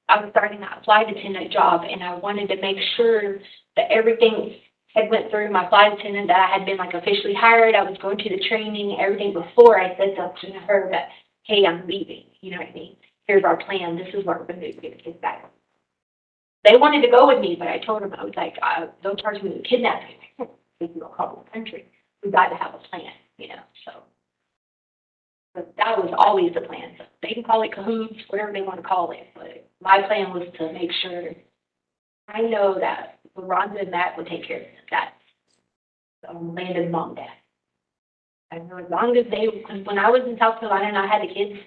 I was starting that flight attendant job, and I wanted to make sure that everything had went through my flight attendant, that I had been, like, officially hired. I was going to the training, everything before I said up to her that, hey, I'm leaving. You know what I mean? Here's our plan. This is what we're going to do to get the kids back. They wanted to go with me, but I told them, I was like, don't charge me with kidnapping. We can go across the country. We got to have a plan, you know, so. But that was always the plan. So they can call it cahoots, whatever they want to call it, but my plan was to make sure I know that Rhonda and Matt would take care of that. Landon's mom and dad. I know as long as because when I was in South Carolina and I had the kids,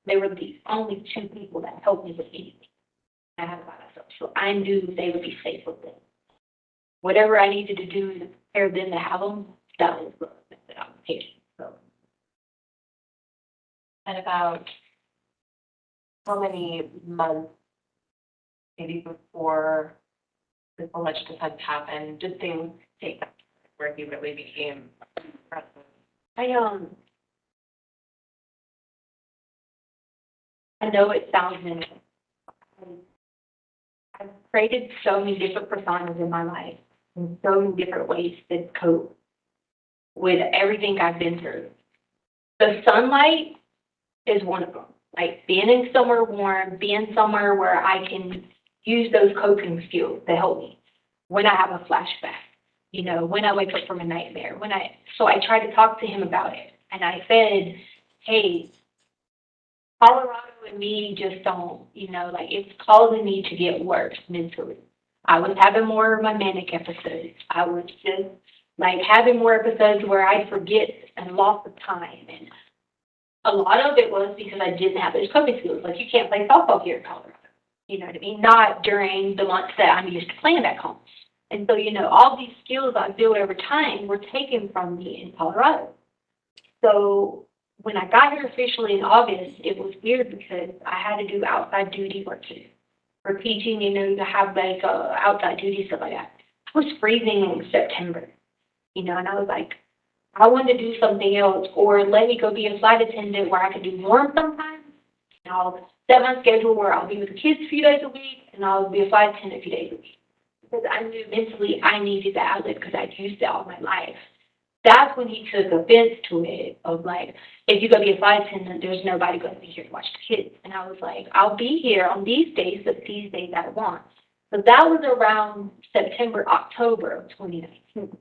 they were the only two people that helped me with anything. I had by myself, so I knew they would be safe with them. Whatever I needed to do to prepare them to have them, that was the application. So. And about how many months, maybe before this alleged offense happened, did things take where he really became aggressive? I know it sounds minimal. I've created so many different personas in my life, in so many different ways to cope with everything I've been through. The sunlight is one of them. Like, being in somewhere warm, being somewhere where I can use those coping skills to help me when I have a flashback, you know, when I wake up from a nightmare, so I tried to talk to him about it. And I said, hey, Colorado and me just don't, you know, like it's causing me to get worse mentally. I was having more of my manic episodes. I was just like having more episodes where I forget and lost of time. And a lot of it was because I didn't have those coping skills. Like you can't play softball here in Colorado. You know what I mean? Not during the months that I'm used to playing back home. And so, you know, all these skills I built over time were taken from me in Colorado. So when I got here officially in August, it was weird because I had to do outside duty work too. For teaching, you know, to have like outside duty, stuff like that. I was freezing in September, you know, and I was like, I wanted to do something else or let me go be a flight attendant where I could do warm sometimes. And I'll set my schedule where I'll be with the kids a few days a week and I'll be a flight attendant a few days a week. Because I knew mentally I needed that outlet because I'd used it all my life. That's when he took offense to it of like, if you're going to be a flight attendant, there's nobody going to be here to watch the kids. And I was like, I'll be here on these days, but these days I want. So that was around September, October of 2019.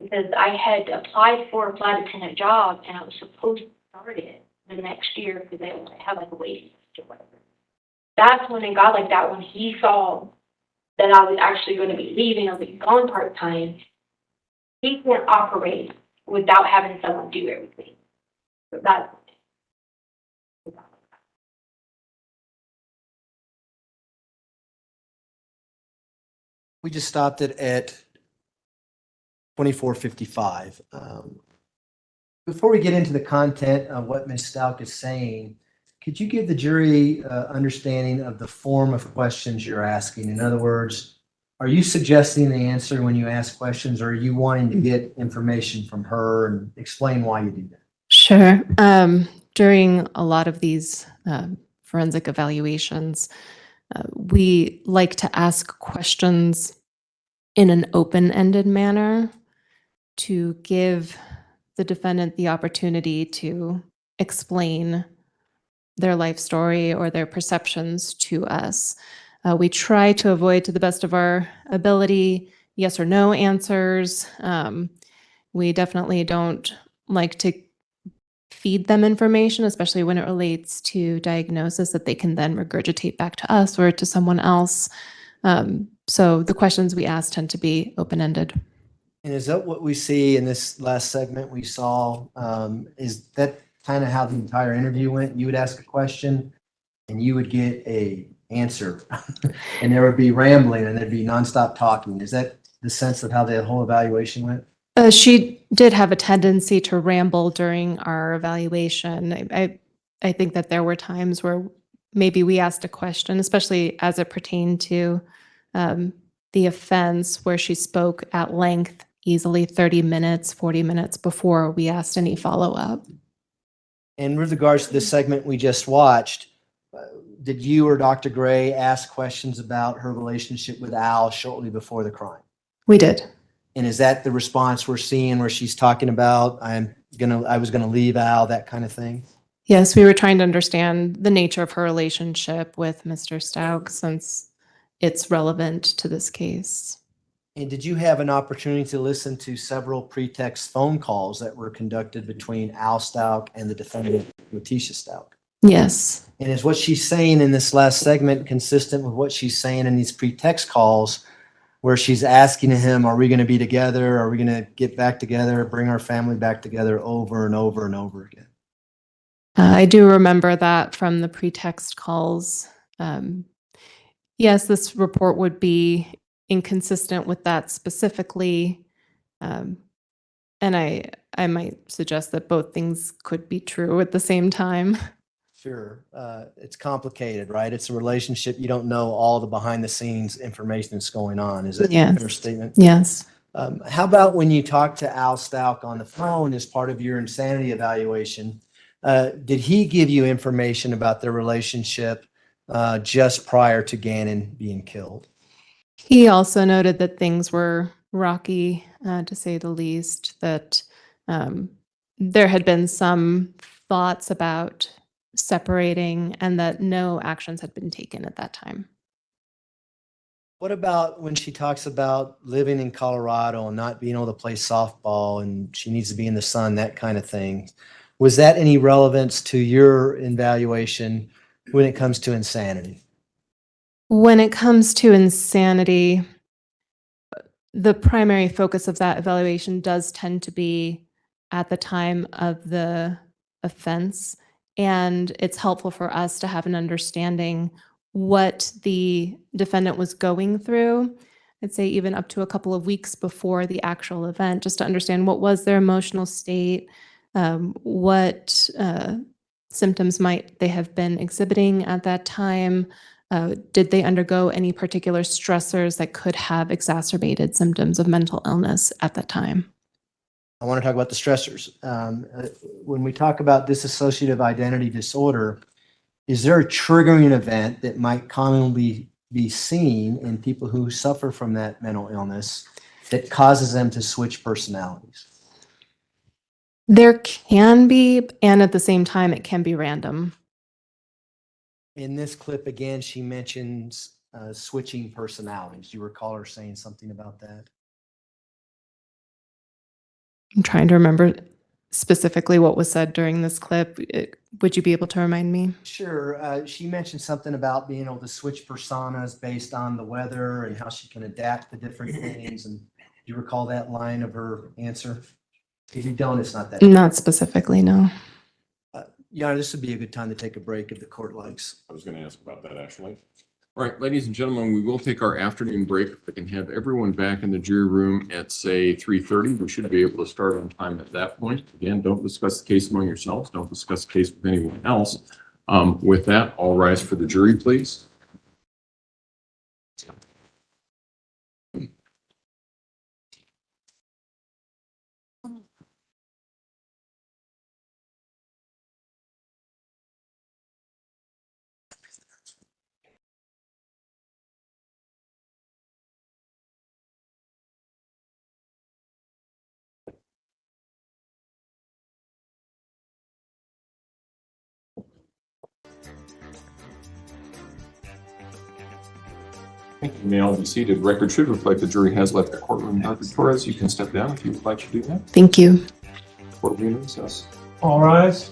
Because I had applied for a flight attendant job and I was supposed to start it the next year because they only have like a waiting list or whatever. That's when it got like that when he saw that I was actually going to be leaving or be gone part-time. He can't operate without having someone do everything. So that's We just stopped it at 2455. Before we get into the content of what Ms. Stauch is saying, could you give the jury understanding of the form of questions you're asking? In other words, are you suggesting the answer when you ask questions, or are you wanting to get information from her and explain why you do that? Sure. During a lot of these forensic evaluations, we like to ask questions in an open-ended manner to give the defendant the opportunity to explain their life story or their perceptions to us. We try to avoid, to the best of our ability, yes or no answers. We definitely don't like to feed them information, especially when it relates to diagnosis that they can then regurgitate back to us or to someone else. So the questions we ask tend to be open-ended. And is that what we see in this last segment we saw? Is that kind of how the entire interview went? You would ask a question and you would get a answer and there would be rambling and there'd be nonstop talking. Is that the sense of how the whole evaluation went? She did have a tendency to ramble during our evaluation. I think that there were times where maybe we asked a question, especially as it pertained to the offense, where she spoke at length, easily 30 minutes, 40 minutes before we asked any follow-up. And with regards to the segment we just watched, did you or Dr. Gray ask questions about her relationship with Al shortly before the crime? We did. And is that the response we're seeing where she's talking about, I was gonna leave Al, that kind of thing? Yes, we were trying to understand the nature of her relationship with Mr. Stauch since it's relevant to this case. And did you have an opportunity to listen to several pretext phone calls that were conducted between Al Stauch and the defendant, Letecia Stauch? Yes. And is what she's saying in this last segment consistent with what she's saying in these pretext calls where she's asking him, are we going to be together? Are we going to get back together, bring our family back together over and over and over again? I do remember that from the pretext calls. Yes, this report would be inconsistent with that specifically. And I might suggest that both things could be true at the same time. Sure. It's complicated, right? It's a relationship. You don't know all the behind the scenes information that's going on. Is that a fair statement? Yes. How about when you talk to Al Stauch on the phone as part of your insanity evaluation? Did he give you information about their relationship just prior to Gannon being killed? He also noted that things were rocky, to say the least, that there had been some thoughts about separating and that no actions had been taken at that time. What about when she talks about living in Colorado and not being able to play softball and she needs to be in the sun, that kind of thing? Was that any relevance to your evaluation when it comes to insanity? When it comes to insanity, the primary focus of that evaluation does tend to be at the time of the offense. And it's helpful for us to have an understanding what the defendant was going through. I'd say even up to a couple of weeks before the actual event, just to understand what was their emotional state, what symptoms might they have been exhibiting at that time. Did they undergo any particular stressors that could have exacerbated symptoms of mental illness at that time? I want to talk about the stressors. When we talk about dissociative identity disorder, is there a triggering event that might commonly be seen in people who suffer from that mental illness that causes them to switch personalities? There can be, and at the same time, it can be random. In this clip, again, she mentions switching personalities. Do you recall her saying something about that? I'm trying to remember specifically what was said during this clip. Would you be able to remind me? Sure. She mentioned something about being able to switch personas based on the weather and how she can adapt to different things. And do you recall that line of her answer? If you don't, it's not that. Not specifically, no. Yeah, this would be a good time to take a break if the court likes. I was going to ask about that, actually. All right, ladies and gentlemen, we will take our afternoon break. If we can have everyone back in the jury room at, say, 3:30, we should be able to start on time at that point. Again, don't discuss the case among yourselves. Don't discuss the case with anyone else. With that, all rise for the jury, please. You may all be seated. Record should reflect the jury has left the courtroom. Dr. Torres, you can step down if you would like to do that. Thank you. Courtroom recess. All rise.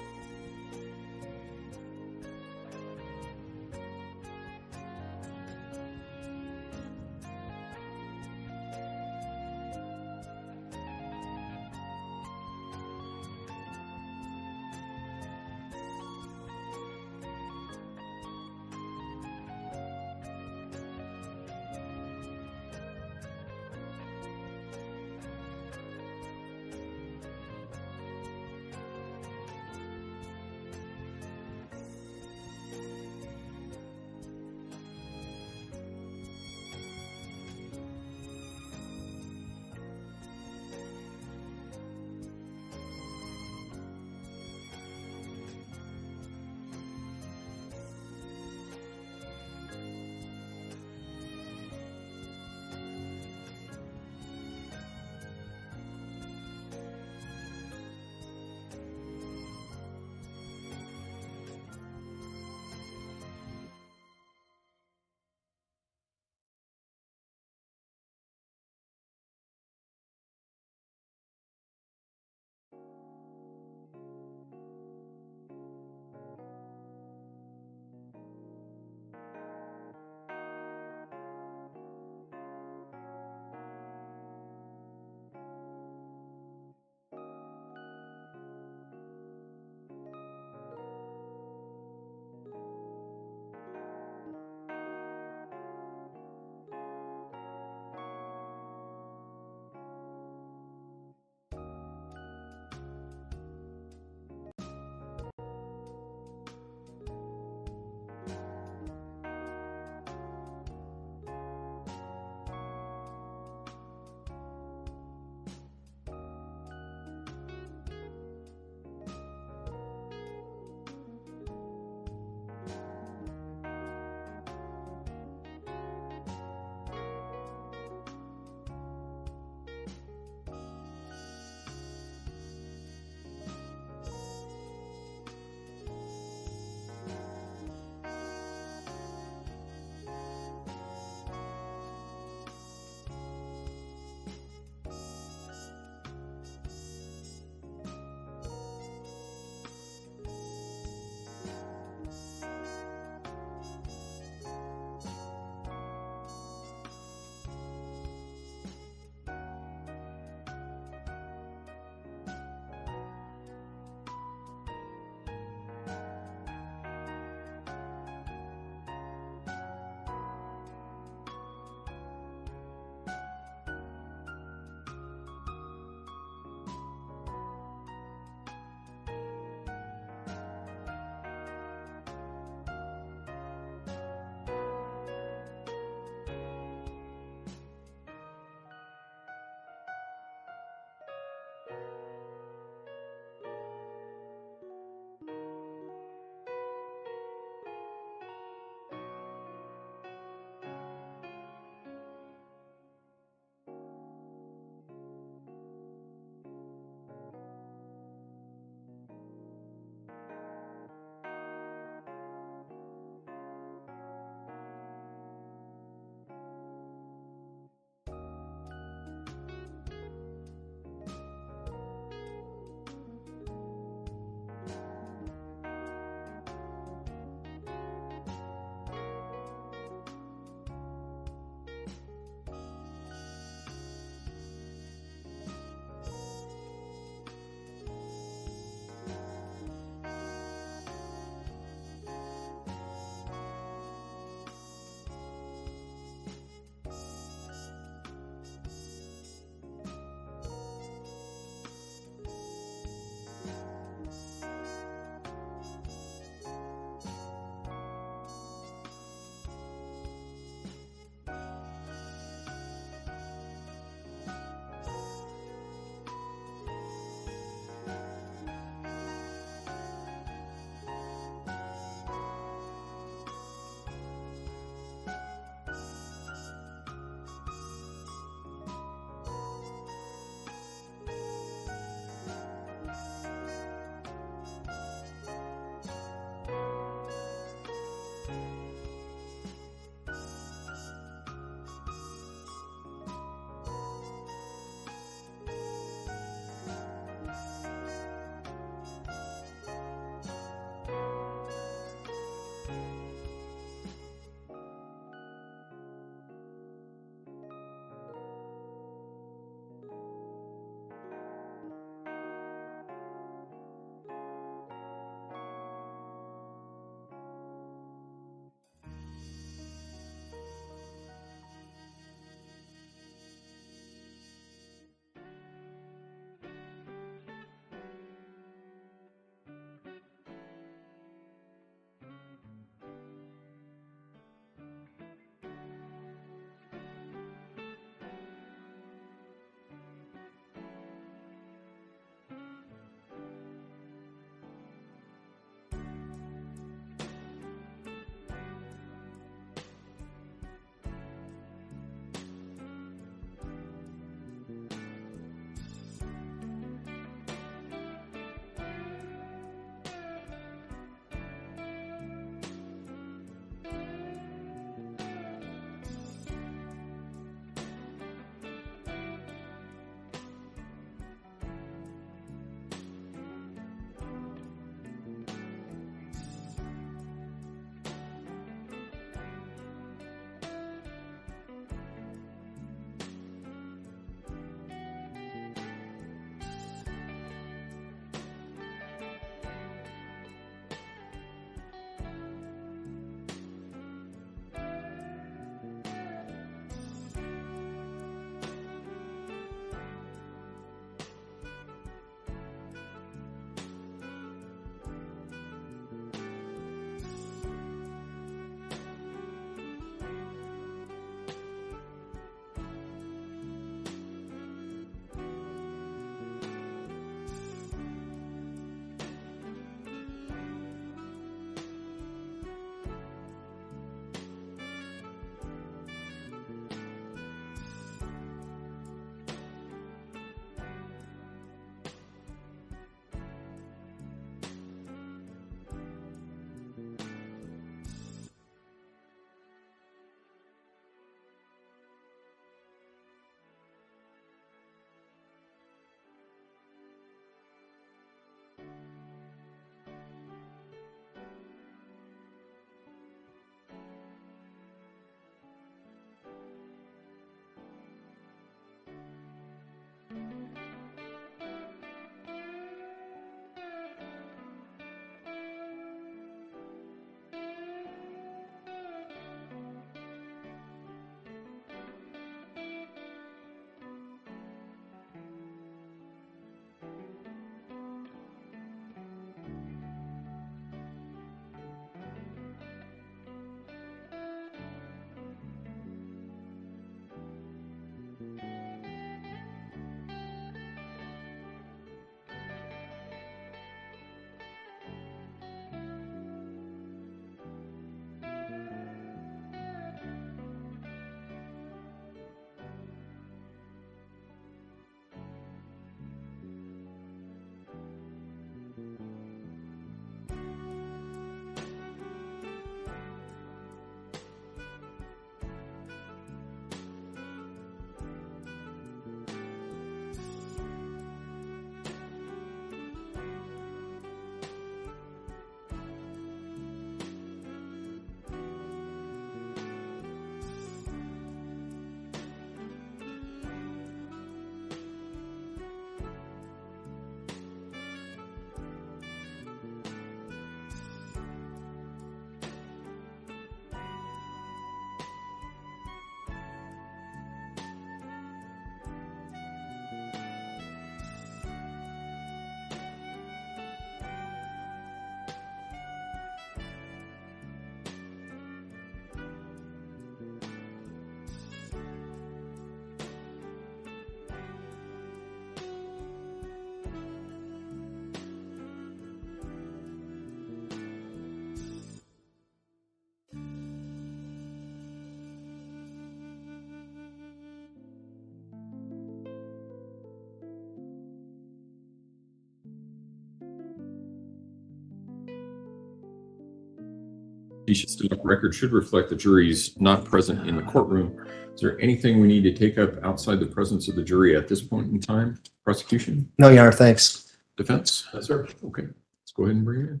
Letecia Stauch record should reflect the jury's not present in the courtroom. Is there anything we need to take up outside the presence of the jury at this point in time? Prosecution? No, Your Honor, thanks. Defense? Yes, sir. Okay, let's go ahead and bring it in.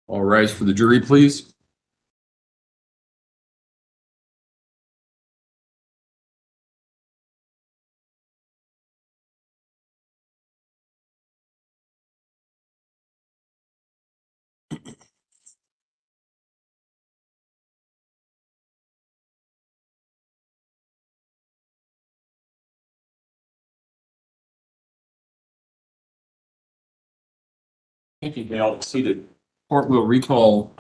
All rise for the jury, please. Thank you, Gail. Seated. Court will recall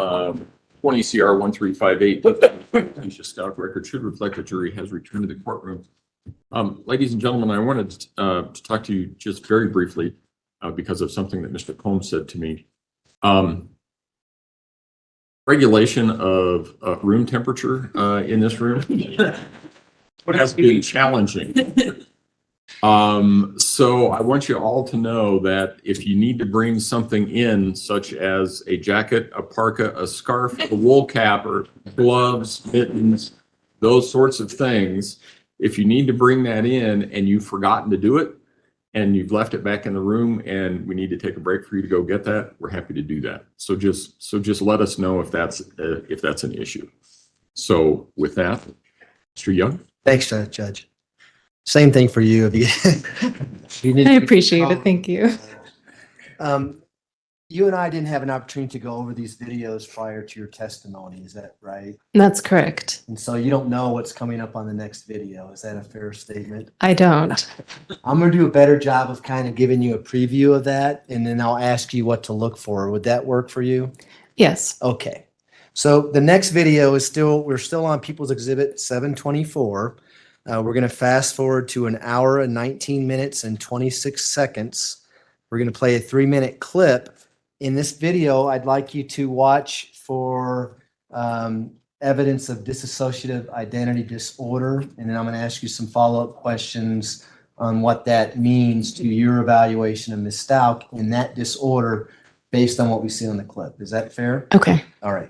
20 CR 1358. Letecia Stauch record should reflect the jury has returned to the courtroom. Ladies and gentlemen, I wanted to talk to you just very briefly because of something that Mr. Combs said to me. Regulation of room temperature in this room has been challenging. So I want you all to know that if you need to bring something in, such as a jacket, a parka, a scarf, a wool cap, or gloves, mittens, those sorts of things, if you need to bring that in and you've forgotten to do it and you've left it back in the room and we need to take a break for you to go get that, we're happy to do that. So just let us know if that's an issue. So with that, Mr. Young. Thanks, Judge. Same thing for you. If you need I to- appreciate it. Thank you. You and I didn't have an opportunity to go over these videos prior to your testimony. Is that right? That's correct. And so you don't know what's coming up on the next video. Is that a fair statement? I don't. I'm going to do a better job of kind of giving you a preview of that, and then I'll ask you what to look for. Would that work for you? Yes. Okay. So the next video is we're still on People's Exhibit 724. We're going to fast forward to 1 hour and 19 minutes and 26 seconds. We're going to play a 3-minute clip. In this video, I'd like you to watch for evidence of dissociative identity disorder. And then I'm going to ask you some follow-up questions on what that means to your evaluation of Ms. Stauch in that disorder based on what we see on the clip. Is that fair? Okay. All right.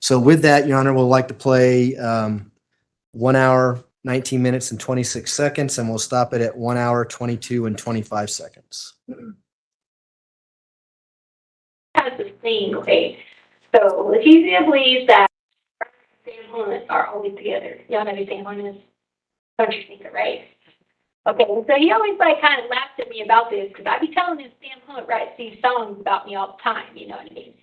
So with that, Your Honor, we'll like to play 1 hour, 19 minutes and 26 seconds, and we'll stop it at 1 hour, 22 and 25 seconds. Has this thing, okay? So Letecia believes that Sam Hunt are always together. Y'all know who Sam Hunt is? Country singer, right? Okay, so he always like kind of laughs at me about this because I be telling him Sam Hunt writes these songs about me all the time, you know what I mean?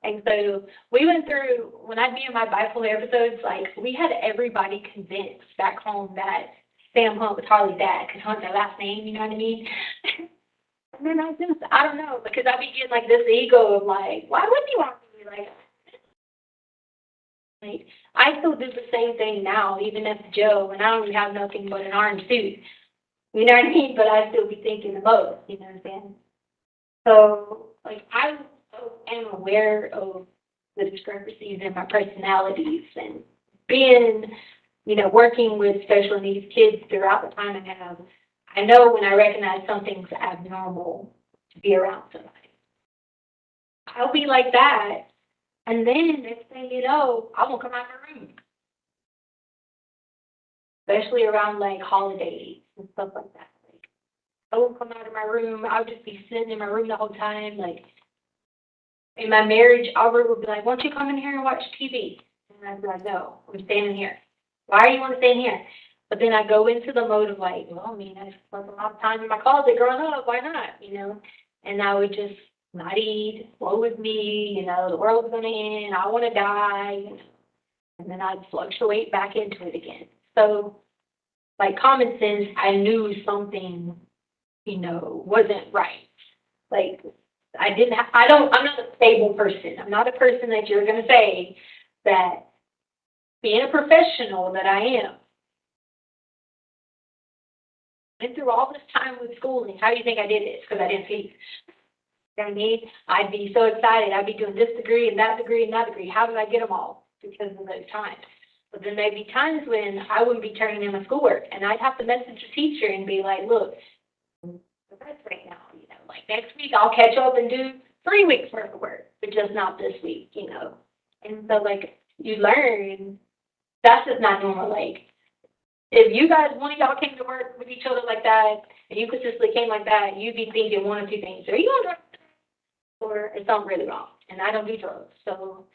And so we went through, when I'd be in my bipolar episodes, like we had everybody convinced back home that Sam Hunt was Harley's dad because Hunt's their last name, you know what I mean? And then I don't know, because I be getting like this ego of like, why wouldn't you want to be like, I still do the same thing now, even at the jail, when I don't even have nothing but an orange suit. You know what I mean? But I still be thinking the most, you know what I'm saying? So, like, I am aware of the discrepancies in my personalities and being, you know, working with special needs kids throughout the time I have, I know when I recognize something's abnormal to be around somebody. I'll be like that, and then next thing you know, I won't come out of my room. Especially around like holidays and stuff like that. Like, I won't come out of my room. I'll just be sitting in my room the whole time. Like in my marriage, Albert would be like, "Won't you come in here and watch TV?" And I'd be like, "No, I'm staying in here." "Why do you want to stay in here?" But then I go into the mode of like, well, I mean, I spent a lot of time in my closet growing up. Why not? You know, and I would just not eat, flow with me. You know, the world's gonna end. I want to die. You know, and then I'd fluctuate back into it again. So, like common sense, I knew something, you know, wasn't right. Like I'm not a stable person. I'm not a person that you're gonna say that being a professional that I am. Went through all this time with schooling. How do you think I did this? Because I didn't sleep. You know what I mean? I'd be so excited. I'd be doing this degree and that degree and that degree. How did I get them all? Because of those times. But then there'd be times when I wouldn't be turning in my schoolwork, and I'd have to message the teacher and be like, "Look, the best right now, you know, like next week I'll catch up and do 3 weeks worth of work, but just not this week, you know." And so like you learn that's just not normal. Like if you guys, one of y'all came to work with each other like that, and you consistently came like that, you'd be thinking one of two things: are you on drugs, or is something really wrong? And I don't do drugs, so.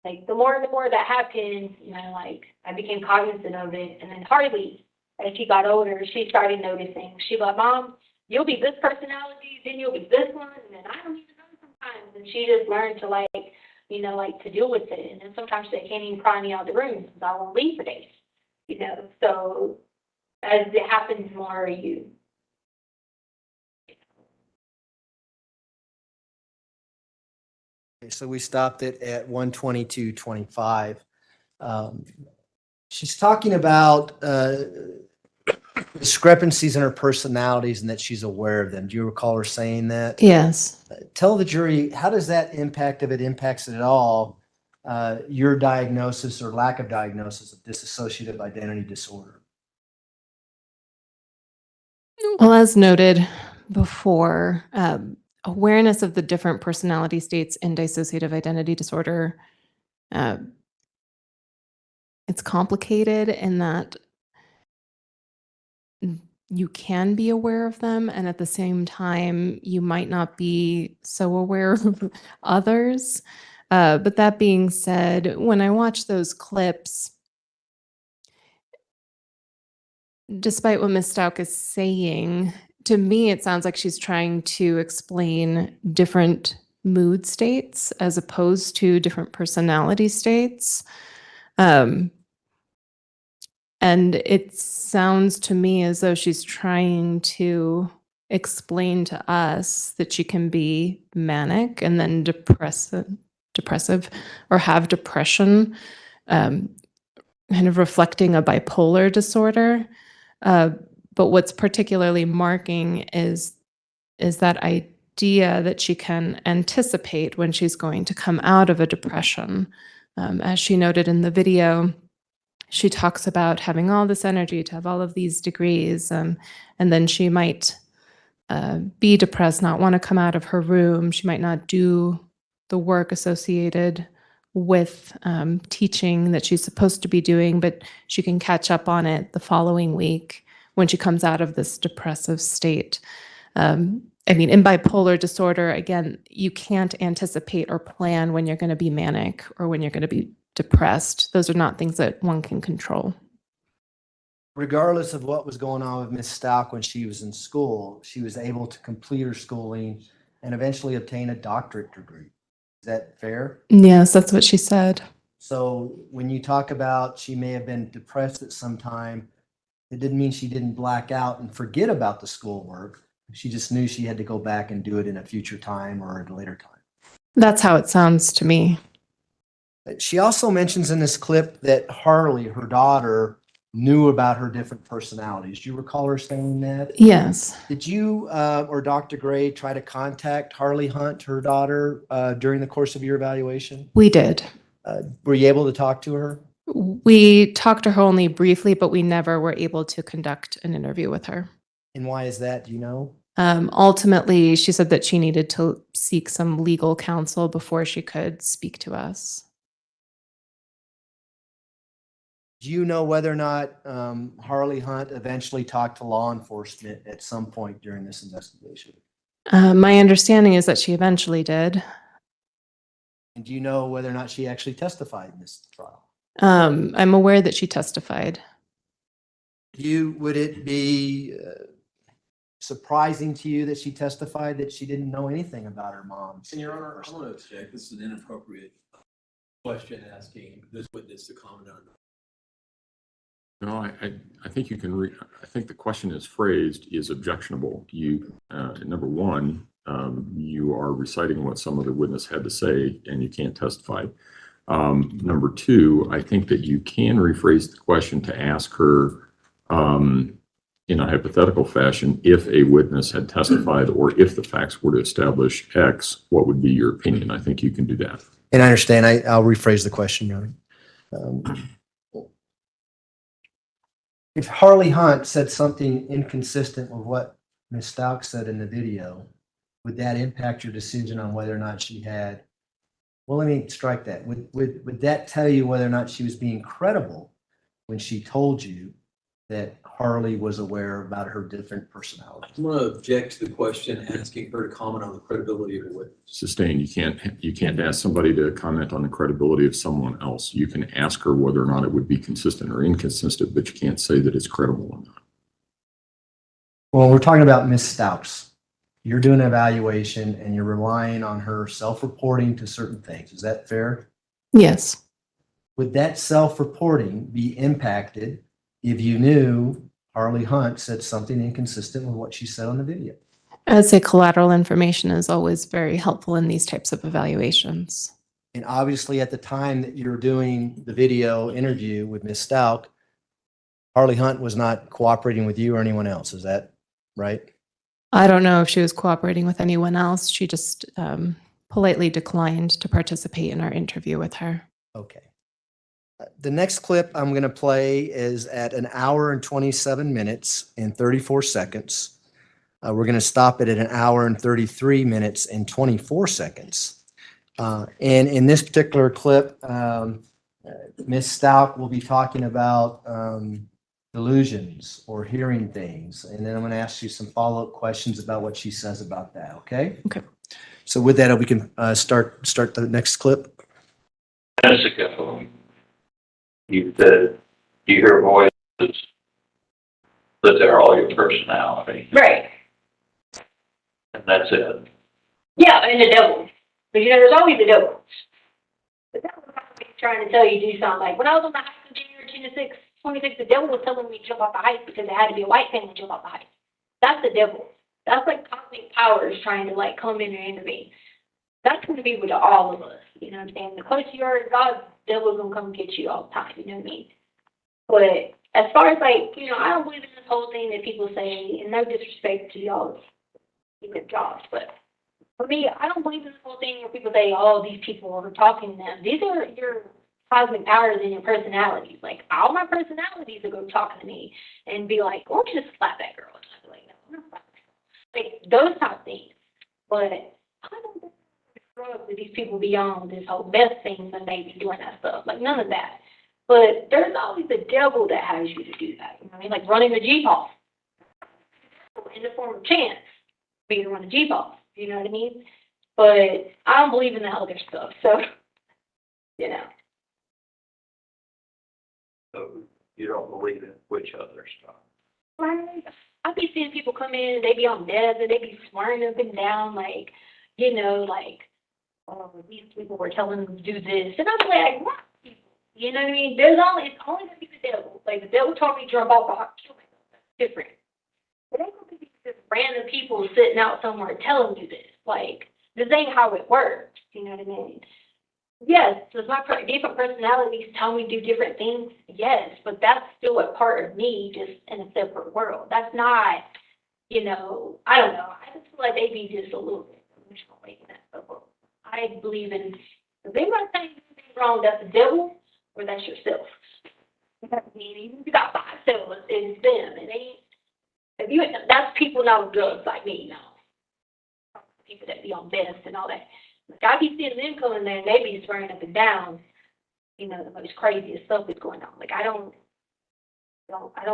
Like, the more and more that happened, you know, like, I became cognizant of it. And then Harley, as she got older, she started noticing. She was like, "Mom, you'll be this personality, then you'll be this one, and then I don't even know sometimes." And she just learned to, like, you know, like, to deal with it. And then sometimes they can't even pry me out of the room because I won't leave for days, you know. So, as it happens more, you. So we stopped it at 122.25. She's talking about discrepancies in her personalities and that she's aware of them. Do you recall her saying that? Yes. Tell the jury, how does that impact, if it impacts it at all, your diagnosis or lack of diagnosis of dissociative identity disorder? Well, as noted before, awareness of the different personality states in dissociative identity disorder, it's complicated in that you can be aware of them, and at the same time, you might not be so aware of others. But that being said, when I watch those clips, despite what Ms. Stauch is saying, to me, it sounds like she's trying to explain different mood states as opposed to different personality states. And it sounds to me as though she's trying to explain to us that she can be manic and then depressive or have depression, kind of reflecting a bipolar disorder. But what's particularly marking is that idea that she can anticipate when she's going to come out of a depression. As she noted in the video, she talks about having all this energy to have all of these degrees, and then she might be depressed, not want to come out of her room. She might not do the work associated with teaching that she's supposed to be doing, but she can catch up on it the following week when she comes out of this depressive state. I mean, in bipolar disorder, again, you can't anticipate or plan when you're going to be manic or when you're going to be depressed. Those are not things that one can control. Regardless of what was going on with Ms. Stauch when she was in school, she was able to complete her schooling and eventually obtain a doctorate degree. Is that fair? Yes, that's what she said. So when you talk about she may have been depressed at some time, it didn't mean she didn't black out and forget about the schoolwork. She just knew she had to go back and do it in a future time or at a later time. That's how it sounds to me. She also mentions in this clip that Harley, her daughter, knew about her different personalities. Do you recall her saying that? Yes, Did you or Dr. Gray try to contact Harley Hunt, her daughter, during the course of your evaluation? we did. Were you able to talk to her? We talked to her only briefly, but we never were able to conduct an interview with her. And why is that? Do you know? Ultimately, she said that she needed to seek some legal counsel before she could speak to us. Do you know whether or not Harley Hunt eventually talked to law enforcement at some point during this investigation? My understanding is that she eventually did. And do you know whether or not she actually testified in this trial? I'm aware that she testified. Would it be surprising to you that she testified that she didn't know anything about her mom? And Your Honor, I'm going to object. This is an inappropriate question asking this witness to comment on. No, I think you can I think the question is phrased is objectionable. You, number one, you are reciting what some other witness had to say and you can't testify. Number two, I think that you can rephrase the question to ask her in a hypothetical fashion, if a witness had testified or if the facts were to establish X, what would be your opinion? I think you can do that. And I understand. I'll rephrase the question, Your Honor. If Harley Hunt said something inconsistent with what Ms. Stauch said in the video, would that impact your decision on whether or not she had, well, let me strike that. Would that tell you whether or not she was being credible when she told you that Harley was aware about her different personalities? I'm going to object to the question asking her to comment on the credibility of the witness. Sustained. You can't ask somebody to comment on the credibility of someone else. You can ask her whether or not it would be consistent or inconsistent, but you can't say that it's credible or not. Well, we're talking about Ms. Stauch. You're doing an evaluation and you're relying on her self-reporting to certain things. Is that fair? Yes. Would that self-reporting be impacted if you knew Harley Hunt said something inconsistent with what she said on the video? I'd say collateral information is always very helpful in these types of evaluations. And obviously, at the time that you're doing the video interview with Ms. Stauch, Harley Hunt was not cooperating with you or anyone else. Is that right? I don't know if she was cooperating with anyone else. She just politely declined to participate in our interview with her. Okay. The next clip I'm going to play is at 1 hour and 27 minutes and 34 seconds. We're going to stop it at 1 hour and 33 minutes and 24 seconds. And in this particular clip, Ms. Stauch will be talking about delusions or hearing things. And then I'm going to ask you some follow-up questions about what she says about that, okay? Okay. So with that, we can start the next clip. Minutes ago, you said you hear voices that they're all your personality, Right. and that's it. Yeah, and the devil. But you know, there's always the devil. The devil was trying to tell you to do something. Like when I was on the heights of January 26, the devil was telling me to jump off the heights because it had to be a white family to jump off the heights. That's the devil. That's like cosmic powers trying to like come in and intervene. That's going to be with all of us. You know what I'm saying? The closer you are to God, the devil's going to come get you all the time. You know what I mean? But as far as like, you know, I don't believe in this whole thing that people say, and no disrespect to y'all, even jobs, but for me, I don't believe in this whole thing where people say, oh, these people are talking to them. These are your cosmic powers and your personalities. Like, all my personalities are going to talk to me and be like, why don't you just slap that girl? And I'd be like, no, I'm not slapping her. Like, those type of things. But I don't think with these people beyond this whole best thing and maybe doing that stuff. Like, none of that. But there's always the devil that has you to do that. You know what I mean? Like running a Jeep off in the form of chance for you to run a Jeep off. You know what I mean? But I don't believe in the other stuff. So, you know. So you don't believe in which other stuff? Right. I be seeing people come in and they be on meds and they be swearing up and down like, you know, like, oh, these people were telling them to do this. And I'm like, what? You know what I mean? It's only gonna be the devil. Like the devil told me to jump off the hot kill myself. That's different. It ain't gonna be just random people sitting out somewhere telling you this. Like, this ain't how it works. You know what I mean? Yes, does my different personalities tell me to do different things? Yes, but that's still a part of me, just in a separate world. That's not, you know, I don't know. I just feel like they be just a little bit delusional in that world. I believe in, if they want to say anything wrong, that's the devil or that's yourself. You got 5 cells, it's them. It ain't, if you, that's people not on drugs like me now. People that be on meth and all that. Like I be seeing them coming there and they be swearing up and down, you know, the most craziest stuff is going on. Like I don't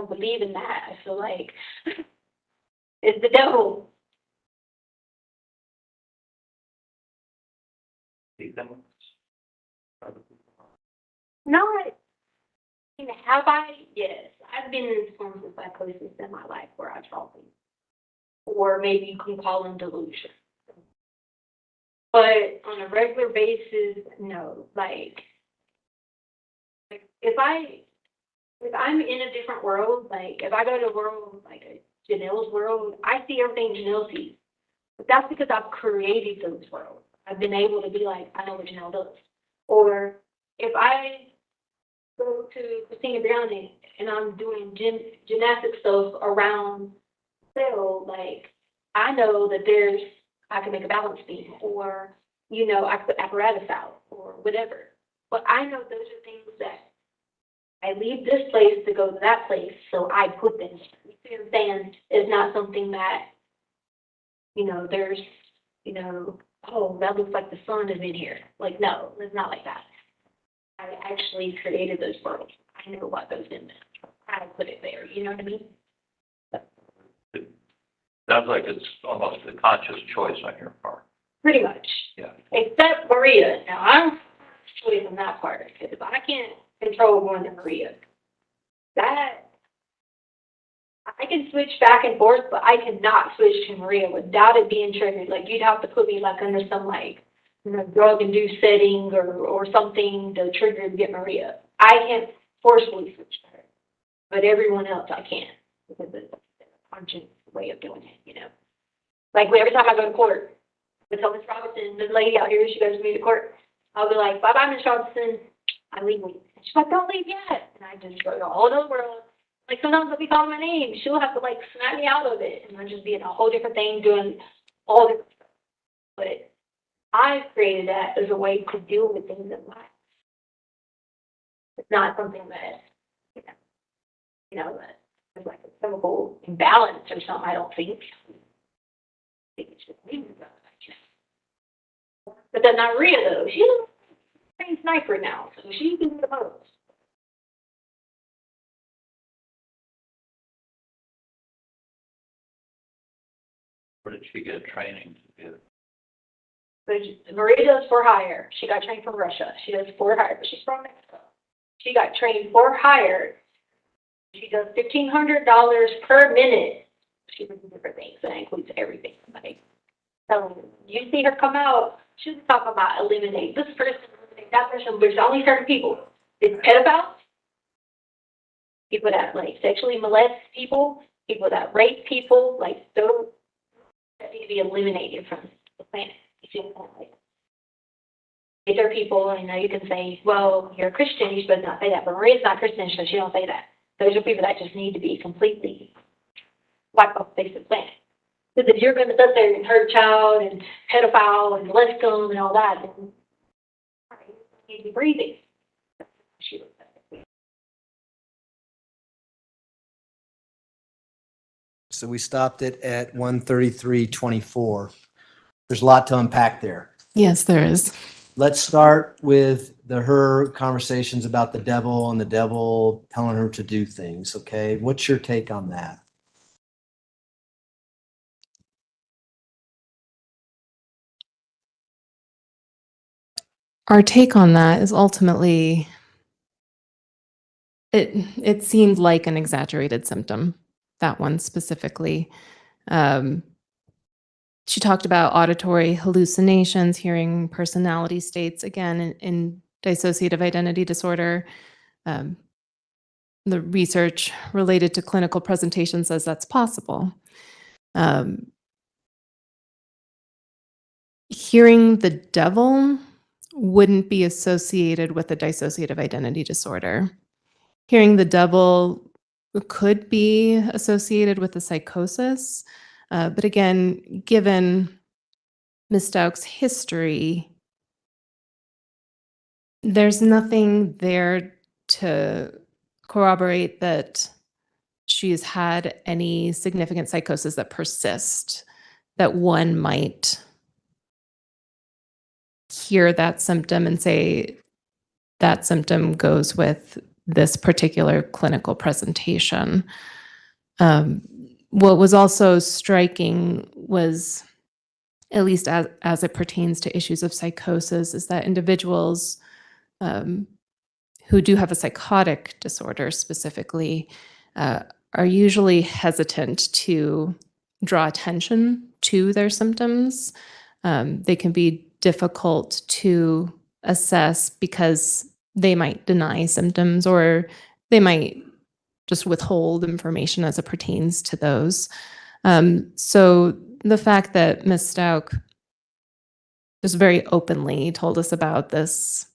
believe in that. I feel like it's the devil. Not, I mean, have I? Yes. I've been in forms of psychosis in my life where I've felt things. Or maybe you can call them delusion. But on a regular basis, no. Like if I'm in a different world, like if I go to a world like a Janelle's world, I see everything Janelle sees. But that's because I've created those worlds. I've been able to be like, I know what Janelle does. Or if I go to Christina Browning and I'm doing gymnastic stuff around cell, like I know that I can make a balance beam, or, you know, I put apparatus out, or whatever. But I know those are things that I leave this place to go to that place, so I put them. You see what I'm saying? It's not something that, you know, there's, you know, oh, that looks like the sun is in here. Like, no, it's not like that. I actually created those worlds. I know what goes in there. I put it there, you know what I mean? Sounds like it's almost a conscious choice on your part. Pretty much. Yeah. Except Maria. Now, I don't choice on that part, because I can't control going to Maria. That, I can switch back and forth, but I cannot switch to Maria without it being triggered. Like, you'd have to put me, like, under some, like, you know, drug-induced setting or something to trigger to get Maria. I can't forcefully switch to her, but everyone else I can, because it's a conscious way of doing it, you know. Like, every time I go to court, I tell Miss Robinson, the lady out here, she goes with me to court, I'll be like, bye-bye, Miss Robinson, I'm leaving. And she's like, don't leave yet. And I just go to a whole other world. Like, sometimes I'll be calling my name. She'll have to, like, snap me out of it. And I'll just be in a whole different thing, doing all different stuff. But I've created that as a way to deal with things in life. It's not something that, you know, that is like a chemical imbalance or something, I don't think. I think it's just me. But then Maria, though, she's a trained sniper now, so she can do the most. Where did she get training to do? But Maria does for hire. She got trained from Russia. She does for hire, but she's from Mexico. She got trained for hire. She does $1,500 per minute. She does different things. That includes everything. Like, so you see her come out, she's talking about eliminate this person, eliminate that person, but it's only certain people. It's pedophiles, people that like sexually molest people, people that rape people, like those that need to be eliminated from the planet. You see what I'm saying? These are people, you know, you can say, well, you're a Christian, you're supposed to not say that, but Maria's not Christian, so she don't say that. Those are people that just need to be completely wiped off the face of the planet. Because if you're going to sit there and hurt a child and pedophile and molest them and all that, then you need to be breathing. So we stopped it at 133.24. There's a lot to unpack there. Yes, there is. Let's start with her conversations about the devil and the devil telling her to do things. Okay. What's your take on that? Our take on that is ultimately, it seemed like an exaggerated symptom, that one specifically. She talked about auditory hallucinations, hearing personality states, again, in dissociative identity disorder. The research related to clinical presentation says that's possible. Hearing the devil wouldn't be associated with a dissociative identity disorder. Hearing the devil could be associated with a psychosis, but again, given Ms. Stauch's history, there's nothing there to corroborate that she's had any significant psychosis that persist, that one might hear that symptom and say that symptom goes with this particular clinical presentation. What was also striking was, at least as it pertains to issues of psychosis, is that individuals who do have a psychotic disorder specifically are usually hesitant to draw attention to their symptoms. They can be difficult to assess because they might deny symptoms, or they might just withhold information as it pertains to those. So the fact that Ms. Stauch just very openly told us about this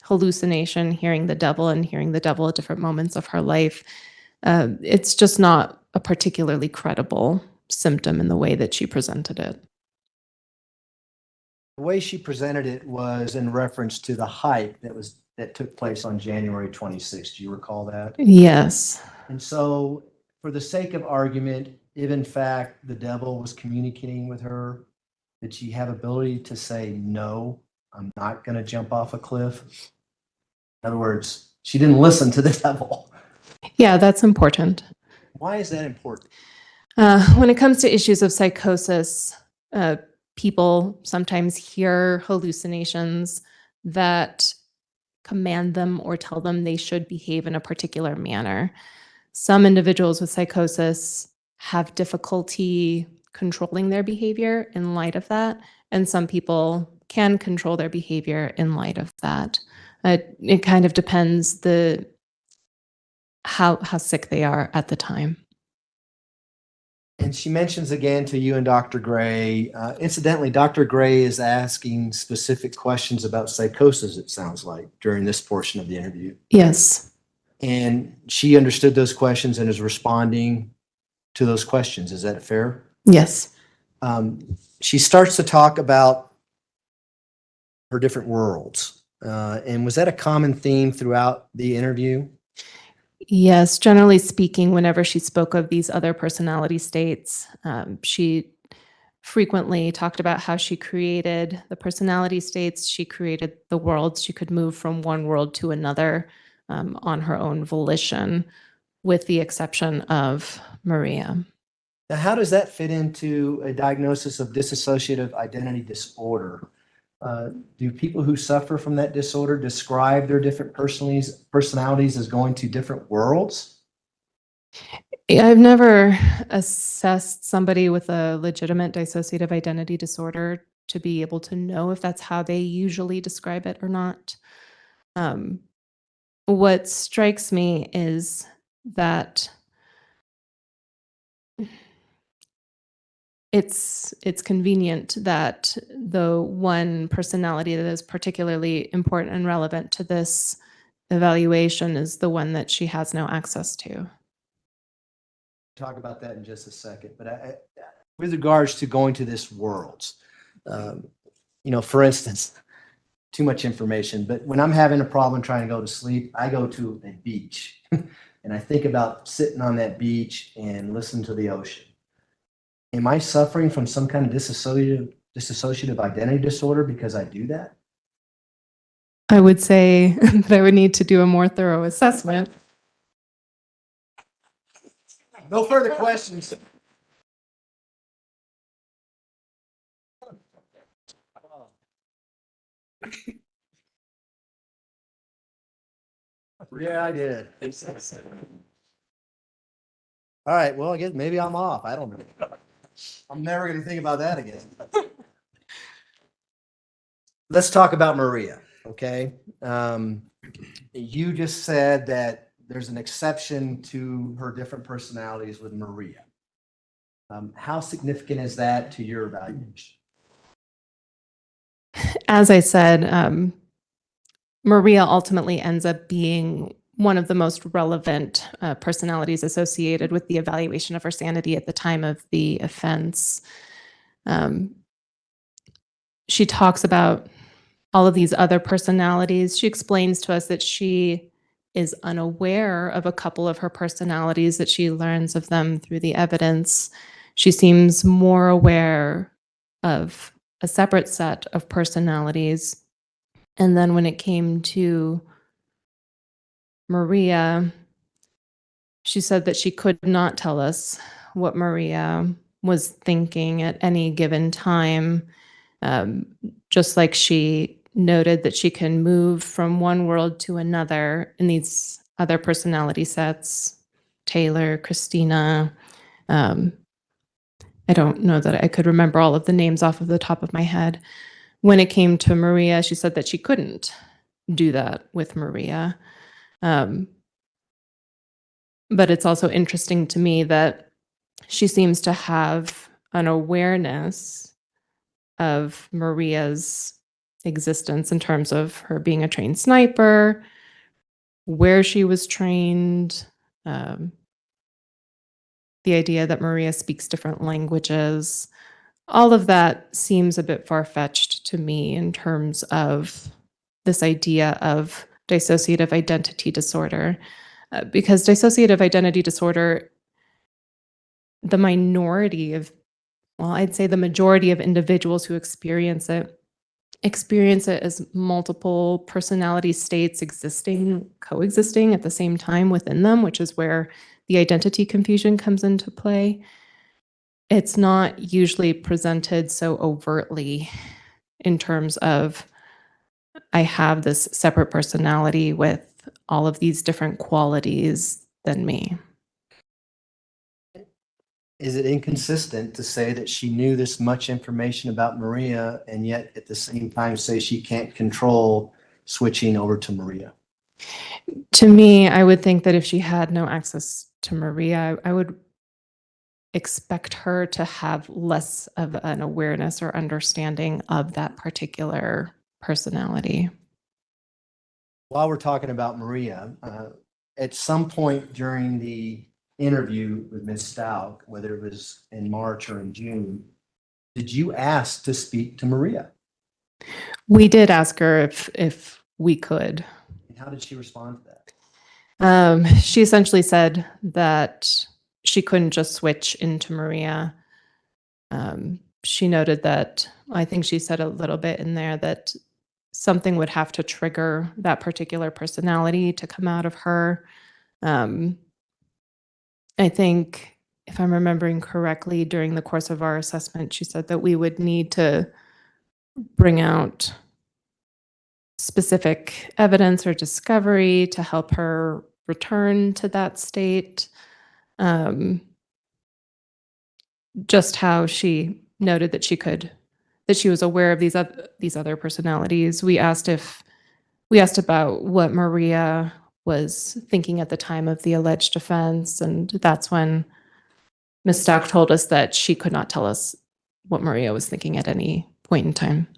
hallucination, hearing the devil and hearing the devil at different moments of her life, it's just not a particularly credible symptom in the way that she presented it. The way she presented it was in reference to the hike that took place on January 26th. Do you recall that? Yes. And so, for the sake of argument, if in fact the devil was communicating with her, did she have ability to say, no, I'm not going to jump off a cliff? In other words, she didn't listen to the devil. Yeah, that's important. Why is that important? When it comes to issues of psychosis, people sometimes hear hallucinations that command them or tell them they should behave in a particular manner. Some individuals with psychosis have difficulty controlling their behavior in light of that, and some people can control their behavior in light of that. It kind of depends how sick they are at the time. And she mentions again to you and Dr. Gray. Incidentally, Dr. Gray is asking specific questions about psychosis, it sounds like, during this portion of the interview. Yes. And she understood those questions and is responding to those questions. Is that fair? Yes. She starts to talk about her different worlds. And was that a common theme throughout the interview? Yes, generally speaking, whenever she spoke of these other personality states, she frequently talked about how she created the personality states, she created the worlds, she could move from one world to another on her own volition, with the exception of Maria. Now, how does that fit into a diagnosis of dissociative identity disorder? Do people who suffer from that disorder describe their different personalities as going to different worlds? I've never assessed somebody with a legitimate dissociative identity disorder to be able to know if that's how they usually describe it or not. What strikes me is that it's convenient that the one personality that is particularly important and relevant to this evaluation is the one that she has no access to. Talk about that in just a second. But with regards to going to this worlds, for instance, too much information, but when I'm having a problem trying to go to sleep, I go to a beach and I think about sitting on that beach and listening to the ocean. Am I suffering from some kind of dissociative identity disorder because I do that? I would say that I would need to do a more thorough assessment. No further questions. Yeah, I did. All right, well, I guess maybe I'm off. I don't know. I'm never going to think about that again. Let's talk about Maria, okay? You just said that there's an exception to her different personalities with Maria. How significant is that to your evaluation? As I said, Maria ultimately ends up being one of the most relevant personalities associated with the evaluation of her sanity at the time of the offense. She talks about all of these other personalities. She explains to us that she is unaware of a couple of her personalities, that she learns of them through the evidence. She seems more aware of a separate set of personalities. And then when it came to Maria, she said that she could not tell us what Maria was thinking at any given time. Just like she noted that she can move from one world to another in these other personality sets, Taylor, Christina. I don't know that I could remember all of the names off of the top of my head. When it came to Maria, she said that she couldn't do that with Maria. But it's also interesting to me that she seems to have an awareness of Maria's existence in terms of her being a trained sniper, where she was trained, the idea that Maria speaks different languages. All of that seems a bit far-fetched to me in terms of this idea of dissociative identity disorder. Because dissociative identity disorder, the minority of, well, I'd say the majority of individuals who experience it as multiple personality states coexisting at the same time within them, which is where the identity confusion comes into play. It's not usually presented so overtly in terms of, I have this separate personality with all of these different qualities than me. Is it inconsistent to say that she knew this much information about Maria and yet at the same time say she can't control switching over to Maria? To me, I would think that if she had no access to Maria, I would expect her to have less of an awareness or understanding of that particular personality. While we're talking about Maria, at some point during the interview with Ms. Stauch, whether it was in March or in June, did you ask to speak to Maria? We did ask her if we could. And how did she respond to that? She essentially said that she couldn't just switch into Maria. She noted that, I think she said a little bit in there, that something would have to trigger that particular personality to come out of her. I think, if I'm remembering correctly, during the course of our assessment, she said that we would need to bring out specific evidence or discovery to help her return to that state. Just how she noted that she was aware of these other personalities. We asked about what Maria was thinking at the time of the alleged offense, and that's when Ms. Stauch told us that she could not tell us what Maria was thinking at any point in time.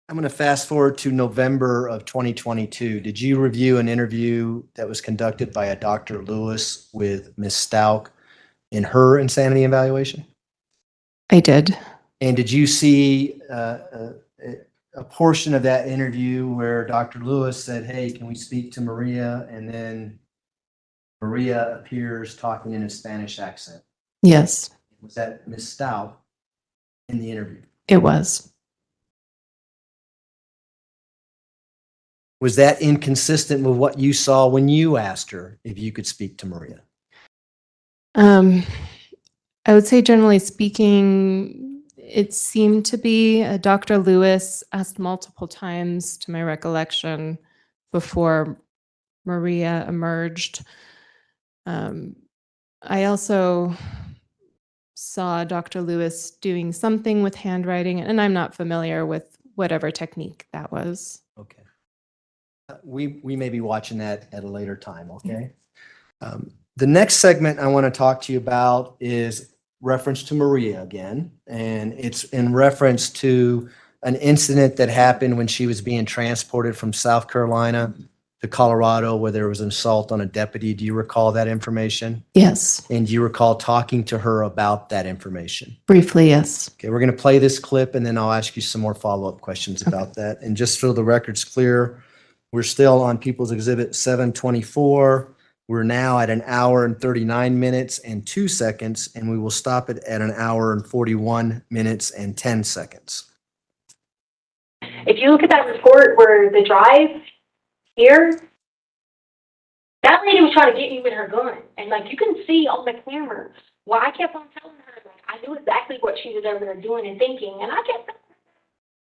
I'm going to fast forward to November of 2022. Did you review an interview that was conducted by a Dr. Lewis with Ms. Stauch in her insanity evaluation? I did. And did you see a portion of that interview where Dr. Lewis said, "Hey, can we speak to Maria?" And then Maria appears talking in a Spanish accent? Yes, Was that Ms. Stauch in the interview? it was. Was that inconsistent with what you saw when you asked her if you could speak to Maria? I would say, generally speaking, it seemed to be. Dr. Lewis asked multiple times, to my recollection, before Maria emerged. I also saw Dr. Lewis doing something with handwriting, and I'm not familiar with whatever technique that was. Okay. We may be watching that at a later time, okay? The next segment I want to talk to you about is reference to Maria again, and it's in reference to an incident that happened when she was being transported from South Carolina to Colorado where there was an assault on a deputy. Do you recall that information? Yes, And do you recall talking to her about that information? briefly, yes. Okay, we're going to play this clip and then I'll ask you some more follow-up questions about that. And just so the record's clear, we're still on People's Exhibit 724. We're now at 1 hour and 39 minutes and 2 seconds, and we will stop it at 1 hour and 41 minutes and 10 seconds. If you look at that report where the drive here, that lady was trying to get me with her gun. And like, you can see on the camera, well, I kept on telling her, like, I knew exactly what she was over there doing and thinking. And I kept telling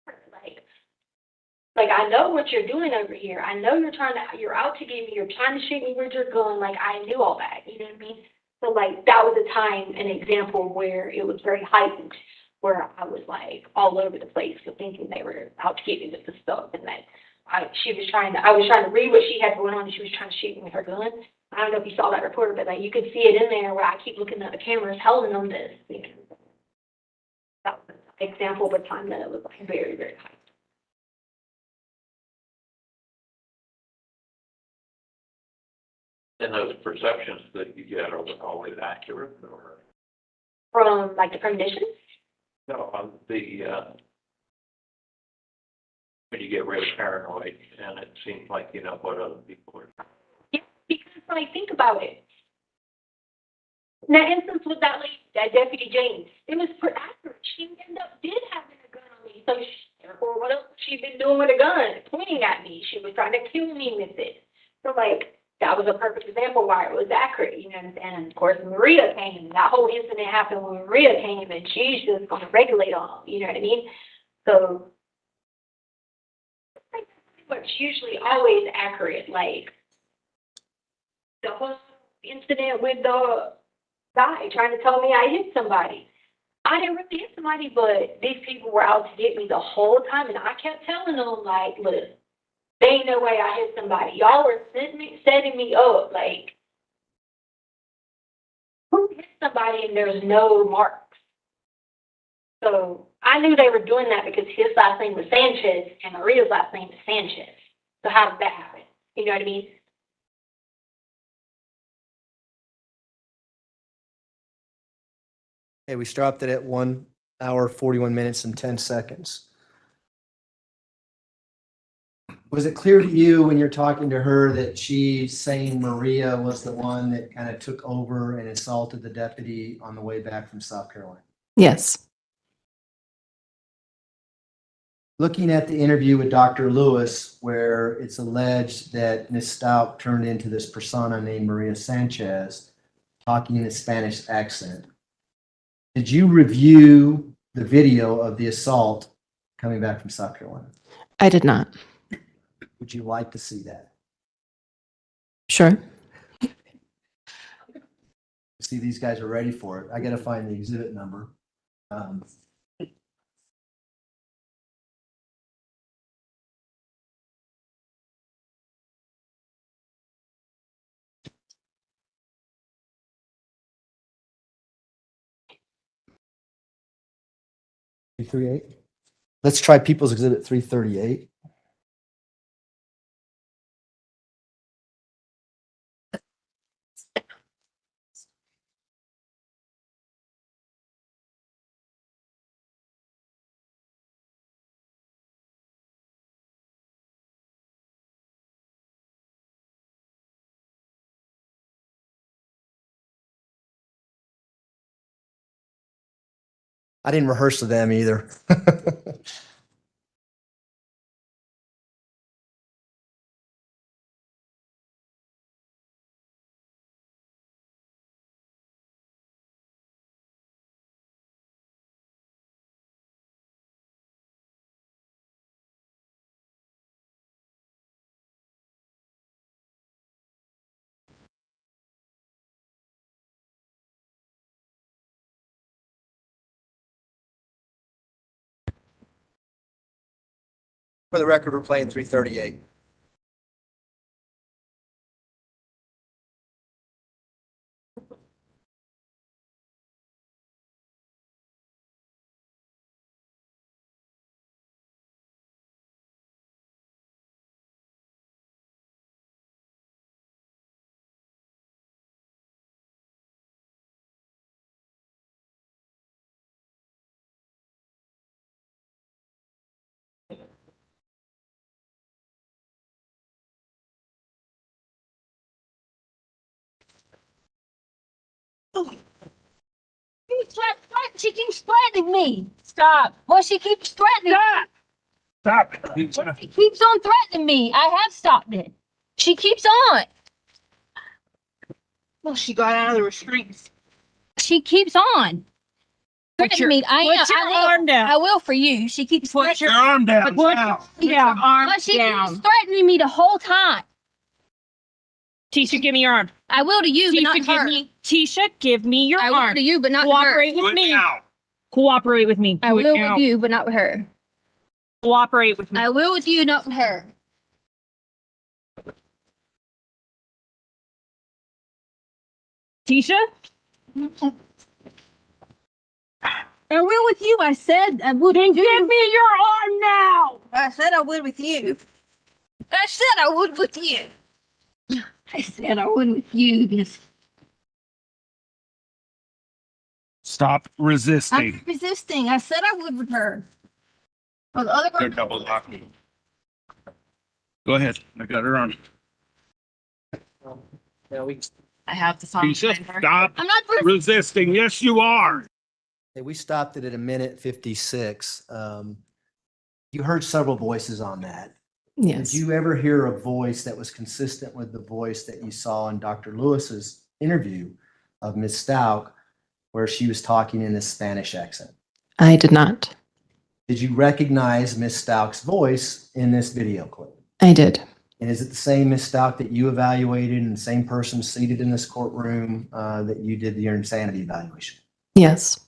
her, like, I know what you're doing over here. I know you're out to get me. You're trying to shoot me with your gun. Like, I knew all that. You know what I mean? So like, that was a time, an example where it was very heightened, where I was like all over the place thinking they were out to get me with the stuff, and that I was trying to read what she had going on, and she was trying to shoot me with her gun. I don't know if you saw that report, but like, you could see it in there where I keep looking at the cameras telling them this. You know, that was an example of a time that it was like very, very high. And those perceptions that you get, are they always accurate, or? From like the premonitions? No, on the, when you get really paranoid and it seems like you know what other people are. Yeah, because when I think about it, in that instance with that lady, that Deputy James, it was accurate. She did have a gun on me. So or what else she been doing with a gun? Pointing at me. She was trying to kill me with it. So like, that was a perfect example why it was accurate, you know. And of course, Maria came. That whole incident happened when Maria came, and she's just going to regulate on them, you know what I mean? So it's usually always accurate. Like the whole incident with the guy trying to tell me I hit somebody. I didn't really hit somebody, but these people were out to get me the whole time, and I kept telling them, like, look, there ain't no way I hit somebody. Y'all were setting me up. Like, who hit somebody and there's no marks? So I knew they were doing that because his last name was Sanchez and Maria's last name is Sanchez. So how did that happen? You know what I mean? Okay, we stopped it at 1 hour, 41 minutes and 10 seconds. Was it clear to you when you're talking to her that she's saying Maria was the one that kind of took over and assaulted the deputy on the way back from South Carolina? Yes. Looking at the interview with Dr. Lewis, where it's alleged that Ms. Stauch turned into this persona named Maria Sanchez, talking in a Spanish accent, did you review the video of the assault coming back from South Carolina? I did not. Would you like to see that? Sure. See, these guys are ready for it. I got to find the exhibit number. Let's try People's Exhibit 338. I didn't rehearse with them either. For the record, we're playing 338. She keeps threatening me. Stop. Well, she keeps threatening me. Stop. She keeps on threatening me. I have stopped it. She keeps on. Well, she got out of the restraints. She keeps on. Threatening me. I will. Arm down. I will for you. She keeps Put your Arm down. Put your arm But she down. keeps threatening me the whole time. Tisha, give me your arm. I will to you, but not to her. Tisha, give me your I will arm. to you, but not to her. Cooperate with me. Cooperate with me. I will with you, but not with her. Cooperate with me. I will with you, not with her. Tisha? I will with you. I said I would. Then give me your arm now. I said I would with you. I said I would with you. I said I would with you. Yes. Stop resisting. I'm not resisting. I said I would with her. Well, the other They're girl. double locking. Go ahead. I got her arm. I have to find Tisha, stop I'm not resisting. Yes, you are. Okay, we stopped it at 1:56. You heard several voices on that. Yes. Did you ever hear a voice that was consistent with the voice that you saw in Dr. Lewis's interview of Ms. Stauch, where she was talking in a Spanish accent? I did not. Did you recognize Ms. Stauch's voice in this video clip? I did. And is it the same Ms. Stauch that you evaluated and the same person seated in this courtroom that you did your insanity evaluation? Yes.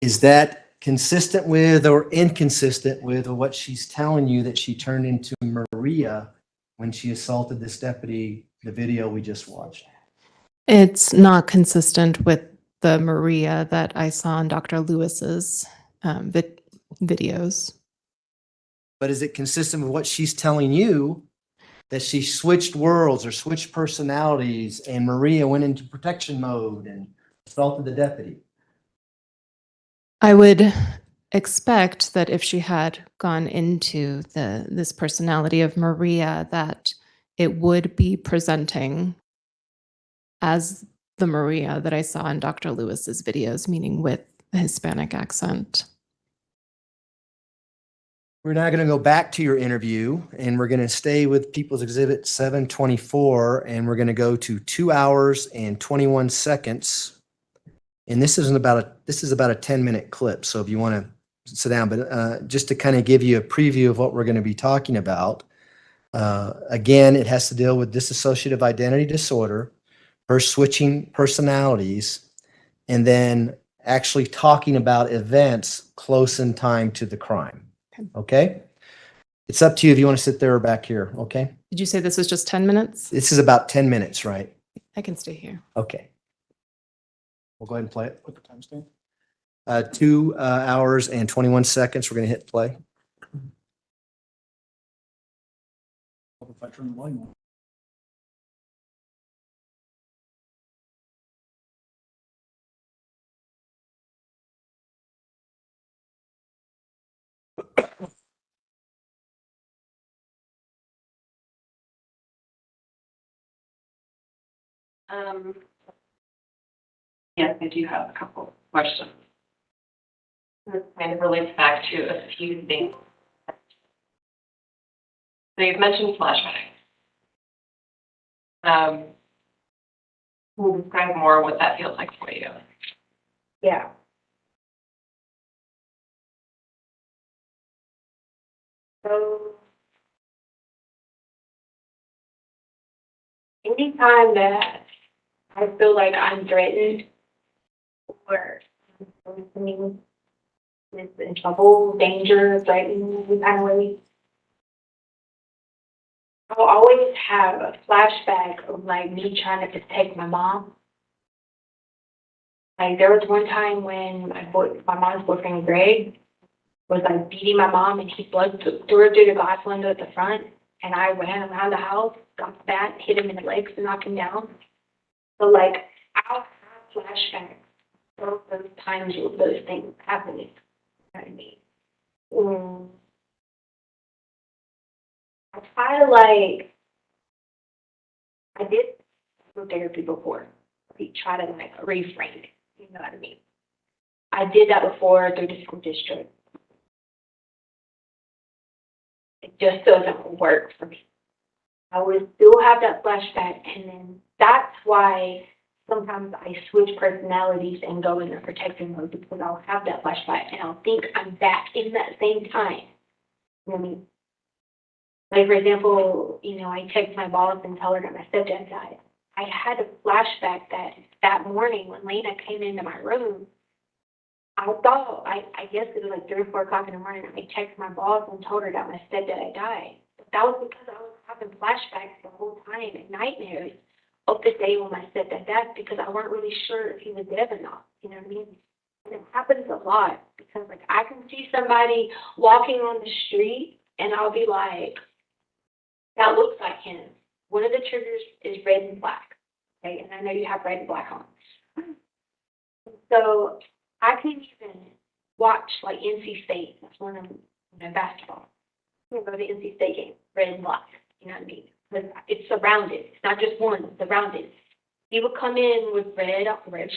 Is that consistent with or inconsistent with what she's telling you that she turned into Maria when she assaulted this deputy, the video we just watched? It's not consistent with the Maria that I saw in Dr. Lewis's videos. But is it consistent with what she's telling you, that she switched worlds or switched personalities and Maria went into protection mode and assaulted the deputy? I would expect that if she had gone into this personality of Maria, that it would be presenting as the Maria that I saw in Dr. Lewis's videos, meaning with a Hispanic accent. We're now going to go back to your interview and we're going to stay with People's Exhibit 724 and we're going to go to 2 hours and 21 seconds. And this is about a 10-minute clip. So if you want to sit down, but just to kind of give you a preview of what we're going to be talking about. Again, it has to deal with dissociative identity disorder, her switching personalities, and then actually talking about events close in time to the crime. Okay? It's up to you if you want to sit there or back here. Okay? Did you say this was just 10 minutes? This is about 10 minutes, right? I can stay here. Okay. We'll go ahead and play it. Put the timestamp. 2 hours and 21 seconds. We're going to hit play. If I turn the volume on. Yes, I do have a couple questions. This kind of relates back to a few things. So you've mentioned flashbacks. Can you describe more what that feels like for you? Yeah. So anytime that I feel like I'm threatened or something is in trouble, danger, threatened, kind of way, I'll always have a flashback of like me trying to protect my mom. Like there was one time when my mom's boyfriend Greg was like beating my mom and he threw her through the glass window at the front, and I ran around the house, got the bat, hit him in the legs to knock him down. So like I'll have flashbacks of those times with those things happening. You know what I mean? I try to like, I did therapy before. We try to like reframe it. You know what I mean? I did that before through the school district. It just doesn't work for me. I would still have that flashback, and then that's why sometimes I switch personalities and go in the protective mode, because I'll have that flashback and I'll think I'm back in that same time. You know what I mean? Like, for example, I text my boss and tell her that my stepdad died. I had a flashback that morning when Lena came into my room. I thought, I guess it was like 3 or 4 o'clock in the morning, I texted my boss and told her that my stepdad had died. But that was because I was having flashbacks the whole time and nightmares of the day when my stepdad died, because I weren't really sure if he was dead or not. You know what I mean? And it happens a lot, because like I can see somebody walking on the street and I'll be like, that looks like him. One of the triggers is red and black. Okay, and I know you have red and black on. So I can even watch like NC State. That's one of them, basketball. You go to the NC State game, red and black. You know what I mean? Because it's surrounded. It's not just one, it's surrounded. He would come in with red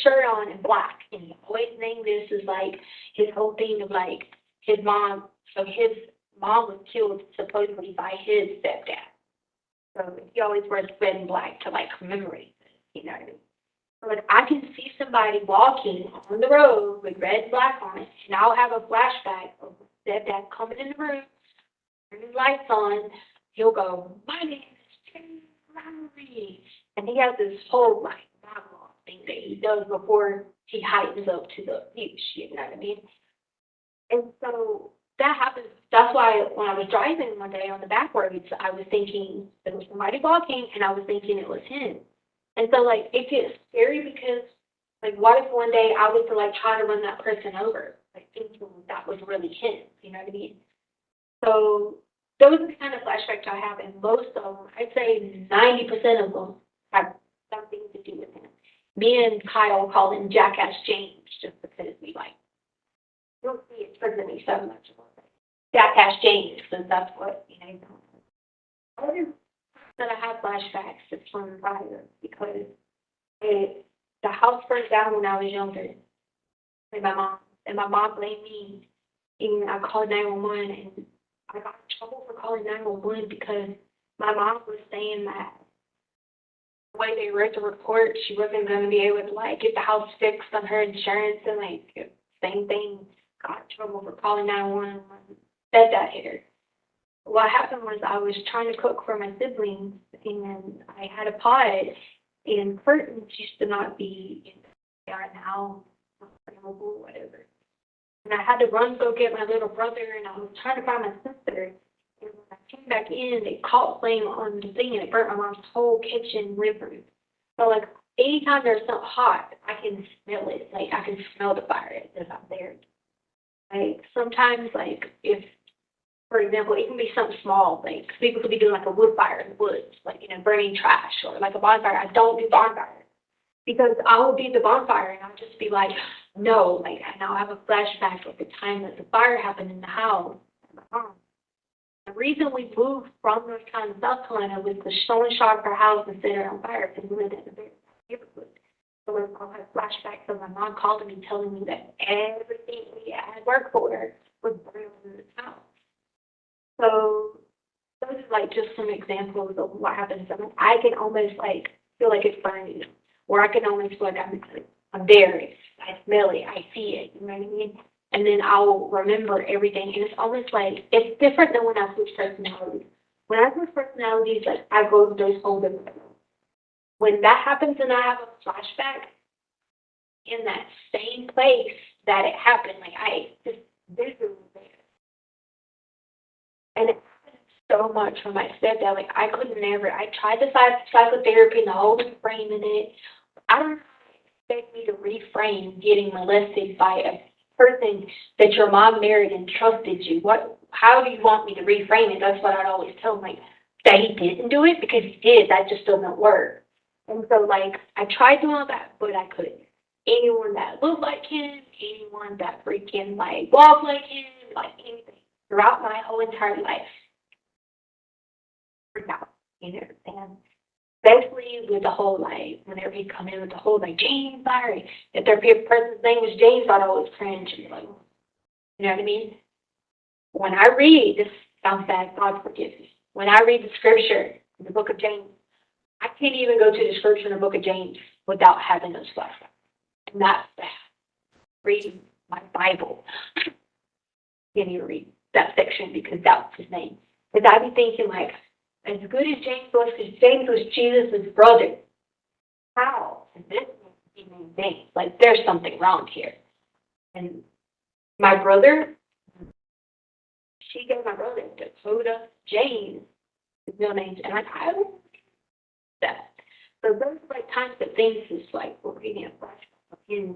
shirt on and black. And he always named this as like his whole thing of like his mom. So his mom was killed supposedly by his stepdad. So he always wears red and black to like commemorate this, you know what I mean? So like I can see somebody walking on the road with red and black on it, and I'll have a flashback of stepdad coming in the room, turning lights on. He'll go, "My name is Jimmy Lowry," and he has this whole like monologue thing that he does before he heightens up to the abuse, you know what I mean? And so that happens. That's why when I was driving one day on the back roads, I was thinking there was somebody walking, and I was thinking it was him. And so, like, it gets scary because, like, what if one day I was to, like, try to run that person over, like, thinking that was really him, you know what I mean? So those are the kind of flashbacks I have, and most of them, I'd say 90% of them have something to do with him. Me and Kyle call him Jackass James, just because we, like, don't see it trigger me so much. Jackass James, because that's what, Other that I have flashbacks is from fire, because the house burned down when I was younger, and my mom blamed me, and I called 911, and I got in trouble for calling 911 because my mom was saying that the way they read the report, she wasn't going to be able to like get the house fixed on her insurance, and like same thing, got in trouble for calling 911. Said that here. What happened was I was trying to cook for my siblings, and I had a pod, and curtains used to not be in the yard now, whatever. And I had to run go get my little brother, and I was trying to find my sister. And when I came back in, it caught flame on the thing, and it burnt my mom's whole kitchen living. So like anytime there's something hot, I can smell it. Like I can smell the fire as I'm there. Like sometimes, like if, for example, it can be something small, like people could be doing like a wood fire in the woods, like, burning trash, or like a bonfire. I don't do bonfire because I will be at the bonfire and I'll just be like, no, like, and I'll have a flashback of the time that the fire happened in the house. The reason we moved from North Carolina to South Carolina was the stone shot of our house and set it on fire because we lived in a very neighborhood. So I'll have flashbacks of my mom calling me, telling me that everything we had worked for was burned in the house. So those are like just some examples of what happens. I mean, I can almost like feel like it's burning, or I can almost feel like I'm there. I smell it, I see it. You know what I mean? And then I'll remember everything, and it's almost like it's different than when I switch personalities. When I switch personalities, like I go to those whole different. When that happens, and I have a flashback in that same place that it happened, like I just visually there. And it happened so much for my stepdad. Like I could never. I tried the psychotherapy and the whole reframing it. I don't expect me to reframe getting molested by a person that your mom married and trusted you. How do you want me to reframe it? That's what I'd always tell him, like that he didn't do it because he did. That just doesn't work. And so like I tried doing all that, but I couldn't. Anyone that looked like him, anyone that freaking like walked like him, like anything. Throughout my whole entire life, and Especially with the whole, like, whenever he come in with the whole, like, James, sorry, if their person's name was James, I'd always cringe and be like, you know what I mean? When I read, this sounds bad, God forgive me. When I read the scripture in the book of James, I can't even go to the scripture in the book of James without having those flashbacks. And that's bad. Reading my Bible. Can't even read that section because that's his name. Because I'd be thinking, like, as good as James was, because James was Jesus' brother, how is this even James? Like, there's something wrong here. And my brother, she gave my brother Dakota James his real names, and I don't that. So those like times that things is like we're reading a flashback in,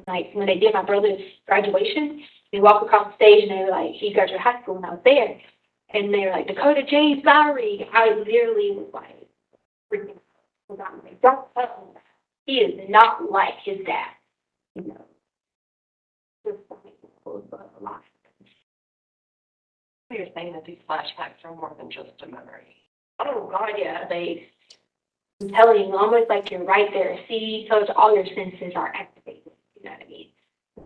like when they did my brother's graduation, we walked across the stage and they were like, he graduated high school and I was there, and they were like Dakota James Lowry. I literally was like freaking out. I'm like, don't tell him that. He is not like his dad, you know. Just like a lot. You're saying that these flashbacks are more than just a memory. Oh God, yeah. I'm telling you, almost like you're right there. See, so it's all your senses are activated. You know what I mean?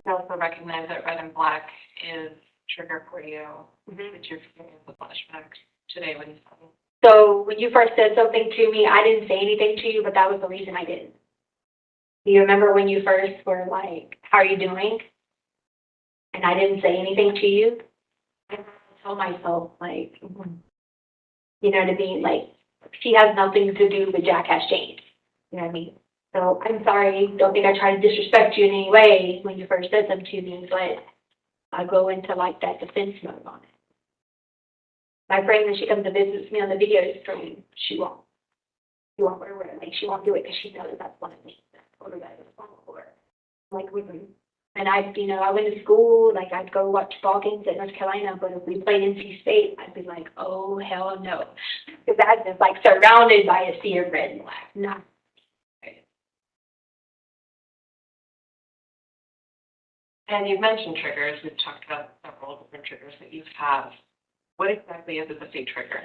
I also recognize that red and black is trigger for you. Mm-hmm. That you're feeling the flashbacks today when you saw me. So when you first said something to me, I didn't say anything to you, but that was the reason I didn't. Do you remember when you first were like, "How are you doing?" And I didn't say anything to you? I tell myself, like, you know what I mean? Like, she has nothing to do with Jackass James. You know what I mean? So I'm sorry. Don't think I tried to disrespect you in any way when you first said something to me, but I go into like that defense mode on it. My friend, when she comes to visit me on the video stream, she won't wear it. Like, she won't do it because she knows that's one of me. That's what that is wrong for her. Like, and I went to school, like, I'd go watch ball games at North Carolina, but if we played NC State, I'd be like, oh, hell no. Because I'd just, like, surrounded by a sea of red and black. Not. And you've mentioned triggers. We've talked about several different triggers that you have. What exactly is a defeat trigger?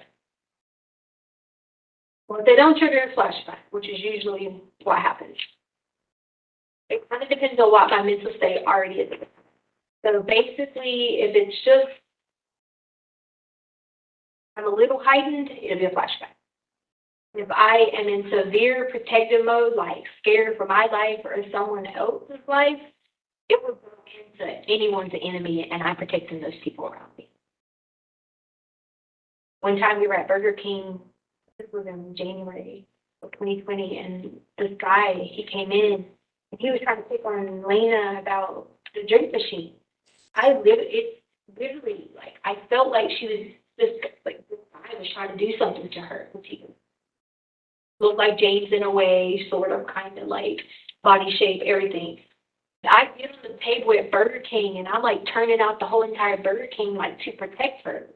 Well, if they don't trigger a flashback, which is usually what happens, it kind of depends on what my mental state already is. So basically, if it's just, I'm a little heightened, it'll be a flashback. If I am in severe protective mode, like scared for my life or someone else's life, it will go into anyone's enemy, and I'm protecting those people around me. One time we were at Burger King, this was in January of 2020, and this guy, he came in, and he was trying to pick on Lena about the drink machine. It's literally, like, I felt like she was just, like, this guy was trying to do something to her. He looked like James in a way, sort of, kind of like body shape, everything. I get on the table at Burger King, and I'm, like, turning out the whole entire Burger King, like, to protect her.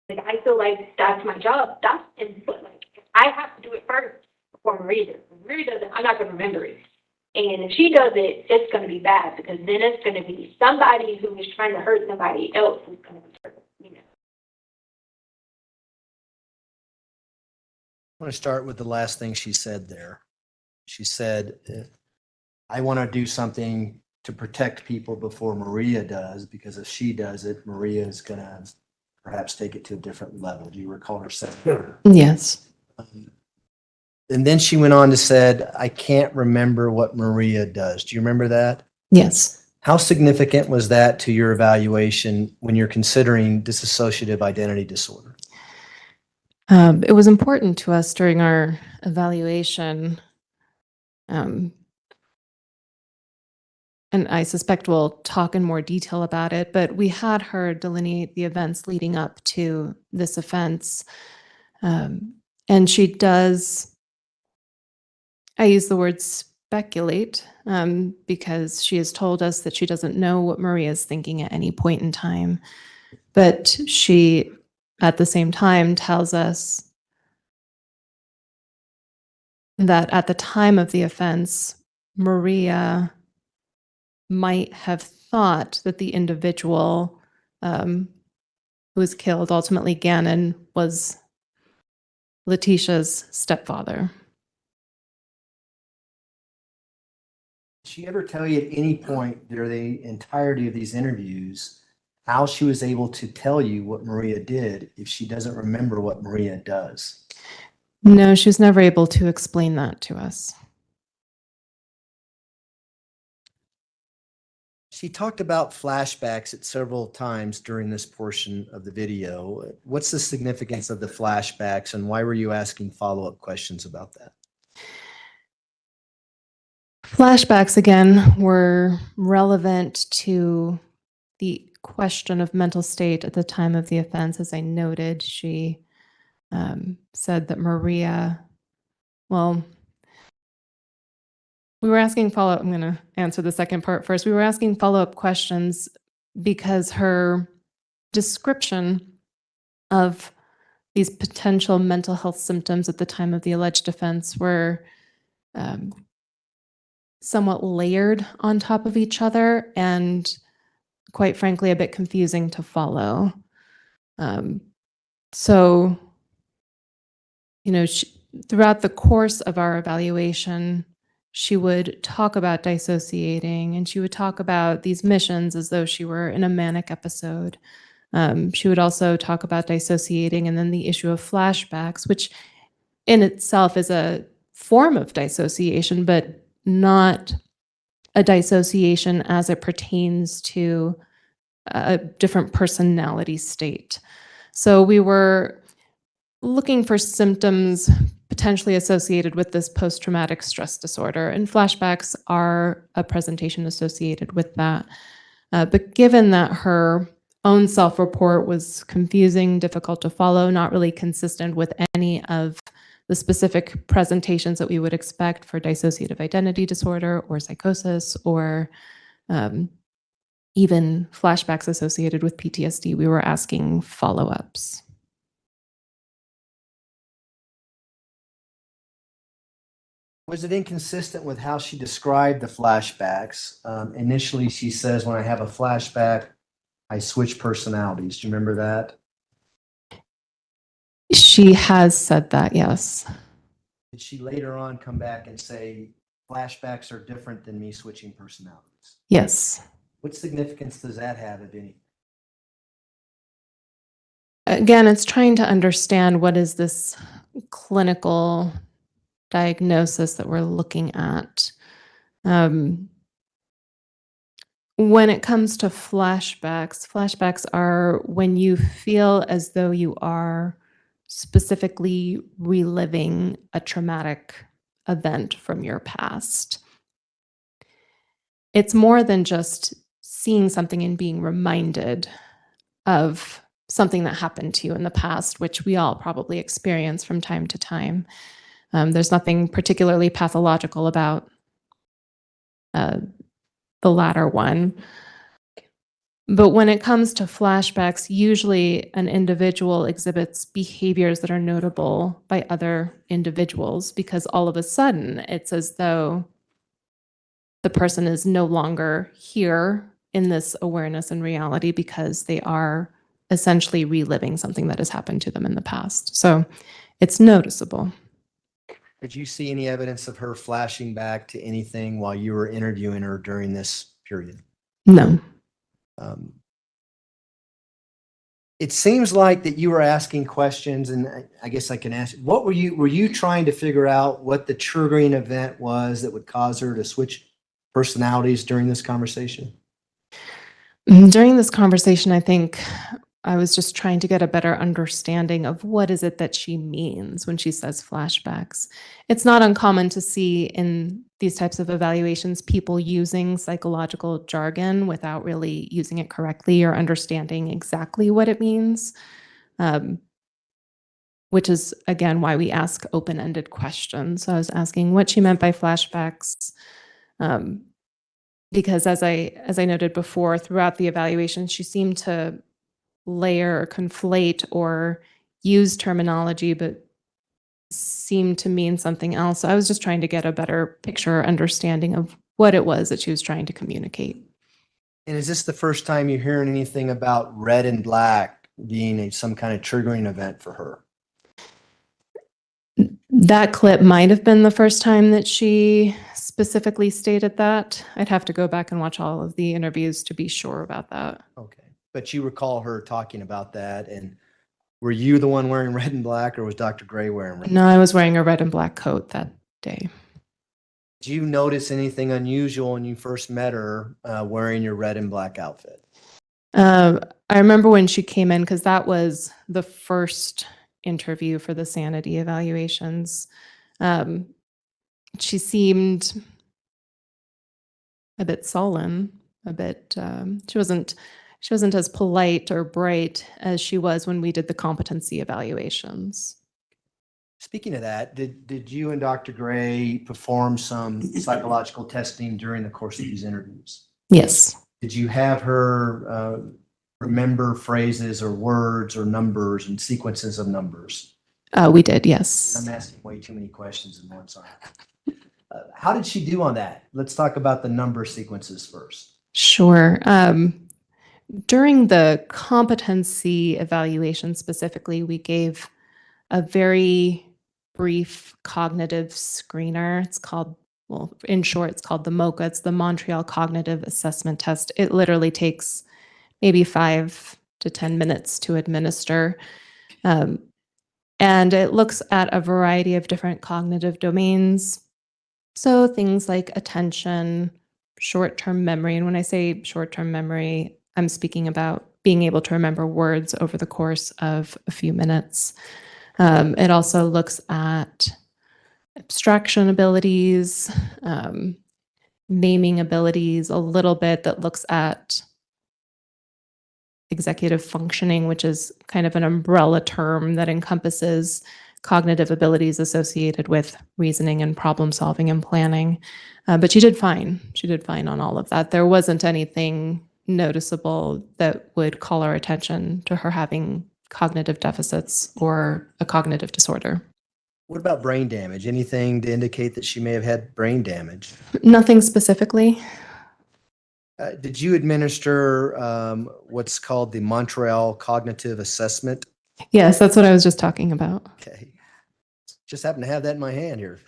Like, I feel like that's my job. But, like, I have to do it first before Maria does. If Maria does it, I'm not going to remember it. And if she does it, it's going to be bad, because then it's going to be somebody who is trying to hurt somebody else who's going to be hurt, you know. I want to start with the last thing she said there. She said, I want to do something to protect people before Maria does, because if she does it, Maria is going to perhaps take it to a different level. Do you recall her saying that? Yes. And then she went on to said, I can't remember what Maria does. Do you remember that? Yes. How significant was that to your evaluation when you're considering dissociative identity disorder? It was important to us during our evaluation. And I suspect we'll talk in more detail about it, but we had her delineate the events leading up to this offense. And she does, I use the word speculate, because she has told us that she doesn't know what Maria is thinking at any point in time. But she, at the same time, tells us that at the time of the offense, Maria might have thought that the individual who was killed, ultimately Gannon, was Letecia's stepfather. Did she ever tell you at any point during the entirety of these interviews how she was able to tell you what Maria did if she doesn't remember what Maria does? No, she was never able to explain that to us. She talked about flashbacks at several times during this portion of the video. What's the significance of the flashbacks and why were you asking follow-up questions about that? Flashbacks, again, were relevant to the question of mental state at the time of the offense. As I noted, she said that Maria, well, we were asking follow-up. I'm going to answer the second part first. We were asking follow-up questions because her description of these potential mental health symptoms at the time of the alleged offense were somewhat layered on top of each other and, quite frankly, a bit confusing to follow. So, throughout the course of our evaluation, she would talk about dissociating and she would talk about these missions as though she were in a manic episode. She would also talk about dissociating and then the issue of flashbacks, which in itself is a form of dissociation, but not a dissociation as it pertains to a different personality state. So we were looking for symptoms potentially associated with this post-traumatic stress disorder, and flashbacks are a presentation associated with that. But given that her own self-report was confusing, difficult to follow, not really consistent with any of the specific presentations that we would expect for dissociative identity disorder or psychosis or even flashbacks associated with PTSD, we were asking follow-ups. Was it inconsistent with how she described the flashbacks? Initially, she says, when I have a flashback, I switch personalities. Do you remember that? She has said that, yes. Did she later on come back and say, flashbacks are different than me switching personalities? Yes. What significance does that have, if any? Again, it's trying to understand what is this clinical diagnosis that we're looking at. When it comes to flashbacks, flashbacks are when you feel as though you are specifically reliving a traumatic event from your past. It's more than just seeing something and being reminded of something that happened to you in the past, which we all probably experience from time to time. There's nothing particularly pathological about the latter one. But when it comes to flashbacks, usually an individual exhibits behaviors that are notable by other individuals because all of a sudden it's as though the person is no longer here in this awareness and reality because they are essentially reliving something that has happened to them in the past. So it's noticeable. Did you see any evidence of her flashing back to anything while you were interviewing her during this period? No. It seems like that you were asking questions, and I guess I can ask, were you trying to figure out what the triggering event was that would cause her to switch personalities during this conversation? During this conversation, I think I was just trying to get a better understanding of what is it that she means when she says flashbacks. It's not uncommon to see in these types of evaluations people using psychological jargon without really using it correctly or understanding exactly what it means, which is, again, why we ask open-ended questions. So I was asking what she meant by flashbacks, because as I noted before, throughout the evaluation, she seemed to layer or conflate or use terminology, but seemed to mean something else. So I was just trying to get a better picture or understanding of what it was that she was trying to communicate. And is this the first time you're hearing anything about red and black being some kind of triggering event for her? That clip might have been the first time that she specifically stated that. I'd have to go back and watch all of the interviews to be sure about that. Okay. But you recall her talking about that, and were you the one wearing red and black, or was Dr. Gray wearing red? No, I was wearing a red and black coat that day. Did you notice anything unusual when you first met her wearing your red and black outfit? I remember when she came in, because that was the first interview for the sanity evaluations. She seemed a bit sullen, a bit, she wasn't as polite or bright as she was when we did the competency evaluations. Speaking of that, did you and Dr. Gray perform some psychological testing during the course of these interviews? Yes. Did you have her remember phrases or words or numbers and sequences of numbers? We did, yes. I'm asking way too many questions in one time. How did she do on that? Let's talk about the number sequences first. Sure. During the competency evaluation specifically, we gave a very brief cognitive screener. It's called, well, in short, it's called the MOCA. It's the Montreal Cognitive Assessment Test. It literally takes maybe 5 to 10 minutes to administer. And it looks at a variety of different cognitive domains. So things like attention, short-term memory. And when I say short-term memory, I'm speaking about being able to remember words over the course of a few minutes. It also looks at abstraction abilities, naming abilities, a little bit that looks at executive functioning, which is kind of an umbrella term that encompasses cognitive abilities associated with reasoning and problem solving and planning. But she did fine. She did fine on all of that. There wasn't anything noticeable that would call our attention to her having cognitive deficits or a cognitive disorder. What about brain damage? Anything to indicate that she may have had brain damage? Nothing specifically. Did you administer what's called the Montreal Cognitive Assessment? Yes, that's what I was just talking about. Okay. Just happen to have that in my hand here.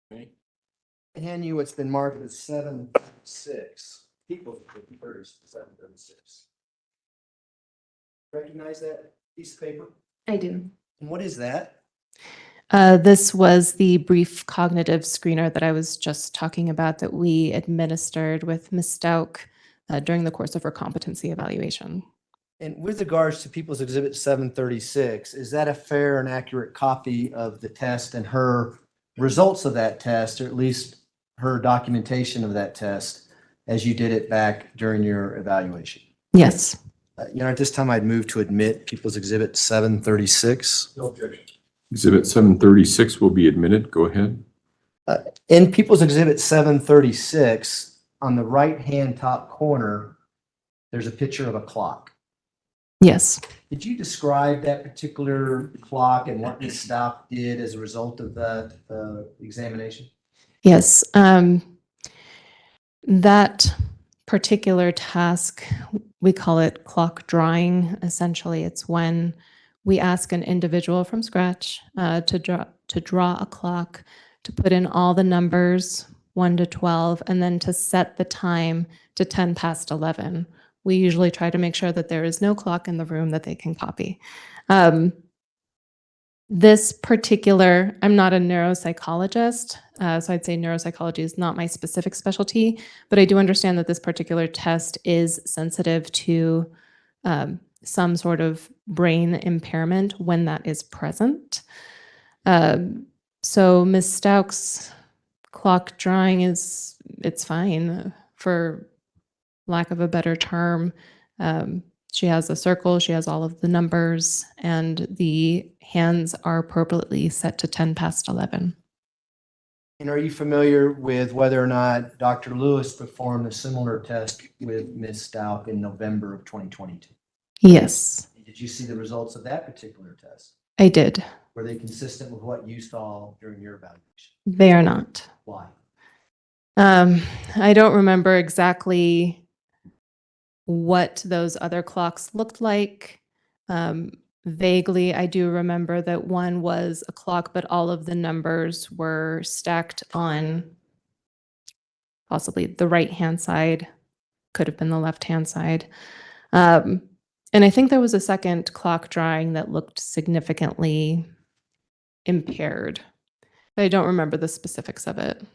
I hand you what's been marked as 7-6. People 7-6. Recognize that piece of paper? I do. And what is that? This was the brief cognitive screener that I was just talking about that we administered with Ms. Stauch during the course of her competency evaluation. And with regards to People's Exhibit 736, is that a fair and accurate copy of the test and her results of that test, or at least her documentation of that test as you did it back during your evaluation? Yes. At this time, I'd move to admit People's Exhibit 736. No objection. Exhibit 736 will be admitted. Go ahead. In People's Exhibit 736, on the right-hand top corner, there's a picture of a clock. Yes. Could you describe that particular clock and what Ms. Stauch did as a result of that examination? Yes. That particular task, we call it clock drawing. Essentially, it's when we ask an individual from scratch to draw a clock, to put in all the numbers 1 to 12, and then to set the time to 10 past 11. We usually try to make sure that there is no clock in the room that they can copy. This particular, I'm not a neuropsychologist, so I'd say neuropsychology is not my specific specialty, but I do understand that this particular test is sensitive to some sort of brain impairment when that is present. So Ms. Stauch's clock drawing it's fine, for lack of a better term. She has a circle, she has all of the numbers, and the hands are appropriately set to 10 past 11. And are you familiar with whether or not Dr. Lewis performed a similar test with Ms. Stauch in November of 2022? Yes, Did you see the results of that particular test? I did. Were they consistent with what you saw during your evaluation? They are not. Why? I don't remember exactly what those other clocks looked like. Vaguely, I do remember that one was a clock, but all of the numbers were stacked on possibly the right-hand side, could have been the left-hand side. And I think there was a second clock drawing that looked significantly impaired. But I don't remember the specifics of it.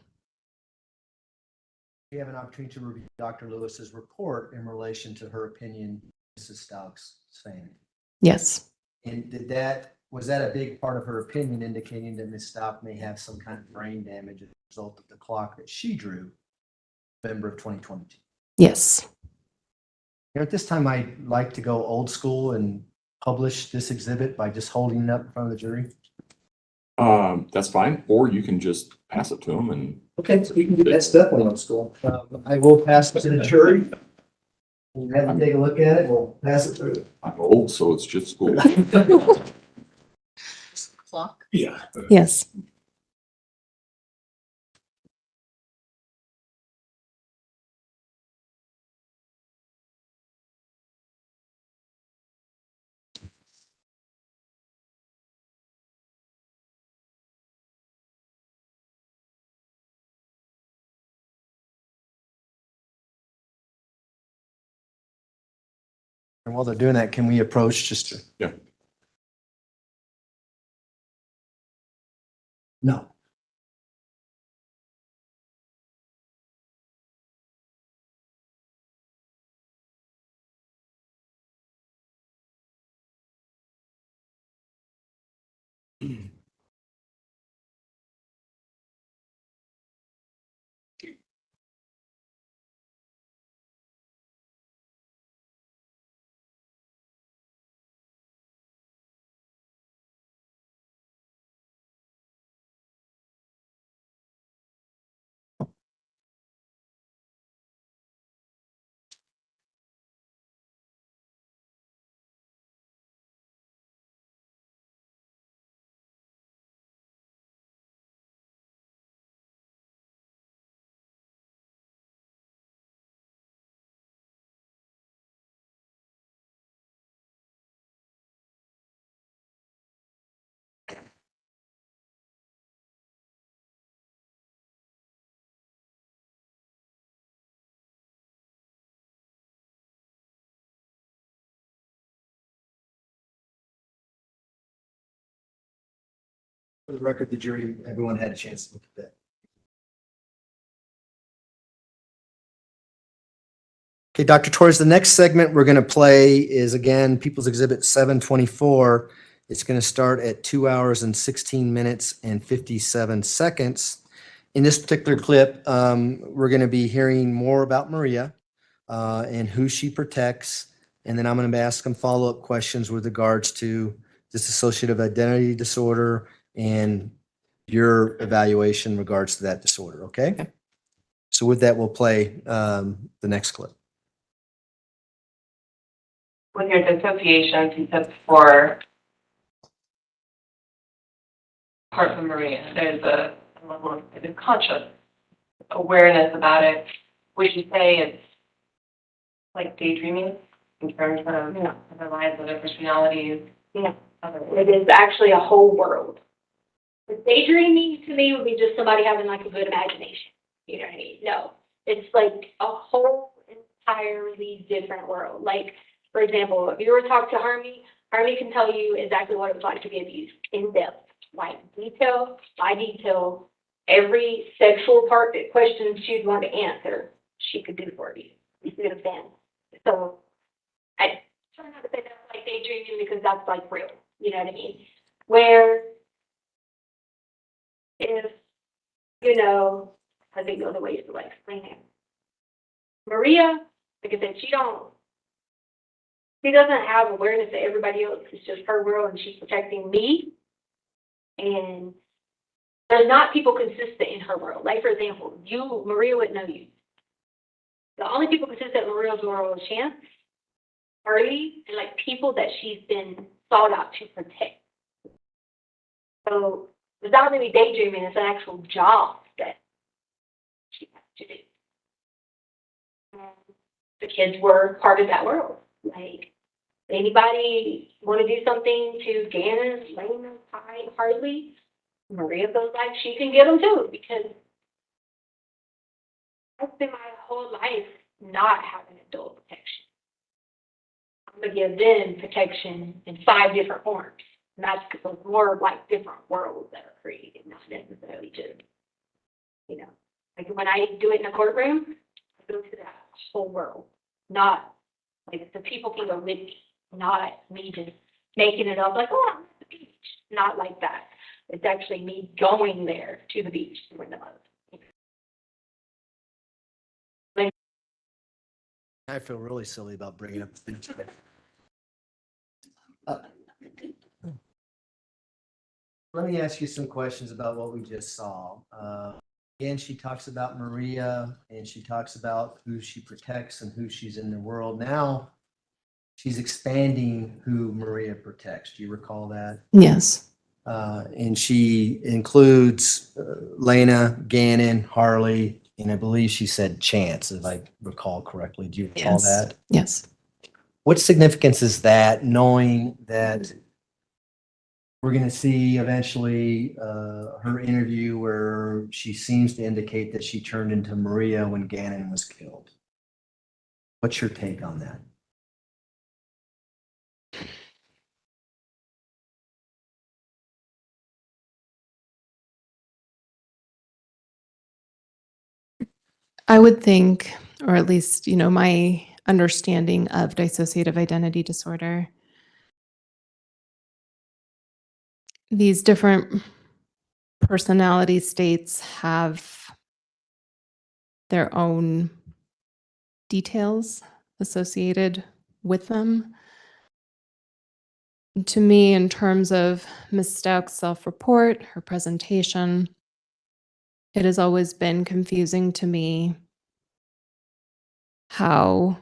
We have an opportunity to review Dr. Lewis's report in relation to her opinion, Mrs. Stauch's sanity. Yes. And was that a big part of her opinion, indicating that Ms. Stauch may have some kind of brain damage as a result of the clock that she drew November of 2022? Yes. At this time, I'd like to go old school and publish this exhibit by just holding it up in front of the jury. That's fine, or you can just pass it to them and. Okay, so we can do that's definitely old school. I will pass it to the jury. We'll have them take a look at it. We'll pass it through. I'm old, so it's just school. Clock. Yeah. Yes. And while they're doing that, can we approach just to? Yeah. No. For the record, the jury, everyone had a chance to look at that. Okay, Dr. Torres, the next segment we're going to play is, again, People's Exhibit 724. It's going to start at 2 hours and 16 minutes and 57 seconds. In this particular clip, we're going to be hearing more about Maria and who she protects. And then I'm going to ask some follow-up questions with regards to dissociative identity disorder and your evaluation in regards to that disorder, okay? So with that, we'll play the next clip. With your dissociation, you said before, apart from Maria, there's a level of conscious awareness about it. Would you say it's like daydreaming in terms of other lives, other personalities? Yeah, it is actually a whole world. The daydreaming to me would be just somebody having like a good imagination. You know what I mean? No, it's like a whole entirely different world. Like, for example, if you were to talk to Harmony, Harmony can tell you exactly what it was like to be abused in depth, like detail by detail. Every sexual part that questions she'd want to answer, she could do for you. You see what I'm saying? So I try not to say that's like daydreaming because that's like real. You know what I mean? Where if, I think the other ways to like explain it. Maria, like I said, she don't she doesn't have awareness that everybody else is just her world and she's protecting me. And there's not people consistent in her world. Like, for example, you, Maria would know you. The only people consistent in Maria's world is Chance, Harley, and like people that she's been sought out to protect. So it's not really daydreaming, it's an actual job that she has to do. And the kids were part of that world. Like, anybody want to do something to Gannon, Lena, Harley, Maria feels like she can get them too, because I've spent my whole life not having adult protection. I'm going to give them protection in 5 different forms. And that's because it's more of like different worlds that are created, not necessarily just, you know, like when I do it in a courtroom, I go to that whole world, not like the people can go with me, not me just making it up like, oh, I'm at the beach. Not like that. It's actually me going there to the beach to win the most. I feel really silly about bringing up the beach. Let me ask you some questions about what we just saw. Again, she talks about Maria and she talks about who she protects and who she's in the world. Now she's expanding who Maria protects. Do you recall that? Yes. And she includes Lena, Gannon, Harley, and I believe she said Chance, if I recall correctly. Do you recall Yes. that? Yes. What significance is that, knowing that we're going to see eventually her interview where she seems to indicate that she turned into Maria when Gannon was killed? What's your take on that? I would think, or at least, you know, my understanding of dissociative identity disorder, these different personality states have their own details associated with them. To me, in terms of Ms. Stauch's self-report, her presentation, it has always been confusing to me how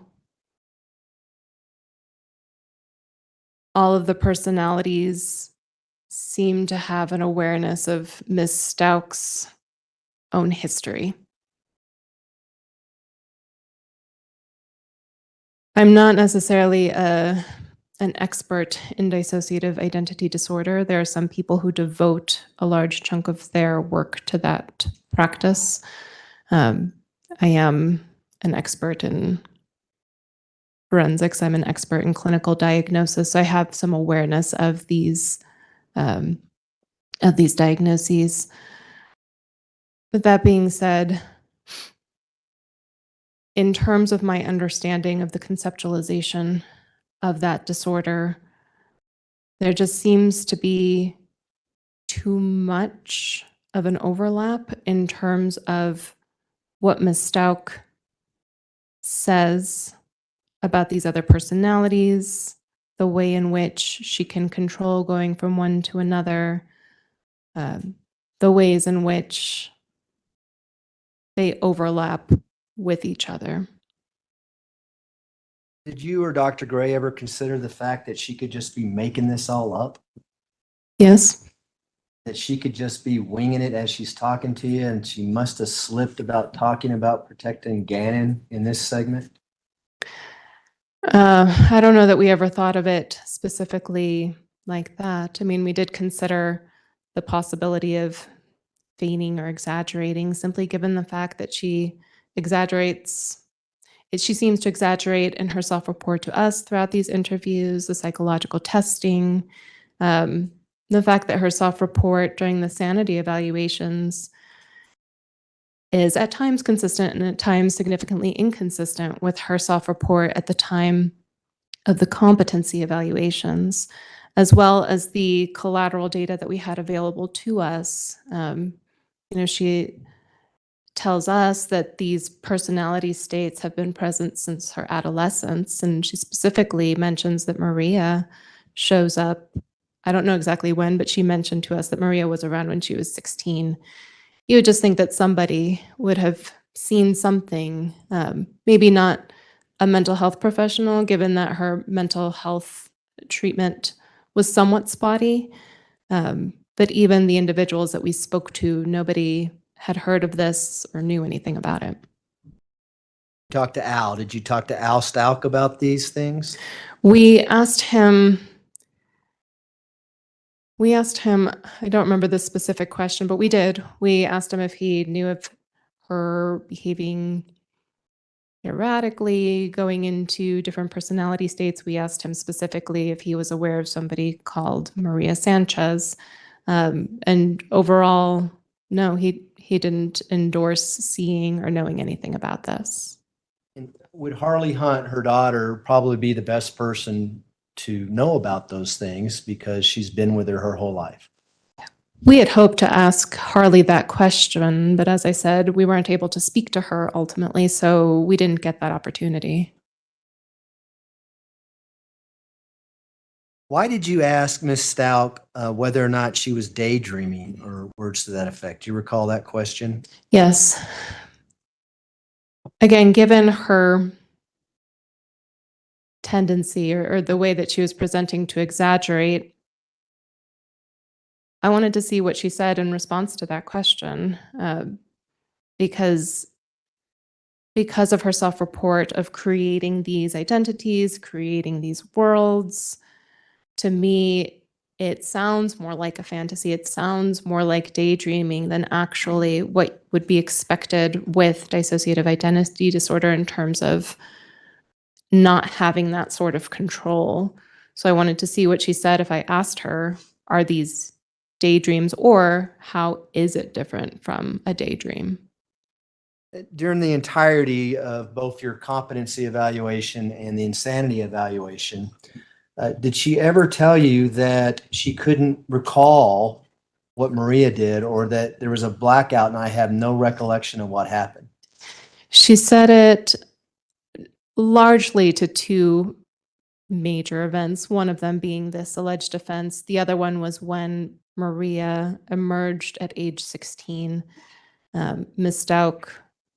all of the personalities seem to have an awareness of Ms. Stauch's own history. I'm not necessarily an expert in dissociative identity disorder. There are some people who devote a large chunk of their work to that practice. I am an expert in forensics. I'm an expert in clinical diagnosis. So I have some awareness of these diagnoses. But that being said, in terms of my understanding of the conceptualization of that disorder, there just seems to be too much of an overlap in terms of what Ms. Stauch says about these other personalities, the way in which she can control going from one to another, the ways in which they overlap with each other. Did you or Dr. Gray ever consider the fact that she could just be making this all up? Yes. That she could just be winging it as she's talking to you, and she must have slipped about talking about protecting Gannon in this segment? I don't know that we ever thought of it specifically like that. I mean, we did consider the possibility of feigning or exaggerating, simply given the fact that she exaggerates. She seems to exaggerate in her self-report to us throughout these interviews, the psychological testing, the fact that her self-report during the sanity evaluations is at times consistent and at times significantly inconsistent with her self-report at the time of the competency evaluations, as well as the collateral data that we had available to us. You know, she tells us that these personality states have been present since her adolescence. And she specifically mentions that Maria shows up. I don't know exactly when, but she mentioned to us that Maria was around when she was 16. You would just think that somebody would have seen something, maybe not a mental health professional, given that her mental health treatment was somewhat spotty. But even the individuals that we spoke to, nobody had heard of this or knew anything about it. Talk to Al. Did you talk to Al Stauch about these things? We asked him, I don't remember the specific question, but we did. We asked him if he knew of her behaving erratically, going into different personality states. We asked him specifically if he was aware of somebody called Maria Sanchez. And overall, no, he didn't endorse seeing or knowing anything about this. And would Harley Hunt, her daughter, probably be the best person to know about those things because she's been with her whole life? We had hoped to ask Harley that question, but as I said, we weren't able to speak to her ultimately, so we didn't get that opportunity. Why did you ask Ms. Stauch whether or not she was daydreaming or words to that effect? Do you recall that question? Yes. Again, given her tendency or the way that she was presenting to exaggerate, I wanted to see what she said in response to that question, because of her self-report of creating these identities, creating these worlds. To me, it sounds more like a fantasy. It sounds more like daydreaming than actually what would be expected with dissociative identity disorder in terms of not having that sort of control. So I wanted to see what she said if I asked her, are these daydreams, or how is it different from a daydream? During the entirety of both your competency evaluation and the insanity evaluation, did she ever tell you that she couldn't recall what Maria did, or that there was a blackout and I have no recollection of what happened? She said it largely to two major events, one of them being this alleged offense. The other one was when Maria emerged at age 16. Ms. Stauch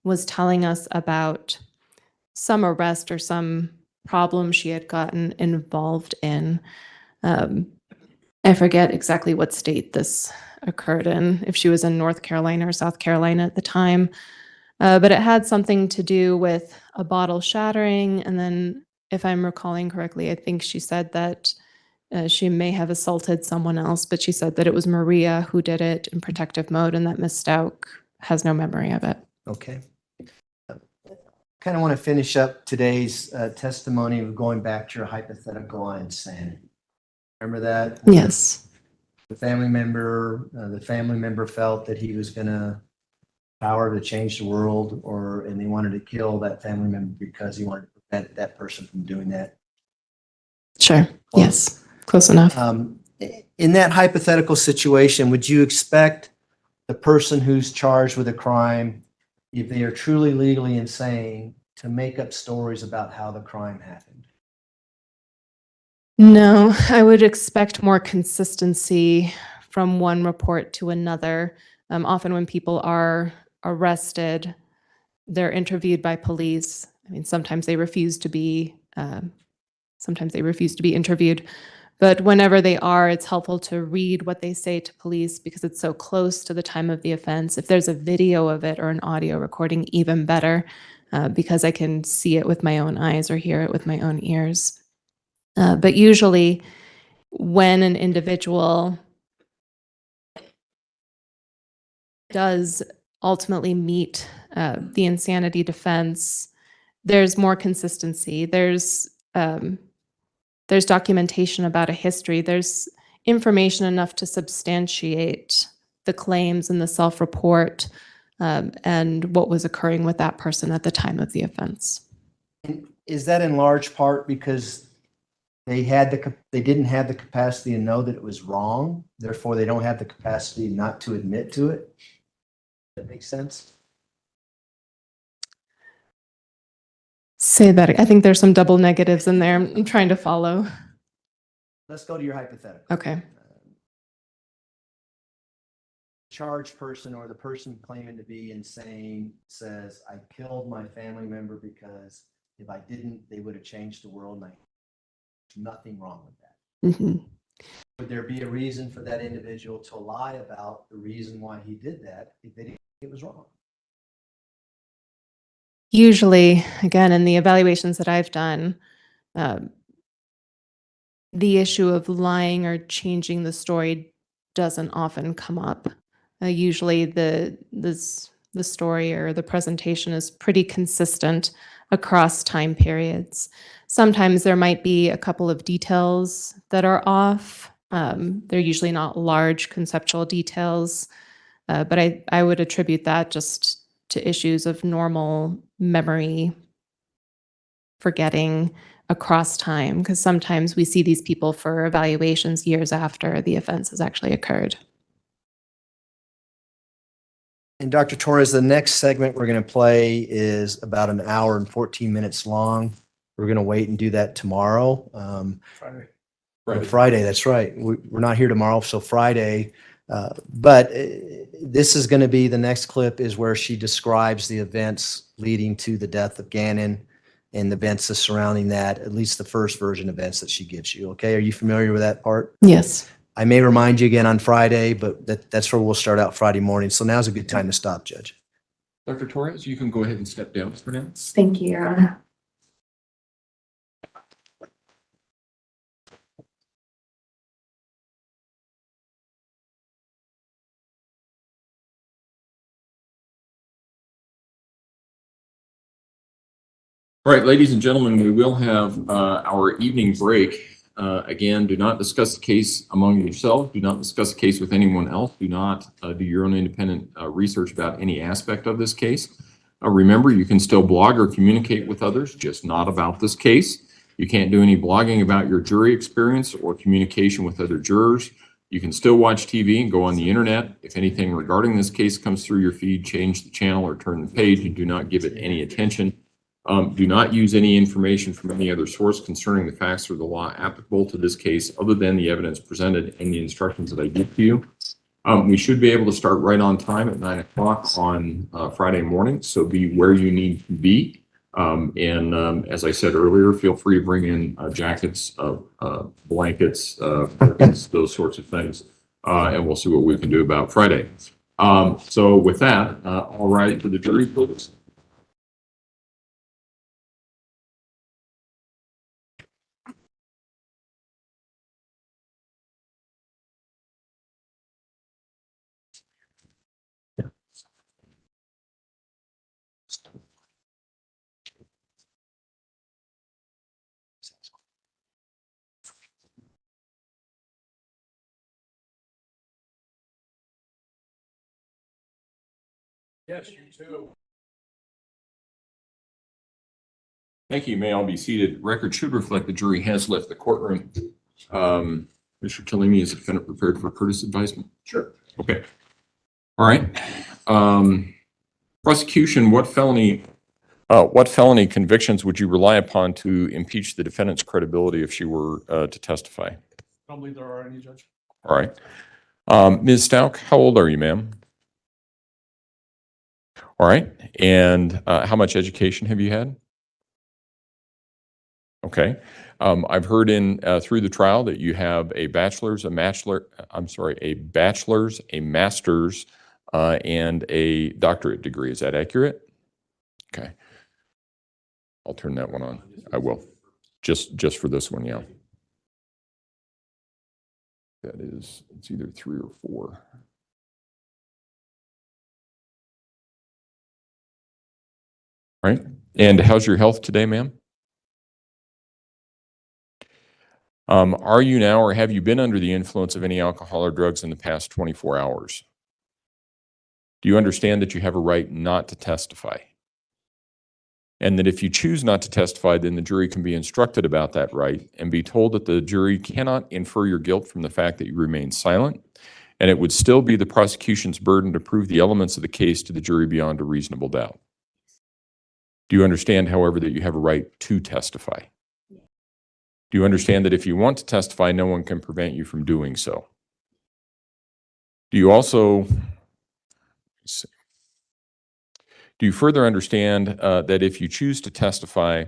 was telling us about some arrest or some problem she had gotten involved in. I forget exactly what state this occurred in, if she was in North Carolina or South Carolina at the time. But it had something to do with a bottle shattering. And then, if I'm recalling correctly, I think she said that she may have assaulted someone else, but she said that it was Maria who did it in protective mode and that Ms. Stauch has no memory of it. Okay. Kind of want to finish up today's testimony of going back to your hypothetical on insanity. Remember that? Yes. The family member felt that he was going to power to change the world, and they wanted to kill that family member because he wanted to prevent that person from doing that. Sure. Yes. Close enough. In that hypothetical situation, would you expect the person who's charged with a crime, if they are truly legally insane, to make up stories about how the crime happened? No, I would expect more consistency from one report to another. Often when people are arrested, they're interviewed by police. I mean, sometimes they refuse to be interviewed. But whenever they are, it's helpful to read what they say to police because it's so close to the time of the offense. If there's a video of it or an audio recording, even better, because I can see it with my own eyes or hear it with my own ears. But usually when an individual does ultimately meet the insanity defense, there's more consistency. There's documentation about a history. There's information enough to substantiate the claims in the self-report and what was occurring with that person at the time of the offense. And is that in large part because they didn't have the capacity to know that it was wrong, therefore they don't have the capacity not to admit to it? That makes sense? Say that. I think there's some double negatives in there. I'm trying to follow. Let's go to your hypothetical. Okay. Charged person or the person claiming to be insane says, I killed my family member because if I didn't, they would have changed the world. And there's nothing wrong with that. Mm-hmm. Would there be a reason for that individual to lie about the reason why he did that if they didn't think it was wrong? Usually, again, in the evaluations that I've done, the issue of lying or changing the story doesn't often come up. Usually the story or the presentation is pretty consistent across time periods. Sometimes there might be a couple of details that are off. They're usually not large conceptual details, but I would attribute that just to issues of normal memory, forgetting across time, because sometimes we see these people for evaluations years after the offense has actually occurred. And Dr. Torres, the next segment we're going to play is about an hour and 14 minutes long. We're going to wait and do that tomorrow. Friday, that's right. We're not here tomorrow, so Friday. But this is going to be, the next clip is where she describes the events leading to the death of Gannon and the events surrounding that, at least the first version events that she gives you. Okay, are you familiar with that part? Yes. I may remind you again on Friday, but that's where we'll start out Friday morning. So now's a good time to stop, Judge. Dr. Torres, you can go ahead and step down for now. Thank you, Your Honor. All right, ladies and gentlemen, we will have our evening break. Again, do not discuss the case among yourselves. Do not discuss the case with anyone else. Do not do your own independent research about any aspect of this case. Remember, you can still blog or communicate with others, just not about this case. You can't do any blogging about your jury experience or communication with other jurors. You can still watch TV and go on the internet. If anything regarding this case comes through your feed, change the channel or turn the page and do not give it any attention. Do not use any information from any other source concerning the facts or the law applicable to this case other than the evidence presented and the instructions that I give to you. We should be able to start right on time at 9 o'clock on Friday morning, so be where you need to be. As I said earlier, feel free to bring in jackets, blankets, those sorts of things, and we'll see what we can do about Friday. So with that, all right, for the jury, please. Yes, you too. Thank you. You may all be seated. Record should reflect the jury has left the courtroom. Mr. Killini, is the defendant prepared for courteous advisement? Sure. Okay. All right. Prosecution, what felony convictions would you rely upon to impeach the defendant's credibility if she were to testify? I don't believe there are any, Judge. All right. Ms. Stauch, how old are you, ma'am? All right. And how much education have you had? Okay. I've heard through the trial that you have a bachelor's, a master's, and a doctorate degree. Is that accurate? Okay. I'll turn that one on. I will. Just for this one, yeah. That is, it's either 3 or 4. Right. And how's your health today, ma'am? Are you now or have you been under the influence of any alcohol or drugs in the past 24 hours? Do you understand that you have a right not to testify? And that if you choose not to testify, then the jury can be instructed about that right and be told that the jury cannot infer your guilt from the fact that you remain silent, and it would still be the prosecution's burden to prove the elements of the case to the jury beyond a reasonable doubt. Do you understand, however, that you have a right to testify? Do you understand that if you want to testify, no one can prevent you from doing so? Do you also, do you further understand that if you choose to testify,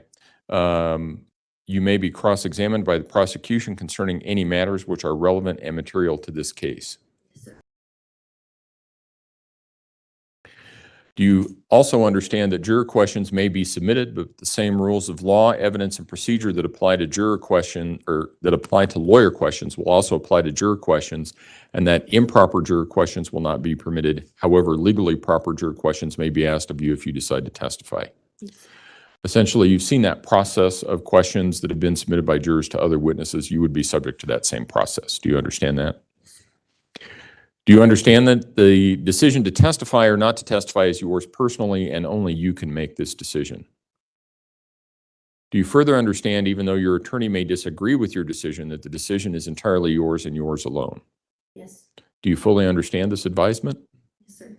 you may be cross-examined by the prosecution concerning any matters which are relevant and material to this case? Do you also understand that juror questions may be submitted, but the same rules of law, evidence, and procedure that apply to juror question or that apply to lawyer questions will also apply to juror questions, and that improper juror questions will not be permitted. However, legally proper juror questions may be asked of you if you decide to testify. Essentially, you've seen that process of questions that have been submitted by jurors to other witnesses. You would be subject to that same process. Do you understand that? Do you understand that the decision to testify or not to testify is yours personally, and only you can make this decision? Do you further understand, even though your attorney may disagree with your decision, that the decision is entirely yours and yours alone? Yes. Do you fully understand this advisement? Yes, sir.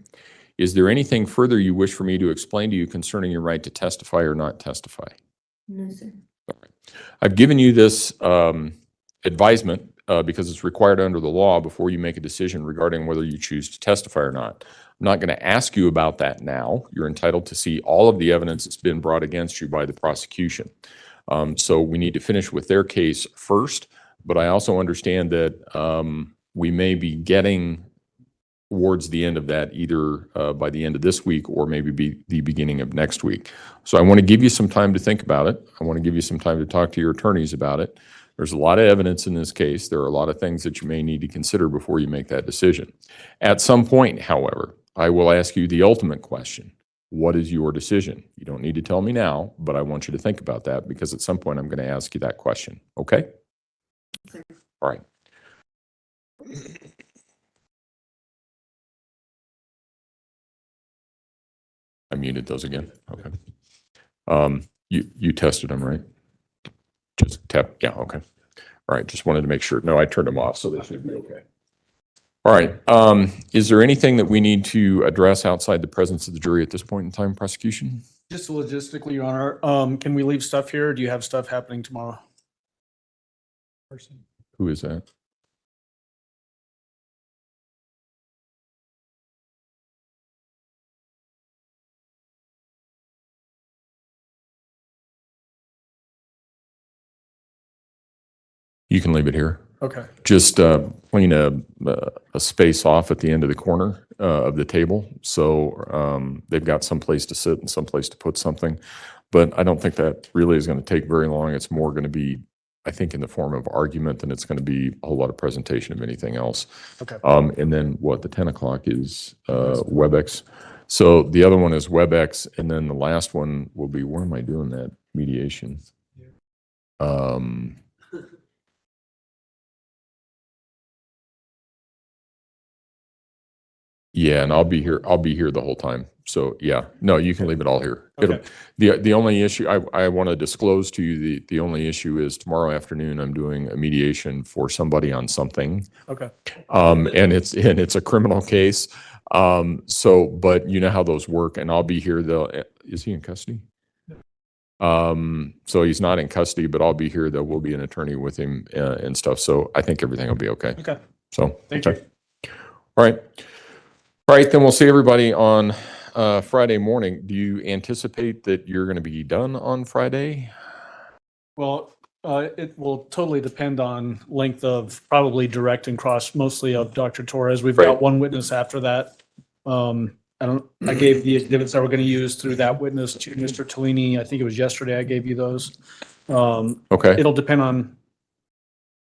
Is there anything further you wish for me to explain to you concerning your right to testify or not testify? No, sir. All right. I've given you this advisement because it's required under the law before you make a decision regarding whether you choose to testify or not. I'm not going to ask you about that now. You're entitled to see all of the evidence that's been brought against you by the prosecution. So we need to finish with their case first, but I also understand that we may be getting towards the end of that either by the end of this week or maybe be the beginning of next week. So I want to give you some time to think about it. I want to give you some time to talk to your attorneys about it. There's a lot of evidence in this case. There are a lot of things that you may need to consider before you make that decision. At some point, however, I will ask you the ultimate question. What is your decision? You don't need to tell me now, but I want you to think about that because at some point I'm going to ask you that question. Okay? Sir. All right. I muted those again. Okay. You tested them, right? Just tap, yeah, okay. All right, just wanted to make sure. No, I turned them off, so they should be okay. All right, is there anything that we need to address outside the presence of the jury at this point in time, prosecution? Just logistically, Your Honor, can we leave stuff here? Or do you have stuff happening tomorrow? Who is that? You can leave it here. Okay. Just clean a space off at the end of the corner of the table. So they've got some place to sit and some place to put something. But I don't think that really is going to take very long. It's more going to be, I think, in the form of argument than it's going to be a whole lot of presentation of anything else. Okay. And then what, the 10 o'clock is WebEx. So the other one is WebEx. And then the last one will be, where am I doing that? Mediation. Yeah, and I'll be here the whole time. So yeah, no, you can leave it all here. Okay. The only issue I want to disclose to you, the only issue is tomorrow afternoon I'm doing a mediation for somebody on something. Okay. And it's a criminal case. So but you know how those work, and I'll be here is he in custody? So he's not in custody, but I'll be here. There will be an attorney with him and stuff. So I think everything will be okay. Okay. So Thank you. All right. All right, then we'll see everybody on Friday morning. Do you anticipate that you're going to be done on Friday? Well, it will totally depend on length of probably direct and cross, mostly of Dr. Torres. We've Right. got one witness after that. I gave the exhibits that we're going to use through that witness to Mr. Tellini. I think it was yesterday I gave you those. Okay, It'll depend on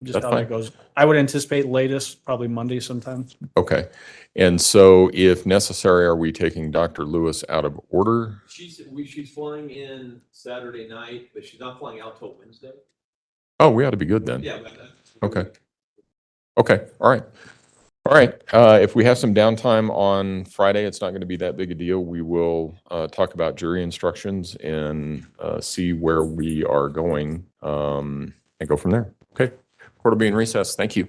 just That's how fine. that goes. I would anticipate latest, probably Monday sometime. okay. And so if necessary, are we taking Dr. Lewis out of order? She's flying in Saturday night, but she's not flying out till Wednesday. Oh, we ought to be good then. Yeah. Okay. Okay, all right. All right, if we have some downtime on Friday, it's not going to be that big a deal. We will talk about jury instructions and see where we are going and go from there. Okay, court will be in recess. Thank you.